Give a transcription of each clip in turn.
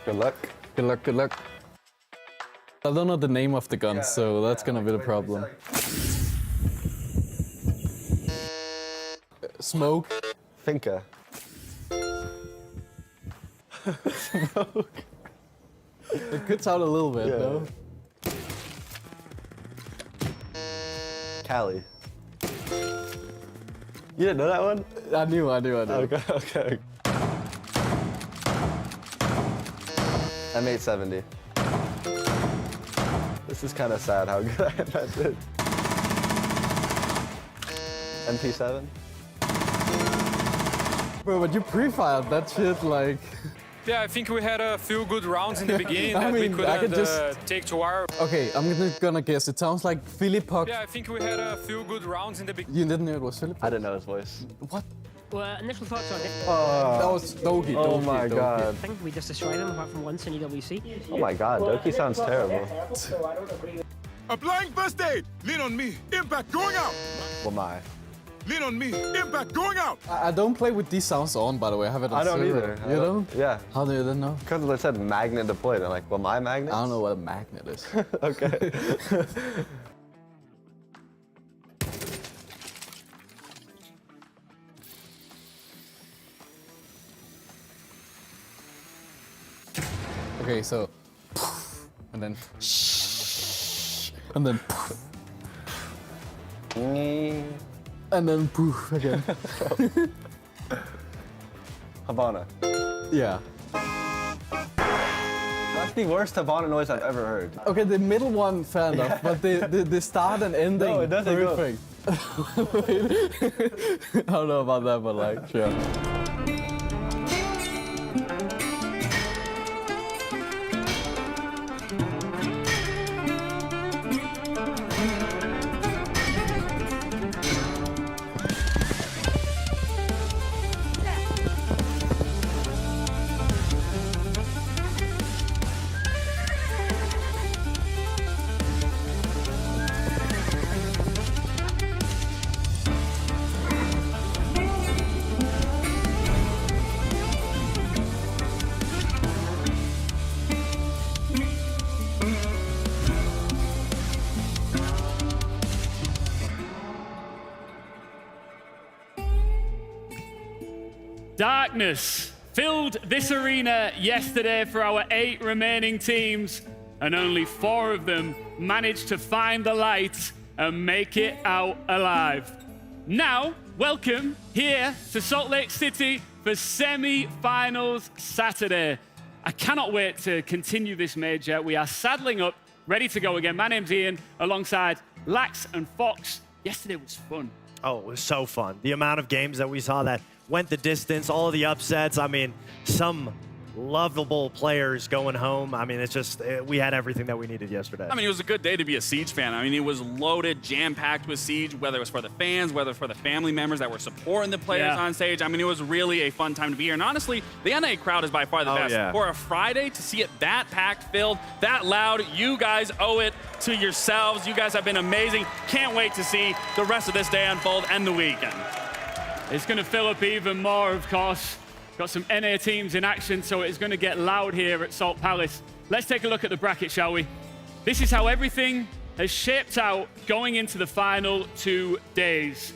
Good luck. Good luck, good luck. I don't know the name of the guns, so that's gonna be the problem. Smoke. Finca. Smoke. It cuts out a little bit, though. Cali. You didn't know that one? I knew. Okay. M870. This is kind of sad how good I invented. MP7. Bro, but you pre-fired that shit like... Yeah, I think we had a few good rounds in the beginning I that mean, we I couldn't could just... take to our... Okay, I'm gonna guess. It sounds like Philip Puck. Yeah, I think we had a few good rounds in the beginning. You didn't know it was Philip? I didn't know his voice. What? Well, initial thoughts on it. That was Doki. Oh my god. I think we just destroyed them apart from once in EWC. Oh my god, Doki sounds terrible. Applying first aid. Lean on me. Impact going out. Well, my. Lean on me. Impact going out. I don't play with these sounds on, by the way. I have it on I don't server. either. You don't? Yeah. How do you then know? Because they said magnet deployed. I'm like, well, my magnet? I don't know what a magnet is. Okay. Okay, so... And then... And then... And then poof again. Havana. Yeah. That's the worst Havana noise I've ever heard. Okay, the middle one, fair enough, but the start and ending, No, it doesn't go. perfect. I don't know about that, but like, sure. Darkness filled this arena yesterday for our 8 remaining teams, and only 4 of them managed to find the light and make it out alive. Now, welcome here to Salt Lake City for semi-finals Saturday. I cannot wait to continue this major. We are saddling up, ready to go again. My name's Ian, alongside Lax and Fox. Yesterday was fun. Oh, it was so fun. The amount of games that we saw that went the distance, all of the upsets. I mean, some lovable players going home. I mean, it's just, we had everything that we needed yesterday. I mean, it was a good day to be a Siege fan. I mean, it was loaded, jam-packed with Siege, whether it was for the fans, whether for the family members that were supporting the players on stage. I mean, it was really a fun time to be here. And honestly, the NA crowd is by far the best. Yeah. For a Friday, to see it that packed, filled, that loud, you guys owe it to yourselves. You guys have been amazing. Can't wait to see the rest of this day unfold and the weekend. It's going to fill up even more, of course. Got some NA teams in action, so it's going to get loud here at Salt Palace. Let's take a look at the bracket, shall we? This is how everything has shaped out going into the final 2 days.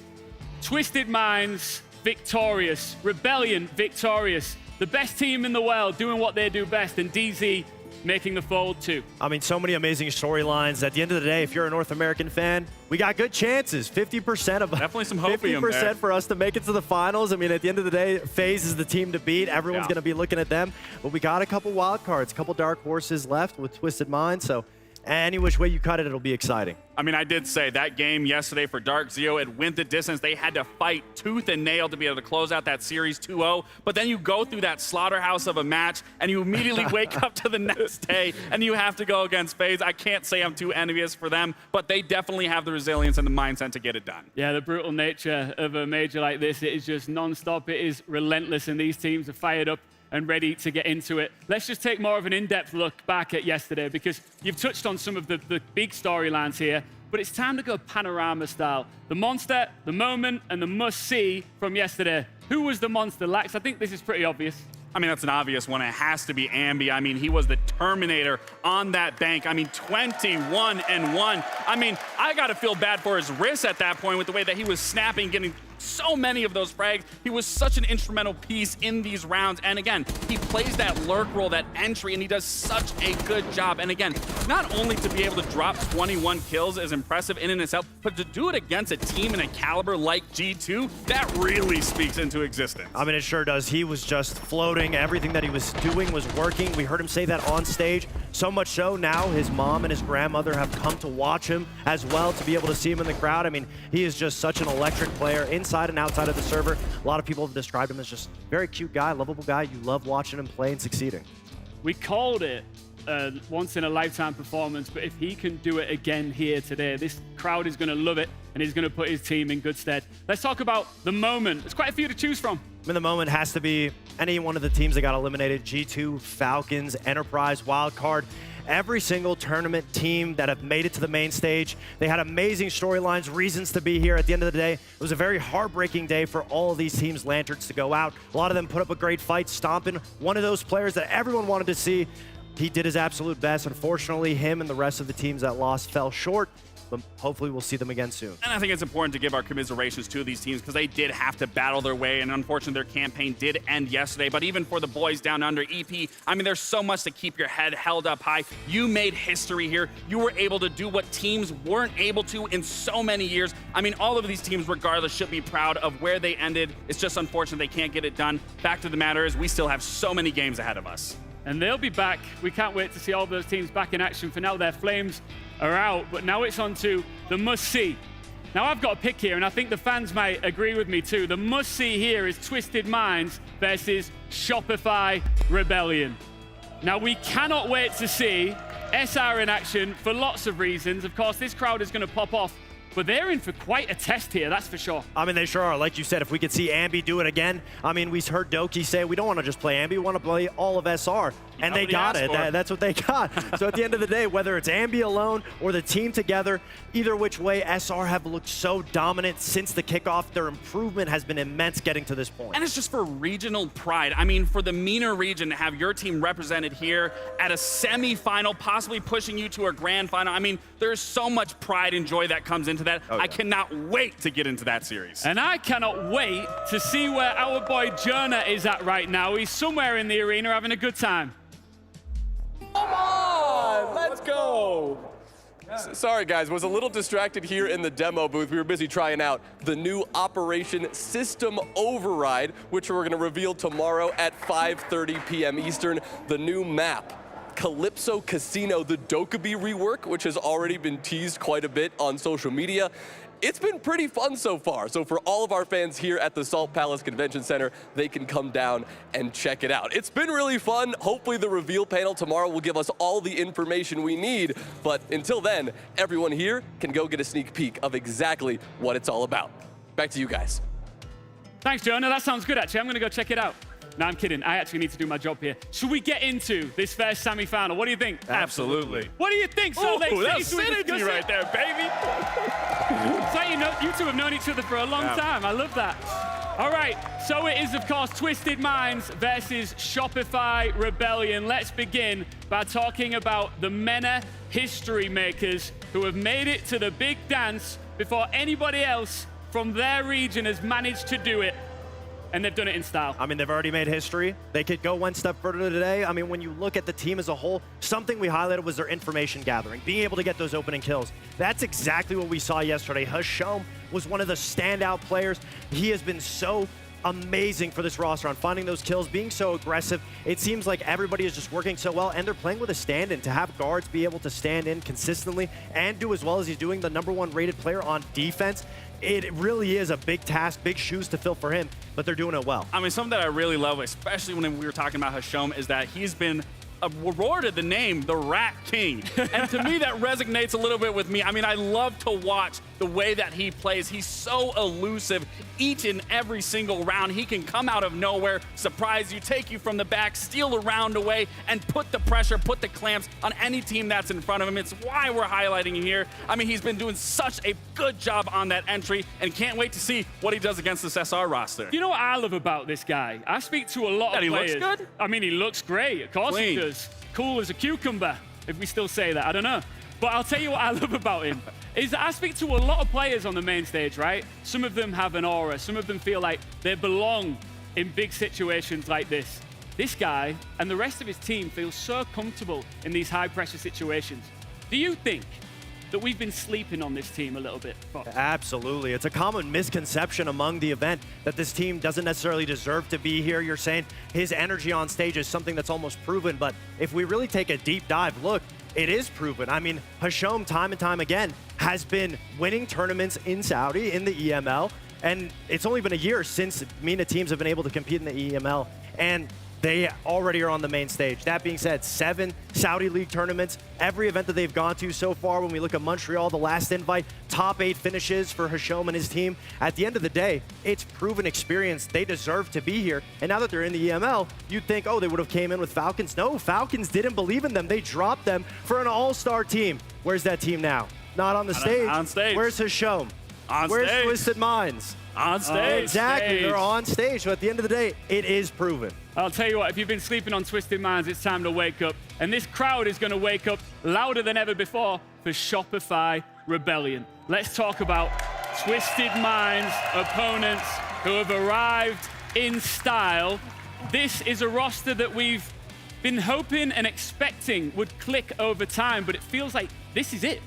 Twisted Minds, victorious. Rebellion, victorious. The best team in the world doing what they do best, and DZ making the fold too. I mean, so many amazing storylines. At the end of the day, if you're a North American fan, we got good chances. 50% of definitely some hopium 50% there. for us to make it to the finals. I mean, at the end of the day, FaZe is the team to beat. Everyone's going to be looking at them. But we got a couple wild cards, a couple dark horses left with Twisted Minds. So any which way you cut it, it'll be exciting. I mean, I did say that game yesterday for Dark Zeo, it went the distance. They had to fight tooth and nail to be able to close out that series 2-0. But then you go through that slaughterhouse of a match, and you immediately wake up to the next day, and you have to go against FaZe. I can't say I'm too envious for them, but they definitely have the resilience and the mindset to get it done. Yeah, the brutal nature of a major like this, it is just non-stop. It is relentless, and these teams are fired up and ready to get into it. Let's just take more of an in-depth look back at yesterday, because you've touched on some of the big storylines here, but it's time to go panorama style. The monster, the moment, and the must-see from yesterday. Who was the monster? Lax, I think this is pretty obvious. I mean, that's an obvious one. It has to be Ambi. I mean, he was the Terminator on that bank. I mean, 21-1. I mean, I got to feel bad for his wrist at that point with the way that he was snapping, getting so many of those frags. He was such an instrumental piece in these rounds. And again, he plays that lurk role, that entry, and he does such a good job. And again, not only to be able to drop 21 kills is impressive in and itself, but to do it against a team in a caliber like G2, that really speaks into existence. I mean, it sure does. He was just floating. Everything that he was doing was working. We heard him say that on stage. So much so now his mom and his grandmother have come to watch him as well, to be able to see him in the crowd. I mean, he is just such an electric player inside and outside of the server. A lot of people have described him as just a very cute guy, lovable guy. You love watching him play and succeeding. We called it once in a lifetime performance, but if he can do it again here today, this crowd is going to love it, and he's going to put his team in good stead. Let's talk about the moment. There's quite a few to choose from. I mean, the moment has to be any one of the teams that got eliminated: G2, Falcons, Enterprise, Wildcard. Every single tournament team that have made it to the main stage, they had amazing storylines, reasons to be here. At the end of the day, it was a very heartbreaking day for all of these teams' lanterns to go out. A lot of them put up a great fight, stomping one of those players that everyone wanted to see. He did his absolute best. Unfortunately, him and the rest of the teams that lost fell short, but hopefully we'll see them again soon. And I think it's important to give our commiserations to these teams because they did have to battle their way, and unfortunately their campaign did end yesterday. But even for the boys down under, EP, I mean, there's so much to keep your head held up high. You made history here. You were able to do what teams weren't able to in so many years. I mean, all of these teams, regardless, should be proud of where they ended. It's just unfortunate they can't get it done. Fact of the matter is we still have so many games ahead of us. And they'll be back. We can't wait to see all those teams back in action. For now, their flames are out, but now it's on to the must-see. Now, I've got a pick here, and I think the fans might agree with me too. The must-see here is Twisted Minds versus Shopify Rebellion. Now, we cannot wait to see SR in action for lots of reasons. Of course, this crowd is going to pop off, but they're in for quite a test here, that's for sure. I mean, they sure are. Like you said, if we could see Ambi do it again, I mean, we heard Doki say we don't want to just play Ambi, we want to play all of SR. And they got it. That's what they got. So at the end of the day, whether it's Ambi alone or the team together, either which way, SR have looked so dominant since the kickoff. Their improvement has been immense getting to this point. And it's just for regional pride. I mean, for the MENA region to have your team represented here at a semi-final, possibly pushing you to a grand final. I mean, there's so much pride and joy that comes into that. I cannot wait to get into that series. And I cannot wait to see where our boy Jonah is at right now. He's somewhere in the arena having a good time. Come on, let's go. Sorry guys, was a little distracted here in the demo booth. We were busy trying out the new Operation System Override, which we're gonna reveal tomorrow at 5:30 p.m. Eastern. The new map, Calypso Casino, the Dokkaebi rework, which has already been teased quite a bit on social media. It's been pretty fun so far. So for all of our fans here at the Salt Palace Convention Center, they can come down and check it out. It's been really fun. Hopefully the reveal panel tomorrow will give us all the information we need. But until then, everyone here can go get a sneak peek of exactly what it's all about. Back to you guys. Thanks, Jonah. That sounds good, actually. I'm going to go check it out. No, I'm kidding. I actually need to do my job here. Should we get into this first semi-final? What do you think? Absolutely. What do you think, Salt Lake City? That's synergy right there, baby. So you two have known each other for a long time. I love that. All right, so it is, of course, Twisted Minds versus Shopify Rebellion. Let's begin by talking about the MENA history makers who have made it to the big dance before anybody else from their region has managed to do it. And they've done it in style. I mean, they've already made history. They could go one step further today. I mean, when you look at the team as a whole, something we highlighted was their information gathering, being able to get those opening kills. That's exactly what we saw yesterday. Hashom was one of the standout players. He has been so amazing for this roster on finding those kills, being so aggressive. It seems like everybody is just working so well, and they're playing with a stand-in. To have guards be able to stand in consistently and do as well as he's doing, the #1 rated player on defense, it really is a big task, big shoes to fill for him, but they're doing it well. I mean, something that I really love, especially when we were talking about Hashom, is that he's been awarded the name the Rat King. And to me, that resonates a little bit with me. I mean, I love to watch the way that he plays. He's so elusive each and every single round. He can come out of nowhere, surprise you, take you from the back, steal the round away, and put the pressure, put the clamps on any team that's in front of him. It's why we're highlighting him here. I mean, he's been doing such a good job on that entry, and can't wait to see what he does against this SR roster. You know what I love about this guy? I speak to a lot of He players. looks good? I mean, he looks great. Of course he Clean. does. Cool as a cucumber, if we still say that. I don't know. But I'll tell you what I love about him is that I speak to a lot of players on the main stage, right? Some of them have an aura. Some of them feel like they belong in big situations like this. This guy and the rest of his team feel so comfortable in these high-pressure situations. Do you think that we've been sleeping on this team a little bit, Fox? Absolutely. It's a common misconception among the event that this team doesn't necessarily deserve to be here. You're saying his energy on stage is something that's almost proven, but if we really take a deep dive, look, it is proven. I mean, Hashom time and time again has been winning tournaments in Saudi, in the EML, and it's only been a year since MENA teams have been able to compete in the EML, and they already are on the main stage. That being said, 7 Saudi League tournaments, every event that they've gone to so far. When we look at Montreal, the last invite, top 8 finishes for Hashom and his team. At the end of the day, it's proven experience. They deserve to be here. And now that they're in the EML, you'd think, oh, they would have came in with Falcons. No, Falcons didn't believe in them. They dropped them for an all-star team. Where's that team now? Not on the stage. On stage. Where's Hashom? On Where's stage. Twisted Minds? On stage. Exactly, they're on stage. So at the end of the day, it is proven. I'll tell you what, if you've been sleeping on Twisted Minds, it's time to wake up. And this crowd is going to wake up louder than ever before for Shopify Rebellion. Let's talk about Twisted Minds opponents who have arrived in style. This is a roster that we've been hoping and expecting would click over time, but it feels like this is it.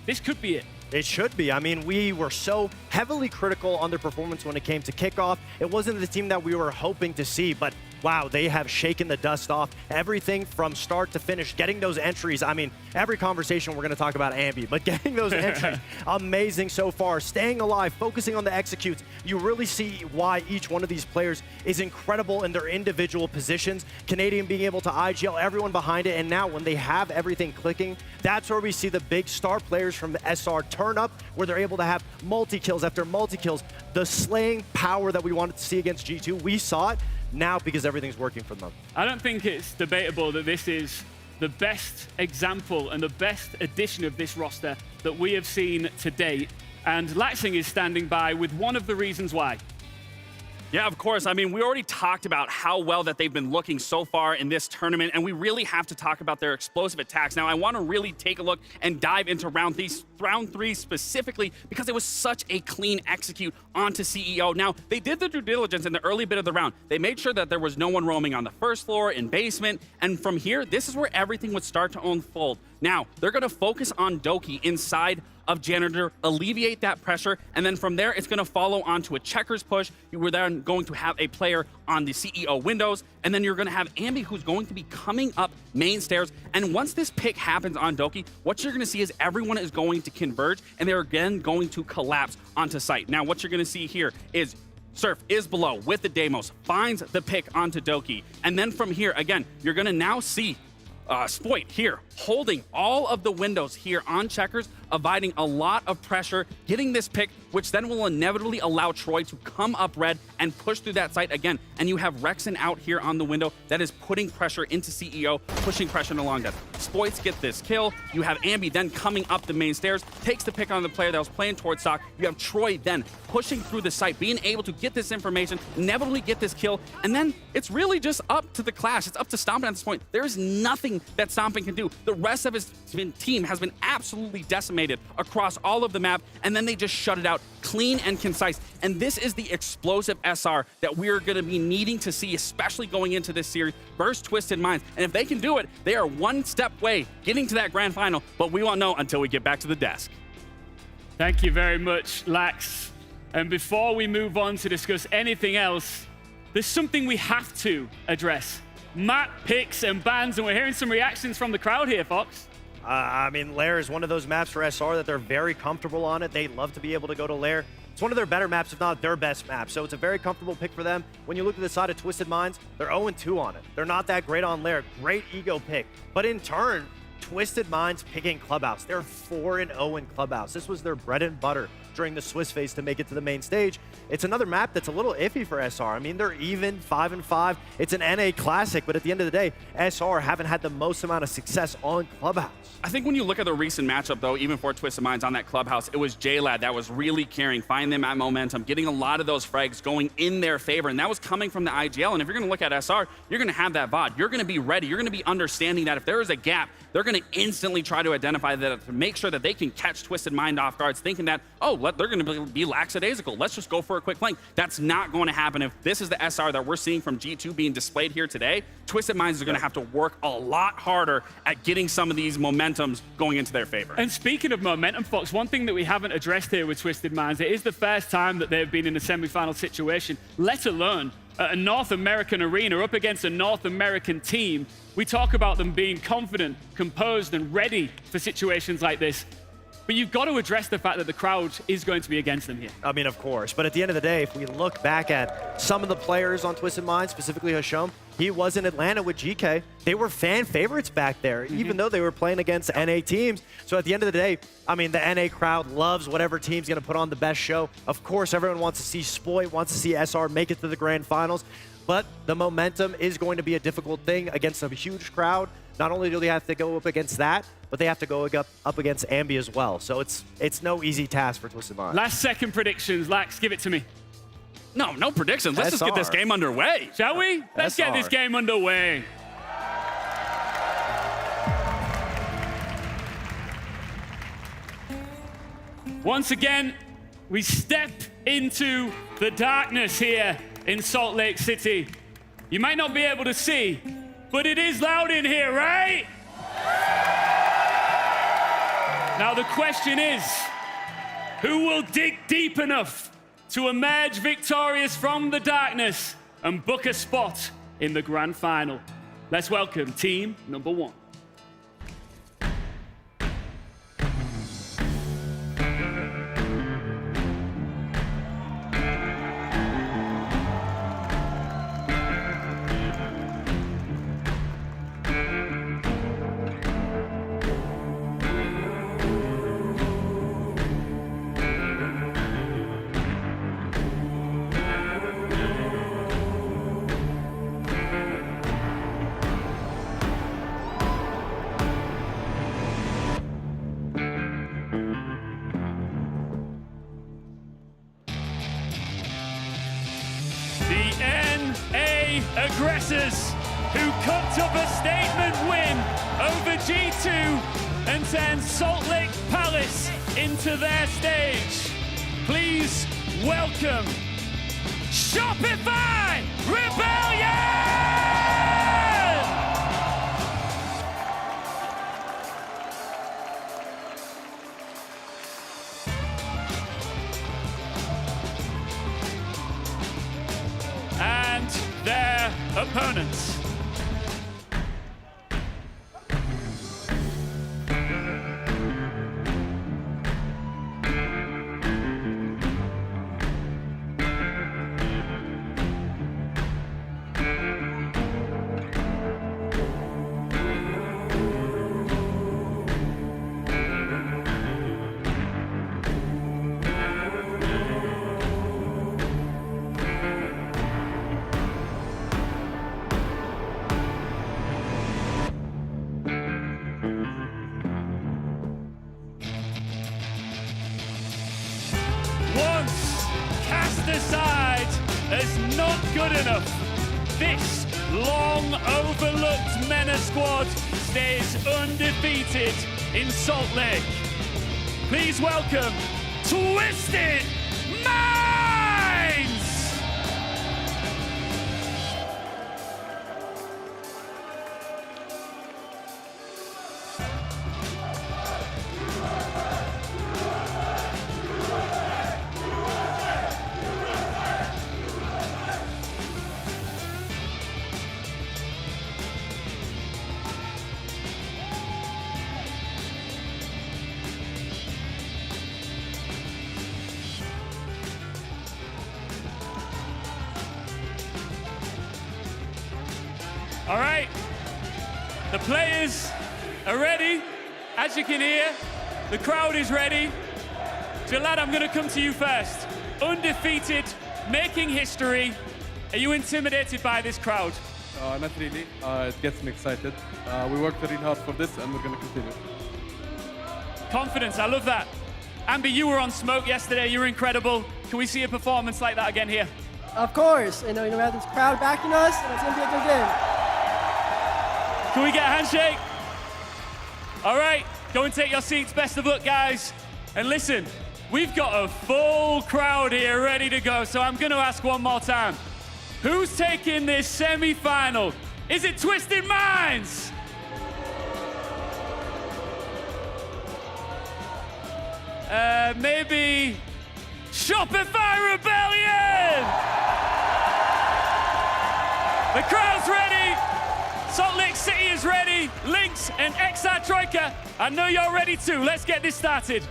This could be it. It should be. I mean, we were so heavily critical on their performance when it came to kickoff. It wasn't the team that we were hoping to see, but wow, they have shaken the dust off. Everything from start to finish, getting those entries. I mean, every conversation we're going to talk about Ambi, but getting those entries, amazing so far. Staying alive, focusing on the executes. You really see why each one of these players is incredible in their individual positions. Canadian being able to IGL everyone behind it, and now when they have everything clicking, that's where we see the big star players from the SR turn up, where they're able to have multi-kills after multi-kills. The slaying power that we wanted to see against G2, we saw it now because everything's working for them. I don't think it's debatable that this is the best example and the best addition of this roster that we have seen to date. And Laxing is standing by with one of the reasons why. Yeah, of course. I mean, we already talked about how well that they've been looking so far in this tournament, and we really have to talk about their explosive attacks. Now, I want to really take a look and dive into round 3 specifically because it was such a clean execute onto CEO. Now, they did the due diligence in the early bit of the round. They made sure that there was no one roaming on the first floor, in basement, and from here, this is where everything would start to unfold. Now, they're going to focus on Doki inside of Janitor, alleviate that pressure, and then from there, it's going to follow onto a checkers push. You were then going to have a player on the CEO windows, and then you're going to have Ambi, who's going to be coming up main stairs. And once this pick happens on Doki, what you're going to see is everyone is going to converge, and they're again going to collapse onto site. Now, what you're going to see here is Surf is below with the Deimos, finds the pick onto Doki, and then from here, again, you're going to now see Spoit here holding all of the windows here on checkers, avoiding a lot of pressure, getting this pick, which then will inevitably allow Troy to come up red and push through that site again. And you have Rexen out here on the window that is putting pressure into CEO, pushing pressure along that. Spoits get this kill. You have Ambi then coming up the main stairs, takes the pick on the player that was playing towards stock. You have Troy then pushing through the site, being able to get this information, inevitably get this kill, and then it's really just up to the Clash. It's up to Stompin at this point. There is nothing that Stompin can do. The rest of his team has been absolutely decimated across all of the map, and then they just shut it out clean and concise. And this is the explosive SR that we're going to be needing to see, especially going into this series versus Twisted Minds. And if they can do it, they are one step away getting to that grand final, but we won't know until we get back to the desk. Thank you very much, Lax. And before we move on to discuss anything else, there's something we have to address. Map picks and bans, and we're hearing some reactions from the crowd here, Fox. I mean, Lair is one of those maps for SR that they're very comfortable on it. They love to be able to go to Lair. It's one of their better maps, if not their best map. So it's a very comfortable pick for them. When you look at the side of Twisted Minds, they're 0-2 on it. They're not that great on Lair. Great ego pick. But in turn, Twisted Minds picking Clubhouse. They're 4-0 in Clubhouse. This was their bread and butter during the Swiss phase to make it to the main stage. It's another map that's a little iffy for SR. I mean, they're even 5-5. It's an NA Classic, but at the end of the day, SR haven't had the most amount of success on Clubhouse. I think when you look at the recent matchup, though, even for Twisted Minds on that Clubhouse, it was JLad that was really carrying, finding them at momentum, getting a lot of those frags going in their favor, and that was coming from the IGL. And if you're going to look at SR, you're going to have that VOD. You're going to be ready. You're going to be understanding that if there is a gap, they're going to instantly try to identify that to make sure that they can catch Twisted Mind off guards, thinking that, oh, they're going to be lackadaisical. Let's just go for a quick flank. That's not going to happen. If this is the SR that we're seeing from G2 being displayed here today, Twisted Minds are going to have to work a lot harder at getting some of these momentums going into their favor. And speaking of momentum, Fox, one thing that we haven't addressed here with Twisted Minds, it is the first time that they've been in a semi-final situation, let alone a North American arena up against a North American team. We talk about them being confident, composed, and ready for situations like this. But you've got to address the fact that the crowd is going to be against them here. I mean, of course. But at the end of the day, if we look back at some of the players on Twisted Minds, specifically Hashom, he was in Atlanta with GK. They were fan favorites back there, even though they were playing against NA teams. So at the end of the day, I mean, the NA crowd loves whatever team's going to put on the best show. Of course, everyone wants to see Spoy, wants to see SR make it to the grand finals. But the momentum is going to be a difficult thing against a huge crowd. Not only do they have to go up against that, but they have to go up against Ambi as well. So it's no easy task for Twisted Minds. Last second predictions. Lax, give it to me. No predictions. Let's just get this game underway. Shall we? Let's get this game underway. Once again, we step into the darkness here in Salt Lake City. You might not be able to see, but it is loud in here, right? Now the question is, who will dig deep enough to emerge victorious from the darkness and book a spot in the grand final? Let's welcome team number 1. Aggressors who cooked up a statement win over G2 and turned Salt Lake Palace into their stage. Please welcome Shopify Rebellion! And their opponents. Aside as not good enough, this long overlooked MENA squad stays undefeated in Salt Lake. Please welcome Twisted Minds! All right. The players are ready. As you can hear, the crowd is ready. Jalad, I'm going to come to you first. Undefeated, making history. Are you intimidated by this crowd? Not really. It gets me excited. We worked really hard for this, and we're going to continue. Confidence, I love that. Ambi, you were on Smoke yesterday. You were incredible. Can we see a performance like that again here? Of course. We have this crowd backing us, and it's going to be a good game. Can we get a handshake? All right, go and take your seats. Best of luck, guys. And listen, we've got a full crowd here ready to go, so I'm going to ask one more time. Who's taking this semi-final? Is it Twisted Minds? Maybe Shopify Rebellion? The crowd's ready. Salt Lake City is ready. Lynx and XR Troika, I know you're ready too. Let's get this started.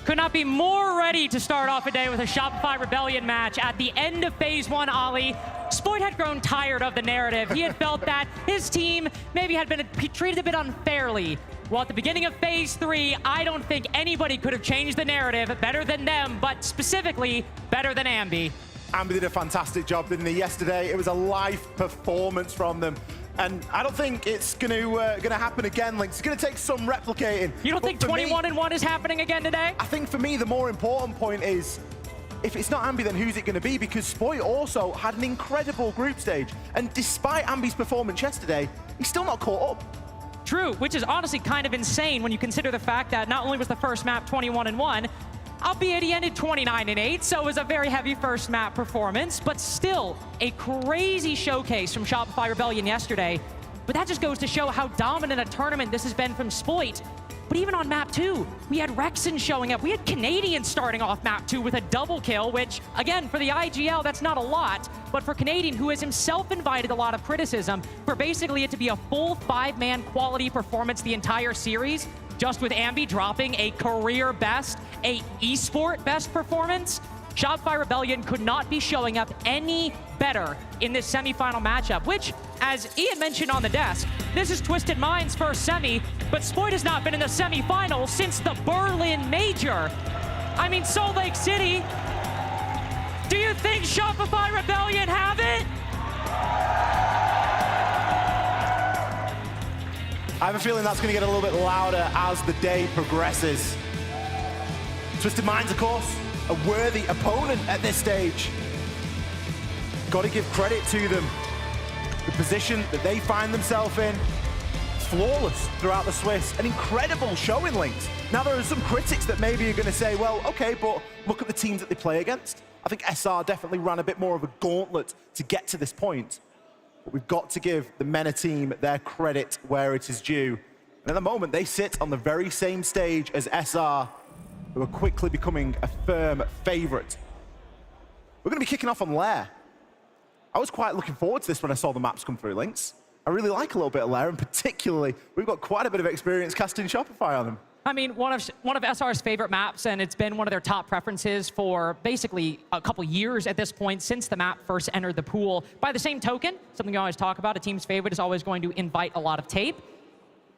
Could not be more ready to start off a day with a Shopify Rebellion match. At the end of Phase 1, Ali, Spoit had grown tired of the narrative. He had felt that his team maybe had been treated a bit unfairly. Well, at the beginning of Phase 3, I don't think anybody could have changed the narrative better than them, but specifically better than Ambi. Ambi did a fantastic job, didn't he, yesterday? It was a live performance from them. And I don't think it's going to happen again, Lynx. It's going to take some replicating. You don't think 21-1 is happening again today? I think for me, the more important point is, if it's not Ambi, then who's it going to be? Because Spoit also had an incredible group stage. And despite Ambi's performance yesterday, he's still not caught up. True, which is honestly kind of insane when you consider the fact that not only was the first map 21-1, albeit he ended 29-8, so it was a very heavy first map performance, but still a crazy showcase from Shopify Rebellion yesterday. But that just goes to show how dominant a tournament this has been from Spoit. But even on map 2, we had Rexon showing up. We had Canadian starting off map 2 with a double kill, which, again, for the IGL, that's not a lot. But for Canadian, who has himself invited a lot of criticism for basically it to be a full 5-man quality performance the entire series, just with Ambi dropping a career best, a esport best performance, Shopify Rebellion could not be showing up any better in this semifinal matchup, which, as Ian mentioned on the desk, this is Twisted Minds' first semi, but Spoit has not been in the semifinal since the Berlin Major. I mean, Salt Lake City, do you think Shopify Rebellion have it? I have a feeling that's going to get a little bit louder as the day progresses. Twisted Minds, of course, a worthy opponent at this stage. Got to give credit to them. The position that they find themselves in, flawless throughout the Swiss. An incredible showing, Lynx. Now, there are some critics that maybe are going to say, well, okay, but look at the teams that they play against. I think SR definitely ran a bit more of a gauntlet to get to this point. But we've got to give the MENA team their credit where it is due. And at the moment, they sit on the very same stage as SR, who are quickly becoming a firm favorite. We're going to be kicking off on Lair. I was quite looking forward to this when I saw the maps come through, Lynx. I really like a little bit of Lair, and particularly, we've got quite a bit of experience casting Shopify on them. I mean, one of SR's favorite maps, and it's been one of their top preferences for basically a couple years at this point since the map first entered the pool. By the same token, something you always talk about, a team's favorite is always going to invite a lot of tape.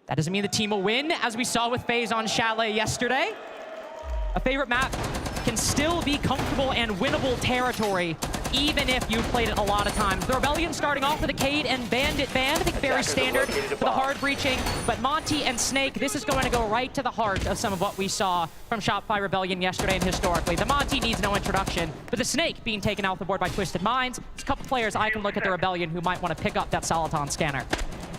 That doesn't mean the team will win, as we saw with FaZe on Chalet yesterday. A favorite map can still be comfortable and winnable territory, even if you've played it a lot of times. The Rebellion starting off with a Cade and Bandit Band. I think very standard for the hard breaching. But Monty and Snake, this is going to go right to the heart of some of what we saw from Shopify Rebellion yesterday and historically. The Monty needs no introduction, but the Snake being taken off the board by Twisted Minds. There's a couple players I can look at the Rebellion who might want to pick up that Soliton scanner.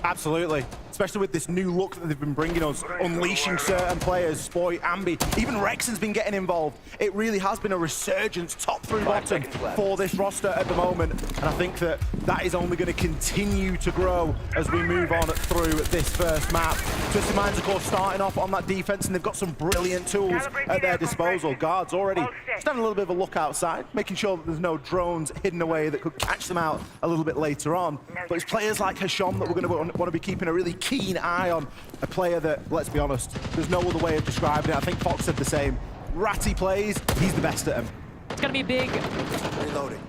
Absolutely, especially with this new look that they've been bringing us, unleashing certain players, Spoit, Ambi, even Rexon's been getting involved. It really has been a resurgence, top through bottom, for this roster at the moment, and I think that that is only going to continue to grow as we move on through this first map. Twisted Minds, of course, starting off on that defense, and they've got some brilliant tools at their disposal. Guards already just having a little bit of a look outside, making sure that there's no drones hidden away that could catch them out a little bit later on. But it's players like Hasham that we're going to want to be keeping a really keen eye on, a player that, let's be honest, there's no other way of describing it. I think Fox said the same. Ratty plays, he's the best at him. It's going to be a big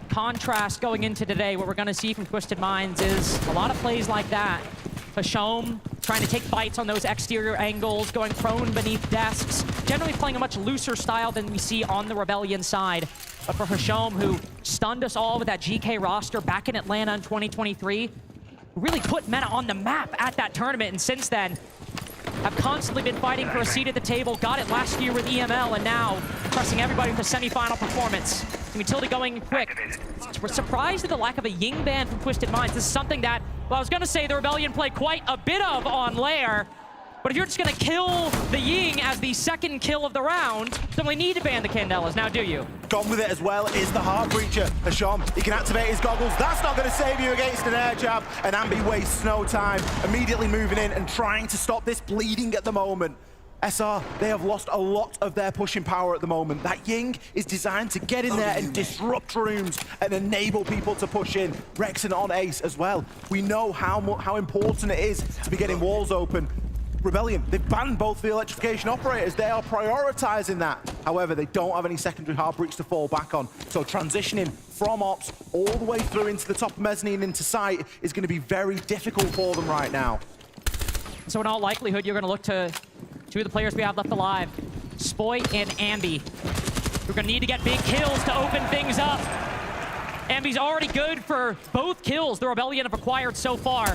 contrast going into today. What we're going to see from Twisted Minds is a lot of plays like that. Hashom trying to take fights on those exterior angles, going prone beneath desks, generally playing a much looser style than we see on the Rebellion side. But for Hashom, who stunned us all with that GK roster back in Atlanta in 2023, really put Meta on the map at that tournament, and since then, have constantly been fighting for a seat at the table, got it last year with EML, and now pressing everybody with a semi-final performance. Utility going quick. We're surprised at the lack of a Ying ban from Twisted Minds. This is something that, well, I was going to say the Rebellion play quite a bit of on Lair, but if you're just going to kill the Ying as the second kill of the round, don't really need to ban the Candelas, now do you? Gone with it as well is the Heart Breacher. Hashom, he can activate his goggles. That's not going to save you against an air jab, and Ambi wastes no time, immediately moving in and trying to stop this bleeding at the moment. SR, they have lost a lot of their pushing power at the moment. That Ying is designed to get in there and disrupt rooms and enable people to push in. Rexon on Ace as well. We know how important it is to be getting walls open. Rebellion, they've banned both the electrification operators. They are prioritizing that. However, they don't have any secondary hard breach to fall back on. So transitioning from ops all the way through into the top of mezzanine into site is going to be very difficult for them right now. So in all likelihood, you're going to look to two of the players we have left alive, Spoy and Ambi. We're going to need to get big kills to open things up. Ambi's already good for both kills the Rebellion have acquired so far.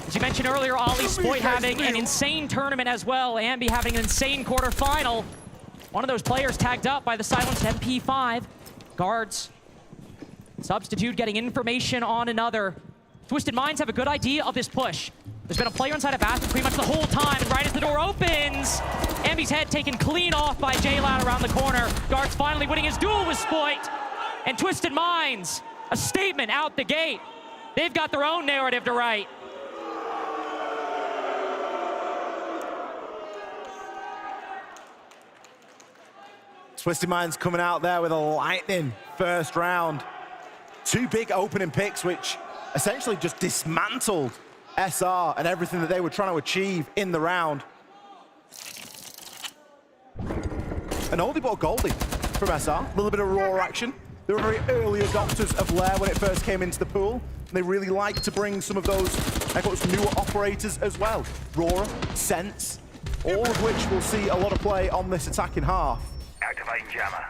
As you mentioned earlier, Ollie, Spoy having an insane tournament as well. Ambi having an insane quarterfinal. One of those players tagged up by the silenced MP5. Guards. Substitute getting information on another. Twisted Minds have a good idea of this push. There's been a player inside of bathroom pretty much the whole time, and right as the door opens, Ambi's head taken clean off by J-Lad around the corner. Guards finally winning his duel with Spoit. And Twisted Minds, a statement out the gate. They've got their own narrative to write. Twisted Minds coming out there with a lightning first round. Two big opening picks, which essentially just dismantled SR and everything that they were trying to achieve in the round. And oldie but goldie from SR. A little bit of raw action. They were very early adopters of Lair when it first came into the pool. And they really like to bring some of those newer operators as well. Roar, Sense, all of which will see a lot of play on this attacking half. Activating jammer.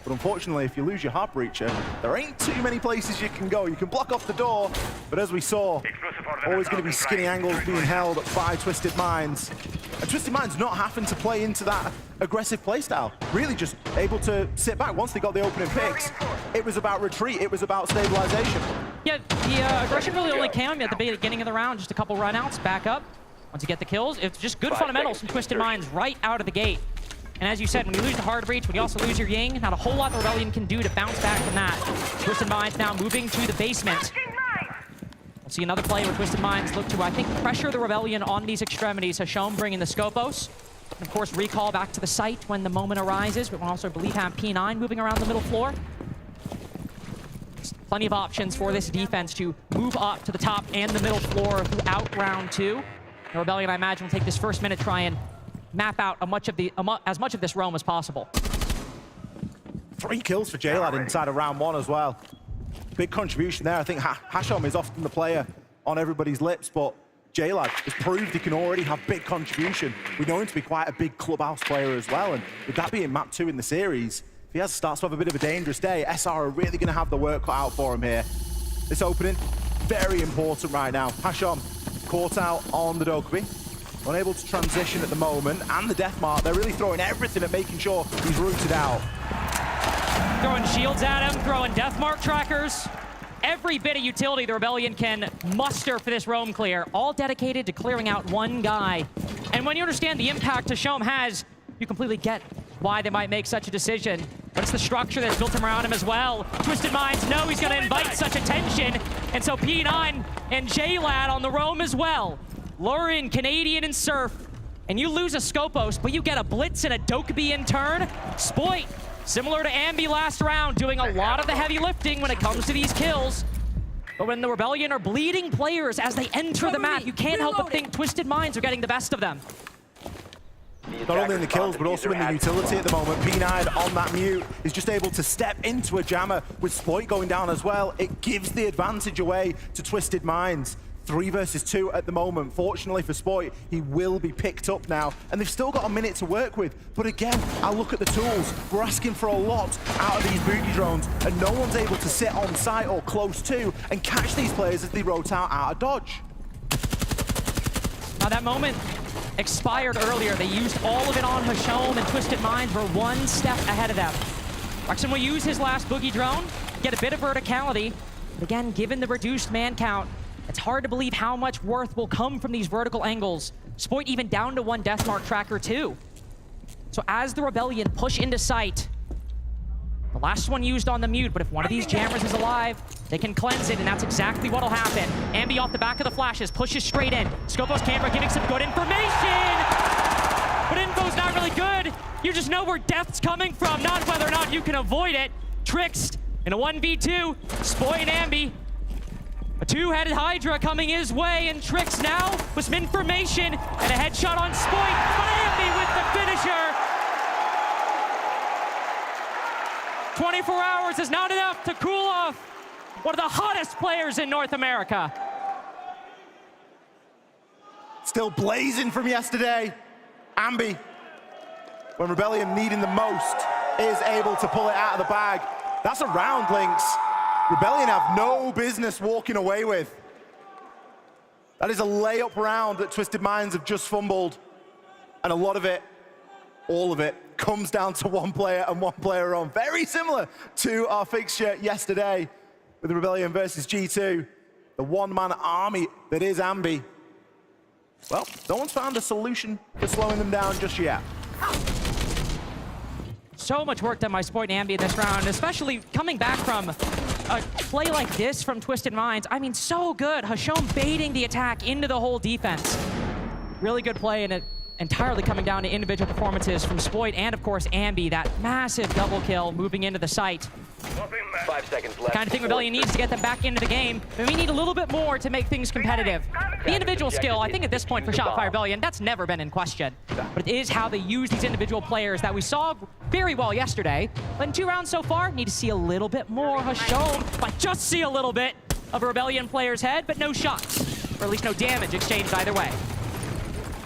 But unfortunately, if you lose your Heart Breacher, there ain't too many places you can go. You can block off the door, but as we saw, always going to be skinny angles being held by Twisted Minds. And Twisted Minds not having to play into that aggressive playstyle. Really just able to sit back once they got the opening picks. It was about retreat. It was about stabilization. Yeah, the aggression really only came at the beginning of the round. Just a couple runouts, back up. Once you get the kills, it's just good fundamentals from Twisted Minds right out of the gate. And as you said, when you lose the hard breach, when you also lose your Ying, not a whole lot the Rebellion can do to bounce back from that. Twisted Minds now moving to the basement. We'll see another play where Twisted Minds look to, I think, pressure the Rebellion on these extremities. Hashom bringing the Scopos. And of course, recall back to the site when the moment arises. But we'll also, believe, have P9 moving around the middle floor. Plenty of options for this defense to move up to the top and the middle floor throughout round two. The Rebellion, I imagine, will take this first minute, try and map out as much of this roam as possible. 3 kills for J-Lad inside of round 1 as well. Big contribution there. I think Hashom is often the player on everybody's lips, but J-Lad has proved he can already have big contribution. We know him to be quite a big clubhouse player as well, and with that being map 2 in the series, if he starts to have a bit of a dangerous day, SR are really going to have the work cut out for him here. This opening, very important right now. Hashom caught out on the Dokkaebi. Unable to transition at the moment, and the death mark. They're really throwing everything at making sure he's rooted out. Throwing shields at him, throwing death mark trackers. Every bit of utility the Rebellion can muster for this roam clear, all dedicated to clearing out one guy. And when you understand the impact Hashom has, you completely get why they might make such a decision. But it's the structure that's built around him as well. Twisted Minds know he's going to invite such attention, and so P9 and J-Lad on the roam as well. Lurin, Canadian, and Surf. And you lose a Scopos, but you get a Blitz and a Dokkaebi in turn. Spoit, similar to Ambi last round, doing a lot of the heavy lifting when it comes to these kills. But when the Rebellion are bleeding players as they enter the map, you can't help but think Twisted Minds are getting the best of them. not only in the kills, but also in the utility at the moment. P9 on that mute is just able to step into a jammer with Spoit going down as well. It gives the advantage away to Twisted Minds. 3 versus 2 at the moment. Fortunately for Spoit, he will be picked up now, and they've still got a minute to work with. But again, I look at the tools. We're asking for a lot out of these boogie drones, and no one's able to sit on site or close to and catch these players as they rotate out of dodge. Now that moment expired earlier. They used all of it on Hashom, and Twisted Minds were 1 step ahead of them. Rexon will use his last boogie drone, get a bit of verticality. But again, given the reduced man count, it's hard to believe how much worth will come from these vertical angles. Spoit even down to 1 death mark tracker too. So as the Rebellion push into sight, the last one used on the mute, but if one of these jammers is alive, they can cleanse it, and that's exactly what'll happen. Ambi off the back of the flashes, pushes straight in. Scopo's camera giving some good information, but info's not really good. You just know where death's coming from, not whether or not you can avoid it. Trixed in a 1v2, Spoit and Ambi. A 2-headed Hydra coming his way, and Trix now with some information and a headshot on Spoit. Ambi with the finisher. 24 hours is not enough to cool off one of the hottest players in North America. Still blazing from yesterday. Ambi, when Rebellion needing the most, is able to pull it out of the bag. That's a round, Lynx. Rebellion have no business walking away with. That is a layup round that Twisted Minds have just fumbled. And a lot of it, all of it, comes down to 1 player and 1 player on. Very similar to our fixture yesterday with Rebellion versus G2. The 1-man army that is Ambi. Well, no one's found a solution for slowing them down just yet. So much work done by Spoit and Ambi in this round, especially coming back from a play like this from Twisted Minds. I mean, so good. Hashom baiting the attack into the whole defense. Really good play, and it entirely coming down to individual performances from Spoit and, of course, Ambi. That massive double kill moving into the site. 5 seconds left. The kind of thing Rebellion needs to get them back into the game. And we need a little bit more to make things competitive. The individual skill, I think at this point for Shotfire Rebellion, that's never been in question. But it is how they use these individual players that we saw very well yesterday. But in 2 rounds so far, need to see a little bit more. Hashom might just see a little bit of a Rebellion player's head, but no shots. Or at least no damage exchanged either way.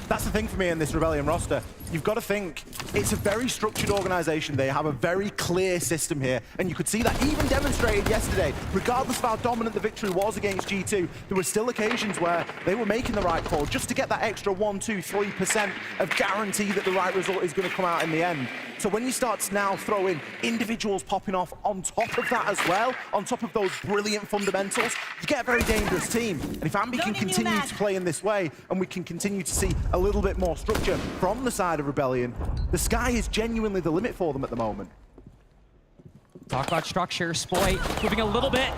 That's the thing for me in this Rebellion roster. You've got to think, it's a very structured organization. They have a very clear system here, and you could see that even demonstrated yesterday. Regardless of how dominant the victory was against G2, there were still occasions where they were making the right call just to get that extra 1, 2, 3% of guarantee that the right result is going to come out in the end. So when you start to now throw in individuals popping off on top of that as well, on top of those brilliant fundamentals, you get a very dangerous team. And if Ambi can continue to play in this way, and we can continue to see a little bit more structure from the side of Rebellion, the sky is genuinely the limit for them at the moment. Talk about structure. Spoit moving a little bit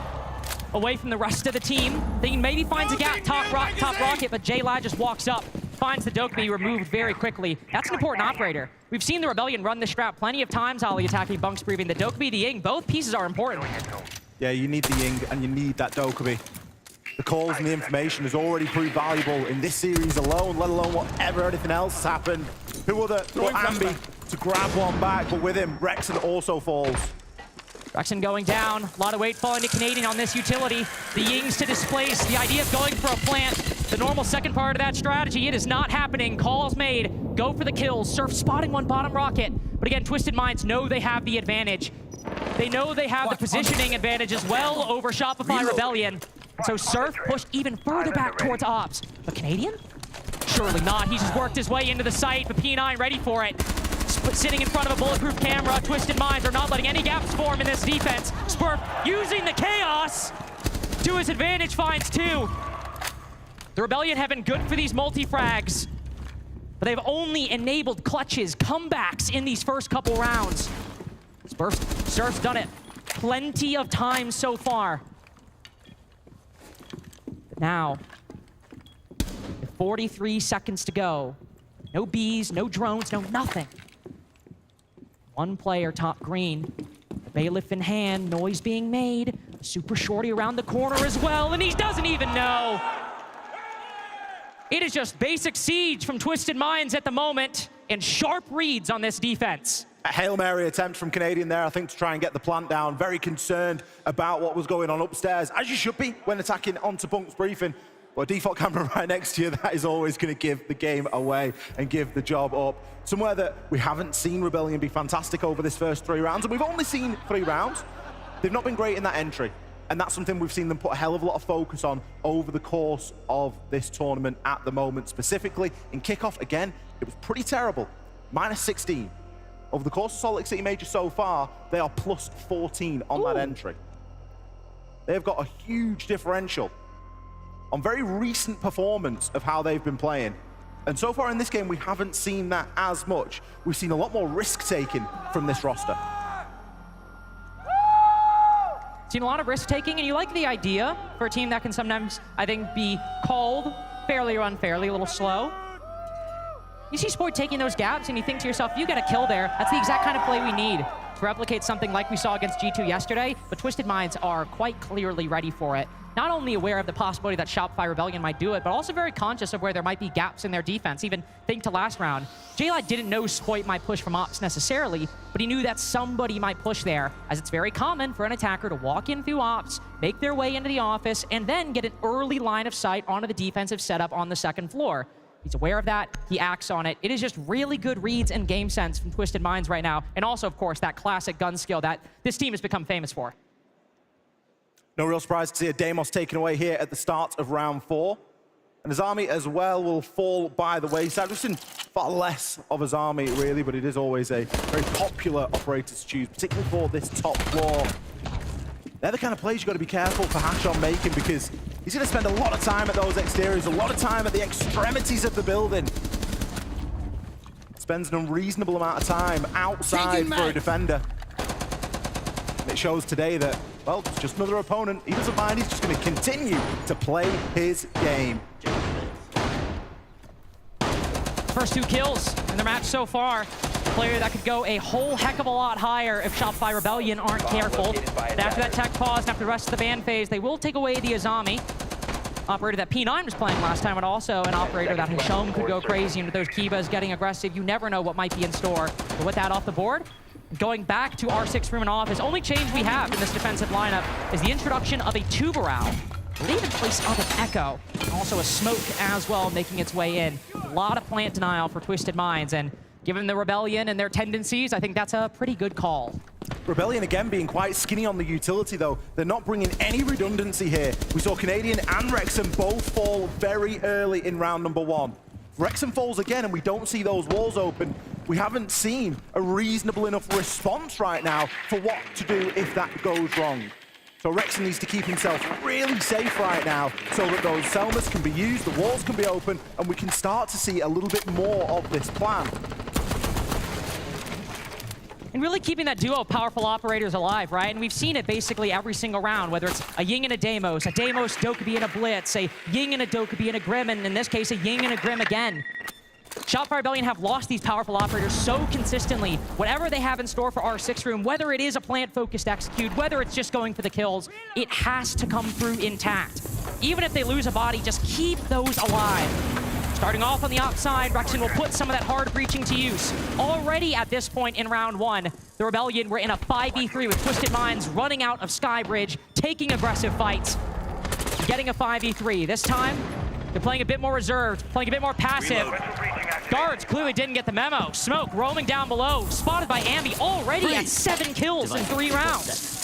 away from the rest of the team. Thinking maybe finds a gap, top rocket, but J-Lad just walks up, finds the Dokumi, removed very quickly. That's an important operator. We've seen the Rebellion run this strat plenty of times, Ollie attacking Bunks breathing. The Dokumi, the Ying, both pieces are important. Yeah, you need the Ying and you need that Dokumi. The calls and the information has already proved valuable in this series alone, let alone whatever anything else has happened. Who other but Ambi to grab one back, but with him, Rexon also falls. Rexon going down, a lot of weight falling to Canadian on this utility. The Yings to displace, the idea of going for a plant. The normal second part of that strategy, it is not happening. Calls made, go for the kills. Surf spotting 1 bottom rocket. But again, Twisted Minds know they have the advantage. They know they have the positioning advantage as well over Shopify Rebellion. So Surf pushed even further back towards Ops. But Canadian? Surely not. He just worked his way into the site, but P9 ready for it. Sitting in front of a bulletproof camera. Twisted Minds are not letting any gaps form in this defense. Spurf using the chaos to his advantage, finds 2. The Rebellion have been good for these multi-frags, but they've only enabled clutches, comebacks in these first couple rounds. Surf's done it plenty of times so far. But now, with 43 seconds to go, no bees, no drones, no nothing. 1 player top green, the bailiff in hand, noise being made, super shorty around the corner as well, and he doesn't even know. It is just basic siege from Twisted Minds at the moment. and sharp reads on this defense. A Hail Mary attempt from Canadian there, I think, to try and get the plant down. Very concerned about what was going on upstairs, as you should be when attacking onto Punk's briefing. Well, a default camera right next to you, that is always going to give the game away and give the job up. Somewhere that we haven't seen Rebellion be fantastic over this first 3 rounds, and we've only seen 3 rounds. They've not been great in that entry, and that's something we've seen them put a hell of a lot of focus on over the course of this tournament at the moment. Specifically, in kickoff, again, it was pretty terrible. -16. Over the course of Salt Lake City Major so far, they are +14 on that entry. They've got a huge differential on very recent performance of how they've been playing. And so far in this game, we haven't seen that as much. We've seen a lot more risk-taking from this roster. Seen a lot of risk-taking, and you like the idea for a team that can sometimes, I think, be called fairly or unfairly a little slow. You see Sport taking those gaps, and you think to yourself, you get a kill there, that's the exact kind of play we need to replicate something like we saw against G2 yesterday, but Twisted Minds are quite clearly ready for it. Not only aware of the possibility that Shopify Rebellion might do it, but also very conscious of where there might be gaps in their defense. Even think to last round. J-Lad didn't know Spoit might push from Ops necessarily, but he knew that somebody might push there, as it's very common for an attacker to walk in through Ops, make their way into the office, and then get an early line of sight onto the defensive setup on the second floor. He's aware of that, he acts on it. It is just really good reads and game sense from Twisted Minds right now, and also, of course, that classic gun skill that this team has become famous for. No real surprise to see a Deimos taken away here at the start of round 4. And Azami as well will fall by the wayside. We've seen far less of Azami, really, but it is always a very popular operator to choose, particularly for this top floor. They're the kind of plays you've got to be careful for Hashon making, because he's going to spend a lot of time at those exteriors, a lot of time at the extremities of the building. Spends an unreasonable amount of time outside for a defender. And it shows today that, well, it's just another opponent. He doesn't mind, he's just going to continue to play his game. First 2 kills in the match so far. Player that could go a whole heck of a lot higher if Shopify Rebellion aren't careful. And after that tech pause and after the rest of the ban phase, they will take away the Azami. Operator that P9 was playing last time, but also an operator that Hashom could go crazy into those Kivas getting aggressive. You never know what might be in store. But with that off the board, going back to our 6 room and office, only change we have in this defensive lineup is the introduction of a Tubarao. I believe in place of an Echo. Also a Smoke as well making its way in. A lot of plant denial for Twisted Minds, and given the Rebellion and their tendencies, I think that's a pretty good call. Rebellion again being quite skinny on the utility though. They're not bringing any redundancy here. We saw Canadian and Wrexham both fall very early in round number 1. Wrexham falls again and we don't see those walls open. We haven't seen a reasonable enough response right now for what to do if that goes wrong. So Wrexham needs to keep himself really safe right now so that those Selmas can be used, the walls can be open, and we can start to see a little bit more of this plan. And really keeping that duo of powerful operators alive, right? And we've seen it basically every single round, whether it's a Ying and a Deimos Dokkaebi and a Blitz, a Ying and a Dokkaebi and a Grim, and in this case, a Ying and a Grim again. Shopify Rebellion have lost these powerful operators so consistently. Whatever they have in store for our 6 room, whether it is a plant-focused execute, whether it's just going for the kills, it has to come through intact. Even if they lose a body, just keep those alive. Starting off on the outside, Wrexham will put some of that hard breaching to use. Already at this point in round 1, the Rebellion were in a 5v3 with Twisted Minds running out of Skybridge, taking aggressive fights, getting a 5v3. This time, they're playing a bit more reserved, playing a bit more passive. Guards clearly didn't get the memo. Smoke roaming down below, spotted by Ambi, already at 7 kills in 3 rounds.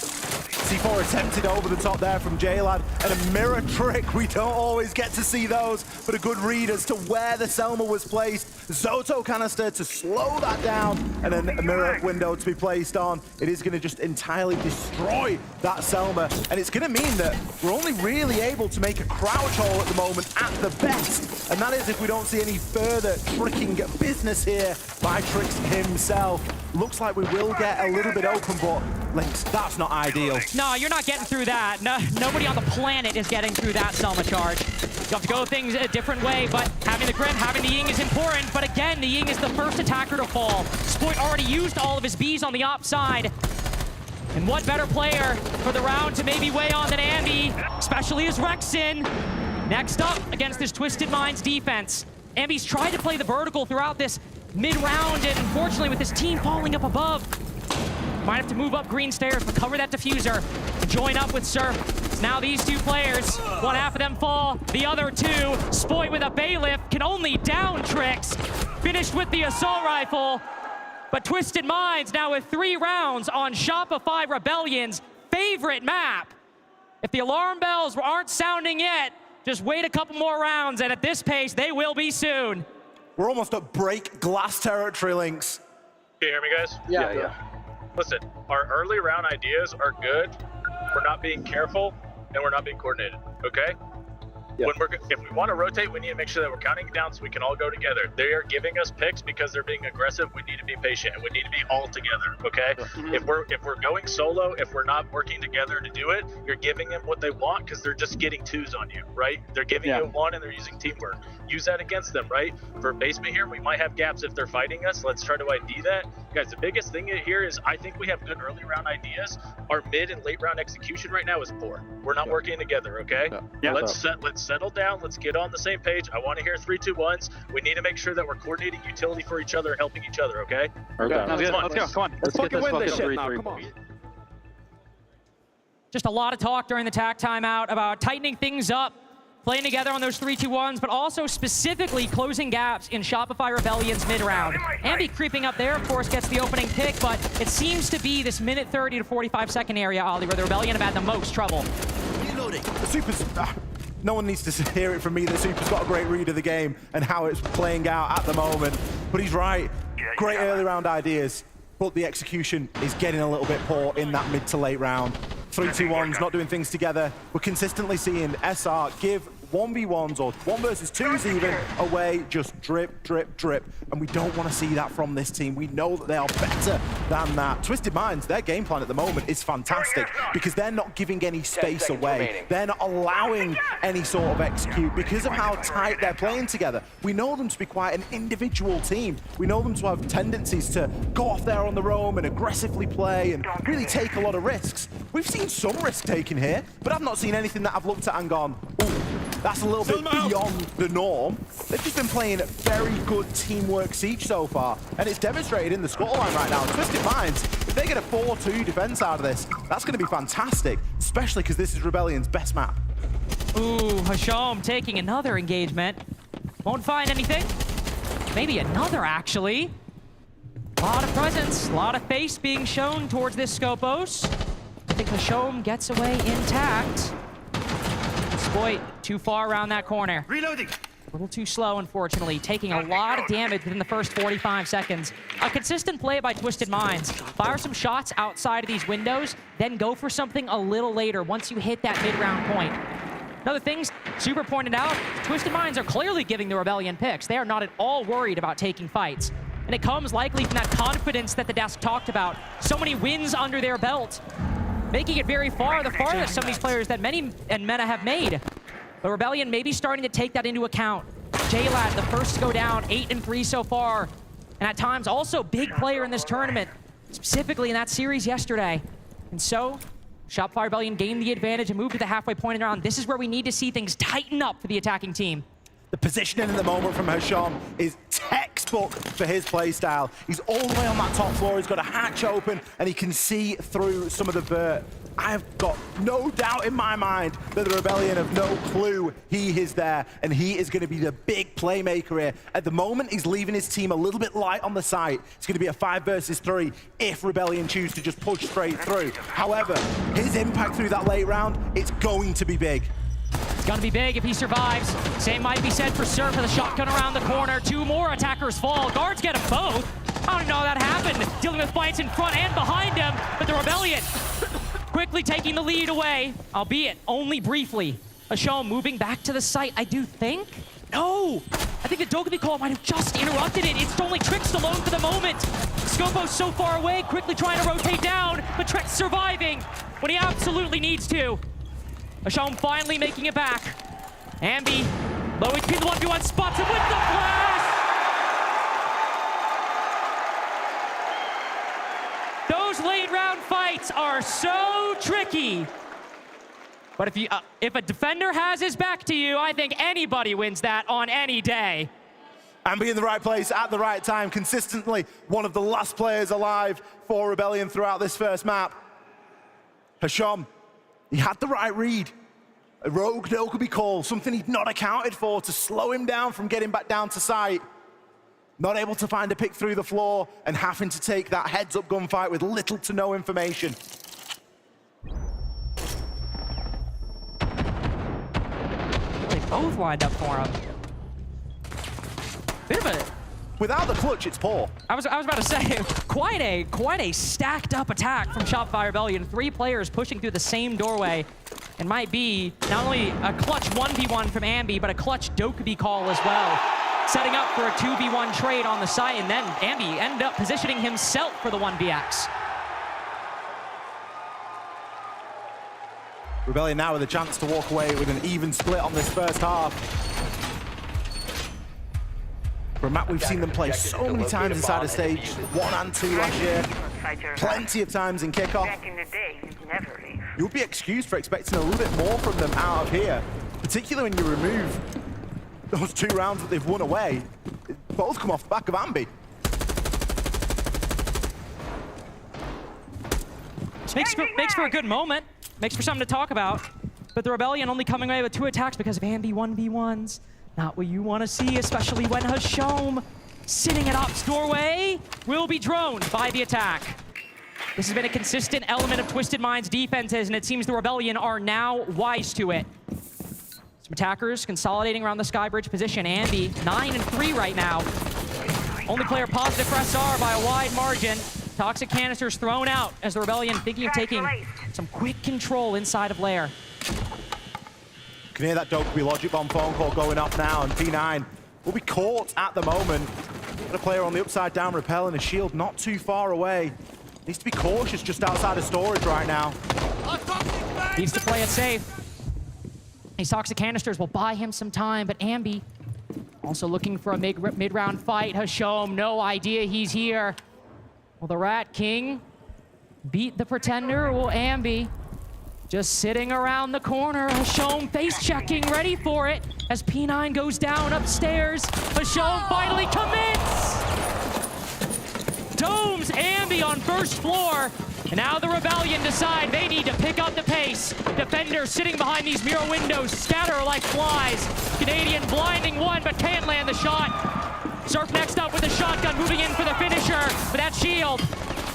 C4 attempted over the top there from J-Lad, and a mirror trick. We don't always get to see those, but a good read as to where the Selma was placed. Zoto canister to slow that down, and then a mirror window to be placed on. It is going to just entirely destroy that Selma, and it's going to mean that we're only really able to make a crouch hole at the moment at the best, and that is if we don't see any further tricking business here by Trix himself. Looks like we will get a little bit open, but Lynx, that's not ideal. No, you're not getting through that. No, nobody on the planet is getting through that Selma charge. You have to go things a different way, but having the Grim, having the Ying is important. But again, the Ying is the first attacker to fall. Spoit already used all of his Bs on the op side. And what better player for the round to maybe weigh on than Ambi, especially as Rexin. Next up against this Twisted Minds defense. Ambi's tried to play the vertical throughout this mid-round, and unfortunately with his team falling up above, might have to move up green stairs, recover that diffuser, and join up with Surf. Now these two players, one half of them fall, the other two, Spoit with a bailiff, can only down Tricks, finished with the assault rifle, but Twisted Minds now with 3 rounds on Shopify Rebellion's favorite map. If the alarm bells aren't sounding yet, just wait a couple more rounds, and at this pace, they will be soon. We're almost at break glass territory, Lynx. Can you hear me, guys? Yeah. Listen, our early round ideas are good. We're not being careful, and we're not being coordinated, okay? If we want to rotate, we need to make sure that we're counting down so we can all go together. They are giving us picks because they're being aggressive. We need to be patient, and we need to be all together, okay? If we're going solo, if we're not working together to do it, you're giving them what they want because they're just getting 2s on you, right? They're giving you 1 and they're using teamwork. Use that against them, right? For basement here, we might have gaps if they're fighting us. Let's try to ID that. Guys, the biggest thing here is I think we have good early round ideas. Our mid and late round execution right now is poor. We're not working together, okay? Let's settle down. Let's get on the same page. I want to hear 3, 2, 1s. We need to make sure that we're coordinating utility for each other and helping each other, okay? Let's go. Come on. Let's fucking win this shit now. Come on. Just a lot of talk during the TAC timeout about tightening things up, playing together on those 3, 2, 1s, but also specifically closing gaps in Shopify Rebellion's mid-round. Ambi creeping up there, of course, gets the opening pick, but it seems to be this minute 30 to 45 second area, Ollie, where the Rebellion have had the most trouble. Reloading. The Super's... no one needs to hear it from me. The Super's got a great read of the game and how it's playing out at the moment. But he's right. Great early round ideas, but the execution is getting a little bit poor in that mid to late round. 3, 2, 1s, not doing things together. We're consistently seeing SR give 1v1s or 1 versus 2s even away, just drip, drip, drip. And we don't want to see that from this team. We know that they are better than that. Twisted Minds, their game plan at the moment is fantastic because they're not giving any space away. They're not allowing any sort of execute because of how tight they're playing together. We know them to be quite an individual team. We know them to have tendencies to go off there on the roam and aggressively play and really take a lot of risks. We've seen some risk taken here, but I've not seen anything that I've looked at and gone, ooh, that's a little bit beyond the norm. They've just been playing very good teamwork siege so far, and it's demonstrated in the scoreline right now. Twisted Minds, if they get a 4-2 defense out of this, that's going to be fantastic, especially because this is Rebellion's best map. Ooh, Hasham taking another engagement. Won't find anything. Maybe another, actually. A lot of presence, a lot of face being shown towards this Scopos. I think Hasham gets away intact. Spoit too far around that corner. Reloading. A little too slow, unfortunately, taking a lot of damage within the first 45 seconds. A consistent play by Twisted Minds. Fire some shots outside of these windows, then go for something a little later once you hit that mid-round point. Another thing Super pointed out, Twisted Minds are clearly giving the Rebellion picks. They are not at all worried about taking fights. And it comes likely from that confidence that the desk talked about. So many wins under their belt, making it very far, the farthest some of these players that many and Meta have made. But Rebellion may be starting to take that into account. J-Lad, the first to go down, 8-3 so far. And at times also big player in this tournament, specifically in that series yesterday. And so, Shopify Rebellion gained the advantage and moved to the halfway point in the round. This is where we need to see things tighten up for the attacking team. The positioning in the moment from Hasham is textbook for his playstyle. He's all the way on that top floor. He's got a hatch open and he can see through some of the vert. I've got no doubt in my mind that the Rebellion have no clue he is there, and he is going to be the big playmaker here. At the moment, he's leaving his team a little bit light on the site. It's going to be a 5 versus 3 if Rebellion choose to just push straight through. However, his impact through that late round, it's going to be big. It's gonna be big if he survives. Same might be said for Surf with a shotgun around the corner. 2 more attackers fall. Guards get them both. I don't know how that happened. Dealing with fights in front and behind him, but the Rebellion quickly taking the lead away, albeit only briefly. Hasham moving back to the site, I do think. No! I think the Dokkaebi call might have just interrupted it. It's only Trix alone for the moment. Scopo's so far away, quickly trying to rotate down, but Trix surviving when he absolutely needs to. Hasham finally making it back. Ambi, low HP, the 1v1 spots him with the flash! Those late round fights are so tricky. But if a defender has his back to you, I think anybody wins that on any day. And be in the right place at the right time, consistently one of the last players alive for Rebellion throughout this first map. Hasham, he had the right read. A rogue no could be called, something he'd not accounted for to slow him down from getting back down to sight. Not able to find a pick through the floor and having to take that heads-up gunfight with little to no information. They both lined up for him. Bit of a... Without the clutch, it's poor. I was about to say, quite a stacked up attack from Shopify Rebellion. 3 players pushing through the same doorway. And might be not only a clutch 1v1 from Ambi, but a clutch Dokubi call as well. Setting up for a 2v1 trade on the site, and then Ambi ended up positioning himself for the 1vx. Rebellion now with a chance to walk away with an even split on this first half. For a map we've seen them play so many times inside a stage, 1 and 2 last year, plenty of times in kickoff. You would be excused for expecting a little bit more from them out of here, particularly when you remove those 2 rounds that they've won away. Both come off the back of Ambi. Makes for a good moment. Makes for something to talk about. But the Rebellion only coming away with 2 attacks because of Ambi 1v1s. Not what you want to see, especially when Hasham, sitting at Op's doorway, will be droned by the attack. This has been a consistent element of Twisted Mind's defenses, and it seems the Rebellion are now wise to it. Some attackers consolidating around the Skybridge position. Ambi, 9-3 right now. Only player positive for SR by a wide margin. Toxic canisters thrown out as the Rebellion thinking of taking some quick control inside of Lair. You can hear that Dokubi Logic Bomb phone call going off now, and P9 will be caught at the moment. Got a player on the upside down rappel and a shield not too far away. Needs to be cautious just outside of storage right now. Needs to play it safe. These toxic canisters will buy him some time, but Ambi also looking for a mid-round fight. Hasham, no idea he's here. Will the Rat King beat the Pretender, or will Ambi just sitting around the corner? Hasham face-checking, ready for it as P9 goes down upstairs. Hasham finally commits! Domes Ambi on first floor. And now the Rebellion decide they need to pick up the pace. Defenders sitting behind these mirror windows scatter like flies. Canadian blinding one, but can't land the shot. Surf next up with a shotgun, moving in for the finisher. But that shield,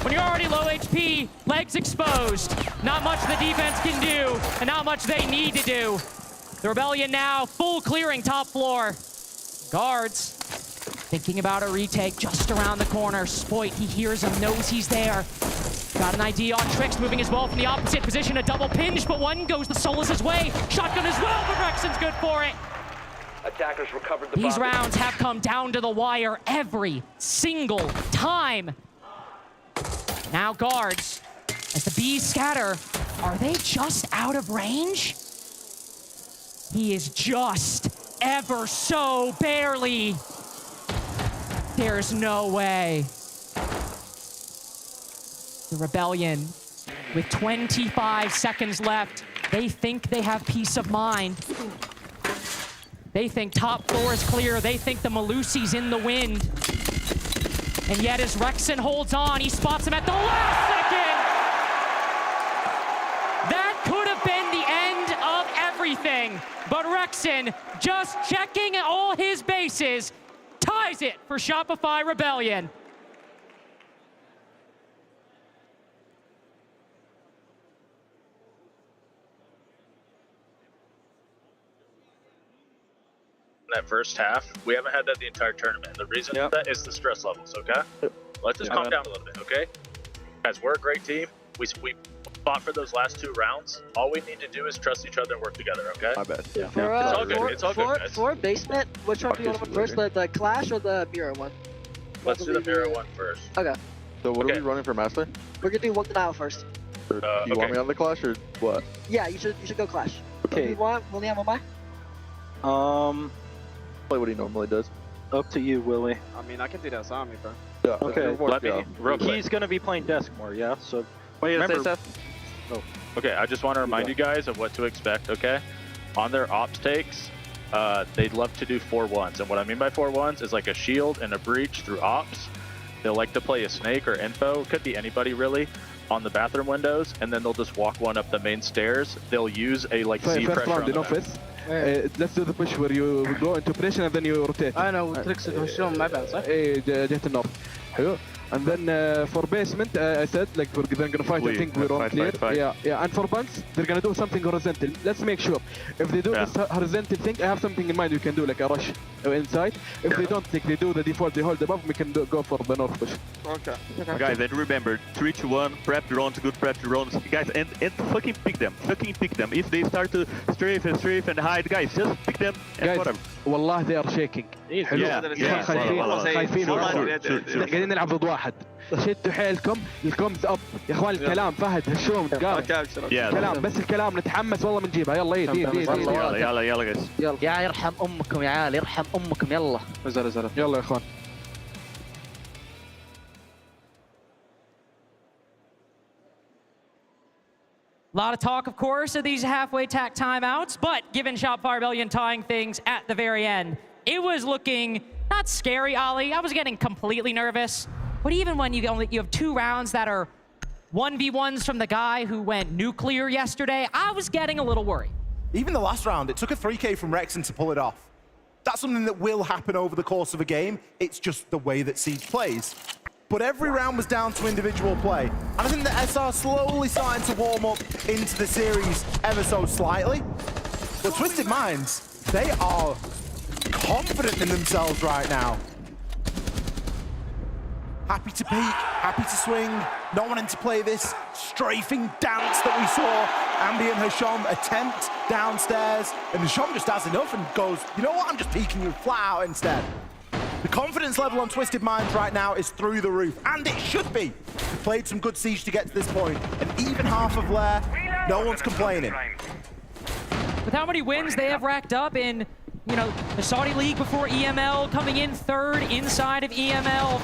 when you're already low HP, legs exposed. Not much the defense can do, and not much they need to do. The Rebellion now full clearing top floor. Guards thinking about a retake just around the corner. Spoit, he hears him, knows he's there. Got an idea on Trix, moving as well from the opposite position. A double pinch, but one goes the Solus' way. Shotgun as well, but Rexon's good for it. Attackers recovered the These bomb. rounds have come down to the wire every single time. Now guards, as the bees scatter, are they just out of range? He is just ever so barely. There's no way. The Rebellion, with 25 seconds left, they think they have peace of mind. They think top floor is clear. They think the Malusi's in the wind. And yet as Rexon holds on, he spots him at the last second. That could have been the end of everything. But Rexon, just checking all his bases, ties it for Shopify Rebellion. That first half, we haven't had that the entire tournament. The reason for that is the stress levels, okay? Let's just calm down a little bit, okay? Guys, we're a great team. We fought for those last 2 rounds. All we need to do is trust each other and work together, okay? My bad. For, it's all good. It's all good, guys. For basement, which one do you want to first? The Clash or the Mirror one? Let's do the Mirror one first. Okay. So what are we running for Master? We're gonna do one denial first. Do you want me on the Clash or what? Yeah, you should go Clash. Okay. Do you want William on my? Play what he normally does. Up to you, Willie. I mean, I can do that Zombie, bro. Yeah. Okay, Let me, real quick. He's gonna be playing desk more, yeah? So What do you say, remember, Seth? Oh. Okay, I just want to remind you guys of what to expect, okay? On their ops takes, they'd love to do 4-1s. And what I mean by 4-1s is like a shield and a breach through ops. They'll like to play a snake or info, could be anybody really, on the bathroom windows, and then they'll just walk one up the main stairs. They'll use a like Z pressure on the back. Let's do the push where you go into pressure and then you rotate. انا وتريكس يخشون مع بعض صح؟ ايه جهة النورث. حلو. And then for basement, I said like we're gonna fight. I think we're all clear. Yeah. And for bunks, they're gonna do something horizontal. Let's make sure. If they do this horizontal thing, I have something in mind. We can do like a rush inside. If they don't think they do the default, they hold above. We can go for the north push. Okay. Guys, and remember, 3 to 1. Prep drones, good prep drones. Guys, and fucking pick them. Fucking pick them. If they start to strafe and hide, guys, just pick them and guys, whatever. والله they are shaking. خايفين قاعدين نلعب ضد واحد. شدوا حيلكم الكومز اب يا اخوان. الكلام فهد هشوم كلام بس الكلام نتحمس والله بنجيبها. يلا يلا جايز يا يرحم امكم يا عيال يرحم امكم. يلا يلا يا اخوان. A lot of talk, of course, of these halfway tack timeouts, but given Shopify Rebellion tying things at the very end, it was looking not scary, Ali. I was getting completely nervous. But even when you have 2 rounds that are 1v1s from the guy who went nuclear yesterday, I was getting a little worried. Even the last round, it took a 3K from Rexon to pull it off. That's something that will happen over the course of a game. It's just the way that Siege plays. But every round was down to individual play. And I think the SR slowly starting to warm up into the series ever so slightly. But Twisted Minds, they are confident in themselves right now. Happy to peek, happy to swing, not wanting to play this strafing dance that we saw Ambi and Hasham attempt downstairs. And Hasham just has enough and goes, you know what, I'm just peeking you flat out instead. The confidence level on Twisted Minds right now is through the roof, and it should be. We've played some good Siege to get to this point, and even half of Lair, no one's complaining. With how many wins they have racked up in, the Saudi League before EML, coming in 3rd inside of EML,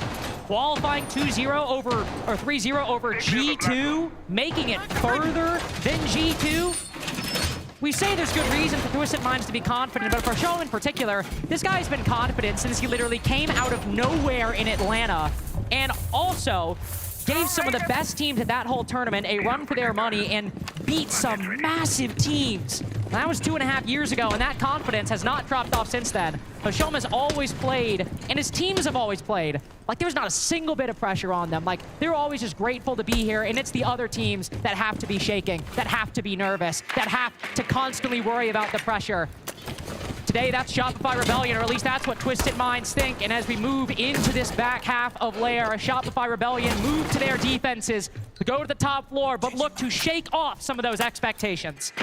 qualifying 2-0 over, or 3-0 over G2, making it further than G2. We say there's good reason for Twisted Minds to be confident, but for Show in particular, this guy's been confident since he literally came out of nowhere in Atlanta and also gave some of the best teams at that whole tournament a run for their money and beat some massive teams. That was 2.5 years ago, and that confidence has not dropped off since then. Hasham has always played, and his teams have always played, like there's not a single bit of pressure on them. Like, they're always just grateful to be here, and it's the other teams that have to be shaking, that have to be nervous, that have to constantly worry about the pressure. Today, that's Shopify Rebellion, or at least that's what Twisted Minds think. And as we move into this back half of Lair, Shopify Rebellion move to their defenses to go to the top floor, but look to shake off some of those expectations.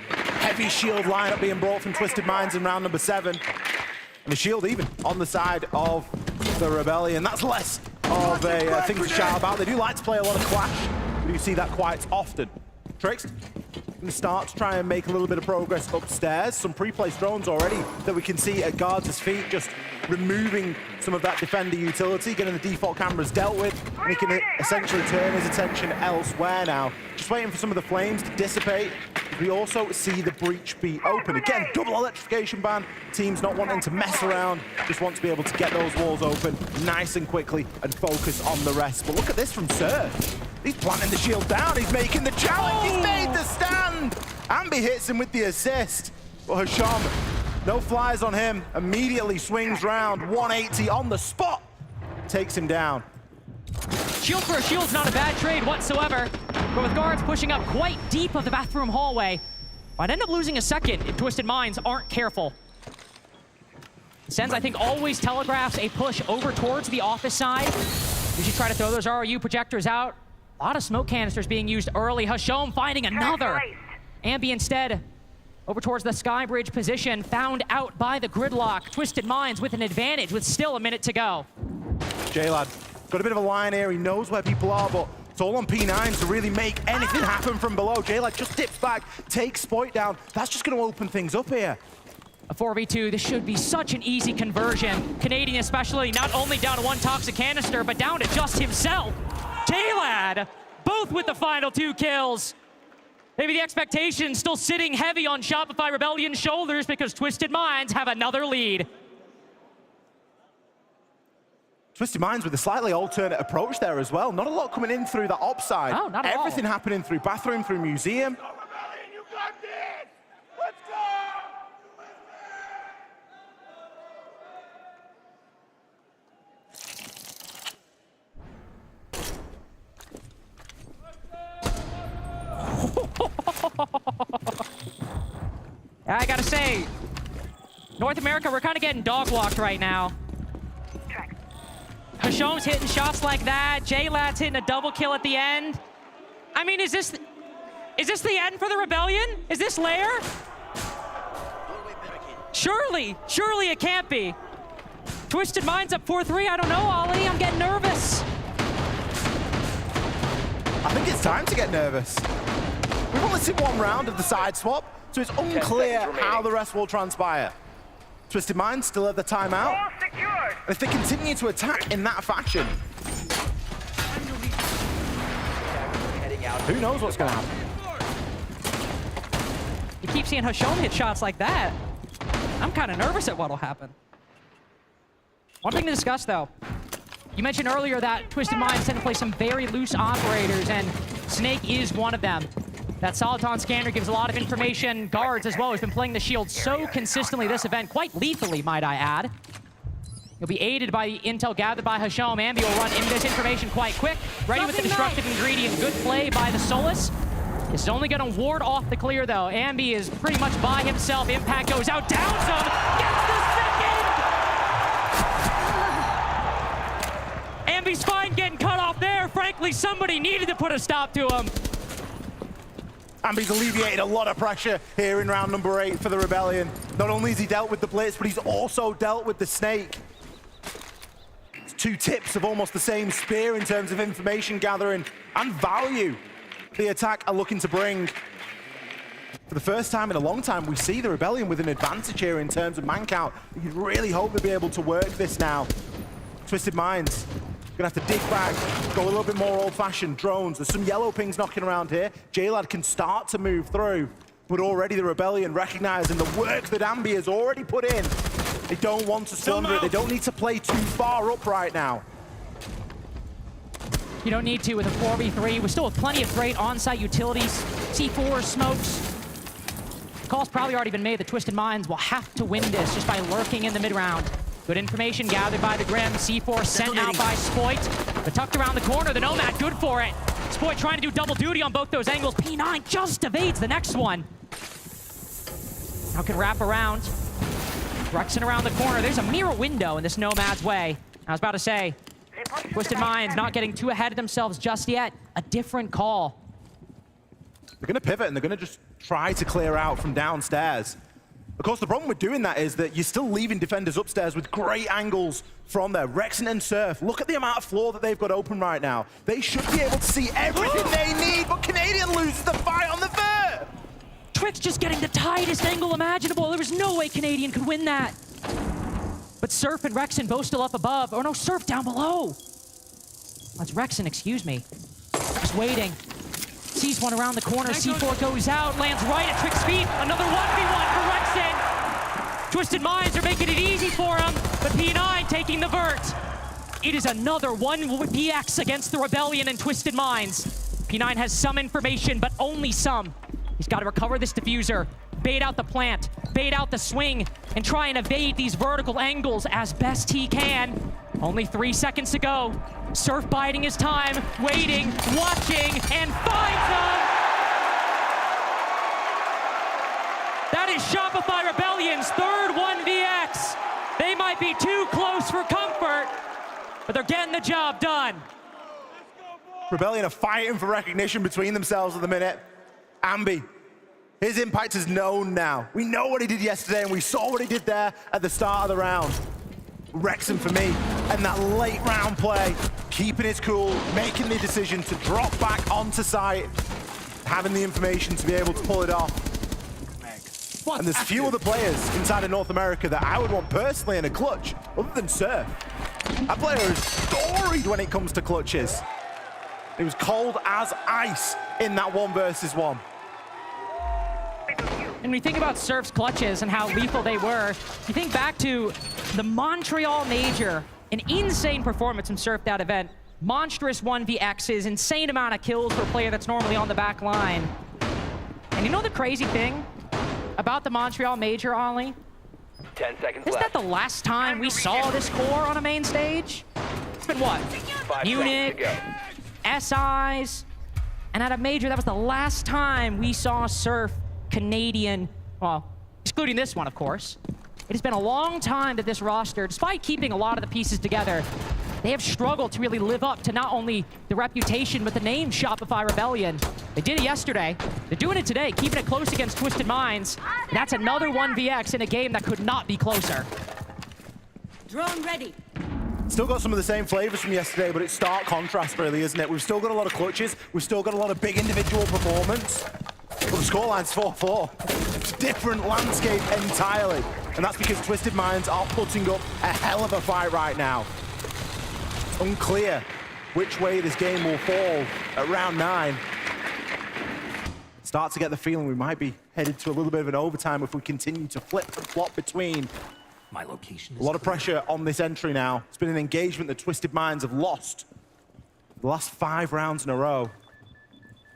Heavy shield lineup being brought from Twisted Minds in round number 7. And the shield even on the side of the Rebellion. That's less of a thing to shout about. They do like to play a lot of Clash. We do see that quite often. Trix going to start to try and make a little bit of progress upstairs. Some pre-placed drones already that we can see at Guards' feet, just removing some of that defender utility, getting the default cameras dealt with, and he can essentially turn his attention elsewhere now. Just waiting for some of the flames to dissipate. We also see the breach be open. Again, double electrification ban. Teams not wanting to mess around, just want to be able to get those walls open nice and quickly and focus on the rest. But look at this from Sir. He's planting the shield down. He's making the challenge. He's made the stand. Ambi hits him with the assist. But Hasham, no flies on him. Immediately swings round. 180 on the spot. Takes him down. Shield for a shield's not a bad trade whatsoever. But with Guards pushing up quite deep of the bathroom hallway, might end up losing a second if Twisted Minds aren't careful. Sens, I think, always telegraphs a push over towards the office side. We should try to throw those ROU projectors out. A lot of smoke canisters being used early. Hasham finding another. Ambi instead over towards the Sky Bridge position, found out by the gridlock. Twisted Minds with an advantage with still a minute to go. J-Lad got a bit of a line here. He knows where people are, but it's all on P9 to really make anything happen from below. J-Lad just dips back, takes Spoit down. That's just going to open things up here. A 4v2, this should be such an easy conversion. Canadian especially, not only down to 1 toxic canister, but down to just himself. J-Lad, both with the final 2 kills. Maybe the expectation still sitting heavy on Shopify Rebellion's shoulders because Twisted Minds have another lead. Twisted Minds with a slightly alternate approach there as well. Not a lot coming in through the op side. Oh, not at all. Everything happening through bathroom, through museum. I gotta say, North America, we're kind of getting dog-walked right now. Hashom's hitting shots like that. J-Lad's hitting a double kill at the end. I mean, is this the end for the Rebellion? Is this Lair? Surely it can't be. Twisted Minds up 4-3. I don't know, Ollie. I'm getting nervous. I think it's time to get nervous. We've only seen one round of the side swap, so it's unclear how the rest will transpire. Twisted Minds still at the timeout. And if they continue to attack in that fashion, who knows what's going to happen? You keep seeing Hashom hit shots like that. I'm kind of nervous at what'll happen. One thing to discuss, though. You mentioned earlier that Twisted Minds tend to play some very loose operators, and Snake is one of them. That Soliton scanner gives a lot of information. Guards as well has been playing the shield so consistently this event, quite lethally, might I add. He'll be aided by the intel gathered by Hashom. Ambi will run in this information quite quick. Ready with the destructive ingredient. Good play by the Solus. This is only going to ward off the clear, though. Ambi is pretty much by himself. Impact goes out, downs him, gets the second! Ambi's fine getting cut off there. Frankly, somebody needed to put a stop to him. Ambi's alleviated a lot of pressure here in round number 8 for the Rebellion. Not only has he dealt with the Blitz, but he's also dealt with the Snake. It's two tips of almost the same spear in terms of information gathering and value the attack are looking to bring. For the first time in a long time, we see the Rebellion with an advantage here in terms of man count. You really hope they'll be able to work this now. Twisted Minds gonna have to dig back, go a little bit more old-fashioned. Drones, there's some yellow pings knocking around here. J-Lad can start to move through, but already the Rebellion recognizing the work that Ambi has already put in. They don't want to squander it. They don't need to play too far up right now. You don't need to with a 4v3. We still have plenty of great on-site utilities. C4, smokes. The call's probably already been made. The Twisted Minds will have to win this just by lurking in the mid-round. Good information gathered by the Grim. C4 sent out by Spoit. But tucked around the corner, the Nomad good for it. Spoit trying to do double duty on both those angles. P9 just evades the next one. Now can wrap around. Rexing around the corner. There's a mirror window in this Nomad's way. I was about to say, Twisted Minds not getting too ahead of themselves just yet. A different call. They're going to pivot and they're going to just try to clear out from downstairs. Of course, the problem with doing that is that you're still leaving defenders upstairs with great angles from there. Rexon and Surf, look at the amount of floor that they've got open right now. They should be able to see everything they need, but Canadian loses the fight on the vert. Twix just getting the tightest angle imaginable. There was no way Canadian could win that. But Surf and Rexon both still up above. Or no, Surf down below. That's Rexon, excuse me. Just waiting. Sees one around the corner. C4 goes out, lands right at Trick's feet. Another 1v1 for Rexon. Twisted Minds are making it easy for him, but P9 taking the vert. It is another 1 PX against the Rebellion and Twisted Minds. P9 has some information, but only some. He's got to recover this diffuser, bait out the plant, bait out the swing, and try and evade these vertical angles as best he can. Only 3 seconds to go. Surf biding his time, waiting, watching, and finds him! That is Shopify Rebellion's third 1vx. They might be too close for comfort, but they're getting the job done. Rebellion are fighting for recognition between themselves at the minute. Ambi, his impact is known now. We know what he did yesterday, and we saw what he did there at the start of the round. Rexon for me, and that late round play, keeping his cool, making the decision to drop back onto site, having the information to be able to pull it off. And there's few other players inside of North America that I would want personally in a clutch, other than Surf. That player is storied when it comes to clutches. He was cold as ice in that 1 versus 1. And when you think about Surf's clutches and how lethal they were, you think back to the Montreal Major, an insane performance from Surf that event. Monstrous 1vX's, insane amount of kills for a player that's normally on the back line. And you know the crazy thing about the Montreal Major, Ollie? 10 seconds Isn't that the last time we saw this core on a main stage? It's been what? Munich, SIs, and at a Major, that was the last time we saw Surf Canadian, well, excluding this one, of course. It has been a long time that this roster, despite keeping a lot of the pieces together, they have struggled to really live up to not only the reputation, but the name Shopify Rebellion. They did it yesterday. They're doing it today, keeping it close against Twisted Minds. That's another 1vX in a game that could not be closer. Drone ready. Still got some of the same flavors from yesterday, but it's stark contrast, really, isn't it? We've still got a lot of clutches. We've still got a lot of big individual performance. But the scoreline's 4-4. It's a different landscape entirely. And that's because Twisted Minds are putting up a hell of a fight right now. It's unclear which way this game will fall at round 9. Start to get the feeling we might be headed to a little bit of an overtime if we continue to flip and flop between. My location is a lot of pressure on this entry now. It's been an engagement that Twisted Minds have lost the last 5 rounds in a row.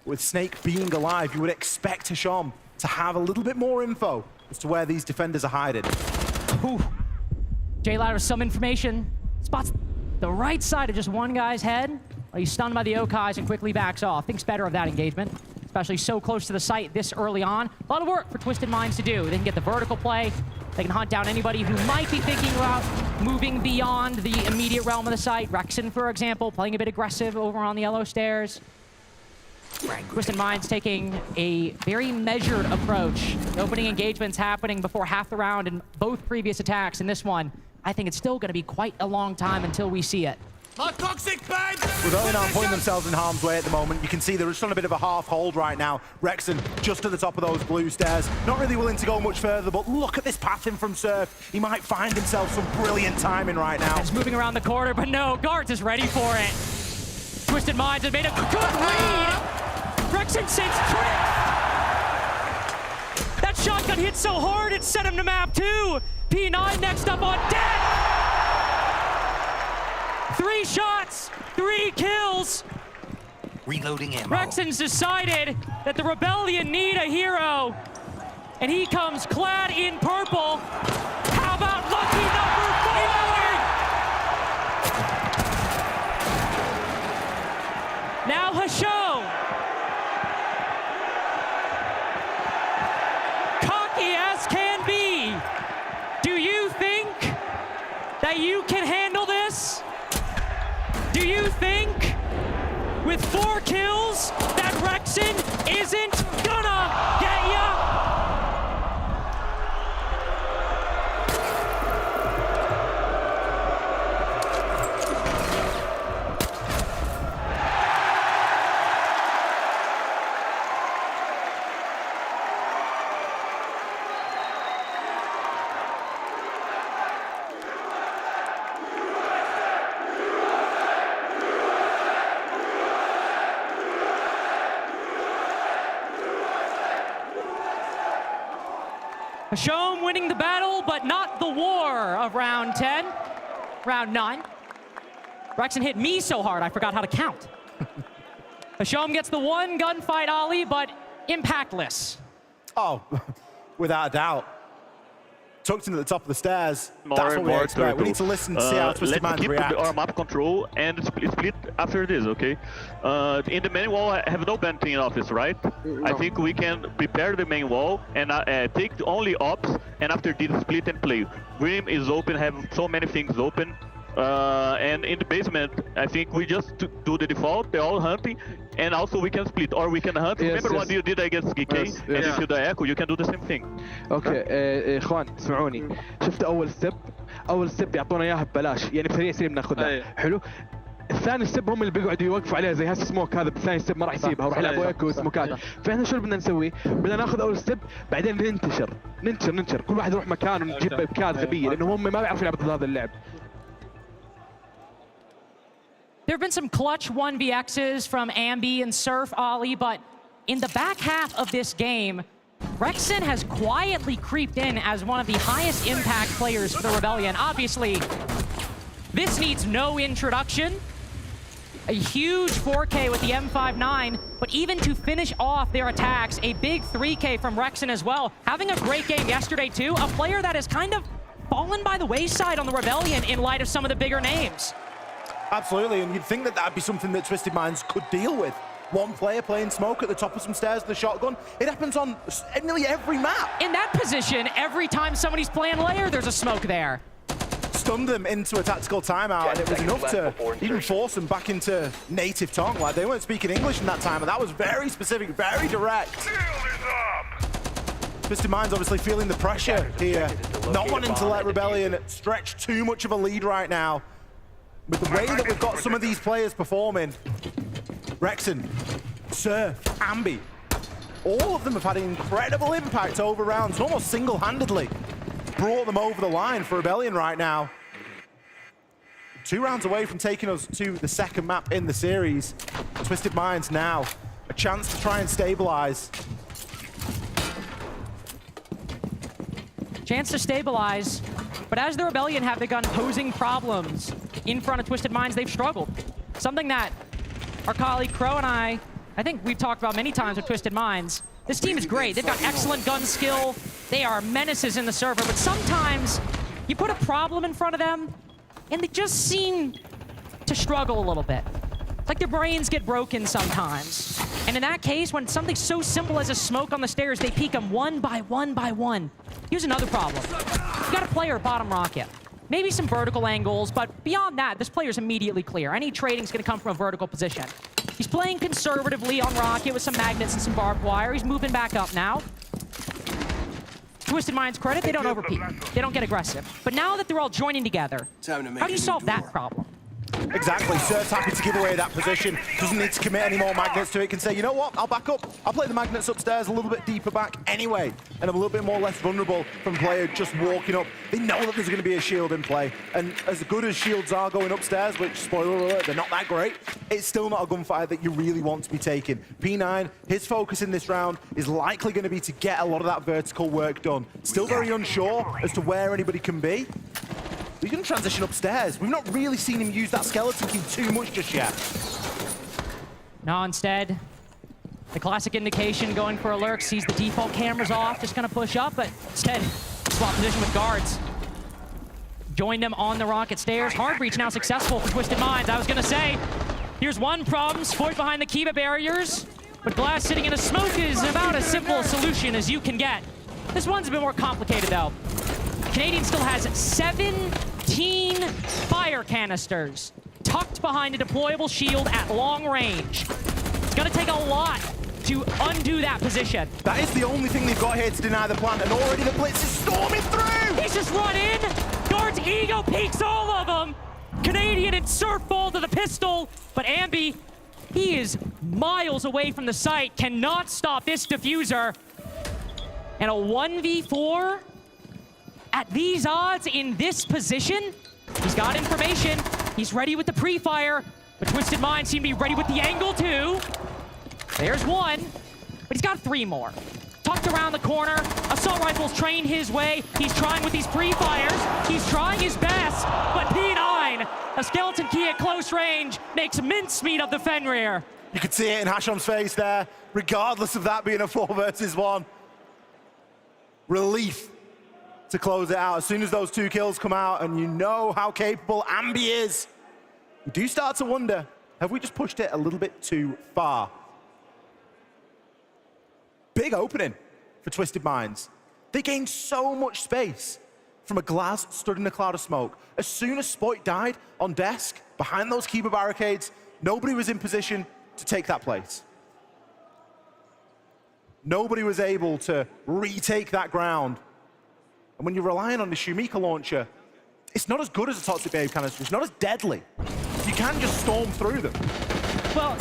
With Snake being alive, you would expect Hasham to have a little bit more info as to where these defenders are hiding. J-Lad with some information. Spots the right side of just one guy's head. Well, he's stunned by the Okais and quickly backs off. Thinks better of that engagement, especially so close to the site this early on. A lot of work for Twisted Minds to do. They can get the vertical play. They can hunt down anybody who might be thinking about moving beyond the immediate realm of the site. Rexon, for example, playing a bit aggressive over on the yellow stairs. Twisted Minds taking a very measured approach. The opening engagements happening before half the round in both previous attacks. In this one, I think it's still going to be quite a long time until we see it. With Early not putting themselves in harm's way at the moment, you can see they're just on a bit of a half hold right now. Rexon just at the top of those blue stairs, not really willing to go much further, but look at this path in from Surf. He might find himself some brilliant timing right now. He's moving around the corner, but no, Guards is ready for it. Twisted Minds has made a good read. Rexon sits trick. That shotgun hit so hard it sent him to map 2. P9 next up on deck. 3 shots, 3 kills. Reloading ammo. Rexon's decided that the Rebellion need a hero, and he comes clad in purple. How about lucky number 4? Now Hasham. Cocky as can be. Do you think that you can handle this? Do you think with 4 kills that Rexon isn't gonna get ya? Hasham winning the battle, but not the war of round 10. Round 9. Rexon hit me so hard, I forgot how to count. Hasham gets the 1 gunfight, Ollie, but impactless. Oh, without a doubt. Tucked into the top of the stairs. That's what we expect. We need to listen to see how Twisted Minds react. Let's keep our map control and split after this, okay? In the main wall, I have no bad in office, right? No. I think we can prepare the main wall and take only ops, and after this split and play. Grim is open, have so many things open. And in the basement, I think we just do the default, they're all hunting, and also we can split, or we can hunt. Remember what you did against GK? And if you die echo, you can do the same thing. اوكي اخوان اسمعوني، شفت اول ستيب يعطونا اياها ببلاش، يعني سريع بناخذها، حلو؟ الثاني ستيب هم اللي بيقعدوا يوقفوا عليها زي هسه سموك هذا، بالثاني ستيب ما راح يسيبها وراح يلعبوا ايكو وسموكات. فاحنا شو بدنا نسوي؟ بدنا ناخذ اول ستيب بعدين ننتشر كل واحد يروح مكانه ونجيب ابكار غبيه، لانه هم ما بيعرفوا يلعبوا ضد هذا اللعب. There have been some clutch 1vXs from Ambi and Surf, Ollie, but in the back half of this game, Rexen has quietly creeped in as one of the highest impact players for the Rebellion. Obviously, this needs no introduction. A huge 4K with the M59, but even to finish off their attacks, a big 3K from Rexen as well. Having a great game yesterday too, a player that has kind of fallen by the wayside on the Rebellion in light of some of the bigger names. Absolutely, and you'd think that that'd be something that Twisted Minds could deal with. One player playing smoke at the top of some stairs with a shotgun. It happens on nearly every map. In that position, every time somebody's playing layer, there's a smoke there. Stunned them into a tactical timeout, and it was enough to even force them back into native tongue. Like, they weren't speaking English in that time, and that was very specific, very direct. Twisted Minds obviously feeling the pressure here, not wanting to let Rebellion stretch too much of a lead right now. With the way that we've got some of these players performing, Rexen, Surf, Ambi, all of them have had an incredible impact over rounds, almost single-handedly brought them over the line for Rebellion right now. 2 rounds away from taking us to the second map in the series. Twisted Minds now, a chance to try and stabilize. Chance to stabilize, but as the Rebellion have begun posing problems in front of Twisted Minds, they've struggled. Something that our colleague Crow and I think we've talked about many times with Twisted Minds. This team is great. They've got excellent gun skill. They are menaces in the server, but sometimes you put a problem in front of them and they just seem to struggle a little bit. Like their brains get broken sometimes. And in that case, when something so simple as a smoke on the stairs, they peek them one by one by one. Here's another problem. You got a player at bottom rocket. Maybe some vertical angles, but beyond that, this player's immediately clear. Any trading's gonna come from a vertical position. He's playing conservatively on rocket with some magnets and some barbed wire. He's moving back up now. Twisted Minds credit, they don't overpeak. They don't get aggressive. But now that they're all joining together, how do you solve that problem? Exactly, Surf's happy to give away that position. Doesn't need to commit any more magnets to it. Can say, you know what, I'll back up. I'll play the magnets upstairs a little bit deeper back anyway. And I'm a little bit more less vulnerable from player just walking up. They know that there's going to be a shield in play. And as good as shields are going upstairs, which, spoiler alert, they're not that great, it's still not a gunfight that you really want to be taking. P9, his focus in this round is likely going to be to get a lot of that vertical work done. Still very unsure as to where anybody can be. He's going to transition upstairs. We've not really seen him use that skeleton key too much just yet. No, instead, the classic indication going for a lurk, sees the default cameras off, just going to push up, but instead, swap position with guards. Joined him on the rocket stairs. Hard breach now successful for Twisted Minds. I was going to say, here's one problem, Spoit behind the Kiva barriers, but Glass sitting in a smoke is about as simple a solution as you can get. This one's a bit more complicated, though. Canadian still has 17 fire canisters tucked behind a deployable shield at long range. It's gonna take a lot to undo that position. That is the only thing they've got here to deny the plant, and already the blitz is storming through! He's just run in! Guard's ego peaks all of them! Canadian and Surf fall to the pistol, but Ambi, he is miles away from the site, cannot stop this diffuser. And a 1v4? At these odds, in this position, he's got information. He's ready with the pre-fire, but Twisted Minds seem to be ready with the angle too. There's one, but he's got 3 more. Tucked around the corner, assault rifles trained his way. He's trying with these pre-fires. He's trying his best, but P9, a skeleton key at close range, makes mincemeat of the Fenrir. You could see it in Hasham's face there, regardless of that being a 4 versus 1. Relief to close it out. As soon as those 2 kills come out, and you know how capable Ambi is, you do start to wonder, have we just pushed it a little bit too far? Big opening for Twisted Minds. They gained so much space from a Glass stood in a cloud of smoke. As soon as Spoit died on desk, behind those Kiba barricades, nobody was in position to take that place. Nobody was able to retake that ground. And when you're relying on the Shumika launcher, it's not as good as a Toxic Babe canister. It's not as deadly. You can just storm through them. Well,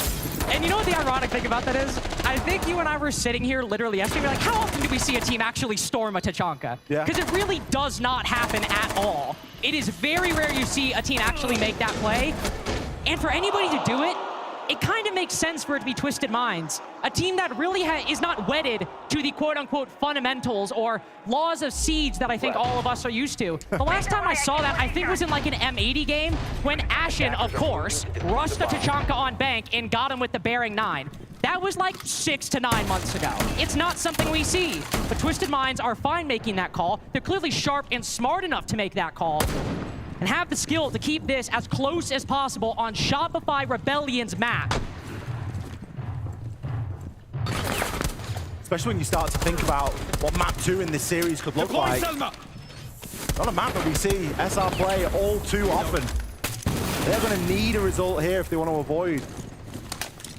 and you know what the ironic thing about that is? I think you and I were sitting here literally yesterday, we're like, how often do we see a team actually storm a Tachanka? Yeah. Because it really does not happen at all. It is very rare you see a team actually make that play. And for anybody to do it, it kind of makes sense for it to be Twisted Minds, a team that really is not wedded to the quote-unquote fundamentals or laws of siege that I think all of us are used to. The last time I saw that, I think was in like an M80 game when Ashen, of course, rushed the Tachanka on bank and got him with the Bearing 9. That was like 6 to 9 months ago. It's not something we see, but Twisted Minds are fine making that call. They're clearly sharp and smart enough to make that call and have the skill to keep this as close as possible on Shopify Rebellion's map. Especially when you start to think about what map 2 in this series could look like. Not a map that we see SR play all too often. They're going to need a result here if they want to avoid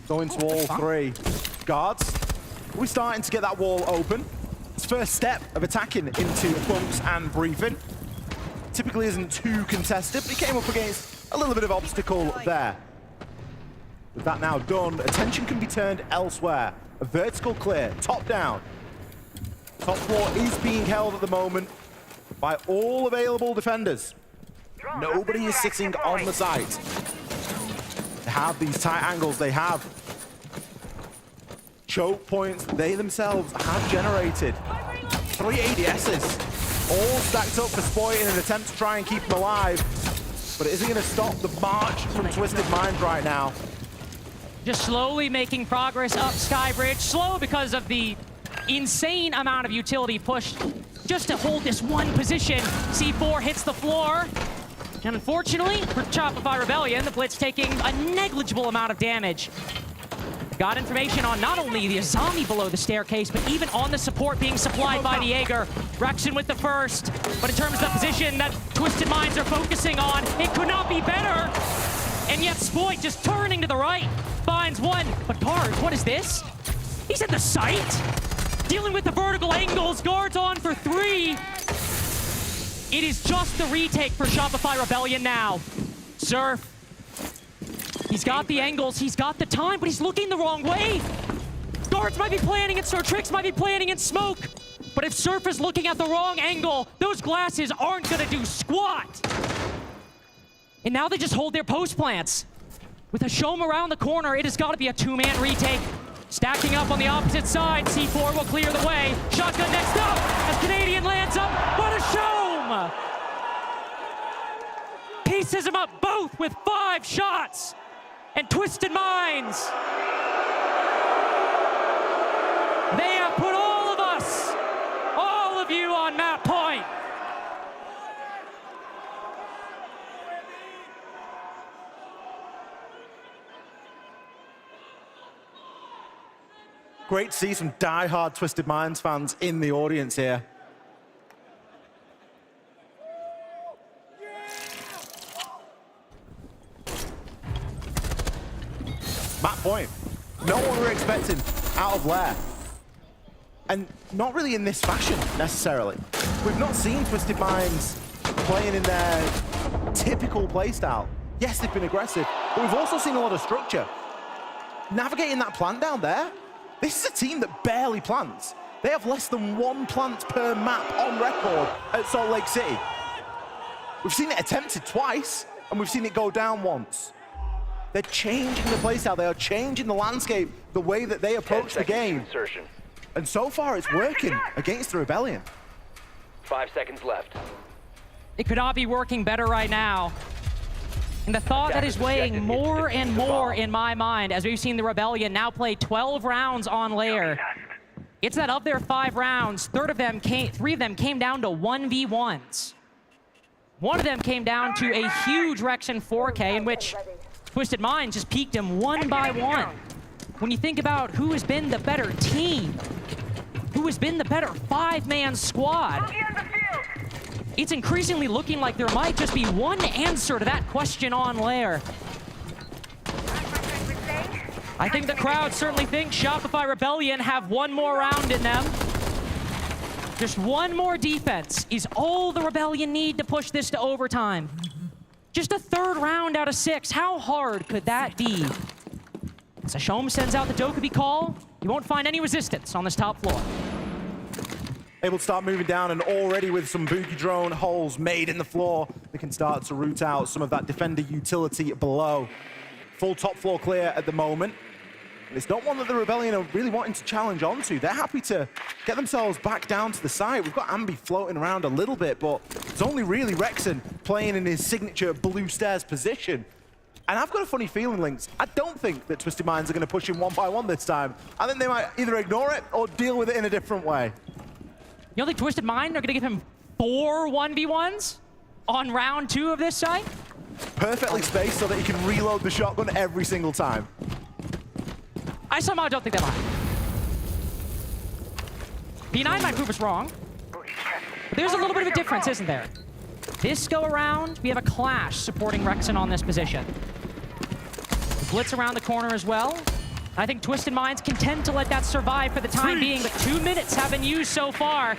going to all 3. Guards, we're starting to get that wall open. It's first step of attacking into bumps and briefing. Typically isn't too contested, but he came up against a little bit of obstacle there. With that now done, attention can be turned elsewhere. A vertical clear, top down. Top floor is being held at the moment by all available defenders. Nobody is sitting on the site. They have these tight angles, they have choke points they themselves have generated. 3 ADSs. All stacked up for Spoit in an attempt to try and keep them alive. But it isn't going to stop the march from Twisted Minds right now. Just slowly making progress up Skybridge. Slow because of the insane amount of utility pushed just to hold this one position. C4 hits the floor. And unfortunately, for Shopify Rebellion, the Blitz taking a negligible amount of damage. Got information on not only the Azami below the staircase, but even on the support being supplied by the Jaeger. Rexon with the first. But in terms of the position that Twisted Minds are focusing on, it could not be better. And yet Spoit just turning to the right, finds one. But Guards, what is this? He's at the site, dealing with the vertical angles. Guards on for 3. It is just the retake for Shopify Rebellion now. Surf. He's got the angles, he's got the time, but he's looking the wrong way. Guards might be planning it, Sir Trix might be planning in smoke. But if Surf is looking at the wrong angle, those glasses aren't gonna do squat. And now they just hold their post plants. With a Shome around the corner, it has got to be a 2-man retake. Stacking up on the opposite side, C4 will clear the way. Shotgun next up, as Canadian lands up, but a Shome! Pieces him up both with 5 shots. And Twisted Minds, they have put all of us, all of you on map point. Great to see some die-hard Twisted Minds fans in the audience here. Map point. Not what we were expecting out of Lair. And not really in this fashion, necessarily. We've not seen Twisted Minds playing in their typical playstyle. Yes, they've been aggressive, but we've also seen a lot of structure. Navigating that plant down there, this is a team that barely plants. They have less than 1 plant per map on record at Salt Lake City. We've seen it attempted twice, and we've seen it go down once. They're changing the playstyle. They are changing the landscape, the way that they approach the game. And so far, it's working against the Rebellion. 5 seconds left. It could not be working better right now. And the thought that is weighing more and more in my mind as we've seen the Rebellion now play 12 rounds on Lair. It's that of their 5 rounds, 3 of them came down to 1v1s. One of them came down to a huge Rexon 4K in which Twisted Minds just peaked him 1 by 1. When you think about who has been the better team, who has been the better 5-man squad, it's increasingly looking like there might just be one answer to that question on Lair. I think the crowd certainly thinks Shopify Rebellion have 1 more round in them. Just 1 more defense is all the Rebellion need to push this to overtime. Just a 3rd round out of 6. How hard could that be? As Shome sends out the Dokubi call, you won't find any resistance on this top floor. Able to start moving down, and already with some boogie drone holes made in the floor, they can start to root out some of that defender utility below. full top floor clear at the moment. And it's not one that the Rebellion are really wanting to challenge onto. They're happy to get themselves back down to the site. We've got Ambi floating around a little bit, but it's only really Rexon playing in his signature blue stairs position. And I've got a funny feeling, Lynx. I don't think that Twisted Minds are going to push him one by one this time. I think they might either ignore it or deal with it in a different way. You don't think Twisted Mind are going to give him 4 1v1s on round 2 of this site? Perfectly spaced so that he can reload the shotgun every single time. I somehow don't think that might. P9 might prove us wrong. But there's a little bit of a difference, isn't there? This go around, we have a Clash supporting Rexon on this position. Blitz around the corner as well. I think Twisted Minds can tend to let that survive for the time being, but 2 minutes have been used so far,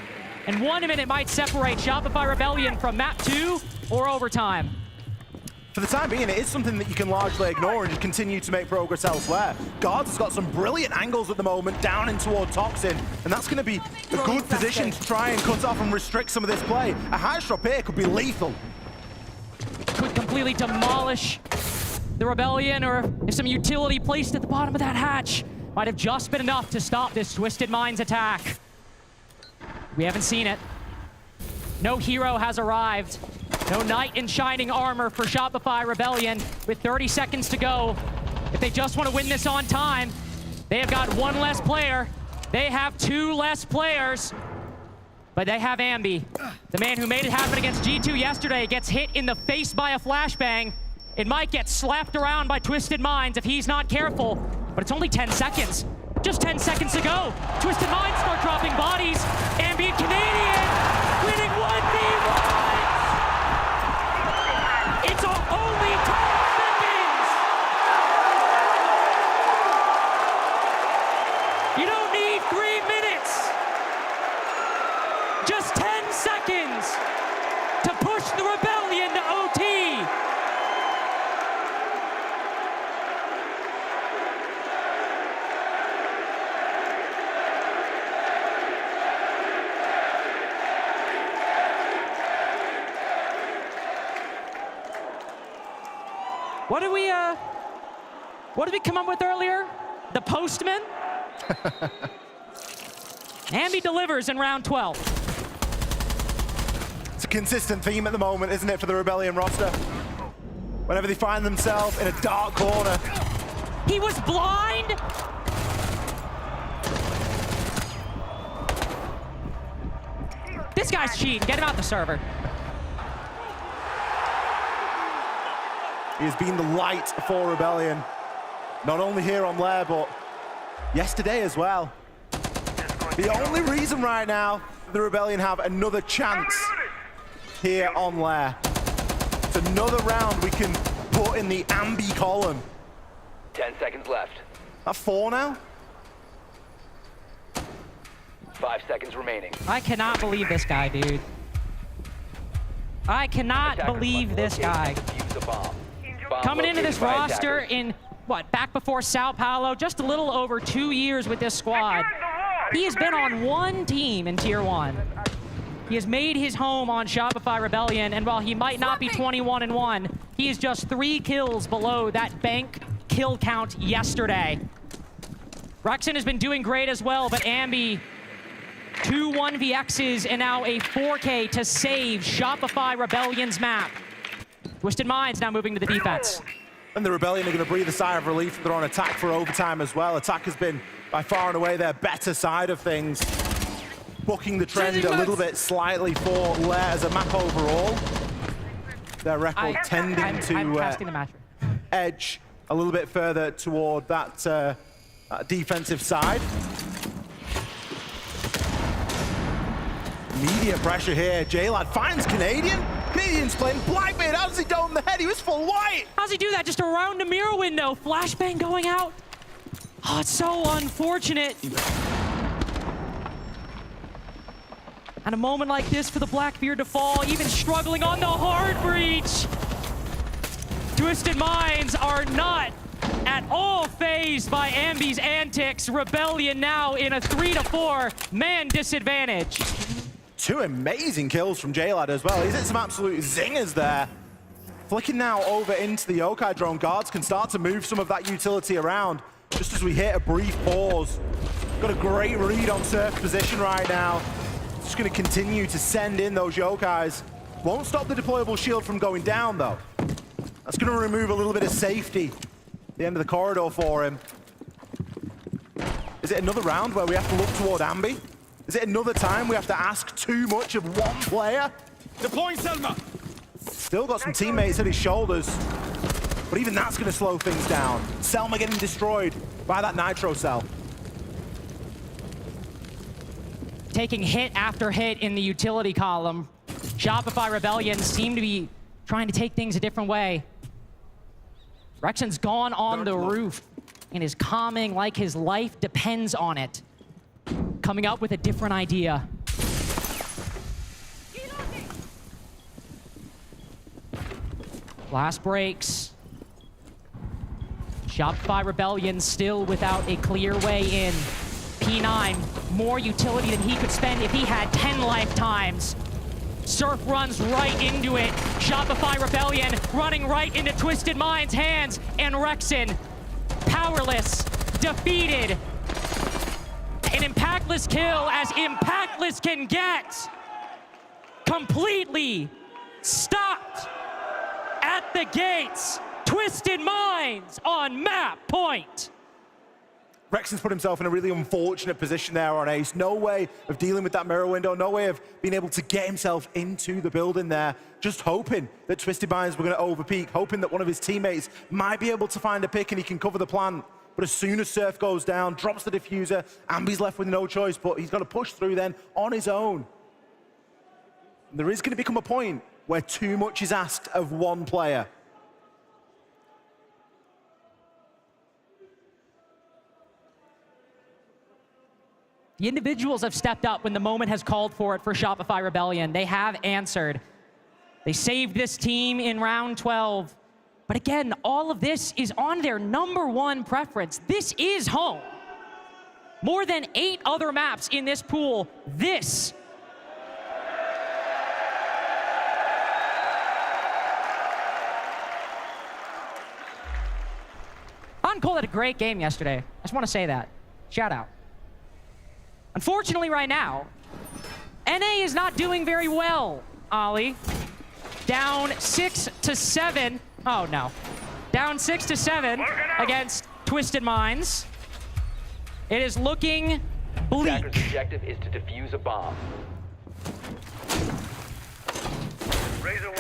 and 1 minute might separate Shopify Rebellion from map 2 or overtime. For the time being, it is something that you can largely ignore and just continue to make progress elsewhere. Guards has got some brilliant angles at the moment, down in toward Toxin, and that's going to be a good position to try and cut off and restrict some of this play. A hatch drop here could be lethal. Could completely demolish the Rebellion, or if some utility placed at the bottom of that hatch might have just been enough to stop this Twisted Minds attack. We haven't seen it. No hero has arrived. No knight in shining armor for Shopify Rebellion with 30 seconds to go. If they just want to win this on time, they have got 1 less player. They have 2 less players. But they have Ambi. The man who made it happen against G2 yesterday gets hit in the face by a flashbang. It might get slapped around by Twisted Minds if he's not careful, but it's only 10 seconds. Just 10 seconds to go. Twisted Minds start dropping bodies. Ambi and Canadian winning 1v1. It's only 10 seconds. You don't need 3 minutes. Just 10 seconds to push the Rebellion to OT. What did we come up with earlier? The Postman? Ambi delivers in round 12. It's a consistent theme at the moment, isn't it, for the Rebellion roster? Whenever they find themselves in a dark corner. He was blind? This guy's cheating. Get him out the server. He has been the light for Rebellion. Not only here on Lair, but yesterday as well. The only reason right now the Rebellion have another chance here on Lair. It's another round we can put in the Ambi column. 10 seconds left. That 4 now? 5 seconds remaining. I cannot believe this guy, dude. I cannot believe this guy. Coming into this roster in, what, back before Sao Paulo, just a little over 2 years with this squad. He has been on 1 team in Tier 1. He has made his home on Shopify Rebellion, and while he might not be 21-1, he is just 3 kills below that bank kill count yesterday. Rexon has been doing great as well, but Ambi, 2 1vx's and now a 4K to save Shopify Rebellion's map. Twisted Minds now moving to the defense. And the Rebellion are going to breathe a sigh of relief. They're on attack for overtime as well. Attack has been by far and away their better side of things. Booking the trend a little bit slightly for Lair as a map overall. Their record tending to edge a little bit further toward that defensive side. Immediate pressure here. J-Lad finds Canadian. Canadian's playing Blackbeard. How does he go in the head? He was full white. How does he do that? Just around the mirror window. Flashbang going out. Oh, it's so unfortunate. And a moment like this for the Blackbeard to fall, even struggling on the hard breach. Twisted Minds are not at all phased by Ambi's antics. Rebellion now in a 3-4 man disadvantage. 2 amazing kills from J-Lad as well. He's hit some absolute zingers there. Flicking now over into the Yokai drone. Guards can start to move some of that utility around just as we hit a brief pause. Got a great read on Surf's position right now. Just going to continue to send in those Yokais. Won't stop the deployable shield from going down, though. That's going to remove a little bit of safety at the end of the corridor for him. Is it another round where we have to look toward Ambi? Is it another time we have to ask too much of one player? Deploying Selma. Still got some teammates at his shoulders, but even that's going to slow things down. Selma getting destroyed by that Nitro cell. Taking hit after hit in the utility column. Shopify Rebellion seem to be trying to take things a different way. Rexon's gone on the roof and is calming like his life depends on it. Coming up with a different idea. Blast breaks. Shopify Rebellion still without a clear way in. P9, more utility than he could spend if he had 10 lifetimes. Surf runs right into it. Shopify Rebellion running right into Twisted Mind's hands. And Rexon, powerless, defeated. An impactless kill as impactless can get. Completely stopped at the gates. Twisted Minds on map point. Rexon's put himself in a really unfortunate position there on Ace. No way of dealing with that mirror window, no way of being able to get himself into the building there. Just hoping that Twisted Minds were going to overpeak, hoping that one of his teammates might be able to find a pick and he can cover the plant. But as soon as Surf goes down, drops the diffuser, Ambi's left with no choice, but he's got to push through then on his own. And there is going to become a point where too much is asked of one player. The individuals have stepped up when the moment has called for it for Shopify Rebellion. They have answered. They saved this team in round 12. But again, all of this is on their #1 preference. This is home. More than 8 other maps in this pool. This. Encore had a great game yesterday. I just want to say that. Shout out. Unfortunately, right now, NA is not doing very well, Ollie. Down 6-7. Oh, no. Down 6-7 against Twisted Minds. It is looking bleak. Attacker's objective is to defuse a bomb.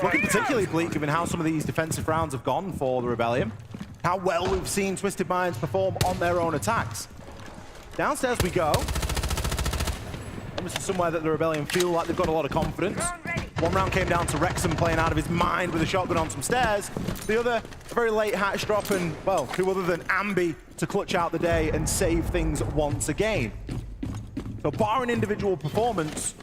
Looking particularly bleak given how some of these defensive rounds have gone for the Rebellion. How well we've seen Twisted Minds perform on their own attacks. Downstairs we go. This is somewhere that the Rebellion feel like they've got a lot of confidence. One round came down to Rexon playing out of his mind with a shotgun on some stairs. The other, a very late hatch drop, and, well, who other than Ambi to clutch out the day and save things once again. So barring individual performance,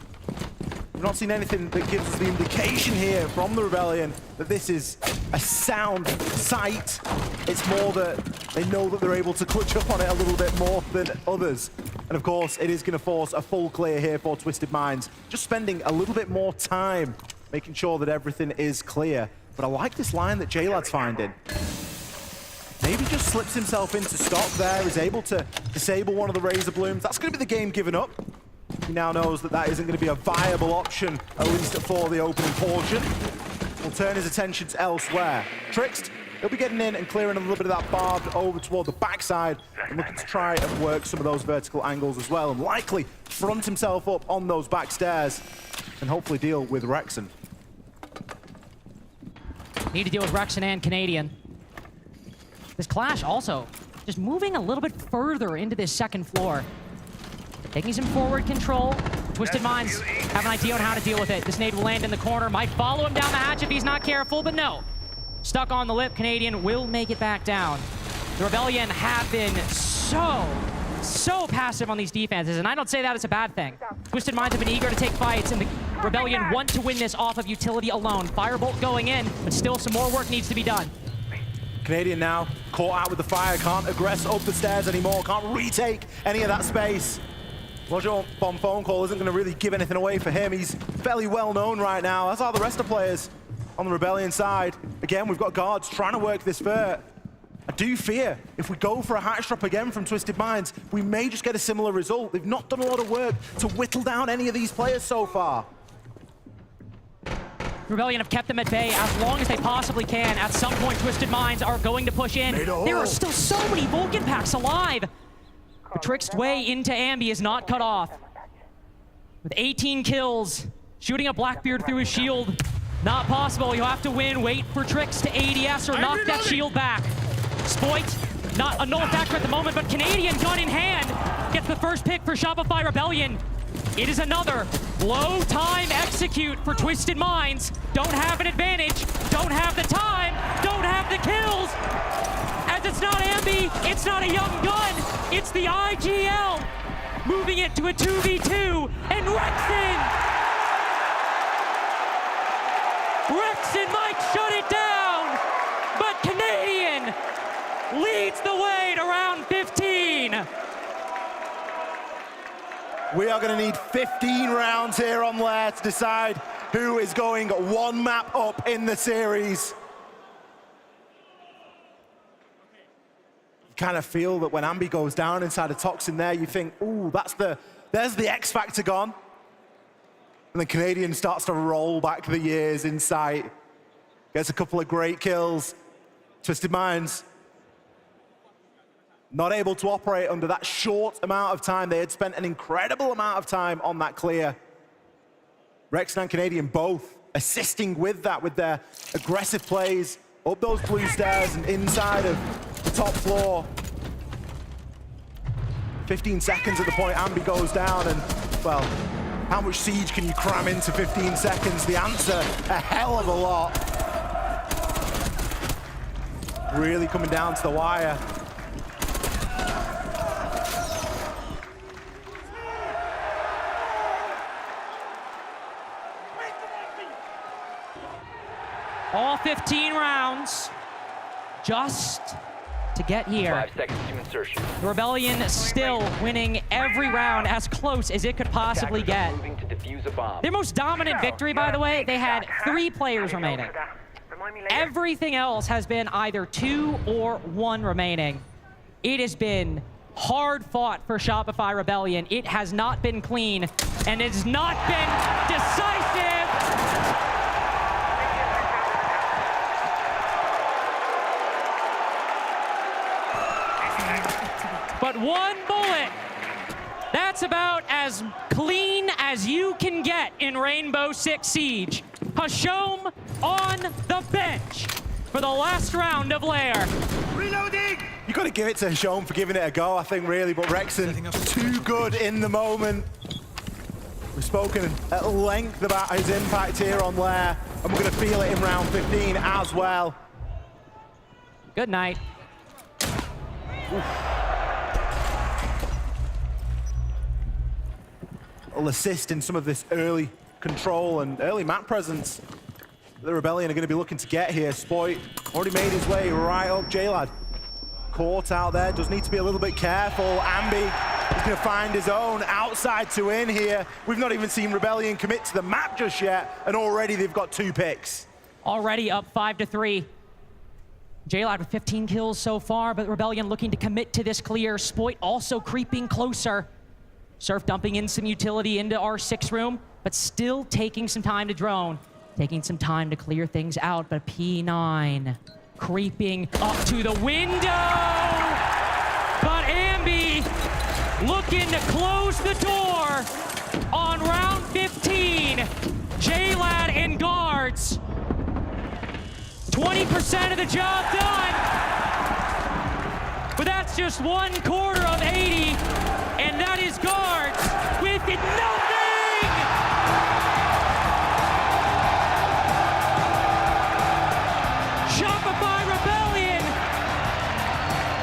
we've not seen anything that gives us the indication here from the Rebellion that this is a sound sight. It's more that they know that they're able to clutch up on it a little bit more than others. And of course, it is going to force a full clear here for Twisted Minds. Just spending a little bit more time making sure that everything is clear. But I like this line that J-Lad's finding. Maybe just slips himself into stock there, is able to disable one of the Razor Blooms. That's going to be the game given up. He now knows that that isn't going to be a viable option, at least for the opening portion. Will turn his attentions elsewhere. Trickst, he'll be getting in and clearing a little bit of that barbed over toward the backside and looking to try and work some of those vertical angles as well, and likely front himself up on those back stairs and hopefully deal with Rexon. Need to deal with Rexon and Canadian. This Clash also just moving a little bit further into this second floor. Taking some forward control. Twisted Minds have an idea on how to deal with it. This nade will land in the corner. Might follow him down the hatch if he's not careful, but no. Stuck on the lip. Canadian will make it back down. The Rebellion have been so passive on these defenses, and I don't say that as a bad thing. Twisted Minds have been eager to take fights, and the Rebellion want to win this off of utility alone. Firebolt going in, but still some more work needs to be done. Canadian now caught out with the fire, can't aggress up the stairs anymore, can't retake any of that space. Roger Bomb phone call isn't going to really give anything away for him. He's fairly well known right now, as are the rest of the players. on the Rebellion side. Again, we've got guards trying to work this vert. I do fear if we go for a hatch drop again from Twisted Minds, we may just get a similar result. They've not done a lot of work to whittle down any of these players so far. Rebellion have kept them at bay as long as they possibly can. At some point, Twisted Minds are going to push in. There are still so many Vulcan packs alive. The Trick's way into Ambi is not cut off. With 18 kills, shooting a Blackbeard through his shield, not possible. You have to win, wait for Tricks to ADS or knock that shield back. Spoit, not a null factor at the moment, but Canadian gun in hand gets the first pick for Shopify Rebellion. It is another low time execute for Twisted Minds. Don't have an advantage, don't have the time, don't have the kills. As it's not Ambi, it's not a young gun, it's the IGL. Moving it to a 2v2, and Rexon might shut it down, but Canadian leads the way to round 15. We are going to need 15 rounds here on Lair to decide who is going one map up in the series. You kind of feel that when Ambi goes down inside a Toxin there, you think, ooh, there's the X Factor gone. And then Canadian starts to roll back the years in sight. Gets a couple of great kills. Twisted Minds not able to operate under that short amount of time. They had spent an incredible amount of time on that clear. Rexon and Canadian both assisting with that, with their aggressive plays up those blue stairs and inside of the top floor. 15 seconds at the point Ambi goes down, and, well, how much siege can you cram into 15 seconds? The answer, a hell of a lot. Really coming down to the wire. All 15 rounds just to get here. 5 seconds to insertion. The Rebellion still winning every round as close as it could possibly get. Moving to defuse a bomb. Their most dominant victory, by the way, they had 3 players remaining. Everything else has been either 2 or 1 remaining. It has been hard fought for Shopify Rebellion. It has not been clean, and it has not been decisive. But 1 bullet, that's about as clean as you can get in Rainbow Six Siege. Hashom on the bench for the last round of Lair. Reloading! You got to give it to Hashom for giving it a go, I think, really, but Rexon, too good in the moment. We've spoken at length about his impact here on Lair, and we're going to feel it in round 15 as well. Good night. Will assist in some of this early control and early map presence the Rebellion are going to be looking to get here. Spoit already made his way right up. J-Lad caught out there, does need to be a little bit careful. Ambi is going to find his own outside to in here. We've not even seen Rebellion commit to the map just yet, and already they've got 2 picks. Already up 5-3. J-Lad with 15 kills so far, but Rebellion looking to commit to this clear. Spoit also creeping closer. Surf dumping in some utility into our 6 room, but still taking some time to drone. Taking some time to clear things out, but P9 creeping up to the window. But Ambi looking to close the door on round 15. J-Lad and guards. 20% of the job done. But that's just 1/4 of 80. And that is guards with nothing! Shopify Rebellion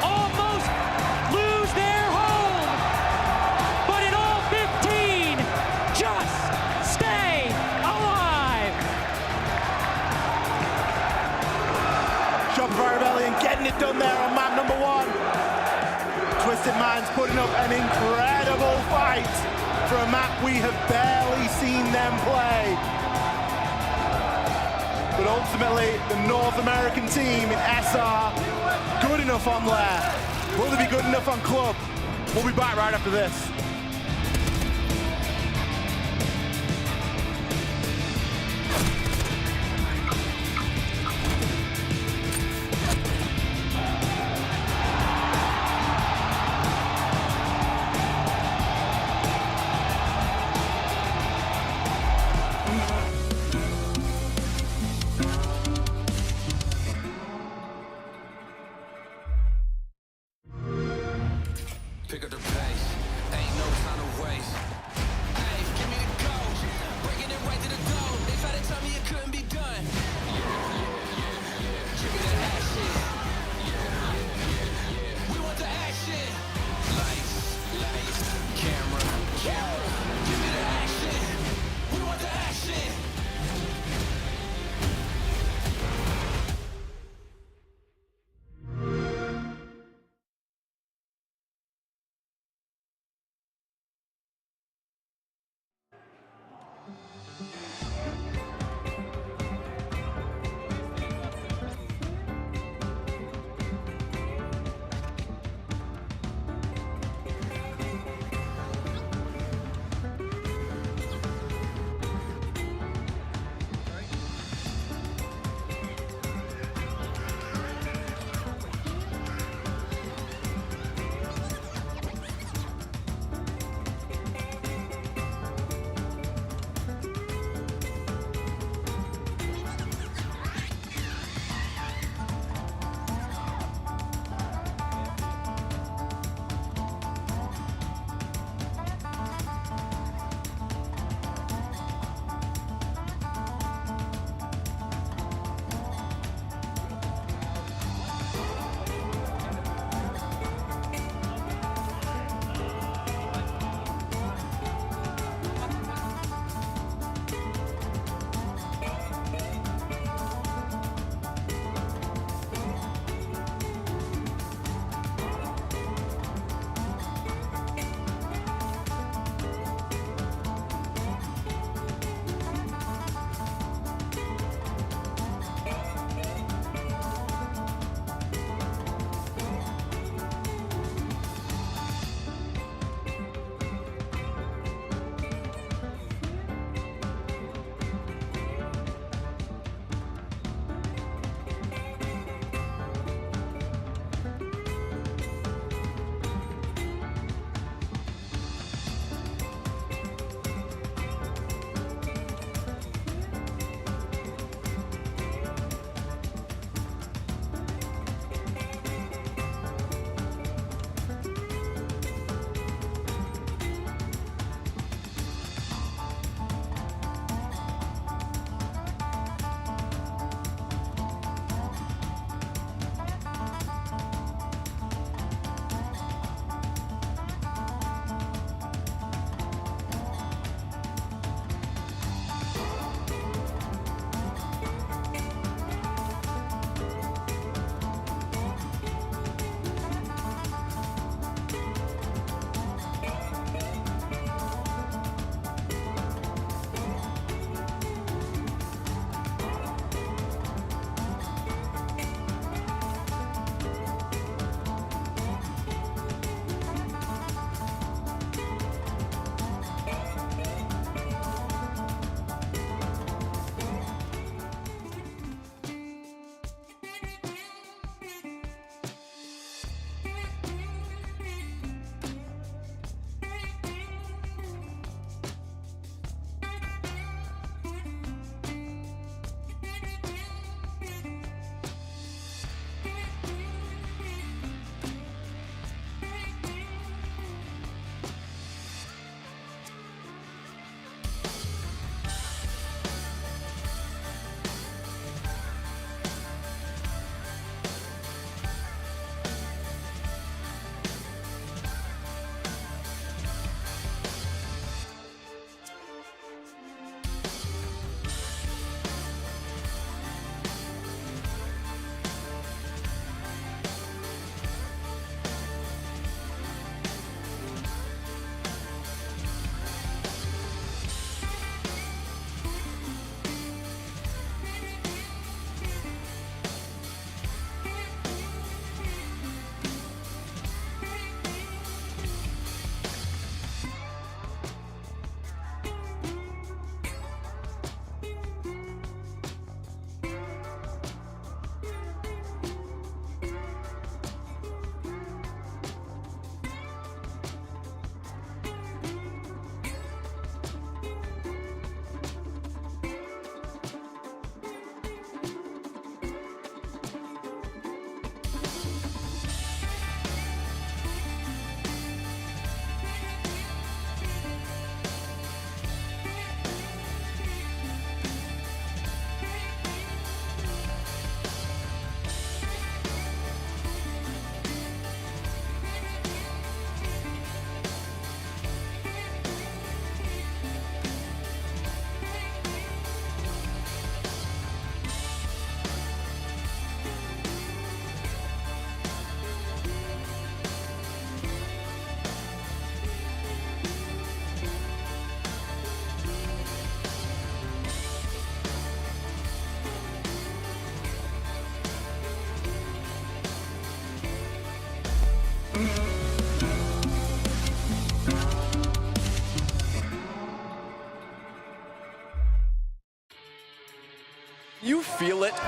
almost lose their home, but in all 15, just stay alive! Shopify Rebellion getting it done there on map number 1. Twisted Minds putting up an incredible fight for a map we have barely seen them play. but ultimately the North American team in SR, good enough on Lair. Will they be good enough on Club? We'll be back right after this.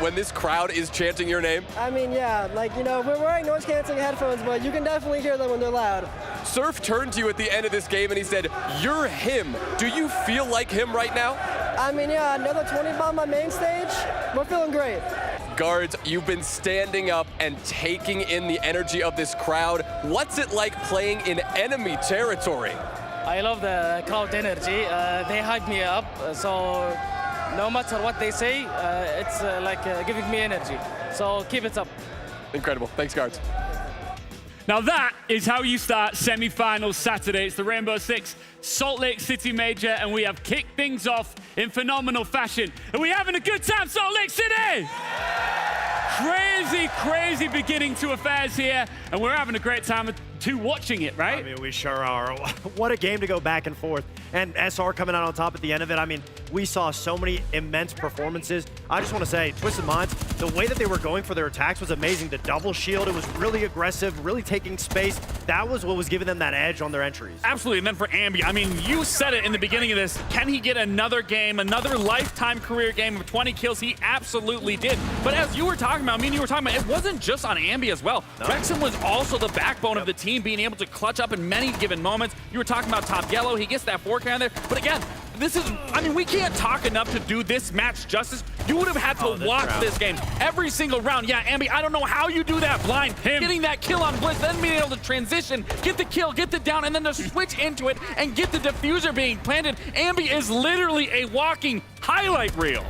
when this crowd is chanting your name? I mean, yeah, like, you know, we're wearing noise-canceling headphones, but you can definitely hear them when they're loud. Surf turned to you at the end of this game and he said, "You're him." Do you feel like him right now? I mean, yeah, another 20 bomb on main stage. We're feeling great. Guards, you've been standing up and taking in the energy of this crowd. What's it like playing in enemy territory? I love the crowd energy. They hype me up, so no matter what they say, it's giving me energy. So keep it up. Incredible. Thanks, guards. Now that is how you start semi-finals Saturday. It's the Rainbow Six Salt Lake City Major, and we have kicked things off in phenomenal fashion. Are we having a good time, Salt Lake City? Crazy, crazy beginning to affairs here, and we're having a great time too watching it, right? I mean, we sure are. What a game to go back and forth. And SR coming out on top at the end of it. I mean, we saw so many immense performances. I just want to say, Twisted Minds, the way that they were going for their attacks was amazing. The double shield, it was really aggressive, really taking space. That was what was giving them that edge on their entries. Absolutely, and then for Ambi, I mean, you said it in the beginning of this. Can he get another game, another lifetime career game of 20 kills? He absolutely did. But as you were talking about, me and you were talking about, it wasn't just on Ambi as well. No. Rexon was also the backbone of the team, being able to clutch up in many given moments. You were talking about Top Yellow. He gets that 4K on there. But again, this is, I mean, we can't talk enough to do this match justice. You would have had to watch this game every single round. Yeah, Ambi, I don't know how you do that blind. Getting that kill on Blitz, then being able to transition, get the kill, get the down, and then to switch into it and get the diffuser being planted. Ambi is literally a walking highlight reel.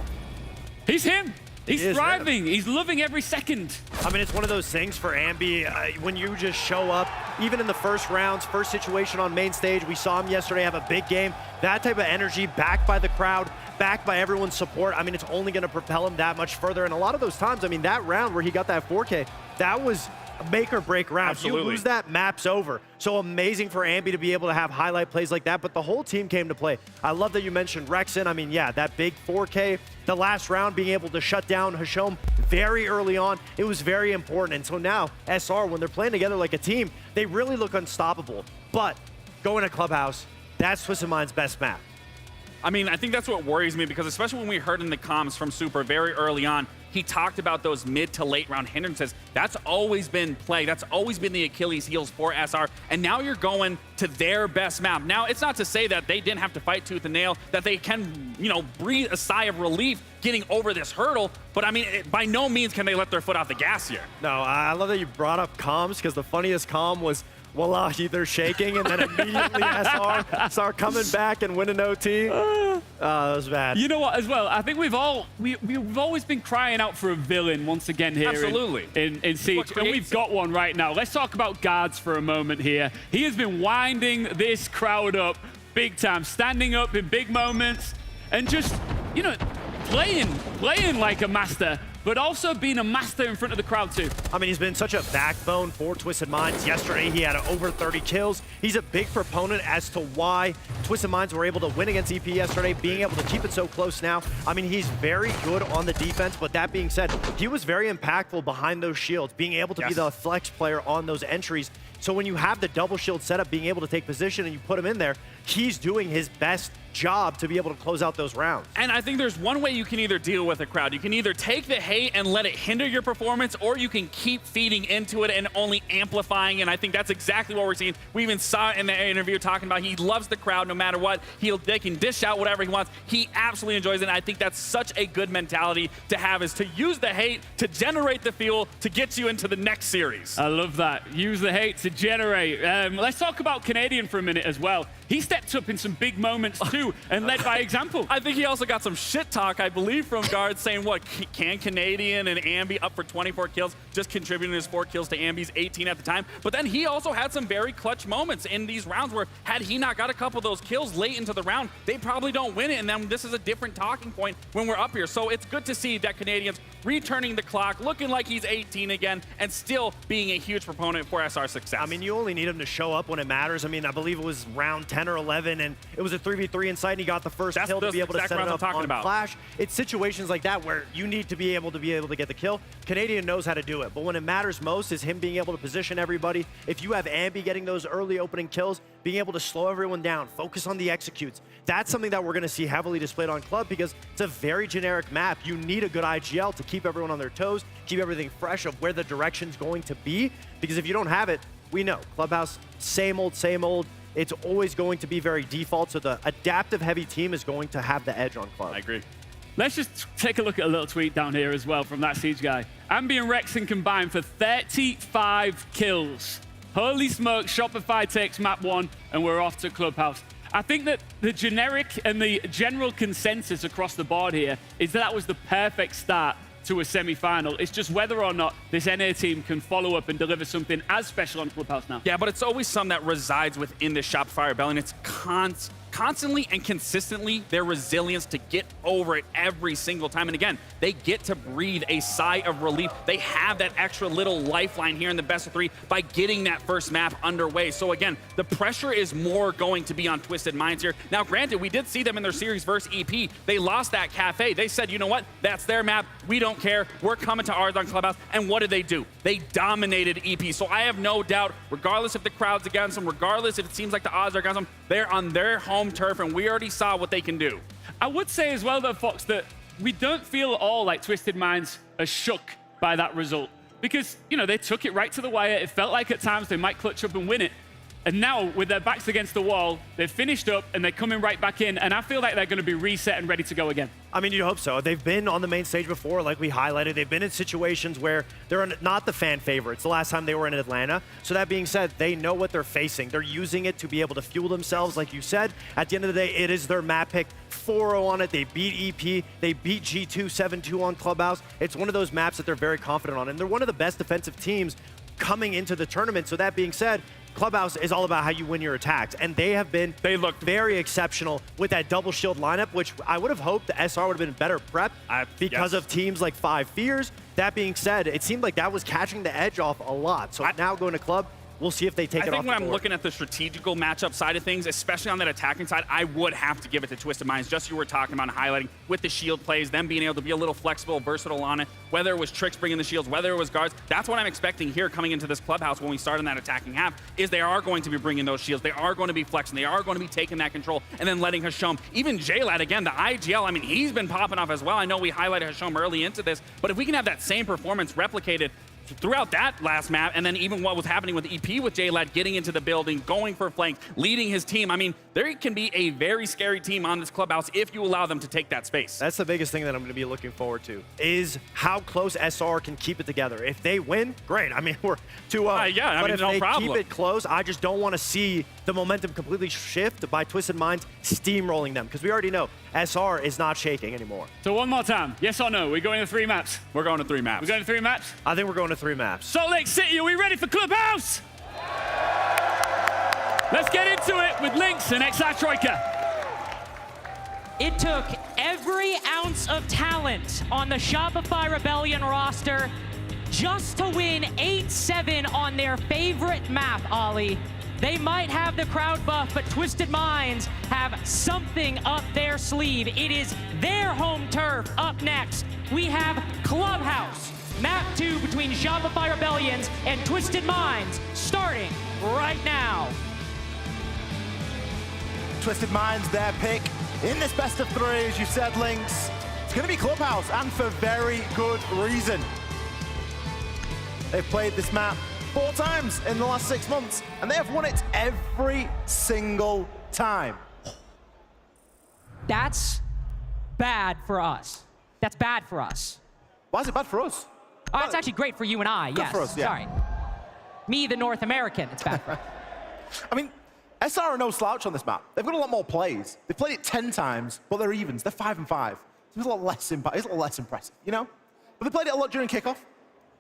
He's him. He's thriving. He's loving every second. I mean, it's one of those things for Ambi, when you just show up, even in the first rounds, first situation on main stage, we saw him yesterday have a big game. That type of energy, backed by the crowd, backed by everyone's support, I mean, it's only going to propel him that much further. And a lot of those times, I mean, that round where he got that 4K, that was a make or break round. Absolutely. You lose that, map's over. So amazing for Ambi to be able to have highlight plays like that, but the whole team came to play. I love that you mentioned Rexon. I mean, yeah, that big 4K, the last round being able to shut down Hashom very early on, it was very important. And so now, SR, when they're playing together like a team, they really look unstoppable. But going to Clubhouse, that's Twisted Mind's best map. I mean, I think that's what worries me, because especially when we heard in the comms from Super very early on, he talked about those mid to late round hindrances. That's always been play. That's always been the Achilles heels for SR. And now you're going to their best map. Now, it's not to say that they didn't have to fight tooth and nail, that they can, you know, breathe a sigh of relief getting over this hurdle. But I mean, by no means can they let their foot off the gas here. No, I love that you brought up comms, because the funniest comm was Wallahi, they're shaking, and then immediately SR coming back and winning OT. That was bad. You know what, as well, I think we've always been crying out for a villain once again here. Absolutely. in Siege, and we've got one right now. Let's talk about Guards for a moment here. He has been winding this crowd up big time, standing up in big moments, and just, you know, playing like a master, but also being a master in front of the crowd too. I mean, he's been such a backbone for Twisted Minds. Yesterday, he had over 30 kills. He's a big proponent as to why Twisted Minds were able to win against EP yesterday, being able to keep it so close now. I mean, he's very good on the defense, but that being said, he was very impactful behind those shields, being able to be the flex player on those entries. So when you have the double shield setup, being able to take position and you put him in there, he's doing his best job to be able to close out those rounds. And I think there's one way you can either deal with a crowd. You can either take the hate and let it hinder your performance, or you can keep feeding into it and only amplifying. And I think that's exactly what we're seeing. We even saw it in the interview talking about he loves the crowd no matter what. They can dish out whatever he wants. He absolutely enjoys it. And I think that's such a good mentality to have, is to use the hate to generate the fuel to get you into the next series. I love that. Use the hate to generate. Let's talk about Canadian for a minute as well. He stepped up in some big moments too and led by example. I think he also got some shit talk, I believe, from guards saying, what, can Canadian and Ambi up for 24 kills, just contributing his 4 kills to Ambi's 18 at the time. But then he also had some very clutch moments in these rounds where, had he not got a couple of those kills late into the round, they probably don't win it. And then this is a different talking point when we're up here. So it's good to see that Canadian's returning the clock, looking like he's 18 again, and still being a huge proponent for SR's success. I mean, you only need him to show up when it matters. I mean, I believe it was round 10 or 11, and it was a 3v3 in sight and he got the first kill to be able to set it up on Flash. It's situations like that where you need to be able to get the kill. Canadian knows how to do it, but when it matters most is him being able to position everybody. If you have Ambi getting those early opening kills, being able to slow everyone down, focus on the executes. That's something that we're going to see heavily displayed on Club because it's a very generic map. You need a good IGL to keep everyone on their toes, keep everything fresh of where the direction's going to be, because if you don't have it, we know Clubhouse, same old, same old. It's always going to be very default, so the adaptive heavy team is going to have the edge on Club. I agree. Let's just take a look at a little tweet down here as well from that Siege guy. Ambi and Rexon combined for 35 kills. Holy smoke, Shopify takes map 1 and we're off to Clubhouse. I think that the generic and the general consensus across the board here is that was the perfect start to a semi-final. It's just whether or not this NA team can follow up and deliver something as special on Clubhouse now. Yeah, but it's always something that resides within the Shopify Rebellion. It's constantly and consistently their resilience to get over it every single time. And again, they get to breathe a sigh of relief. They have that extra little lifeline here in the best of 3 by getting that first map underway. So again, the pressure is more going to be on Twisted Minds here. Now, granted, we did see them in their series versus EP. They lost that cafe. They said, you know what? That's their map. We don't care. We're coming to ours on Clubhouse. And what did they do? They dominated EP. So I have no doubt, regardless if the crowd's against them, regardless if it seems like the odds are against them, they're on their home turf, and we already saw what they can do. I would say as well, though, Fox, that we don't feel at all like Twisted Minds are shook by that result. Because, you know, they took it right to the wire. It felt like at times they might clutch up and win it. And now, with their backs against the wall, they've finished up and they're coming right back in. And I feel like they're going to be reset and ready to go again. I mean, you hope so. They've been on the main stage before, like we highlighted. They've been in situations where they're not the fan favorites the last time they were in Atlanta. So that being said, they know what they're facing. They're using it to be able to fuel themselves, like you said. At the end of the day, it is their map pick. 4-0 on it. They beat EP. They beat G2 7-2 on Clubhouse. It's one of those maps that they're very confident on. And they're one of the best defensive teams coming into the tournament. So that being said, Clubhouse is all about how you win your attacks, and they looked very exceptional with that double shield lineup, which I would have hoped the SR would have been better prepped because of teams like 5 Fears. That being said, it seemed like that was catching the edge off a lot. So now going to Club, we'll see if they take it off the board. I think when I'm looking at the strategical matchup side of things, especially on that attacking side, I would have to give it to Twisted Minds, just you were talking about and highlighting with the shield plays, them being able to be a little flexible, versatile on it, whether it was Tricks bringing the shields, whether it was guards. That's what I'm expecting here coming into this Clubhouse when we start in that attacking half, is they are going to be bringing those shields. They are going to be flexing. They are going to be taking that control and then letting Hashom, even J-Lad, again, the IGL, I mean, he's been popping off as well. I know we highlighted Hashom early into this, but if we can have that same performance replicated throughout that last map, and then even what was happening with EP with J-Lad getting into the building, going for flanks, leading his team. I mean, there can be a very scary team on this Clubhouse if you allow them to take that space. That's the biggest thing that I'm going to be looking forward to, is how close SR can keep it together. If they win, great. I mean, we're 2-0. Yeah, but I mean, no problem. If they keep it close, I just don't want to see the momentum completely shift by Twisted Minds steamrolling them, because we already know SR is not shaking anymore. So one more time, yes or no? We're going to 3 maps. We're going to 3 maps. We're going to 3 maps? I think we're going to 3 maps. Salt Lake City, are we ready for Clubhouse? Let's get into it with Lynx and XR Troika. It took every ounce of talent on the Shopify Rebellion roster just to win 8-7 on their favorite map, Ollie. They might have the crowd buff, but Twisted Minds have something up their sleeve. It is their home turf. Up next, we have Clubhouse. Map 2 between Shopify Rebellions and Twisted Minds, starting right now. Twisted Minds, their pick in this best of 3, as you said, Lynx. It's going to be Clubhouse, and for very good reason. They've played this map 4 times in the last 6 months, and they have won it every single time. That's bad for us. That's bad for us. Why is it bad for us? Oh, it's actually great for you and I, yes. For us, yeah. Sorry. Me, the North American, it's bad for us. I mean, SR are no slouch on this map. They've got a lot more plays. They've played it 10 times, but they're evens. They're 5-5. It's a lot less impressive, you know? But they played it a lot during kickoff.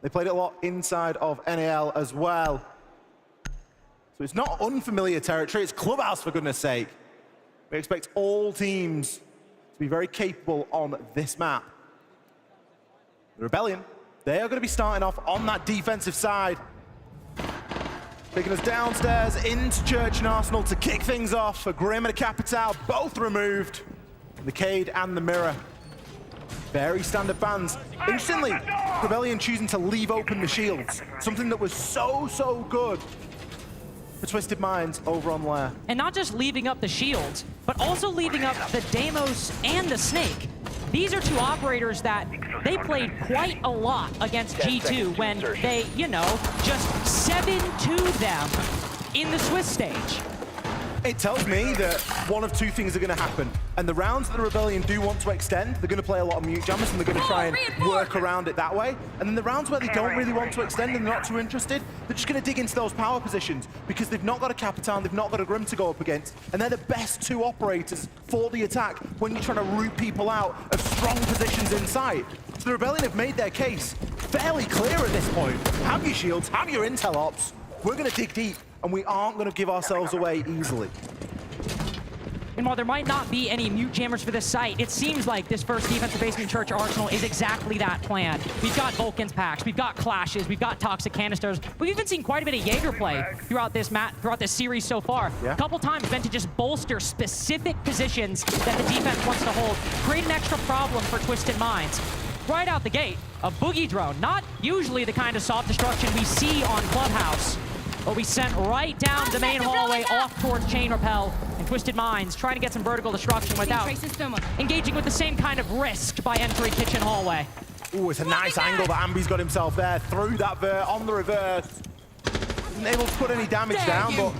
They played it a lot inside of NAL as well. So it's not unfamiliar territory. It's Clubhouse, for goodness sake. We expect all teams to be very capable on this map. The Rebellion, they are going to be starting off on that defensive side. Taking us downstairs into Church and Arsenal to kick things off. A Grim and a Capital, both removed. The Cade and the Mirror. Very standard bans. Interestingly, Rebellion choosing to leave open the shields. Something that was so good for Twisted Minds over on Lair. And not just leaving up the shields, but also leaving up the Deimos and the Snake. These are two operators that they played quite a lot against G2 when they, you know, just 7-2'd them in the Swiss stage. It tells me that one of two things are going to happen. And the rounds that the Rebellion do want to extend, they're going to play a lot of mute jammers and they're going to try and work around it that way. And then the rounds where they don't really want to extend and they're not too interested, they're just going to dig into those power positions because they've not got a Capitan, they've not got a Grim to go up against. And they're the best two operators for the attack when you're trying to root people out of strong positions inside. So the Rebellion have made their case fairly clear at this point. Have your shields, have your intel ops. We're going to dig deep. And we aren't going to give ourselves away easily. And while there might not be any mute jammers for this site, it seems like this first defensive basement Church Arsenal is exactly that plan. We've got Vulcan's packs, we've got clashes, we've got toxic canisters. We've even seen quite a bit of Jaeger play throughout this series so far. A couple times meant to just bolster specific positions that the defense wants to hold, create an extra problem for Twisted Minds. Right out the gate, a boogie drone, not usually the kind of soft destruction we see on Clubhouse. But we sent right down the main hallway off towards Chain Repel, and Twisted Minds trying to get some vertical destruction without engaging with the same kind of risk by entering kitchen hallway. Ooh, it's a nice angle that Ambi's got himself there, through that vert, on the reverse. Isn't able to put any damage down, but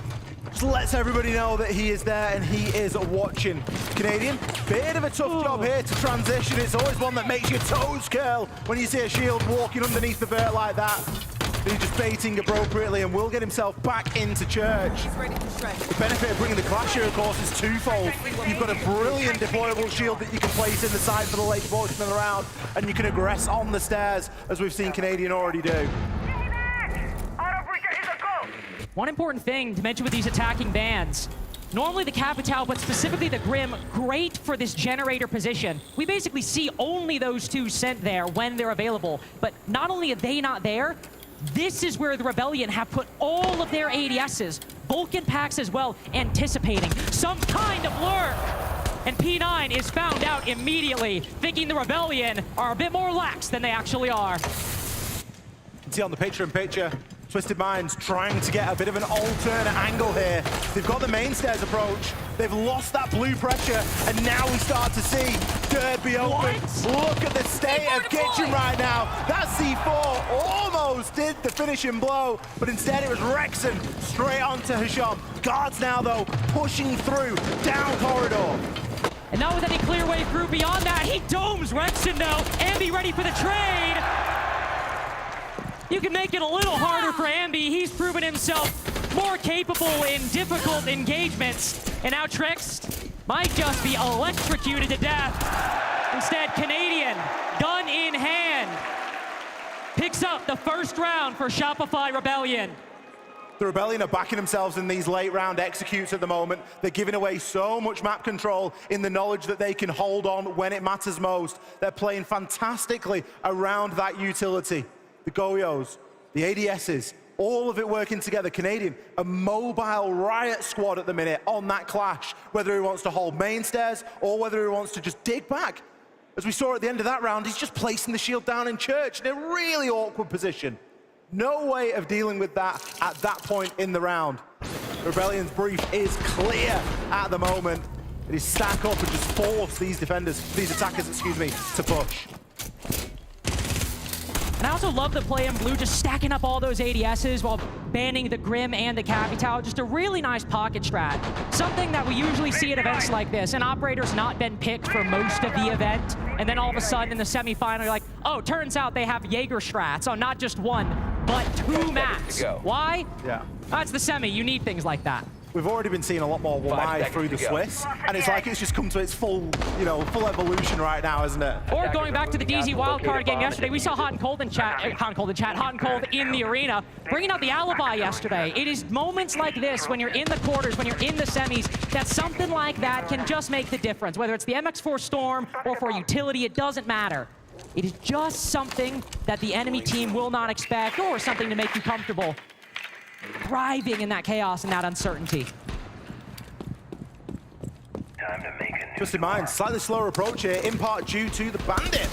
just lets everybody know that he is there and he is watching. Canadian, bit of a tough job here to transition. It's always one that makes your toes curl when you see a shield walking underneath the vert like that. He's just baiting appropriately and will get himself back into Church. The benefit of bringing the Clash here, of course, is twofold. You've got a brilliant deployable shield that you can place in the side for the late portion of the round, and you can aggress on the stairs, as we've seen Canadian already do. One important thing to mention with these attacking bans, normally the Capital, but specifically the Grim, great for this generator position. We basically see only those two sent there when they're available, but not only are they not there, this is where the Rebellion have put all of their ADSs, Vulcan packs as well, anticipating some kind of lurk. And P9 is found out immediately, thinking the Rebellion are a bit more lax than they actually are. You can see on the picture-in-picture, Twisted Minds trying to get a bit of an alternate angle here. They've got the main stairs approach. They've lost that blue pressure, and now we start to see Dirt be open. Look at the state of Kitchen right now. That C4 almost did the finishing blow, but instead it was Rexon straight onto Hisham. Guards now, though, pushing through, down corridor. And not with any clear way through beyond that, he domes Rexon, though. Ambi ready for the trade. You can make it a little harder for Ambi. He's proven himself more capable in difficult engagements. And now Trex might just be electrocuted to death. Instead, Canadian, gun in hand, picks up the first round for Shopify Rebellion. The Rebellion are backing themselves in these late round executes at the moment. They're giving away so much map control in the knowledge that they can hold on when it matters most. They're playing fantastically around that utility. The Goyos, the ADSs, all of it working together. Canadian, a mobile riot squad at the minute on that Clash, whether he wants to hold main stairs or whether he wants to just dig back. As we saw at the end of that round, he's just placing the shield down in Church in a really awkward position. No way of dealing with that at that point in the round. Rebellion's brief is clear at the moment. It is stack up and just force these attackers, to push. And I also love the play in blue, just stacking up all those ADSs while banning the Grim and the Capital. Just a really nice pocket strat. Something that we usually see at events like this. An operator's not been picked for most of the event, and then all of a sudden in the semifinal, you're like, oh, turns out they have Jaeger strats on not just one, but two maps. Why? Yeah. That's the semi. You need things like that. We've already been seeing a lot more Wamai through the Swiss, and it's like it's just come to its full evolution right now, isn't it? Or going back to the DZ wildcard game yesterday, we saw Hot and Cold in the arena, bringing out the alibi yesterday. It is moments like this, when you're in the quarters, when you're in the semis, that something like that can just make the difference. Whether it's the MX4 Storm or for utility, it doesn't matter. It is just something that the enemy team will not expect, or something to make you comfortable. thriving in that chaos and that uncertainty. Twisted Minds, slightly slower approach here, in part due to the Bandit.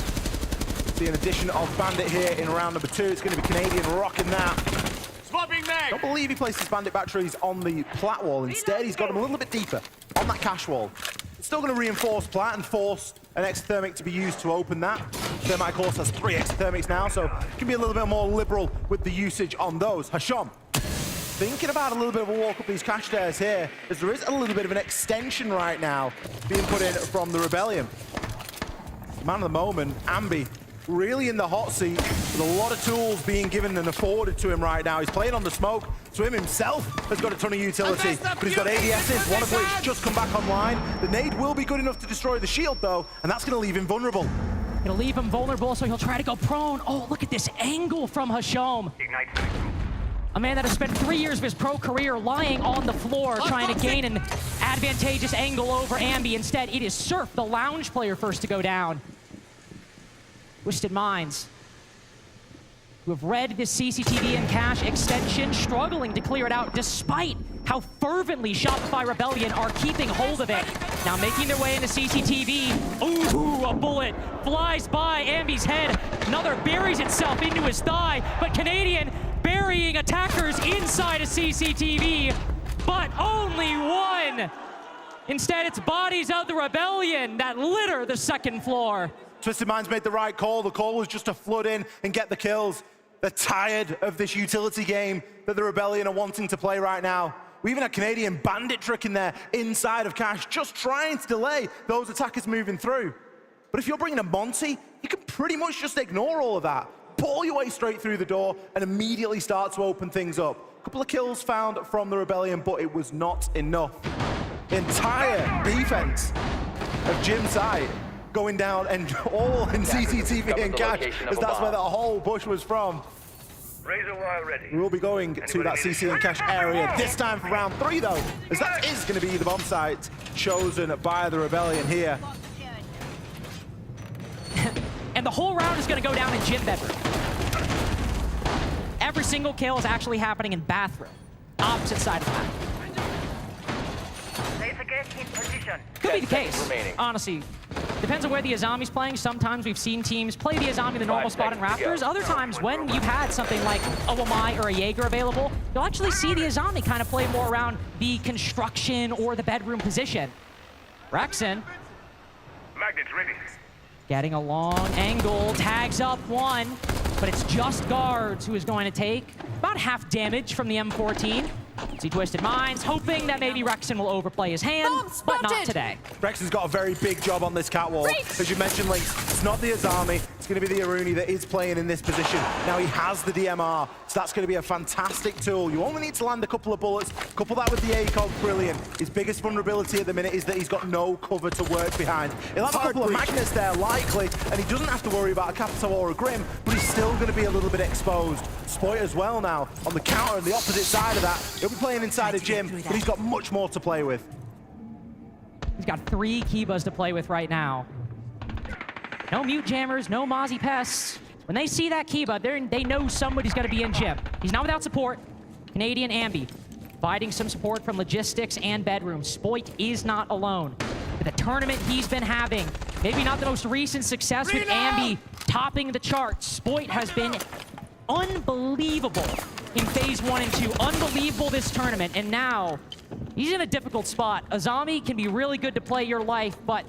See an addition of Bandit here in round number 2. It's going to be Canadian rocking that. Don't believe he placed his Bandit batteries on the plat wall. Instead, he's got them a little bit deeper on that cash wall. It's still going to reinforce plat and force an exothermic to be used to open that. Thermite, of course, has 3 exothermics now, so can be a little bit more liberal with the usage on those. Hasham thinking about a little bit of a walk up these cash stairs here, as there is a little bit of an extension right now being put in from the Rebellion. Man of the moment, Ambi, really in the hot seat with a lot of tools being given and afforded to him right now. He's playing on the smoke. Swim himself has got a ton of utility, but he's got ADSs, one of which just come back online. The nade will be good enough to destroy the shield though, and that's going to leave him vulnerable. It'll leave him vulnerable, so he'll try to go prone. Oh, look at this angle from Hasham. A man that has spent 3 years of his pro career lying on the floor trying to gain an advantageous angle over Ambi. Instead, it is Surf, the lounge player, first to go down. Twisted Minds, who have read this CCTV and cache extension, struggling to clear it out despite how fervently Shopify Rebellion are keeping hold of it. Now making their way into CCTV. Ooh, a bullet flies by Ambi's head. Another buries itself into his thigh, but Canadian burying attackers inside a CCTV, but only one. Instead, it's bodies of the Rebellion that litter the second floor. Twisted Minds made the right call. The call was just to flood in and get the kills. They're tired of this utility game that the Rebellion are wanting to play right now. We even had Canadian Bandit tricking there inside of cash, just trying to delay those attackers moving through. But if you're bringing a Monty, you can pretty much just ignore all of that. Pull your way straight through the door and immediately start to open things up. A couple of kills found from the Rebellion, but it was not enough. Entire defense of Jim's side going down and all in CCTV and cash, as that's where that whole bush was from. Razor wire ready. We'll be going to that CC and cash area this time for round 3 though, as that is going to be the bomb site chosen by the Rebellion here. And the whole round is going to go down in gym bedroom. Every single kill is actually happening in bathroom, opposite side of the map. Could be the case, honestly. Depends on where the Azami's playing. Sometimes we've seen teams play the Azami in the normal spot in Raptors. Other times, when you've had something like a Wamai or a Jaeger available, you'll actually see the Azami kind of play more around the construction or the bedroom position. Rexon. Magnets ready. Getting a long angle, tags up one, but it's just Guards who is going to take about half damage from the M14. See Twisted Minds, hoping that maybe Rexon will overplay his hand, but not today. Rexon's got a very big job on this catwalk. As you mentioned, Lynx, it's not the Azami, it's going to be the Aruni that is playing in this position. Now he has the DMR, so that's going to be a fantastic tool. You only need to land a couple of bullets, couple that with the ACOG, brilliant. His biggest vulnerability at the minute is that he's got no cover to work behind. He'll have a couple of magnets there, likely, and he doesn't have to worry about a Capitol or a Grim, but he's still going to be a little bit exposed. Spoit as well now, on the counter on the opposite side of that. He'll be playing inside a gym, but he's got much more to play with. He's got 3 Kibas to play with right now. No mute jammers, no Mozzie pests. When they see that Kiba, they know somebody's going to be in gym. He's not without support. Canadian Ambi, providing some support from logistics and bedroom. Spoit is not alone. With the tournament he's been having, maybe not the most recent success with Ambi topping the charts. Spoit has been unbelievable in phase 1 and 2. Unbelievable this tournament, and now he's in a difficult spot. Azami can be really good to play your life, but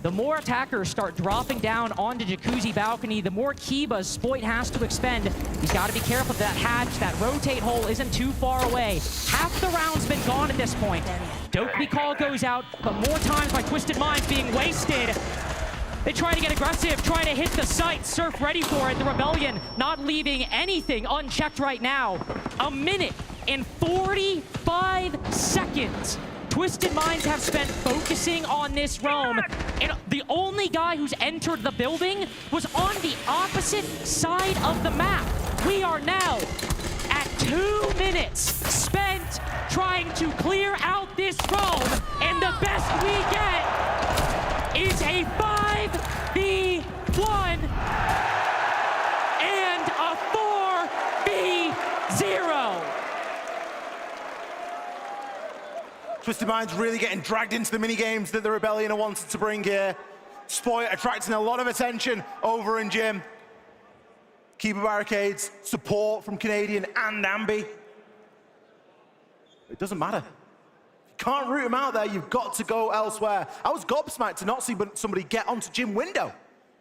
the more attackers start dropping down onto Jacuzzi balcony, the more Kibas Spoit has to expend. He's got to be careful that hatch, that rotate hole isn't too far away. Half the round's been gone at this point. Dopey call goes out, but more times by Twisted Minds being wasted. They try to get aggressive, try to hit the site. Surf ready for it. The Rebellion not leaving anything unchecked right now. 1 minute and 45 seconds. Twisted Minds have spent focusing on this roam, and the only guy who's entered the building was on the opposite side of the map. We are now at 2 minutes spent trying to clear out this roam, and the best we get is a 5v1 and a 4v0. Twisted Minds really getting dragged into the mini games that the Rebellion are wanting to bring here. Spoit attracting a lot of attention over in Gym. Keeper barricades, support from Canadian and Nambi. It doesn't matter. You can't root him out there, you've got to go elsewhere. I was gobsmacked to not see somebody get onto Gym window.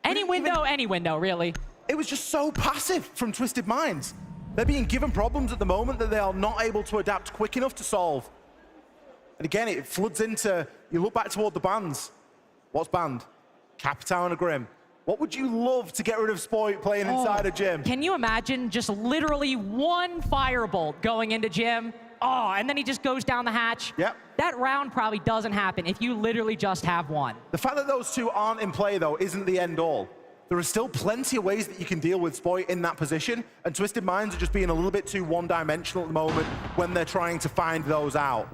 Any window, really. It was just so passive from Twisted Minds. They're being given problems at the moment that they are not able to adapt quick enough to solve. And again, it floods into, you look back toward the bans. What's banned? Capitao and a Grim. What would you love to get rid of Spoit playing inside a Gym? Can you imagine just literally one firebolt going into Gym? Oh, and then he just goes down the hatch. Yep. That round probably doesn't happen if you literally just have one. The fact that those two aren't in play, though, isn't the end all. There are still plenty of ways that you can deal with Spoit in that position, and Twisted Minds are just being a little bit too one-dimensional at the moment when they're trying to find those out.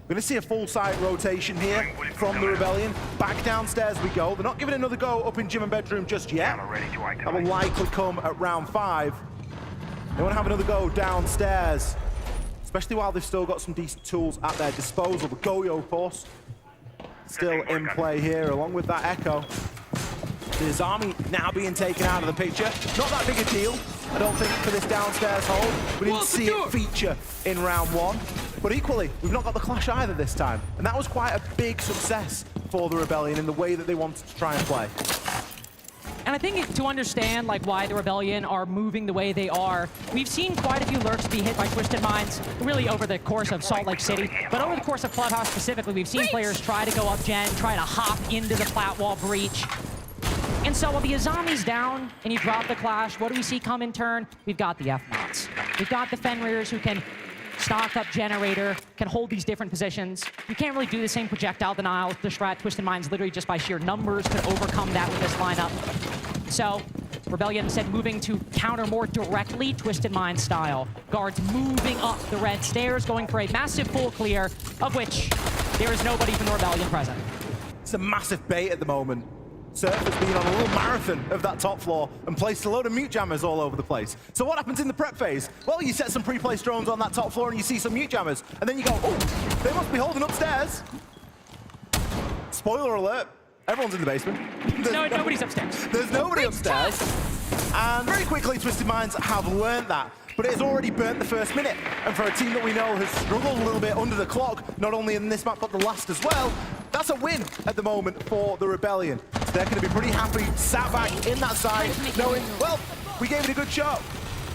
We're going to see a full side rotation here from the Rebellion. Back downstairs we go. They're not giving another go up in Gym and Bedroom just yet. That will likely come at round 5. They want to have another go downstairs, especially while they've still got some decent tools at their disposal. The Goyo, of course, still in play here, along with that Echo. His army now being taken out of the picture. Not that big a deal, I don't think, for this downstairs hold. We didn't see it feature in round 1. But equally, we've not got the clash either this time. And that was quite a big success for the Rebellion in the way that they wanted to try and play. And I think to understand like why the Rebellion are moving the way they are, we've seen quite a few lurks be hit by Twisted Minds, really over the course of Salt Lake City. But over the course of Clubhouse specifically, we've seen players try to go up Gen, try to hop into the flat wall breach. And so while the Azami's down and you drop the Clash, what do we see come in turn? We've got the F-Mods. We've got the Fenrir's who can stock up Generator, can hold these different positions. You can't really do the same projectile denial. The strat Twisted Minds literally just by sheer numbers could overcome that with this lineup. So Rebellion instead moving to counter more directly Twisted Minds style. Guards moving up the red stairs, going for a massive full clear, of which there is nobody from the Rebellion present. It's a massive bait at the moment. Surf has been on a little marathon of that top floor and placed a load of mute jammers all over the place. So what happens in the prep phase? Well, you set some pre-placed drones on that top floor and you see some mute jammers, and then you go, oh, they must be holding upstairs. Spoiler alert, everyone's in the basement. Nobody's upstairs. There's nobody upstairs. And very quickly, Twisted Minds have learned that. But it has already burnt the first minute. And for a team that we know has struggled a little bit under the clock, not only in this map, but the last as well, that's a win at the moment for the Rebellion. So they're going to be pretty happy, sat back in that side, knowing, well, we gave it a good shot.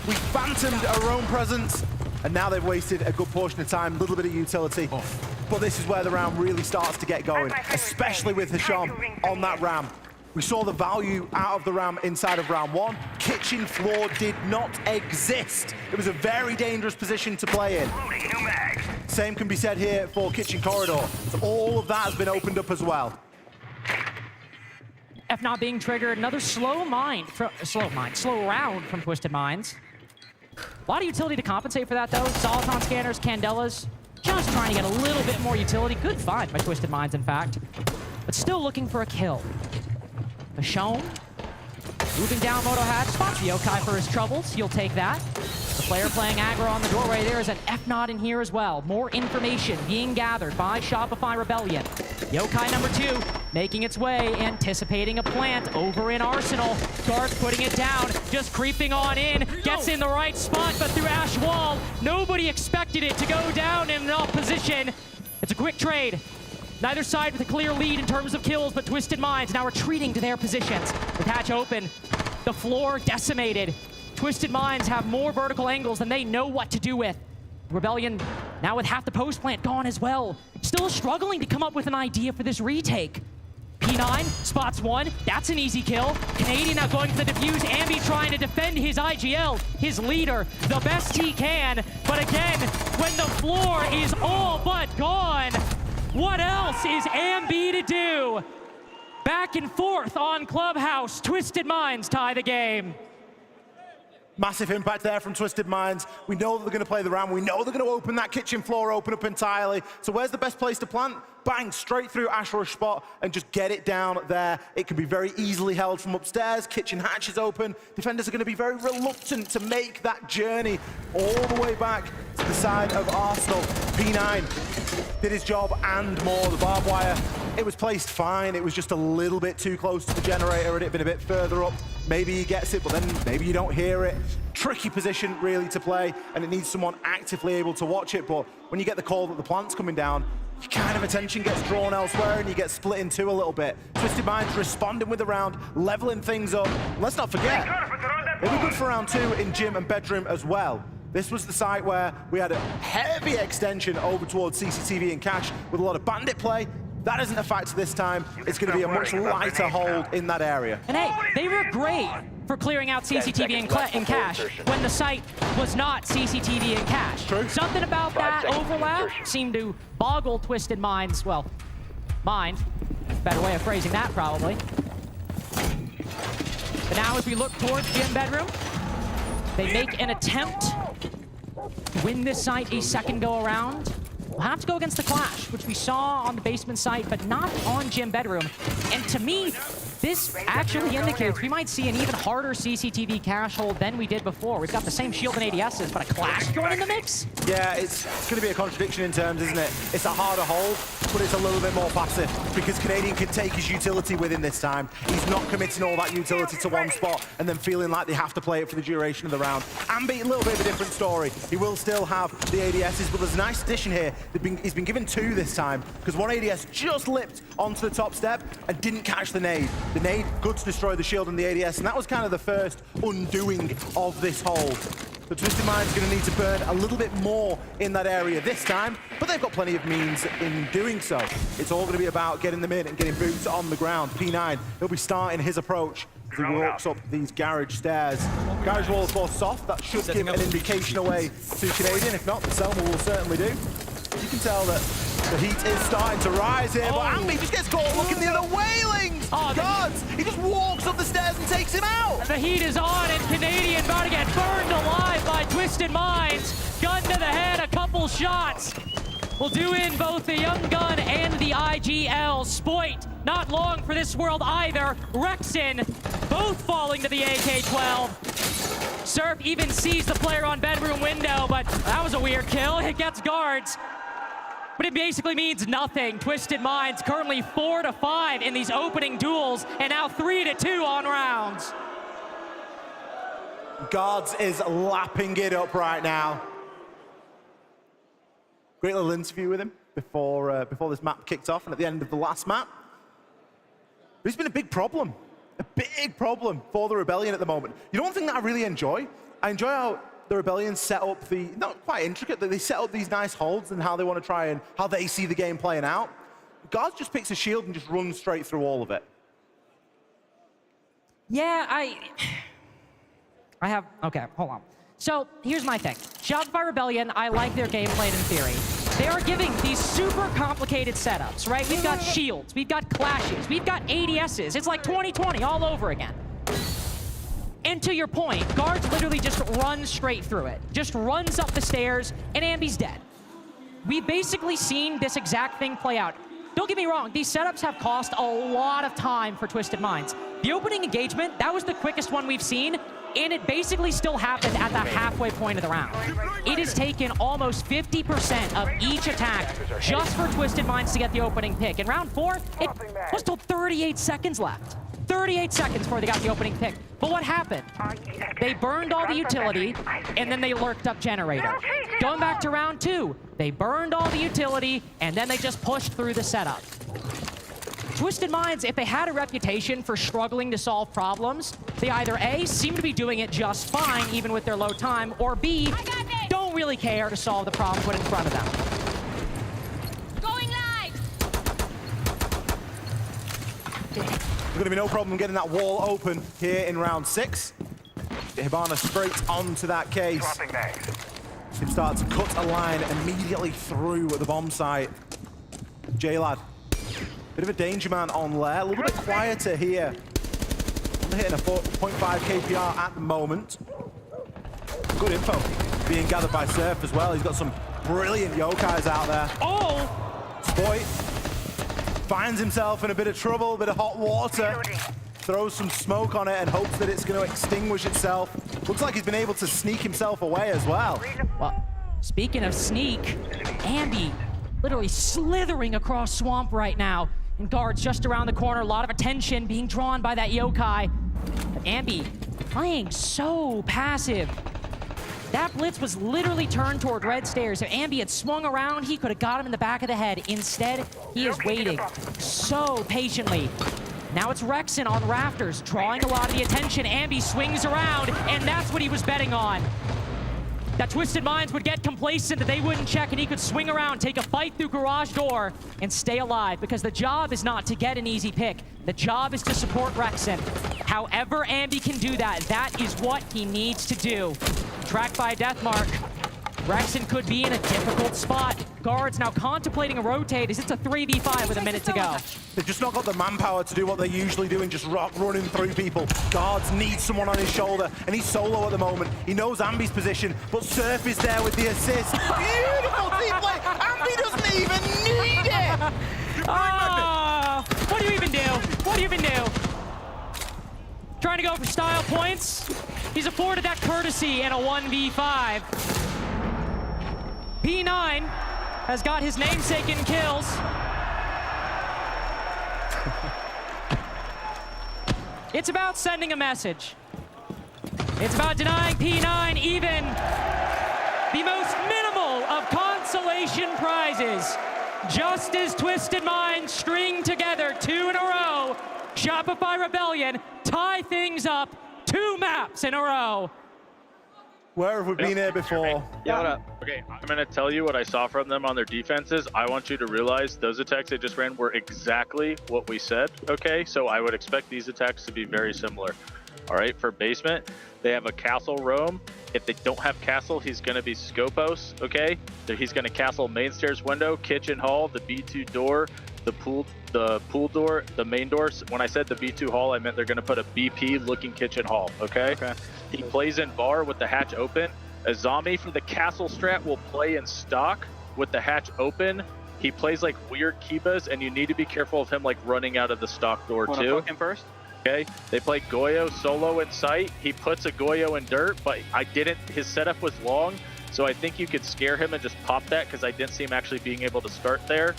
We phantomed our own presence, and now they've wasted a good portion of time, a little bit of utility. But this is where the round really starts to get going, especially with Hisham on that ram. We saw the value out of the ram inside of round 1. Kitchen floor did not exist. It was a very dangerous position to play in. Same can be said here for kitchen corridor. So all of that has been opened up as well. F not being triggered, another slow round from Twisted Minds. A lot of utility to compensate for that though. Soliton scanners, Candelas, just trying to get a little bit more utility. Good find by Twisted Minds, in fact. But still looking for a kill. Michonne, moving down Moto Hatch, spots the Yokai for his troubles. You'll take that. The player playing aggro on the doorway. There is an F-Nod in here as well. More information being gathered by Shopify Rebellion. Yokai number 2 making its way, anticipating a plant over in Arsenal. Guards putting it down, just creeping on in. Gets in the right spot, but through Ash Wall, nobody expected it to go down in an position. It's a quick trade. Neither side with a clear lead in terms of kills, but Twisted Minds now retreating to their positions. With hatch open, the floor decimated. Twisted Minds have more vertical angles than they know what to do with. Rebellion now with half the post plant gone as well. Still struggling to come up with an idea for this retake. P9 spots one, that's an easy kill. Canadian now going for the defuse. Ambi trying to defend his IGL, his leader, the best he can. But again, when the floor is all but gone, what else is Ambi to do? Back and forth on Clubhouse. Twisted Minds tie the game. Massive impact there from Twisted Minds. We know that they're going to play the ram. We know they're going to open that kitchen floor, open up entirely. So where's the best place to plant? Bang, straight through Ash Rush spot and just get it down there. It can be very easily held from upstairs. Kitchen hatch is open. Defenders are going to be very reluctant to make that journey all the way back to the side of Arsenal. P9 did his job and more. The barbed wire, it was placed fine. It was just a little bit too close to the generator. Had it been a bit further up, maybe he gets it, but then maybe you don't hear it. Tricky position really to play, and it needs someone actively able to watch it. But when you get the call that the plant's coming down, your kind of attention gets drawn elsewhere and you get split in two a little bit. Twisted Minds responding with the round, leveling things up. Let's not forget, it'll be good for round 2 in gym and bedroom as well. This was the site where we had a heavy extension over towards CCTV and cash with a lot of bandit play. That isn't a factor this time. It's going to be a much lighter hold in that area. And hey, they were great for clearing out CCTV and cash when the site was not CCTV and cash. True. Something about that overlap seemed to boggle Twisted Minds, well, mind. Better way of phrasing that, probably. But now as we look towards gym bedroom, they make an attempt to win this site a second go around. We'll have to go against the Clash, which we saw on the basement site, but not on gym bedroom. And to me, this actually indicates we might see an even harder CCTV cash hold than we did before. We've got the same shield and ADSs, but a Clash going in the mix? Yeah, it's going to be a contradiction in terms, isn't it? It's a harder hold, but it's a little bit more passive because Canadian can take his utility with him this time. He's not committing all that utility to one spot and then feeling like they have to play it for the duration of the round. Ambi, a little bit of a different story. He will still have the ADSs, but there's a nice addition here. He's been given 2 this time because one ADS just lipped onto the top step and didn't catch the nade. The nade, good to destroy the shield and the ADS, and that was kind of the first undoing of this hold. The Twisted Mind's going to need to burn a little bit more in that area this time, but they've got plenty of means in doing so. It's all going to be about getting them in and getting boots on the ground. P9, he'll be starting his approach as he walks up these garage stairs. Garage wall, of course, soft. That should give an indication away to Canadian. If not, Selma will certainly do. You can tell that the heat is starting to rise here, but Ambi just gets caught looking the other way, Lings! Gods! He just walks up the stairs and takes him out! The heat is on, and Canadian about to get burned alive by Twisted Minds. Gun to the head, a couple shots. Will do in both the Young Gun and the IGL. Spoit, not long for this world either. Rexon, both falling to the AK-12. Surf even sees the player on bedroom window, but that was a weird kill. It gets guards. But it basically means nothing. Twisted Minds currently 4-5 in these opening duels, and now 3-2 on rounds. Guards is lapping it up right now. Great little interview with him before this map kicked off and at the end of the last map. But it's been a big problem for the Rebellion at the moment. You know one thing that I really enjoy? I enjoy how the Rebellion set up the, not quite intricate, but they set up these nice holds and how they want to try and, how they see the game playing out. Guards just picks a shield and just runs straight through all of it. Yeah, I have, okay, hold on. So here's my thing. Shopify Rebellion, I like their gameplay in theory. They are giving these super complicated setups, right? We've got shields, we've got clashes, we've got ADSs. It's like 2020 all over again. And to your point, Guards literally just run straight through it. Just runs up the stairs, and Ambi's dead. We've basically seen this exact thing play out. Don't get me wrong, these setups have cost a lot of time for Twisted Minds. The opening engagement, that was the quickest one we've seen, and it basically still happened at the halfway point of the round. It has taken almost 50% of each attack just for Twisted Minds to get the opening pick. In round 4, it was still 38 seconds left. 38 seconds before they got the opening pick. But what happened? They burned all the utility, and then they lurked up generator. Going back to round 2, they burned all the utility, and then they just pushed through the setup. Twisted Minds, if they had a reputation for struggling to solve problems, they either A, seem to be doing it just fine, even with their low time, or B, don't really care to solve the problem put in front of them. Going live! There's going to be no problem getting that wall open here in round 6. Hibana straight onto that case. Can start to cut a line immediately through the bomb site. J-Lad, bit of a danger man on Lair, a little bit quieter here. Only hitting a 4.5 KPR at the moment. Good info being gathered by Surf as well. He's got some brilliant yokais out there. Oh! Spoit finds himself in a bit of trouble, a bit of hot water. Throws some smoke on it and hopes that it's going to extinguish itself. Looks like he's been able to sneak himself away as well. Speaking of sneak, Ambi literally slithering across Swamp right now. And guards just around the corner, a lot of attention being drawn by that yokai. But Ambi playing so passive. That blitz was literally turned toward red stairs. If Ambi had swung around, he could have got him in the back of the head. Instead, he is waiting so patiently. Now it's Rexen on rafters, drawing a lot of the attention. Ambi swings around, and that's what he was betting on. That Twisted Minds would get complacent, that they wouldn't check, and he could swing around, take a fight through garage door, and stay alive, because the job is not to get an easy pick. The job is to support Rexen. However Ambi can do that, that is what he needs to do. Tracked by Deathmark. Rexen could be in a difficult spot. Guards now contemplating a rotate as it's a 3v5 with a minute to go. They've just not got the manpower to do what they usually do and just running through people. Guards need someone on his shoulder, and he's solo at the moment. He knows Ambi's position, but Surf is there with the assist. Beautiful team play! Ambi doesn't even need it! What do you even do? What do you even do? Trying to go for style points. He's afforded that courtesy in a 1v5. P9 has got his namesake in kills. It's about sending a message. It's about denying P9 even the most minimal of consolation prizes. Just as Twisted Minds string together 2 in a row, Shopify Rebellion tie things up 2 maps in a row. Where have we been here before? Yeah, what up? Okay, I'm going to tell you what I saw from them on their defenses. I want you to realize those attacks they just ran were exactly what we said, okay? So I would expect these attacks to be very similar. All right, for basement, they have a castle roam. If they don't have castle, he's going to be Scopos, okay? He's going to castle main stairs window, kitchen hall, the B2 door, the pool door, the main doors. When I said the B2 hall, I meant they're going to put a BP looking kitchen hall, okay? He plays in bar with the hatch open. A zombie from the castle strat will play in stock with the hatch open. He plays like weird Kibas, and you need to be careful of him like running out of the stock door too. Him first. Okay, they play Goyo solo in sight. He puts a Goyo in dirt, but his setup was long, so I think you could scare him and just pop that because I didn't see him actually being able to start there.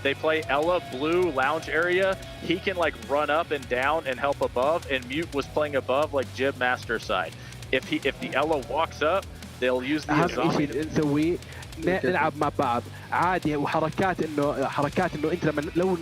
They play Ella blue lounge area. He can like run up and down and help above, and Mute was playing above like Jib master side. If the Ella walks up, they'll use the اهم شيء نسويه نلعب مع بعض عادي، وحركات انه انت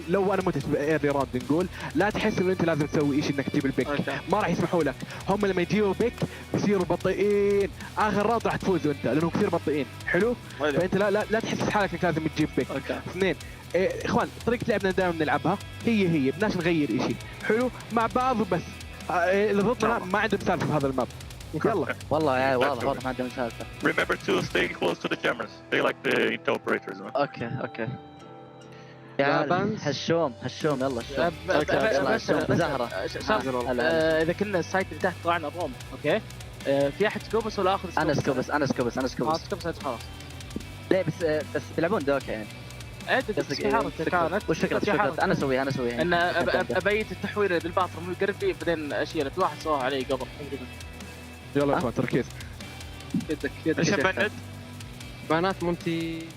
لو انا مت بايرلي راوند نقول لا تحس انه انت لازم تسوي شيء انك تجيب البيك، ما راح يسمحوا لك. هم لما يجيبوا بيك بيصيروا بطيئين، اخر راوند راح تفوزوا انت لانهم كثير بطيئين. حلو؟ فانت لا تحس حالك انك لازم تجيب بيك. اثنين اخوان، طريقه لعبنا دائما نلعبها هي بدناش نغير شيء. حلو؟ مع بعض وبس. اللي ضدنا ما عندهم سالفه بهذا الماب. يلا والله يا واضح ما عندهم سالفه. Remember to stay close to the jammers. They like the intel operators. اوكي. يا هشوم يلا الشوم. زهره. اذا كنا السايت اللي تحت طلعنا الروم، اوكي؟ في احد سكوبس ولا اخذ سكوبس؟ انا سكوبس. سكوبس خلاص. ليه بس تلعبون دوكا يعني. في حارة كانت. وش فكرة؟ انا اسويها ان ابيت التحوير بالباطرم ويقرب لي، بعدين اشيله. في واحد سواها علي قبل تقريبا. يلا يا اخوان تركيز. يدك ايش بند؟ بنات مونتي.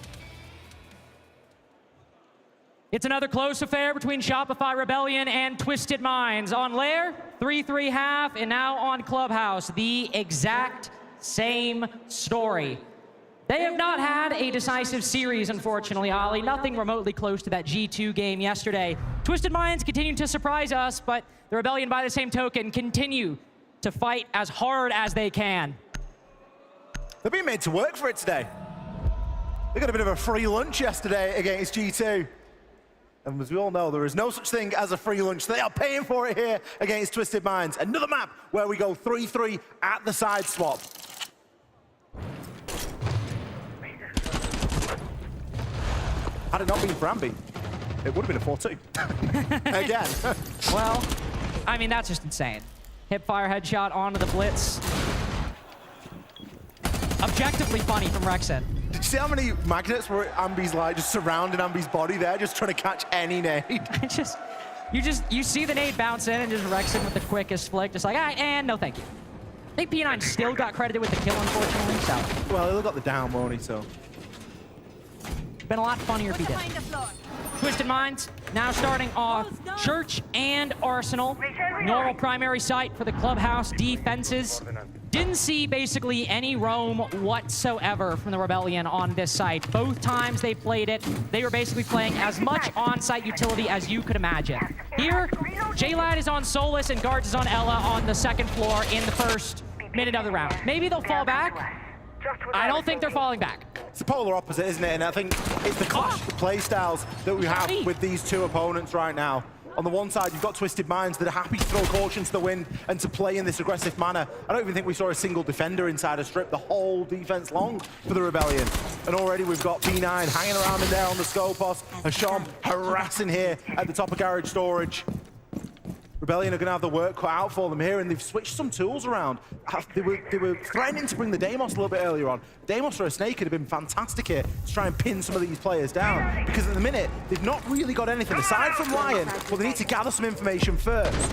It's another close affair between Shopify Rebellion and Twisted Minds. On Lair, 3-3 half, and now on Clubhouse, the exact same story. They have not had a decisive series, unfortunately, Ollie. Nothing remotely close to that G2 game yesterday. Twisted Minds continue to surprise us, but the Rebellion, by the same token, continue to fight as hard as they can. They're being made to work for it today. They got a bit of a free lunch yesterday against G2. And as we all know, there is no such thing as a free lunch. They are paying for it here against Twisted Minds. Another map where we go 3-3 at the side swap. Had it not been for Ambi, it would have been a 4-2. Again. Well, I mean, that's just insane. Hipfire headshot onto the blitz. Objectively funny from Rexen. Did you see how many magnets were Ambi's like just surrounding Ambi's body there, just trying to catch any nade? You see the nade bounce in and just Rexen with the quickest flick, just like, all right, and no thank you. I think P9 still got credited with the kill, unfortunately, so. Well, he'll got the down, won't he, so. Been a lot funnier if he did. Twisted Minds now starting off Church and Arsenal. Normal primary site for the clubhouse defenses. Didn't see basically any roam whatsoever from the Rebellion on this site. Both times they played it, they were basically playing as much on-site utility as you could imagine. Here, J-Lad is on Solus and Guards is on Ella on the second floor in the first minute of the round. Maybe they'll fall back. I don't think they're falling back. It's the polar opposite, isn't it? And I think it's the clash of play styles that we have with these two opponents right now. On the one side, you've got Twisted Minds that are happy to throw caution to the wind and to play in this aggressive manner. I don't even think we saw a single defender inside a strip the whole defense long for the Rebellion. And already we've got P9 hanging around in there on the Scopos. Hasham harassing here at the top of garage storage. Rebellion are going to have the work cut out for them here, and they've switched some tools around. They were threatening to bring the Deimos a little bit earlier on. Deimos or a Snake would have been fantastic here to try and pin some of these players down, because at the minute, they've not really got anything aside from Lion. Well, they need to gather some information first.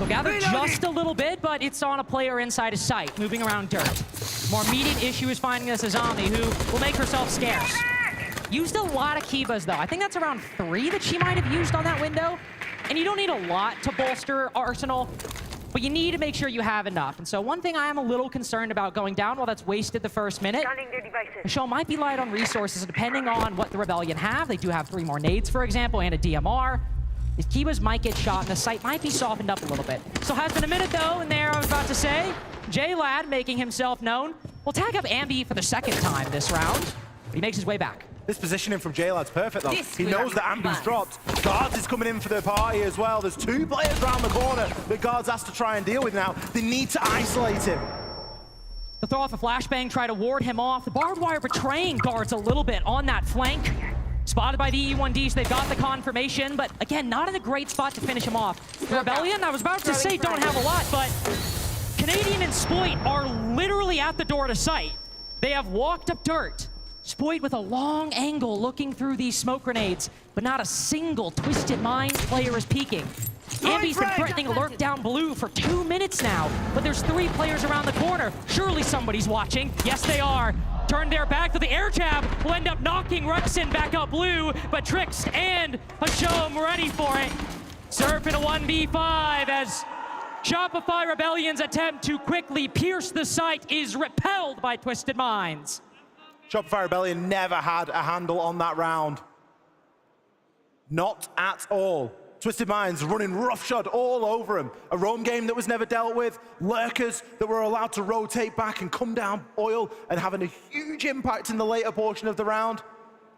They'll gather just a little bit, but it's on a player inside a site, moving around dirt. More immediate issue is finding this Azami, who will make herself scarce. Used a lot of Kivas, though. I think that's around 3 that she might have used on that window. And you don't need a lot to bolster Arsenal, but you need to make sure you have enough. And so one thing I am a little concerned about going down, while that's wasted the first minute, Michelle might be light on resources, depending on what the Rebellion have. They do have 3 more nades, for example, and a DMR. These Kivas might get shot, and the site might be softened up a little bit. So has been a minute, though, and there I was about to say, J-Lad making himself known. Will tag up Ambi for the second time this round, but he makes his way back. This positioning from J-Lad's perfect, though. He knows that Ambi's dropped. Guards is coming in for the party as well. There's 2 players around the corner that Guards has to try and deal with now. They need to isolate him. To throw off a flashbang, try to ward him off. The barbed wire betraying Guards a little bit on that flank. Spotted by the E1Ds, they've got the confirmation, but again, not in a great spot to finish him off. The Rebellion, I was about to say, don't have a lot, but Canadian and Spoit are literally at the door to sight. They have walked up dirt. Spoit with a long angle looking through these smoke grenades, but not a single Twisted Mind player is peeking. Ambi's been threatening to lurk down blue for 2 minutes now, but there's 3 players around the corner. Surely somebody's watching. Yes, they are. Turn their back to the air jab, will end up knocking Rexon back up blue, but Trix and Hasham ready for it. Surf in a 1v5 as Shopify Rebellion's attempt to quickly pierce the site is repelled by Twisted Minds. Shopify Rebellion never had a handle on that round. Not at all. Twisted Minds running roughshod all over him. A roam game that was never dealt with. Lurkers that were allowed to rotate back and come down oil and having a huge impact in the later portion of the round.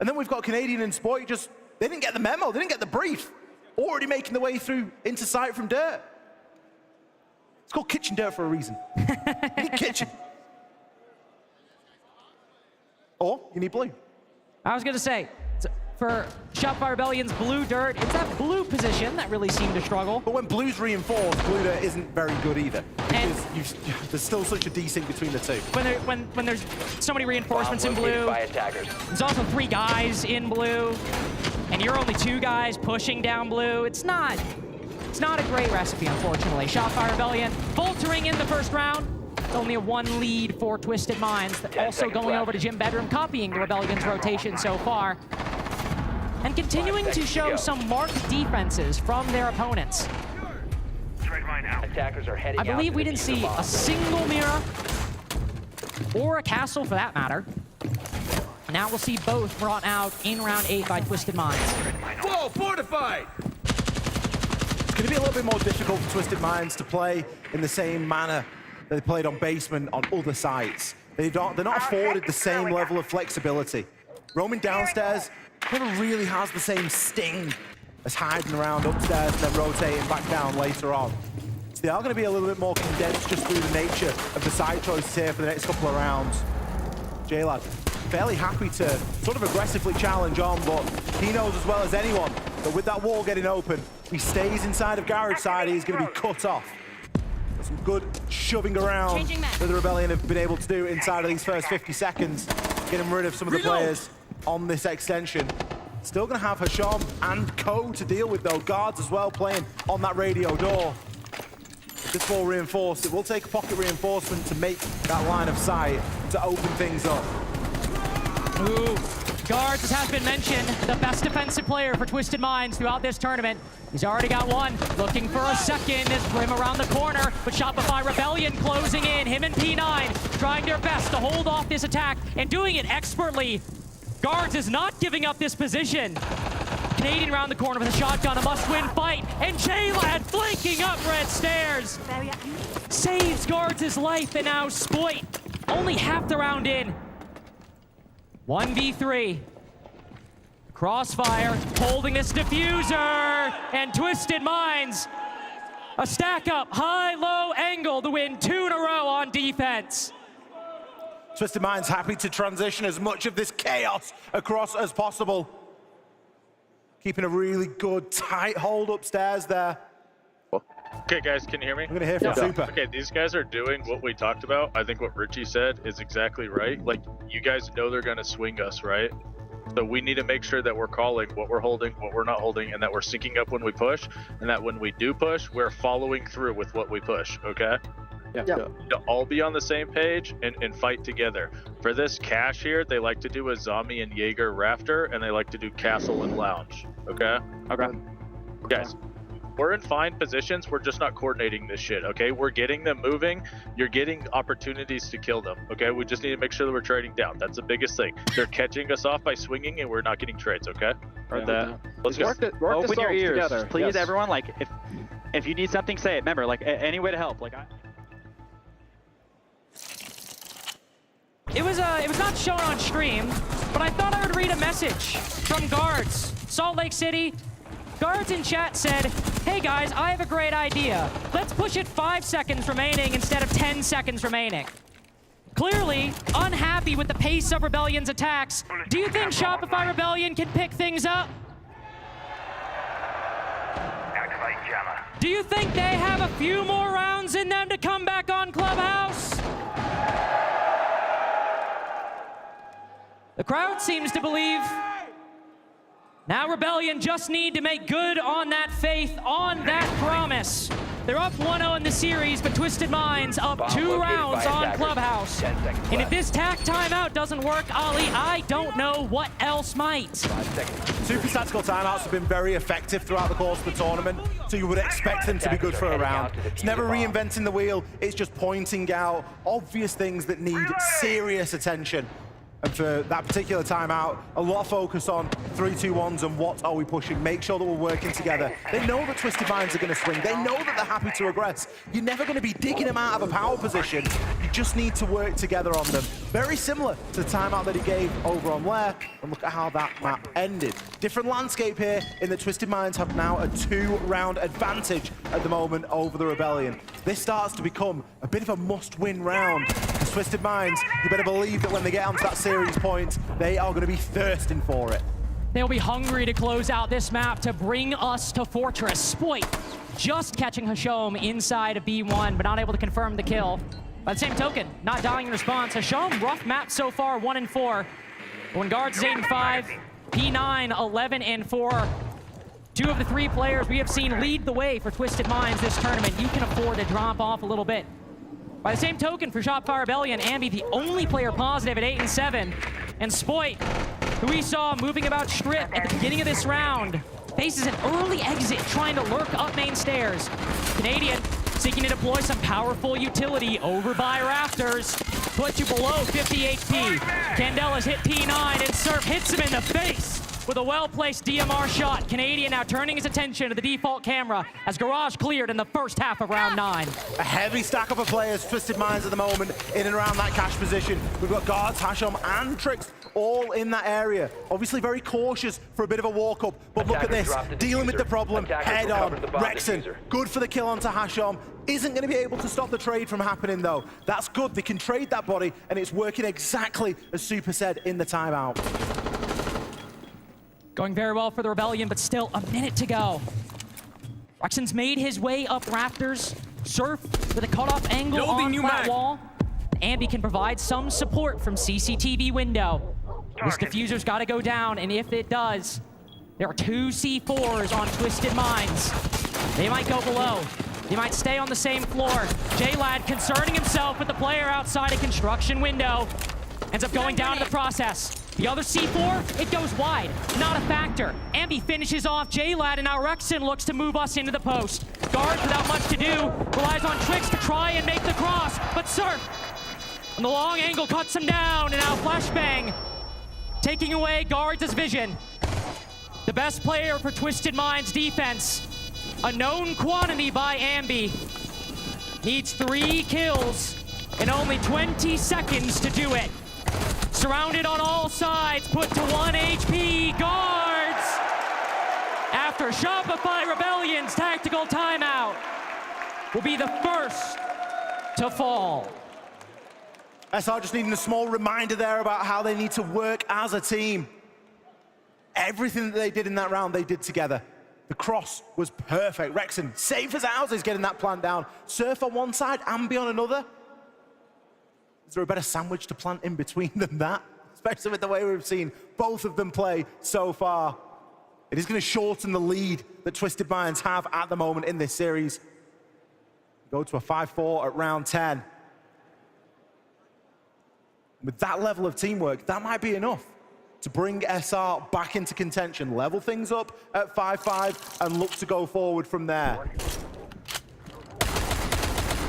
And then we've got Canadian and Spoit just, they didn't get the memo, they didn't get the brief. Already making the way through into sight from dirt. It's called kitchen dirt for a reason. You need kitchen. Or you need blue. I was going to say, for Shopify Rebellion's blue dirt, it's that blue position that really seemed to struggle. But when blue's reinforced, blue dirt isn't very good either. Because there's still such a desync between the two. When there's so many reinforcements in blue, there's also 3 guys in blue, and you're only 2 guys pushing down blue. It's not a great recipe, unfortunately. Shopify Rebellion faltering in the first round. Only a 1 lead for Twisted Minds. Also going over to Gym Bedroom, copying the Rebellion's rotation so far. And continuing to show some marked defenses from their opponents. Attackers are heading I believe we didn't see a single mirror or a castle for that matter. Now we'll see both brought out in round 8 by Twisted Minds. Whoa, fortified! It's going to be a little bit more difficult for Twisted Minds to play in the same manner that they played on basement on other sites. They're not afforded the same level of flexibility. Roaming downstairs never really has the same sting as hiding around upstairs and then rotating back down later on. So they are going to be a little bit more condensed just through the nature of the side choices here for the next couple of rounds. J-Lad fairly happy to sort of aggressively challenge on, but he knows as well as anyone that with that wall getting open, if he stays inside of garage side, he's going to be cut off. Some good shoving around that the Rebellion have been able to do inside of these first 50 seconds, getting rid of some of the players on this extension. Still going to have Hasham and Co to deal with, though. Guards as well playing on that radio door. this ball reinforced. It will take a pocket reinforcement to make that line of sight to open things up. Ooh. Guards, as has been mentioned, the best defensive player for Twisted Minds throughout this tournament. He's already got one, looking for a second as Grim around the corner, but Shopify Rebellion closing in. Him and P9 trying their best to hold off this attack and doing it expertly. Guards is not giving up this position. Canadian around the corner with a shotgun, a must-win fight, and J-Lad flanking up red stairs. Saves Guards' life, and now Spoit only half the round in. 1v3. Crossfire holding this diffuser, and Twisted Minds a stack up, high-low angle to win 2 in a row on defense. Twisted Minds happy to transition as much of this chaos across as possible. Keeping a really good, tight hold upstairs there. Okay, guys, can you hear me? We're gonna hear from Super. Okay, these guys are doing what we talked about. I think what Richie said is exactly right. Like, you guys know they're gonna swing us, right? So we need to make sure that we're calling what we're holding, what we're not holding, and that we're syncing up when we push, and that when we do push, we're following through with what we push, okay? Yeah. To all be on the same page and fight together. For this cache here, they like to do a zombie and Jaeger rafter, and they like to do castle and lounge, okay? Okay. Guys, we're in fine positions, we're just not coordinating this shit, okay? We're getting them moving, you're getting opportunities to kill them, okay? We just need to make sure that we're trading down. That's the biggest thing. They're catching us off by swinging and we're not getting trades, okay? Heard that. Let's go. Open your ears, together. Please, yes. everyone, like, if you need something, say it. Remember, like, any way to help. Like, It was not shown on stream, but I thought I would read a message from Guards. Salt Lake City. Guards in chat said, hey guys, I have a great idea. Let's push it 5 seconds remaining instead of 10 seconds remaining. Clearly, unhappy with the pace of Rebellion's attacks. Do you think Shopify Rebellion can pick things up? Activate jammer. Do you think they have a few more rounds in them to come back on Clubhouse? The crowd seems to believe. Now Rebellion just need to make good on that faith, on that promise. They're up 1-0 in the series, but Twisted Minds up 2 rounds on Clubhouse. And if this tack timeout doesn't work, Ali, I don't know what else might. Super tactical timeouts have been very effective throughout the course of the tournament, so you would expect them to be good for a round. It's never reinventing the wheel, it's just pointing out obvious things that need serious attention. And for that particular timeout, a lot of focus on 3-2-1s and what are we pushing. Make sure that we're working together. They know that Twisted Minds are going to swing. They know that they're happy to regress. You're never going to be digging them out of a power position. You just need to work together on them. Very similar to the timeout that he gave over on Lair. And look at how that map ended. Different landscape here in that Twisted Minds have now a 2-round advantage at the moment over the Rebellion. This starts to become a bit of a must-win round. For Twisted Minds, you better believe that when they get onto that series point, they are going to be thirsting for it. They'll be hungry to close out this map to bring us to Fortress. Spoit just catching Hashom inside of B1, but not able to confirm the kill. By the same token, not dying in response. Hashom, rough map so far, 1-4. When Guards is 8-5, P9, 11-4. 2 of the 3 players we have seen lead the way for Twisted Minds this tournament. You can afford to drop off a little bit. By the same token, for Shopify Rebellion, Ambi, the only player positive at 8-7. And Spoit, who we saw moving about strip at the beginning of this round, faces an early exit trying to lurk up main stairs. Canadian seeking to deploy some powerful utility over by rafters. Puts you below 50 HP. Candela's hit P9 and Surf hits him in the face with a well-placed DMR shot. Canadian now turning his attention to the default camera as Garage cleared in the first half of round 9. A heavy stack up of players, Twisted Minds at the moment, in and around that cash position. We've got Guards, Hashom, and Trix all in that area. Obviously very cautious for a bit of a walk-up, but look at this, dealing with the problem head on. Rexon, good for the kill onto Hashom. Isn't going to be able to stop the trade from happening though. That's good, they can trade that body, and it's working exactly as Super said in the timeout. Going very well for the Rebellion, but still a minute to go. Rexon's made his way up rafters. Surf with a cutoff angle on that wall. Ambi can provide some support from CCTV window. This diffuser's got to go down, and if it does, there are 2 C4s on Twisted Minds. They might go below. He might stay on the same floor. J-Lad concerning himself with the player outside a construction window. Ends up going down to the process. The other C4, it goes wide. Not a factor. Ambi finishes off J-Lad, and now Rexon looks to move us into the post. Guards without much to do, relies on Tricks to try and make the cross, but Surf on the long angle cuts him down, and now Flashbang taking away Guards' vision. The best player for Twisted Minds defense. A known quantity by Ambi. Needs 3 kills in only 20 seconds to do it. Surrounded on all sides, put to 1 HP. Guards, after Shopify Rebellion's tactical timeout, will be the first to fall. SR just needing a small reminder there about how they need to work as a team. Everything that they did in that round, they did together. The cross was perfect. Rexon, safe as houses, getting that plant down. Surf on one side, Ambi on another. Is there a better sandwich to plant in between than that? Especially with the way we've seen both of them play so far. It is going to shorten the lead that Twisted Minds have at the moment in this series. Go to a 5-4 at round 10. With that level of teamwork, that might be enough to bring SR back into contention, level things up at 5-5, and look to go forward from there.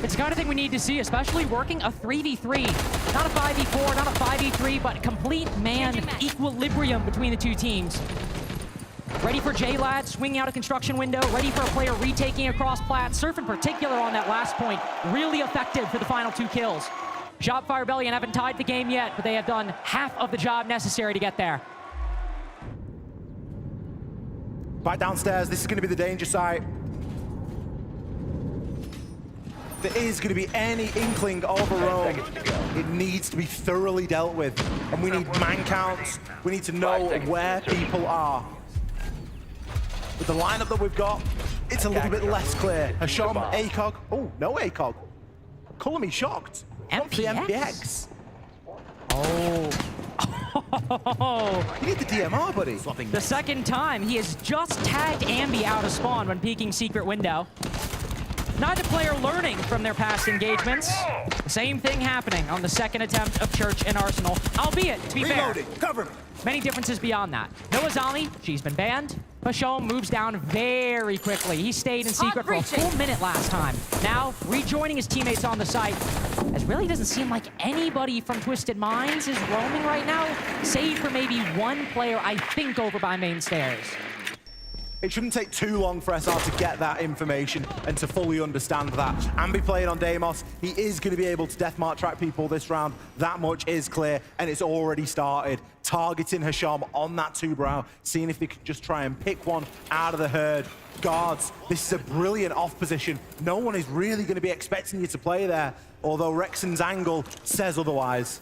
It's the kind of thing we need to see, especially working a 3v3. Not a 5v4, not a 5v3, but complete man equilibrium between the two teams. Ready for J-Lad swinging out a construction window, ready for a player retaking across plat. Surf in particular on that last point, really effective for the final 2 kills. Shopify Rebellion haven't tied the game yet, but they have done half of the job necessary to get there. Back downstairs, this is going to be the danger site. If there is going to be any inkling of a roam, it needs to be thoroughly dealt with. And we need man counts, we need to know where people are. With the lineup that we've got, it's a little bit less clear. Hasham, ACOG, oh, no ACOG. Colour me shocked. MPX? The MPX. Oh. You need the DMR, buddy. The second time, he has just tagged Ambi out of spawn when peeking secret window. Neither player learning from their past engagements. The same thing happening on the second attempt of Church and Arsenal, albeit, to be fair, cover me. Many differences beyond that. No Azali, she's been banned. Pashom moves down very quickly. He stayed in secret for a full minute last time. Now, rejoining his teammates on the site, as really doesn't seem like anybody from Twisted Minds is roaming right now, save for maybe one player, I think, over by main stairs. It shouldn't take too long for SR to get that information and to fully understand that. Ambi playing on Deimos, he is going to be able to deathmark track people this round. That much is clear, and it's already started. Targeting Hasham on that 2-brow, seeing if they can just try and pick one out of the herd. Guards, this is a brilliant off position. No one is really going to be expecting you to play there, although Rexon's angle says otherwise.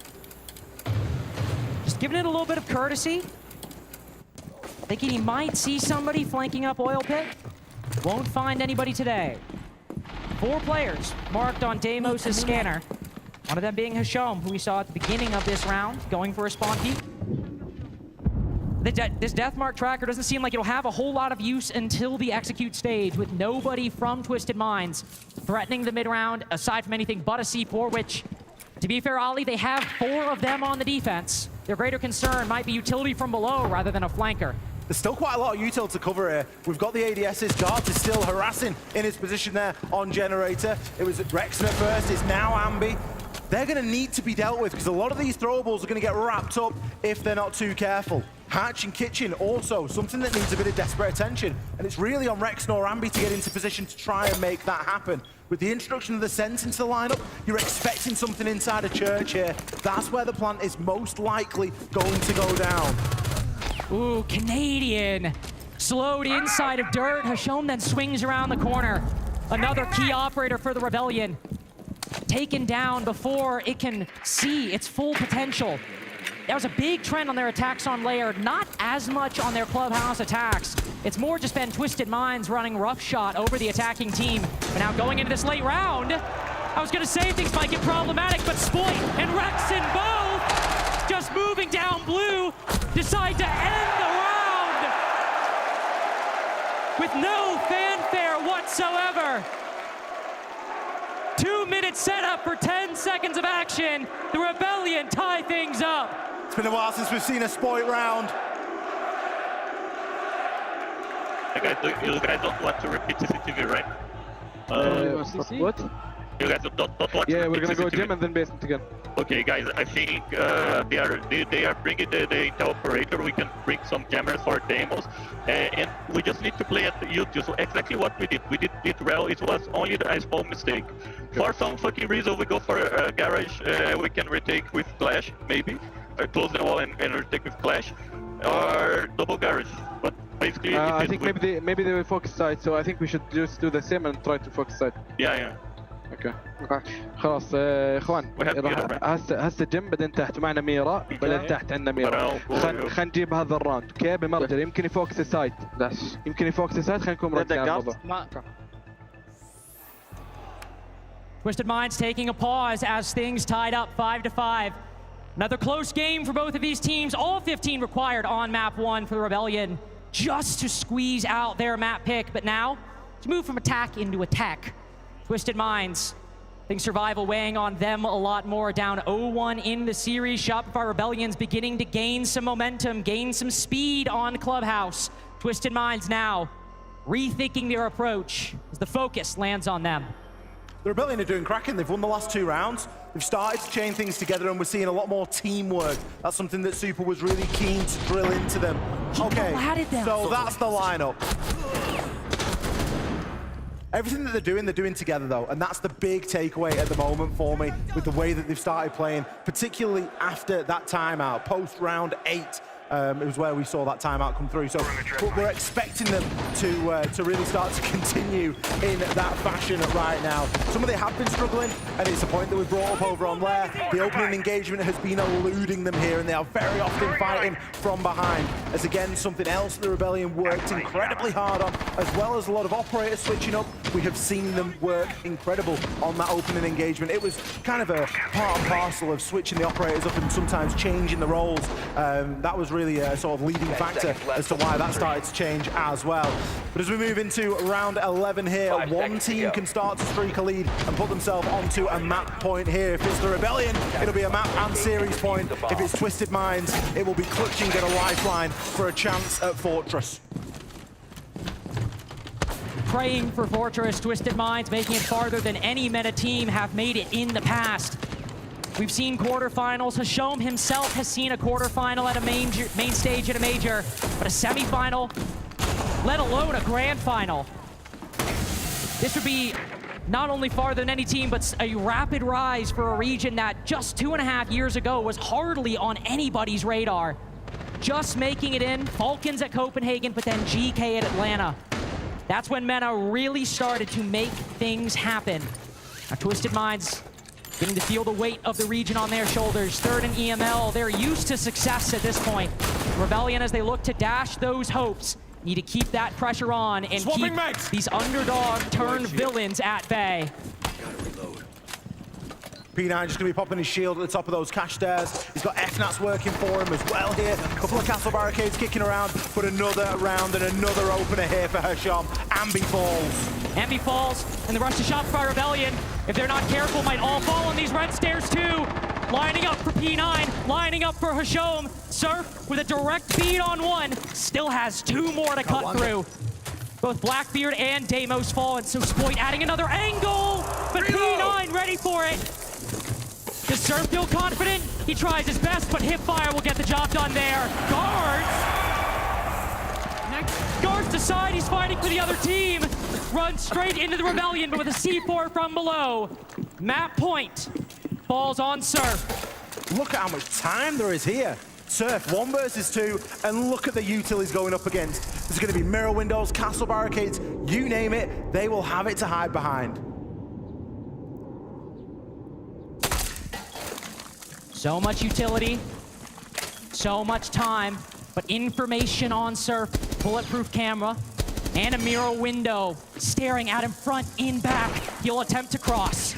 Just giving it a little bit of courtesy. Thinking he might see somebody flanking up Oil Pit. Won't find anybody today. 4 players marked on Deimos' scanner. One of them being Hasham, who we saw at the beginning of this round, going for a spawn peek. This Deathmark tracker doesn't seem like it'll have a whole lot of use until the execute stage, with nobody from Twisted Minds threatening the mid-round, aside from anything but a C4, which, to be fair, Ali, they have 4 of them on the defense. Their greater concern might be utility from below rather than a flanker. There's still quite a lot of util to cover here. We've got the ADS's. Guards is still harassing in his position there on Generator. It was Rexon at first, it's now Ambi. They're going to need to be dealt with because a lot of these throwables are going to get wrapped up if they're not too careful. Hatch and Kitchen also, something that needs a bit of desperate attention. And it's really on Rexon or Ambi to get into position to try and make that happen. With the introduction of the Sense into the lineup, you're expecting something inside a church here. That's where the plant is most likely going to go down. Ooh, Canadian. Slowed inside of dirt. Hasham then swings around the corner. Another key operator for the Rebellion. Taken down before it can see its full potential. That was a big trend on their attacks on layer, not as much on their clubhouse attacks. It's more just been Twisted Minds running roughshod over the attacking team. But now going into this late round, I was gonna say things might get problematic, but Spoit and Rexon both just moving down blue, decide to end the round with no fanfare whatsoever. Minds set up for 10 seconds of action. The Rebellion tie things up. It's been a while since we've seen a spoil round. You guys don't want to repeat CCTV, right? What? You guys don't want Yeah, to we're gonna repeat go CCTV. gym and then basement again. Okay, guys, I think they are bringing the Intel operator. We can bring some jammers for demos, and we just need to play at YouTube. So exactly what we did it well. It was only a small mistake. For some fucking reason, we go for a garage. We can retake with Clash, maybe. Close the wall and retake with Clash, or double garage. But basically, I think maybe they will focus side. So I think we should just do the same and try to focus side. Yeah. اوكي خلاص اخوان هسه جيم بعدين تحت معنا ميرا بعدين تحت عندنا ميرا خلينا نجيب هذا الراوند اوكي بمرجل يمكن يفوكس السايد خلينا نكون مركزين على الموضوع. Twisted Minds taking a pause as things tied up 5-5. Another close game for both of these teams. All 15 required on map 1 for the Rebellion just to squeeze out their map pick. But now, to move from attack into attack. Twisted Minds, I think survival weighing on them a lot more. Down 0-1 in the series. Shopify Rebellion's beginning to gain some momentum, gain some speed on Clubhouse. Twisted Minds now rethinking their approach as the focus lands on them. The Rebellion are doing cracking. They've won the last 2 rounds. They've started to chain things together, and we're seeing a lot more teamwork. That's something that Super was really keen to drill into them. Okay, so that's the lineup. Everything that they're doing together though, and that's the big takeaway at the moment for me with the way that they've started playing, particularly after that timeout, post round 8. It was where we saw that timeout come through. So we're expecting them to really start to continue in that fashion right now. Some of them have been struggling, and it's a point that we brought up over on there. The opening engagement has been eluding them here, and they are very often fighting from behind. As again, something else the Rebellion worked incredibly hard on, as well as a lot of operators switching up. We have seen them work incredible on that opening engagement. It was kind of a part and parcel of switching the operators up and sometimes changing the roles. That was really a sort of leading factor as to why that started to change as well. But as we move into round 11 here, one team can start to streak a lead and put themselves onto a map point here. If it's the Rebellion, it'll be a map and series point. If it's Twisted Minds, it will be clutching at a lifeline for a chance at Fortress. Praying for Fortress, Twisted Minds making it farther than any meta team have made it in the past. We've seen quarterfinals. Hashom himself has seen a quarterfinal at a main stage at a major, but a semifinal, let alone a grand final. This would be not only farther than any team, but a rapid rise for a region that just 2.5 years ago was hardly on anybody's radar. Just making it in, Falcons at Copenhagen, but then GK at Atlanta. That's when meta really started to make things happen. Now, Twisted Minds getting to feel the weight of the region on their shoulders. Third in EML, they're used to success at this point. Rebellion, as they look to dash those hopes, need to keep that pressure on and keep these underdog-turned villains at bay. P9 just going to be popping his shield at the top of those cash stairs. He's got FNATs working for him as well here. A couple of castle barricades kicking around, but another round and another opener here for Hashom. Ambi falls. Ambi falls, and the rush to Shopify Rebellion, if they're not careful, might all fall on these red stairs too. Lining up for P9, lining up for Hashom. Surf with a direct beat on 1, still has 2 more to cut through. Both Blackbeard and Deimos fall, and so Spoit adding another angle, but P9 ready for it. Does Surf feel confident? He tries his best, but Hipfire will get the job done there. Guards decide he's fighting for the other team. Runs straight into the Rebellion, but with a C4 from below. Map point falls on Surf. Look at how much time there is here. Surf 1 versus 2, and look at the util he's going up against. There's going to be mirror windows, castle barricades, you name it, they will have it to hide behind. So much utility, so much time, but information on Surf, bulletproof camera, and a mirror window staring at him front in back. He'll attempt to cross.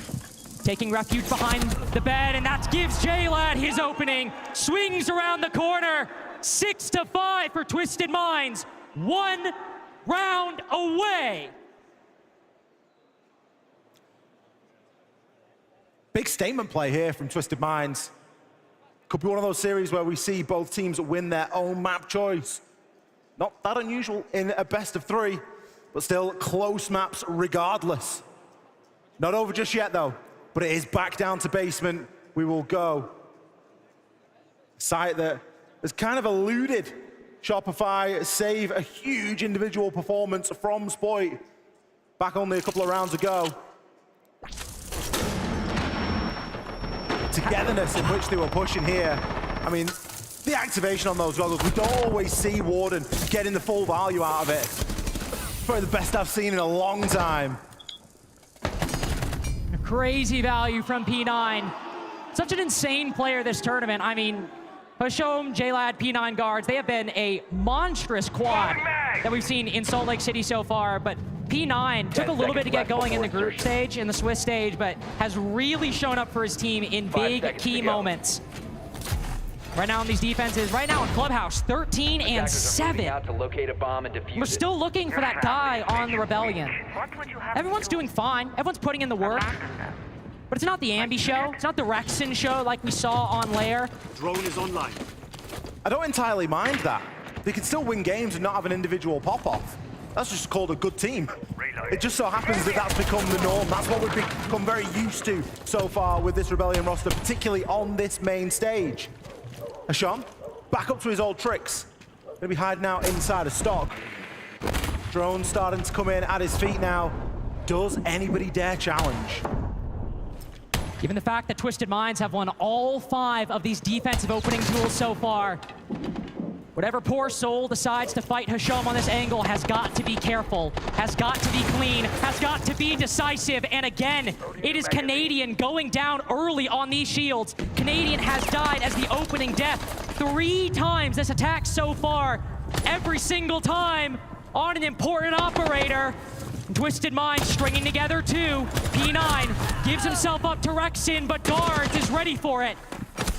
Taking refuge behind the bed, and that gives J-Lad his opening. Swings around the corner. 6-5 for Twisted Minds. 1 round away. Big statement play here from Twisted Minds. Could be one of those series where we see both teams win their own map choice. Not that unusual in a best of 3, but still close maps regardless. Not over just yet though, but it is back down to basement. We will go. Site that has kind of eluded Shopify, save a huge individual performance from Spoit back only a couple of rounds ago. Togetherness in which they were pushing here. I mean, the activation on those goggles, we don't always see Warden getting the full value out of it. Probably the best I've seen in a long time. Crazy value from P9. Such an insane player this tournament. I mean, Hashom, J-Lad, P9 guards, they have been a monstrous quad that we've seen in Salt Lake City so far, but P9 took a little bit to get going in the group stage, in the Swiss stage, but has really shown up for his team in big key moments. Right now in these defenses, right now in Clubhouse, 13 and 7. We're still looking for that guy on the Rebellion. Everyone's doing fine. Everyone's putting in the work. But it's not the Ambi show. It's not the Rexon show like we saw on Lair. Drone is online. I don't entirely mind that. They can still win games and not have an individual pop-off. That's just called a good team. It just so happens that that's become the norm. That's what we've become very used to so far with this Rebellion roster, particularly on this main stage. Hasham, back up to his old tricks. Gonna be hiding out inside a stock. Drone starting to come in at his feet now. Does anybody dare challenge? Given the fact that Twisted Minds have won all 5 of these defensive opening tools so far, whatever poor soul decides to fight Hasham on this angle has got to be careful, has got to be clean, has got to be decisive. And again, it is Canadian going down early on these shields. Canadian has died as the opening death 3 times this attack so far. Every single time on an important operator. Twisted Minds stringing together 2. P9 gives himself up to Rexon, but Guards is ready for it.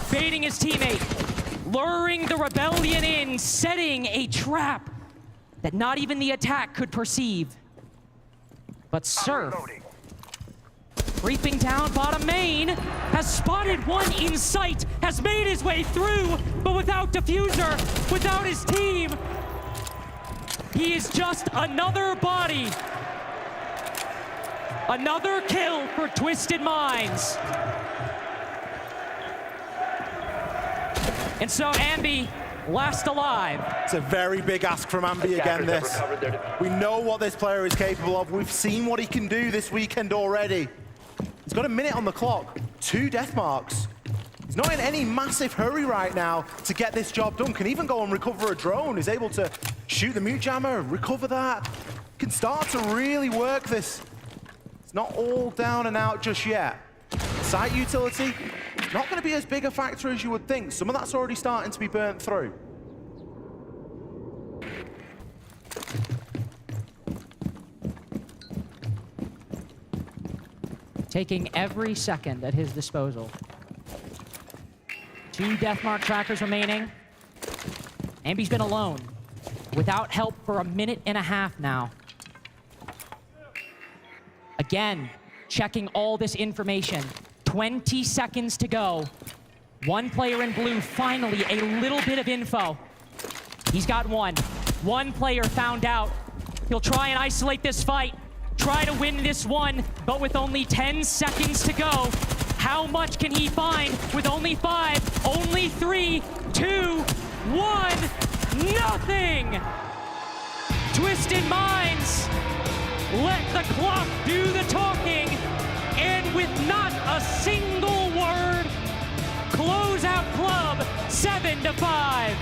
Baiting his teammate. Luring the Rebellion in, setting a trap that not even the attack could perceive. But Surf, creeping down bottom main, has spotted one in sight, has made his way through, but without diffuser, without his team, he is just another body. Another kill for Twisted Minds. And so Ambi last alive. It's a very big ask from Ambi again, this. We know what this player is capable of. We've seen what he can do this weekend already. He's got a minute on the clock, 2 death marks. He's not in any massive hurry right now to get this job done. Can even go and recover a drone. He's able to shoot the mute jammer, recover that. Can start to really work this. It's not all down and out just yet. Site utility, not going to be as big a factor as you would think. Some of that's already starting to be burnt through. Taking every second at his disposal. 2 deathmark trackers remaining. Ambi's been alone, without help for a minute and a half now. Again, checking all this information. 20 seconds to go. 1 player in blue, finally a little bit of info. He's got 1. 1 player found out. He'll try and isolate this fight, try to win this one, but with only 10 seconds to go, how much can he find with only 5, only 3, 2, 1, nothing! Twisted Minds, let the clock do the talking, and with not a single word, close out club 7-5.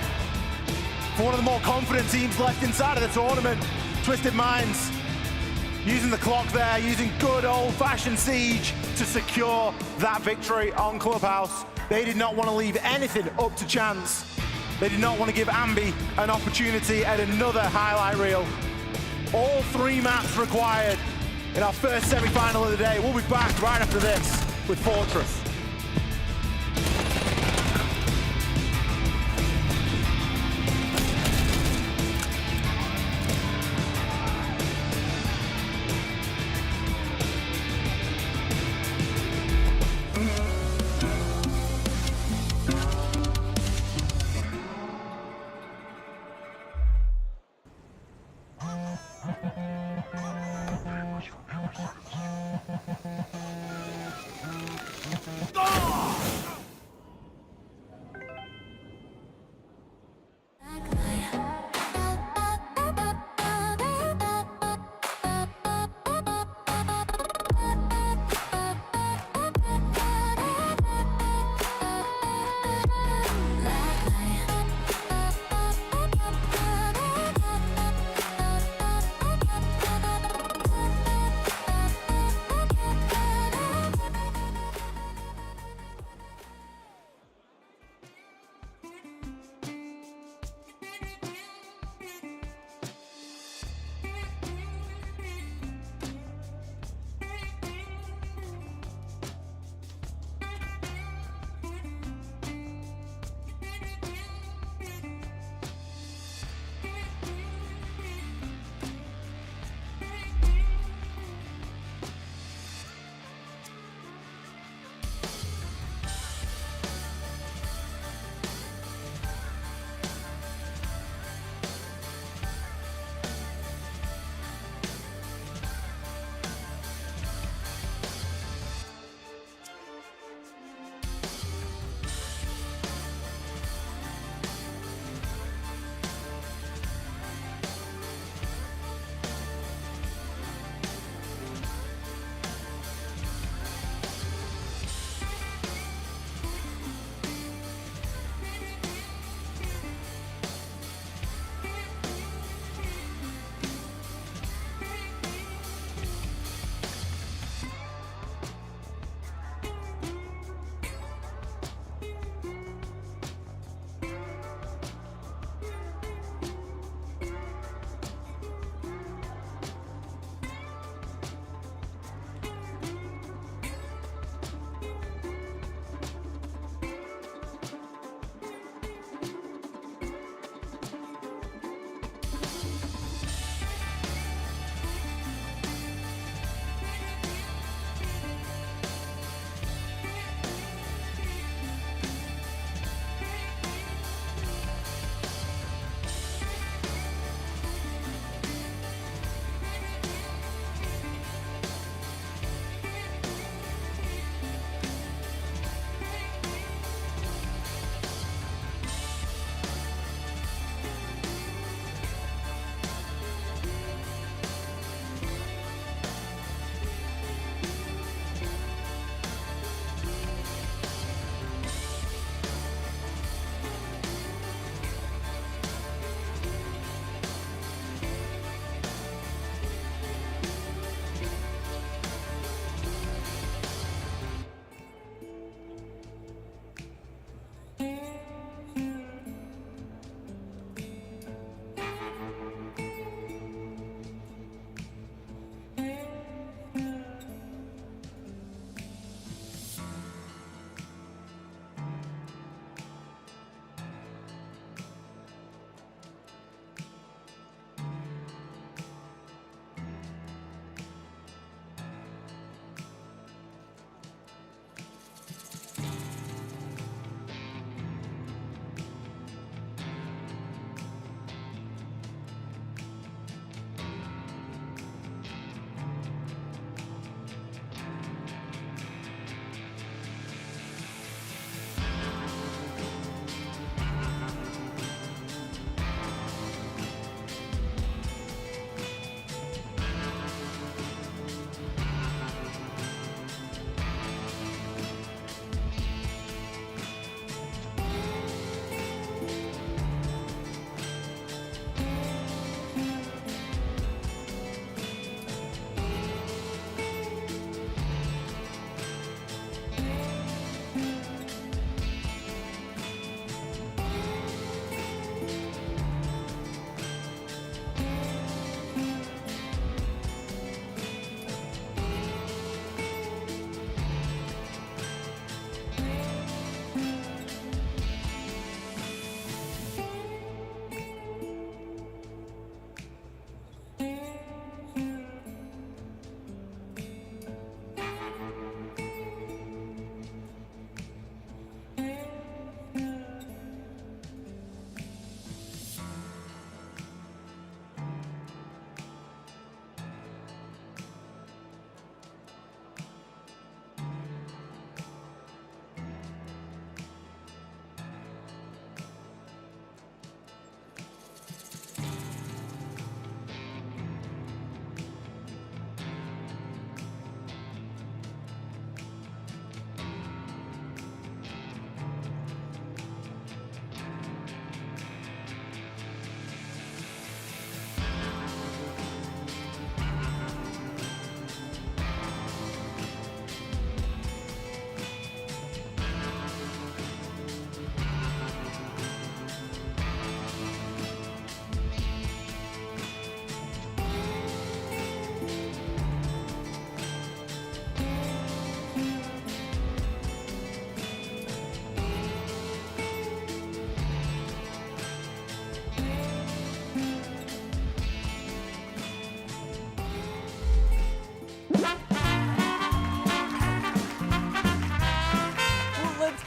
For one of the more confident teams left inside of the tournament, Twisted Minds using the clock there, using good old-fashioned siege to secure that victory on Clubhouse. They did not want to leave anything up to chance. They did not want to give Ambi an opportunity at another highlight reel. All 3 maps required in our first semi-final of the day. We'll be back right after this with Fortress.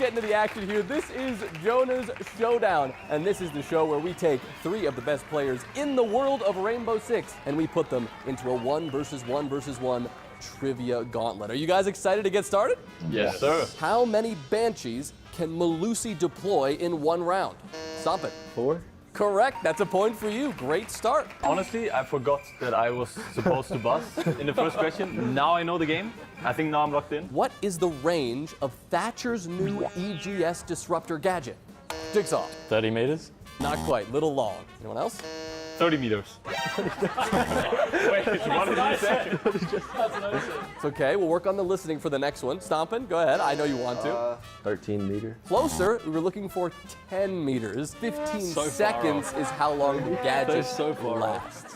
get into the action here. This is Jonah's Showdown, and this is the show where we take 3 of the best players in the world of Rainbow Six, and we put them into a 1 versus 1 versus 1 trivia gauntlet. Are you guys excited to get started? Yes, sir. How many Banshees can Malusi deploy in 1 round? Stop it. 4. Correct. That's a point for you. Great start. Honestly, I forgot that I was supposed to buzz in the first question. Now I know the game. I think now I'm locked in. What is the range of Thatcher's new EGS disruptor gadget? Jigsaw. 30 meters. Not quite. Little long. Anyone else? 30 meters. Wait, what did you say? It's okay. We'll work on the listening for the next one. Stompin', go ahead. I know you want to. 13 meter. Closer. We were looking for 10 meters. 15 seconds is how long the gadget lasts.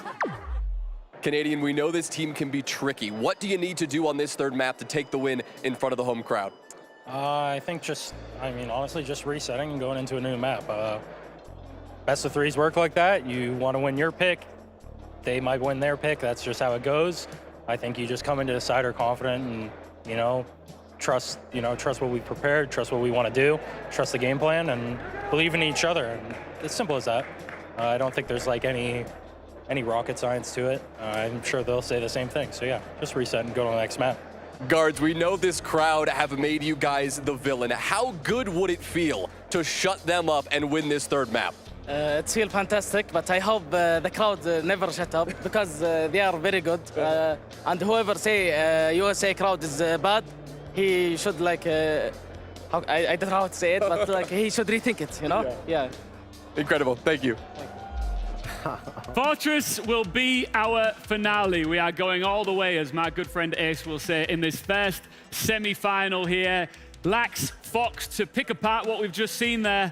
Canadian, we know this team can be tricky. What do you need to do on this 3rd map to take the win in front of the home crowd? I think honestly, just resetting and going into a new map. Best of 3s work like that. You want to win your pick, they might win their pick. That's just how it goes. I think you just come into the cider confident and, trust what we prepared, trust what we want to do, trust the game plan, and believe in each other. And it's simple as that. I don't think there's like any rocket science to it. I'm sure they'll say the same thing. So yeah, just reset and go to the next map. Guards, we know this crowd have made you guys the villain. How good would it feel to shut them up and win this 3rd map? It feels fantastic, but I hope the crowd never shut up because they are very good. And whoever say USA crowd is bad, he should I don't know how to say it, but he should rethink it, Yeah. Incredible. Thank you. Fortress will be our finale. We are going all the way, as my good friend Ace will say, in this first semi-final here. Lax, Fox to pick apart what we've just seen there.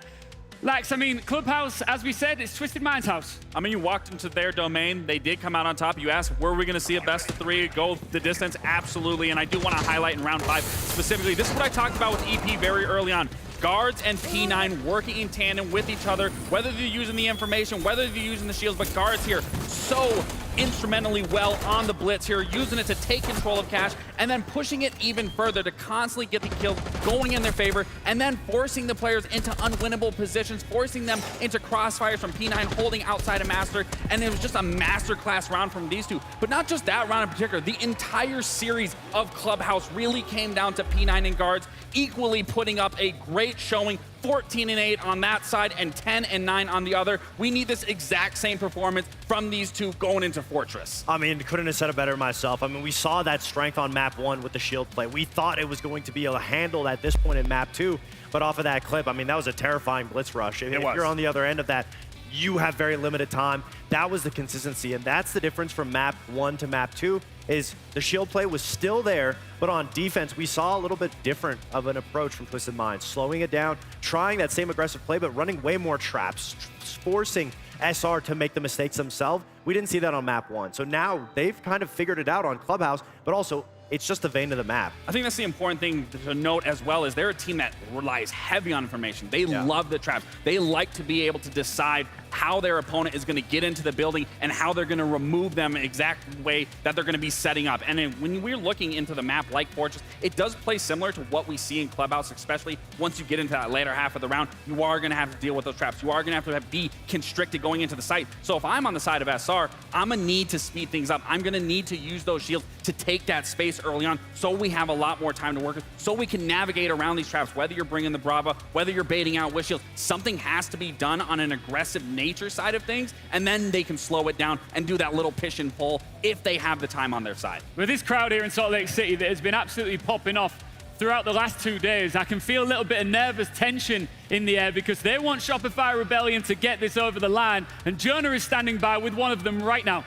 Lax, Clubhouse, as we said, it's Twisted Mind's house. You walked into their domain. They did come out on top. You asked, were we going to see a best of 3 go the distance? Absolutely. And I do want to highlight in round 5 specifically. This is what I talked about with EP very early on. Guards and P9 working in tandem with each other, whether they're using the information, whether they're using the shields, but Guards here so instrumentally well on the blitz here, using it to take control of cash, and then pushing it even further to constantly get the kills going in their favor, and then forcing the players into unwinnable positions, forcing them into crossfires from P9 holding outside of Master, and it was just a masterclass round from these two. But not just that round in particular, the entire series of Clubhouse really came down to P9 and Guards equally putting up a great showing. 14-8 on that side and 10-9 on the other. We need this exact same performance from these two going into Fortress. Couldn't have said it better myself. We saw that strength on map 1 with the shield play. We thought it was going to be able to handle at this point in map 2, but off of that clip, that was a terrifying blitz rush. If you're on the other end of that, you have very limited time. That was the consistency, and that's the difference from map 1 to map 2, is the shield play was still there, but on defense, we saw a little bit different of an approach from Twisted Minds, slowing it down, trying that same aggressive play, but running way more traps, forcing SR to make the mistakes themselves. We didn't see that on map 1. So now they've kind of figured it out on Clubhouse, but also it's just the vein of the map. I think that's the important thing to note as well, is they're a team that relies heavy on information. They love the traps. They like to be able to decide how their opponent is going to get into the building and how they're going to remove them exact way that they're going to be setting up. And then when we're looking into the map like Fortress, it does play similar to what we see in Clubhouse, especially once you get into that later half of the round. You are going to have to deal with those traps. You are going to have to be constricted going into the site. So if I'm on the side of SR, I'm going to need to speed things up. I'm going to need to use those shields to take that space early on so we have a lot more time to work with, so we can navigate around these traps, whether you're bringing the Brava, whether you're baiting out with shields. Something has to be done on an aggressive nature side of things, and then they can slow it down and do that little push and pull if they have the time on their side. With this crowd here in Salt Lake City that has been absolutely popping off throughout the last 2 days, I can feel a little bit of nervous tension in the air because they want Shopify Rebellion to get this over the line, and Jonah is standing by with one of them right now.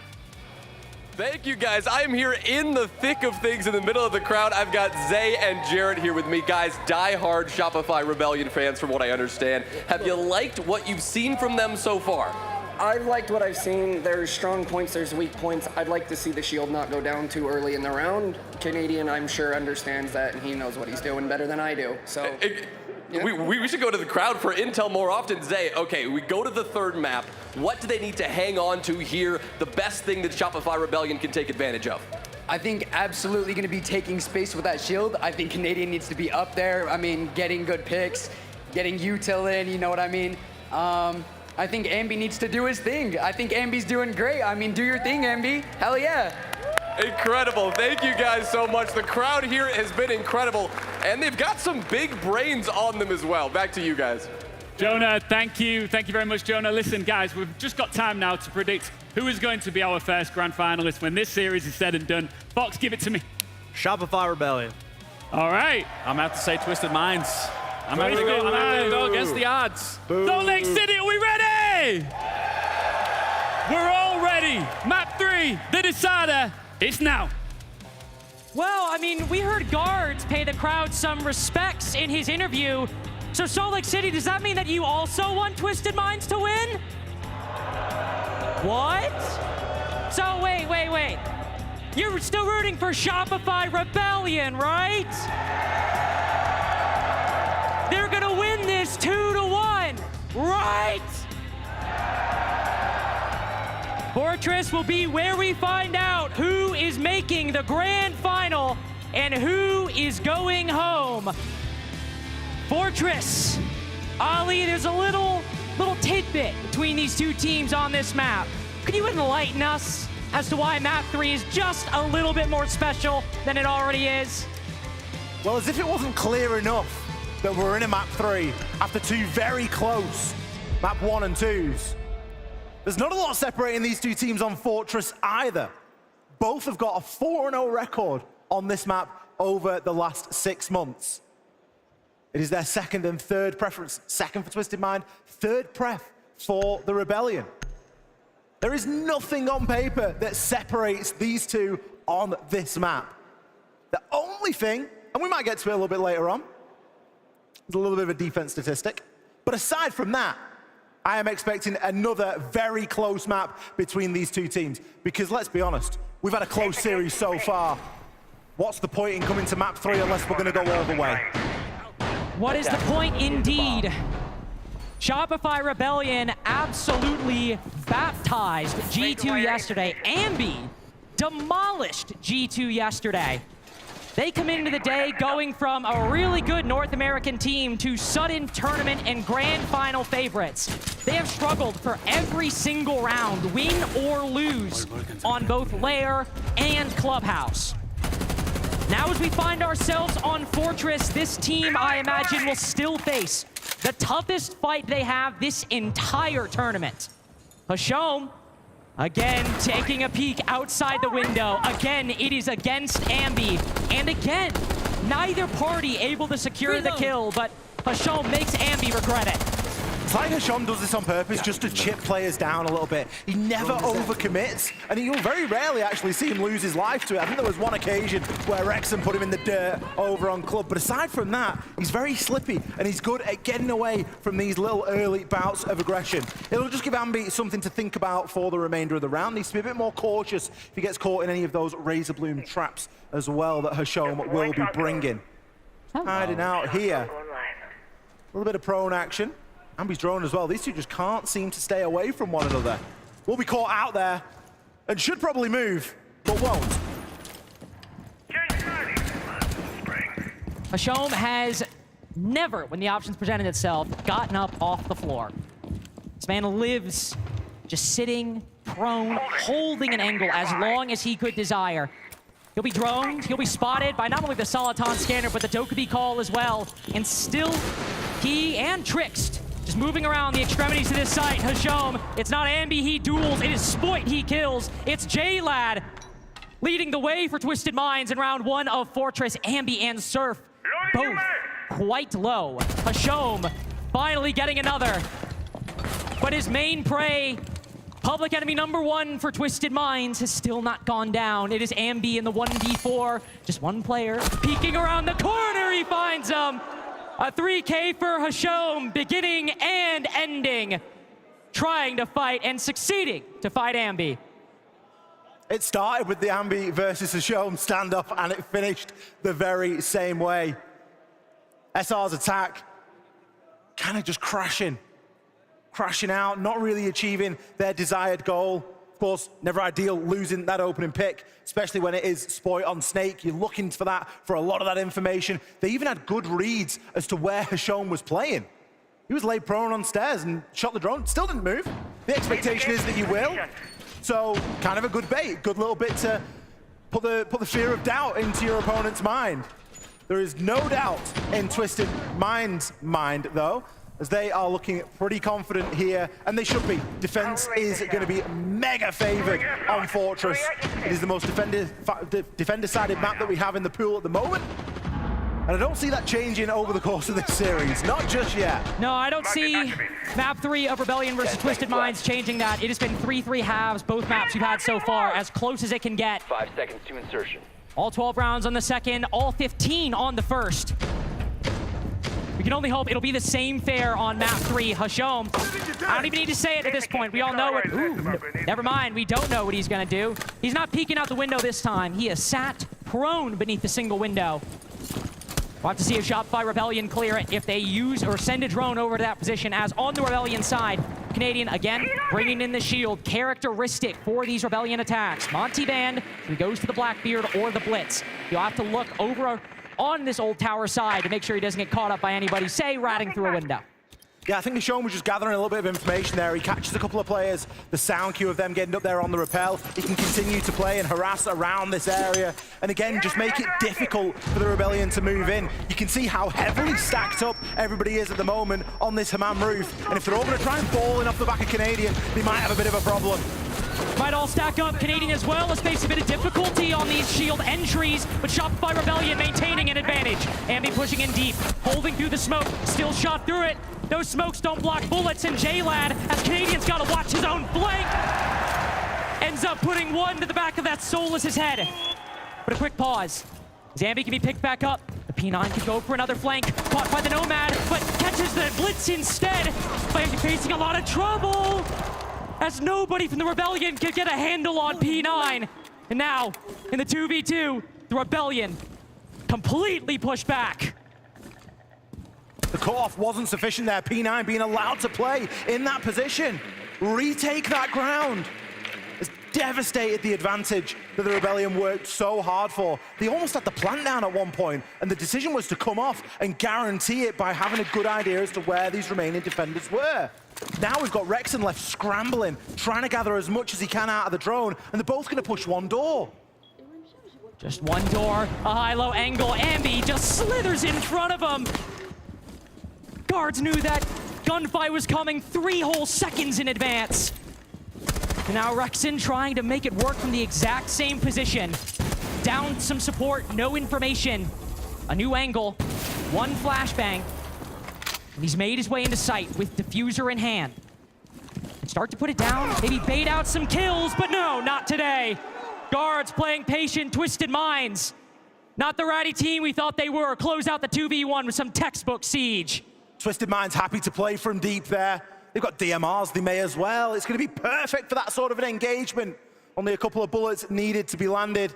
Thank you, guys. I am here in the thick of things in the middle of the crowd. I've got Zay and Jarrett here with me. Guys, die-hard Shopify Rebellion fans from what I understand. Have you liked what you've seen from them so far? I've liked what I've seen. There's strong points, there's weak points. I'd like to see the shield not go down too early in the round. Canadian, I'm sure, understands that, and he knows what he's doing better than I do. So. We should go to the crowd for intel more often. Zay, okay, we go to the third map. What do they need to hang on to here? The best thing that Shopify Rebellion can take advantage of? I think absolutely going to be taking space with that shield. I think Canadian needs to be up there. I mean, getting good picks, getting util in, you know what I mean? I think Ambi needs to do his thing. I think Ambi's doing great. I mean, do your thing, Ambi. Hell yeah. Incredible. Thank you guys so much. The crowd here has been incredible, and they've got some big brains on them as well. Back to you guys. Jonah, thank you. Thank you very much, Jonah. Listen, guys, we've just got time now to predict who is going to be our first grand finalist when this series is said and done. Fox, give it to me. Shopify Rebellion. All right. I'm going to have to say Twisted Minds. I'm going to go against the odds. Salt Lake City, are we ready? We're all ready. Map 3, the decider. It's now. Well, I mean, we heard guards pay the crowd some respects in his interview. So Salt Lake City, does that mean that you also want Twisted Minds to win? What? So wait. You're still rooting for Shopify Rebellion, right? They're gonna win this 2-1, right? Fortress will be where we find out who is making the grand final and who is going home. Fortress, Ali, there's a little tidbit between these two teams on this map. Could you enlighten us as to why map 3 is just a little bit more special than it already is? Well, as if it wasn't clear enough that we're in a map 3 after two very close map 1 and 2s. There's not a lot separating these two teams on Fortress either. Both have got a 4-0 record on this map over the last 6 months. It is their second and third preference. Second for Twisted Mind, third pref for the Rebellion. There is nothing on paper that separates these two on this map. The only thing, and we might get to it a little bit later on, is a little bit of a defense statistic. But aside from that, I am expecting another very close map between these two teams. Because let's be honest, we've had a close series so far. What's the point in coming to map 3 unless we're going to go all the way? What is the point indeed? Shopify Rebellion absolutely baptized G2 yesterday. Ambi demolished G2 yesterday. They come into the day going from a really good North American team to sudden tournament and grand final favorites. They have struggled for every single round, win or lose, on both Lair and Clubhouse. Now as we find ourselves on Fortress, this team, I imagine, will still face the toughest fight they have this entire tournament. Hashom, again, taking a peek outside the window. Again, it is against Ambi. And again, neither party able to secure the kill, but Hashom makes Ambi regret it. It's like Hashom does this on purpose just to chip players down a little bit. He never overcommits, and you'll very rarely actually see him lose his life to it. I think there was one occasion where Wrexham put him in the dirt over on Club, but aside from that, he's very slippy, and he's good at getting away from these little early bouts of aggression. It'll just give Ambi something to think about for the remainder of the round. Needs to be a bit more cautious if he gets caught in any of those razor bloom traps as well that Hashom will be bringing. Hiding out here. A little bit of prone action. Ambi's drone as well. These two just can't seem to stay away from one another. Will be caught out there and should probably move, but won't. Hashom has never, when the options presented itself, gotten up off the floor. This man lives just sitting, prone, holding an angle as long as he could desire. He'll be droned, he'll be spotted by not only the Soliton scanner, but the Dokubi call as well. And still, he and Trixt just moving around the extremities of this site. Hashom, it's not Ambi he duels, it is Spoit he kills. It's J-Lad leading the way for Twisted Minds in round 1 of Fortress. Ambi and Surf both quite low. Hashom finally getting another. But his main prey, public enemy number 1 for Twisted Minds, has still not gone down. It is Ambi in the 1v4. Just one player peeking around the corner. He finds him. A 3K for Hashom, beginning and ending. Trying to fight and succeeding to fight Ambi. It started with the Ambi versus Hashom standoff, and it finished the very same way. SR's attack kind of just crashing out, not really achieving their desired goal. Of course, never ideal losing that opening pick, especially when it is Spoy on Snake. You're looking for that, for a lot of that information. They even had good reads as to where Hashom was playing. He was laid prone on stairs and shot the drone, still didn't move. The expectation is that you will. So, kind of a good bait, good little bit to put the fear of doubt into your opponent's mind. There is no doubt in Twisted Mind's mind, though, as they are looking pretty confident here, and they should be. Defense is going to be mega favored on Fortress. It is the most defender-sided map that we have in the pool at the moment. And I don't see that changing over the course of this series, not just yet. No, I don't see map 3 of Rebellion versus Twisted Minds changing that. It has been 3-3 halves, both maps you've had so far, as close as it can get. 5 seconds to insertion. All 12 rounds on the second, all 15 on the first. We can only hope it'll be the same fare on map 3. Hashom, I don't even need to say it at this point. We all know it. Ooh, never mind, we don't know what he's gonna do. He's not peeking out the window this time. He is sat prone beneath the single window. We'll have to see if Shopify Rebellion clear it, if they use or send a drone over to that position, as on the Rebellion side, Canadian, again, bringing in the shield, characteristic for these Rebellion attacks. Monty Band, he goes to the Blackbeard or the Blitz. You'll have to look over on this old tower side to make sure he doesn't get caught up by anybody, say, ratting through a window. Yeah, I think Hashom was just gathering a little bit of information there. He catches a couple of players, the sound cue of them getting up there on the rappel. He can continue to play and harass around this area. And again, just make it difficult for the Rebellion to move in. You can see how heavily stacked up everybody is at the moment on this Hammam roof. And if they're all going to try and ball in off the back of Canadian, they might have a bit of a problem. Might all stack up. Canadian as well has faced a bit of difficulty on these shield entries, but Shopify Rebellion maintaining an advantage. Ambi pushing in deep, holding through the smoke, still shot through it. Those smokes don't block bullets, and J-Lad, as Canadian's got to watch his own flank, ends up putting one to the back of that Soulless's head. But a quick pause. Zambi can be picked back up. The P9 could go for another flank, caught by the Nomad, but catches the Blitz instead, facing a lot of trouble, as nobody from the Rebellion could get a handle on P9. And now, in the 2v2, the Rebellion completely pushed back. The cut-off wasn't sufficient there. P9 being allowed to play in that position. Retake that ground. It's devastated the advantage that the Rebellion worked so hard for. They almost had the plant down at one point, and the decision was to come off and guarantee it by having a good idea as to where these remaining defenders were. Now we've got Rexon left scrambling, trying to gather as much as he can out of the drone, and they're both going to push one door. Just one door, a high-low angle. Ambi just slithers in front of him. Guards knew that gunfight was coming 3 whole seconds in advance. And now Rexon trying to make it work from the exact same position. Down some support, no information. A new angle, one flashbang. And he's made his way into sight with diffuser in hand. Start to put it down, maybe bait out some kills, but no, not today. Guards playing patient, Twisted Minds. Not the ratty team we thought they were. Close out the 2v1 with some textbook siege. Twisted Minds happy to play from deep there. They've got DMRs, they may as well. It's going to be perfect for that sort of an engagement. Only a couple of bullets needed to be landed.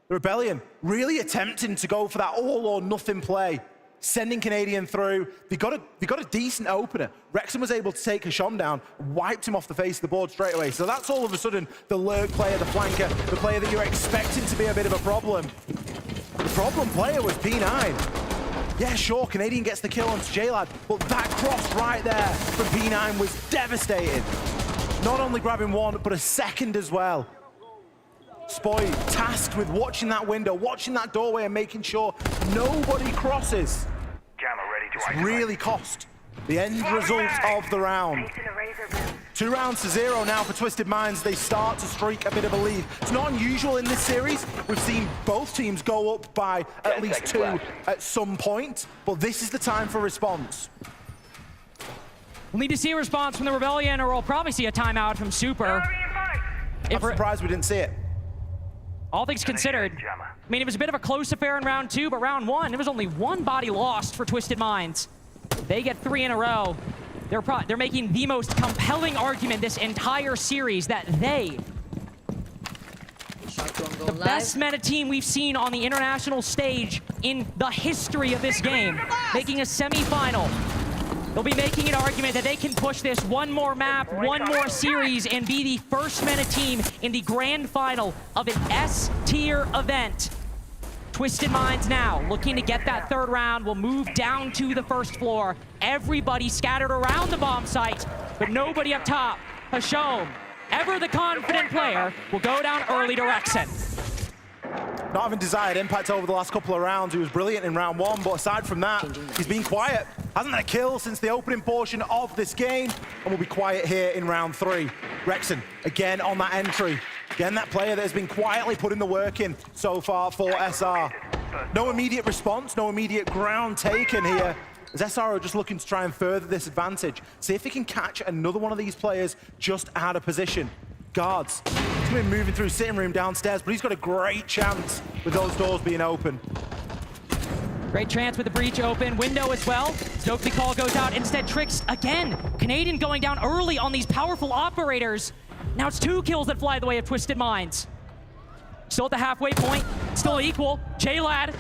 The Rebellion really attempting to go for that all or nothing play. Sending Canadian through. They got a decent opener. Rexon was able to take Hashom down, wiped him off the face of the board straight away. So that's all of a sudden the lurk player, the flanker, the player that you're expecting to be a bit of a problem. The problem player was P9. Yeah, sure, Canadian gets the kill onto J-Lad, but that cross right there from P9 was devastating. Not only grabbing one, but a second as well. Spoy tasked with watching that window, watching that doorway, and making sure nobody crosses. It's really cost the end result of the round. 2 rounds to 0 now for Twisted Minds. They start to streak a bit of a lead. It's not unusual in this series. We've seen both teams go up by at least 2 at some point, but this is the time for response. We'll need to see a response from the Rebellion, or we'll probably see a timeout from Super. I'm surprised we didn't see it. All things considered, I mean, it was a bit of a close affair in round 2, but round 1, there was only 1 body lost for Twisted Minds. They get 3 in a row. They're making the most compelling argument this entire series that they, the best meta team we've seen on the international stage in the history of this game, making a semifinal. they'll be making an argument that they can push this one more map, one more series, and be the first MENA team in the grand final of an S-tier event. Twisted Minds now looking to get that third round. Will move down to the first floor. Everybody scattered around the bomb site, but nobody up top. Hashom, ever the confident player, will go down early to Rexen. Not having desired impact over the last couple of rounds. He was brilliant in round 1, but aside from that, he's been quiet. Hasn't had a kill since the opening portion of this game, and will be quiet here in round 3. Rexen, again on that entry. Again, that player that has been quietly putting the work in so far for SR. No immediate response, no immediate ground taken here, as SR are just looking to try and further this advantage. See if they can catch another one of these players just out of position. Guards, he's been moving through sitting room downstairs, but he's got a great chance with those doors being open. Great chance with the breach open, window as well. Stokely call goes out, instead Tricks again. Canadian going down early on these powerful operators. Now it's 2 kills that fly the way of Twisted Minds. Still at the halfway point, still equal. J-Lad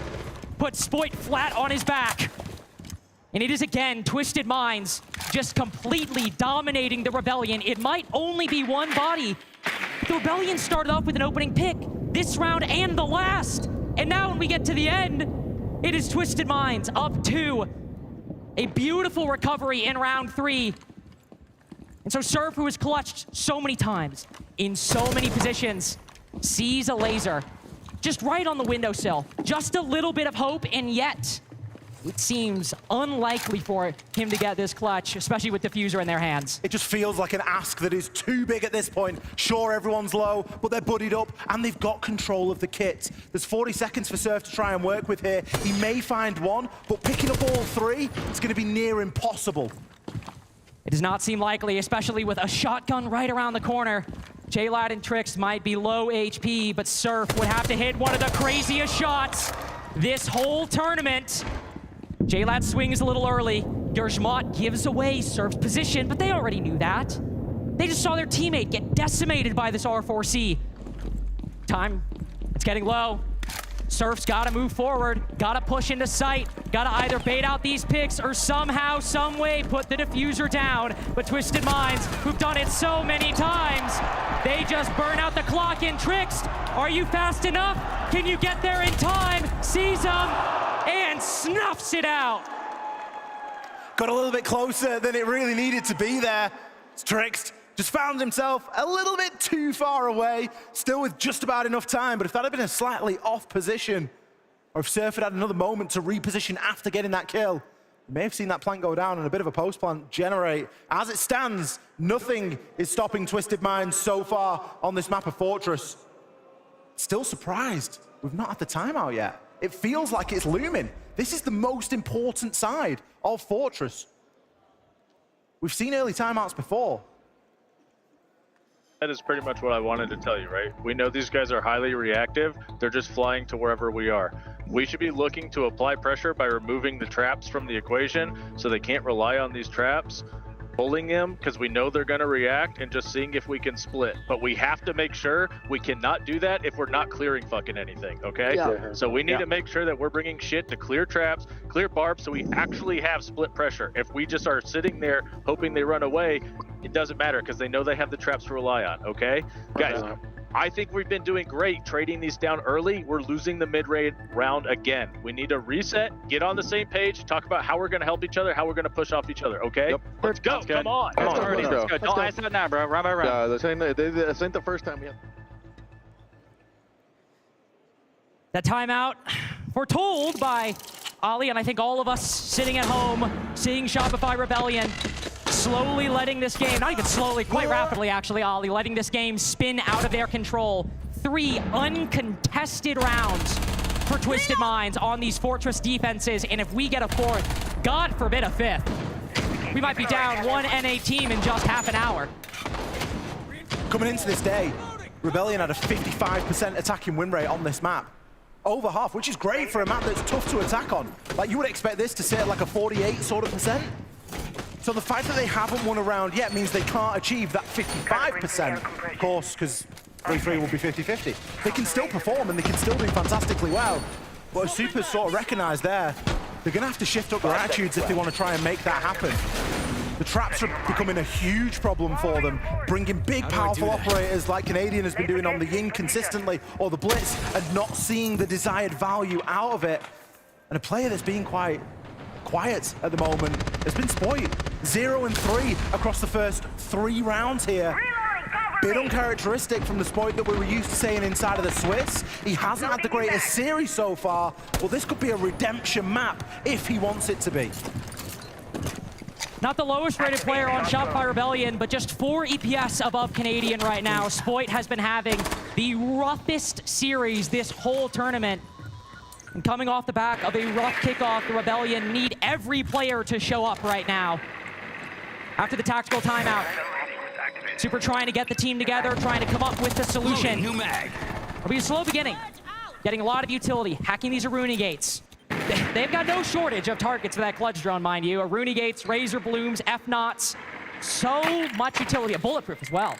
puts Spoit flat on his back. And it is again Twisted Minds just completely dominating the Rebellion. It might only be one body. The Rebellion started off with an opening pick this round and the last. And now when we get to the end, it is Twisted Minds up 2. A beautiful recovery in round 3. And so Surf, who has clutched so many times, in so many positions, sees a laser just right on the windowsill. Just a little bit of hope, and yet it seems unlikely for him to get this clutch, especially with Diffuser in their hands. It just feels like an ask that is too big at this point. Sure, everyone's low, but they're buddied up, and they've got control of the kit. There's 40 seconds for Surf to try and work with here. He may find one, but picking up all 3, it's going to be near impossible. It does not seem likely, especially with a shotgun right around the corner. J-Lad and Trix might be low HP, but Surf would have to hit one of the craziest shots this whole tournament. J-Lad swings a little early. Derjmot gives away Surf's position, but they already knew that. They just saw their teammate get decimated by this R4C. Time, it's getting low. Surf's gotta move forward, gotta push into sight, gotta either bait out these picks or somehow, some way put the diffuser down. But Twisted Minds, who've done it so many times, they just burn out the clock in Tricks. Are you fast enough? Can you get there in time? Sees him and snuffs it out. Got a little bit closer than it really needed to be there. Tricks just found himself a little bit too far away, still with just about enough time, but if that had been a slightly off position, or if Surf had another moment to reposition after getting that kill, you may have seen that plant go down and a bit of a post plant generate. As it stands, nothing is stopping Twisted Minds so far on this map of Fortress. Still surprised we've not had the timeout yet. It feels like it's looming. This is the most important side of Fortress. We've seen early timeouts before. That is pretty much what I wanted to tell you, right? We know these guys are highly reactive. They're just flying to wherever we are. We should be looking to apply pressure by removing the traps from the equation so they can't rely on these traps, pulling them because we know they're going to react, and just seeing if we can split. But we have to make sure we cannot do that if we're not clearing fucking anything, okay? Yeah. So we need to make sure that we're bringing shit to clear traps, clear barbs, so we actually have split pressure. If we just are sitting there hoping they run away, it doesn't matter because they know they have the traps to rely on, okay? Guys, I think we've been doing great trading these down early. We're losing the mid-range round again. We need to reset, get on the same page, talk about how we're going to help each other, how we're going to push off each other, okay? Yep. Let's go. Come on. Let's go. Don't ice it now, bro. Round by round. Yeah, this ain't the first time yet. That timeout foretold by Ali, and I think all of us sitting at home, seeing Shopify Rebellion, slowly letting this game, not even slowly, quite rapidly actually, Ali, letting this game spin out of their control. 3 uncontested rounds for Twisted Minds on these Fortress defenses, and if we get a 4th, God forbid a 5th, we might be down 1 NA team in just half an hour. Coming into this day, Rebellion had a 55% attacking win rate on this map. Over half, which is great for a map that's tough to attack on. Like, you would expect this to sit at like a 48 sort of percent. So the fact that they haven't won a round yet means they can't achieve that 55%, of course, because 3-3 will be 50-50. They can still perform and they can still do fantastically well. But as Super's sort of recognized there, They're going to have to shift up their attitudes if they want to try and make that happen. The traps are becoming a huge problem for them, bringing big, powerful operators like Canadian has been doing on the Ying consistently, or the Blitz, and not seeing the desired value out of it. And a player that's being quite quiet at the moment has been Spoit. 0 and 3 across the first 3 rounds here. Bit uncharacteristic from the Spoit that we were used to saying inside of the Swiss. He hasn't had the greatest series so far, but this could be a redemption map if he wants it to be. Not the lowest rated player on Shopify Rebellion, but just 4 EPS above Canadian right now. Spoit has been having the roughest series this whole tournament. And coming off the back of a rough kickoff, the Rebellion need every player to show up right now. After the tactical timeout, Super trying to get the team together, trying to come up with the solution. It'll be a slow beginning, getting a lot of utility, hacking these Aruni gates. They've got no shortage of targets for that clutch drone, mind you. Aruni gates, Razor Blooms, F-Knots, so much utility, a bulletproof as well,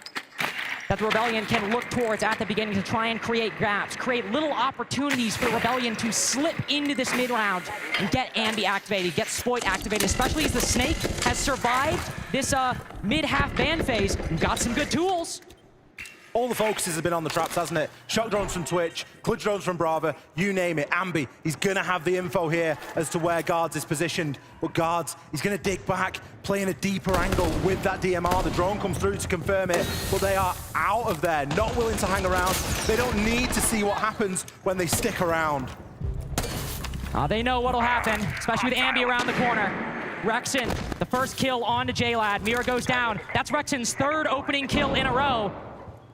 that the Rebellion can look towards at the beginning to try and create gaps, create little opportunities for the Rebellion to slip into this mid-round and get Ambi activated, get Spoit activated, especially as the Snake has survived this mid-half ban phase and got some good tools. All the focuses have been on the traps, hasn't it? Shock drones from Twitch, clutch drones from Brava, you name it. Ambi, he's gonna have the info here as to where Guards is positioned. But Guards, he's gonna dig back, playing a deeper angle with that DMR. The drone comes through to confirm it, but they are out of there, not willing to hang around. They don't need to see what happens when they stick around. They know what'll happen, especially with Ambi around the corner. Rexon, the first kill onto J-Lad. Mira goes down. That's Rexon's 3rd opening kill in a row.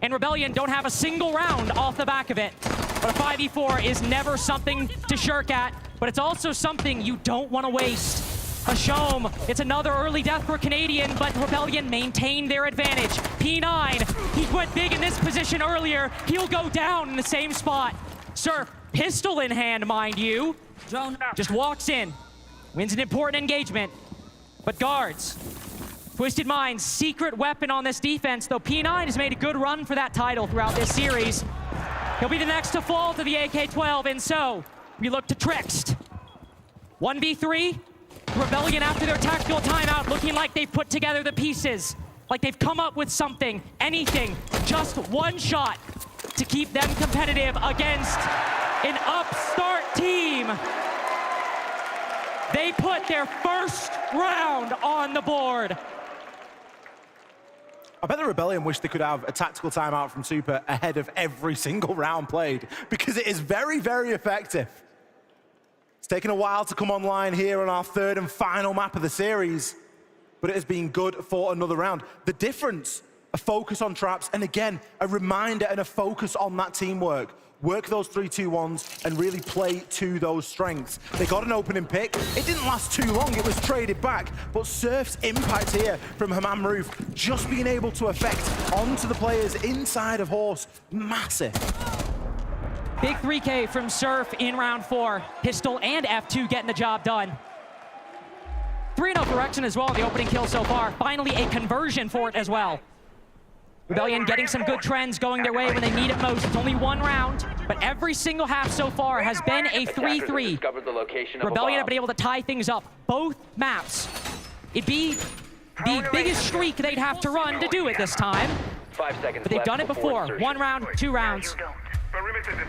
And Rebellion don't have a single round off the back of it. But a 5v4 is never something to shirk at, but it's also something you don't want to waste. Hashom, it's another early death for Canadian, but Rebellion maintained their advantage. P9, he went big in this position earlier. He'll go down in the same spot. Surf, pistol in hand, mind you. Just walks in, wins an important engagement. But Guards, Twisted Mind's secret weapon on this defense, though P9 has made a good run for that title throughout this series. He'll be the next to fall to the AK-12, and so we look to Trixt. 1v3, Rebellion after their tactical timeout looking like they've put together the pieces, like they've come up with something, anything, just one shot to keep them competitive against an upstart team. They put their first round on the board. I bet the Rebellion wish they could have a tactical timeout from Super ahead of every single round played, because it is very, very effective. It's taken a while to come online here on our 3rd and final map of the series, but it has been good for another round. The difference, a focus on traps, and again, a reminder and a focus on that teamwork. Work those 3-2-1s and really play to those strengths. They got an opening pick. It didn't last too long. It was traded back. But Surf's impact here from Hammam Roof, just being able to affect onto the players inside of Horse, massive. Big 3K from Surf in round 4. Pistol and F2 getting the job done. 3-0 for Rexon as well, the opening kill so far. Finally a conversion for it as well. Rebellion getting some good trends going their way when they need it most. It's only 1 round, but every single half so far has been a 3-3. Rebellion have been able to tie things up both maps. It'd be the biggest streak they'd have to run to do it this time. 5 seconds but they've done it before. 1 round, 2 rounds.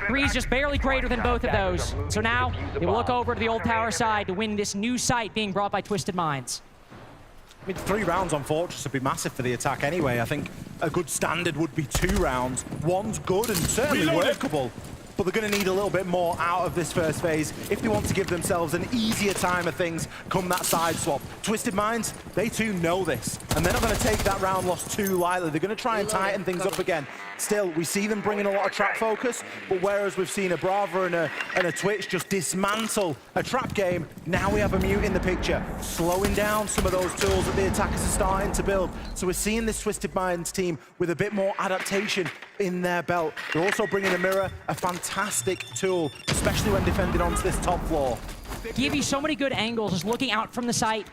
3's just barely greater than both of those. So now they will look over to the old tower side to win this new site being brought by Twisted Minds. I mean, 3 rounds on Fortress would be massive for the attack anyway. I think a good standard would be 2 rounds. 1's good and certainly workable, but they're going to need a little bit more out of this first phase if they want to give themselves an easier time of things come that side swap. Twisted Minds, they too know this, and they're not going to take that round loss too lightly. They're going to try and tighten things up again. Still, we see them bringing a lot of trap focus, but whereas we've seen a Brava and a Twitch just dismantle a trap game, now we have a Mute in the picture, slowing down some of those tools that the attackers are starting to build. So we're seeing this Twisted Minds team with a bit more adaptation in their belt. They're also bringing a Mirror, a fantastic tool, especially when defending onto this top floor. Give you so many good angles, just looking out from the site.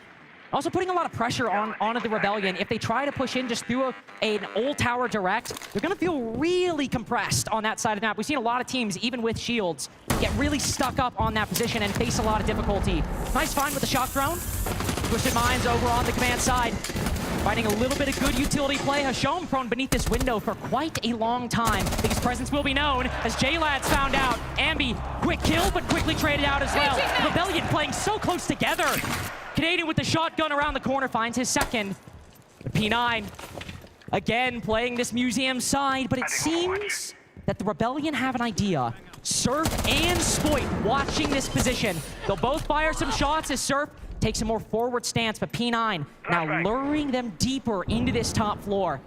Also putting a lot of pressure onto the Rebellion. If they try to push in just through an old tower direct, they're going to feel really compressed on that side of the map. We've seen a lot of teams, even with shields, get really stuck up on that position and face a lot of difficulty. Nice find with the shock drone. Twisted Minds over on the command side. Finding a little bit of good utility play. Hashom prone beneath this window for quite a long time. I think his presence will be known as J-Lads found out. Ambi, quick kill, but quickly traded out as well. Rebellion playing so close together. Canadian with the shotgun around the corner finds his second. But P9, again, playing this museum side, but it seems that the Rebellion have an idea. Surf and Spoit watching this position. They'll both fire some shots as Surf takes a more forward stance, but P9 now luring them deeper into this top floor.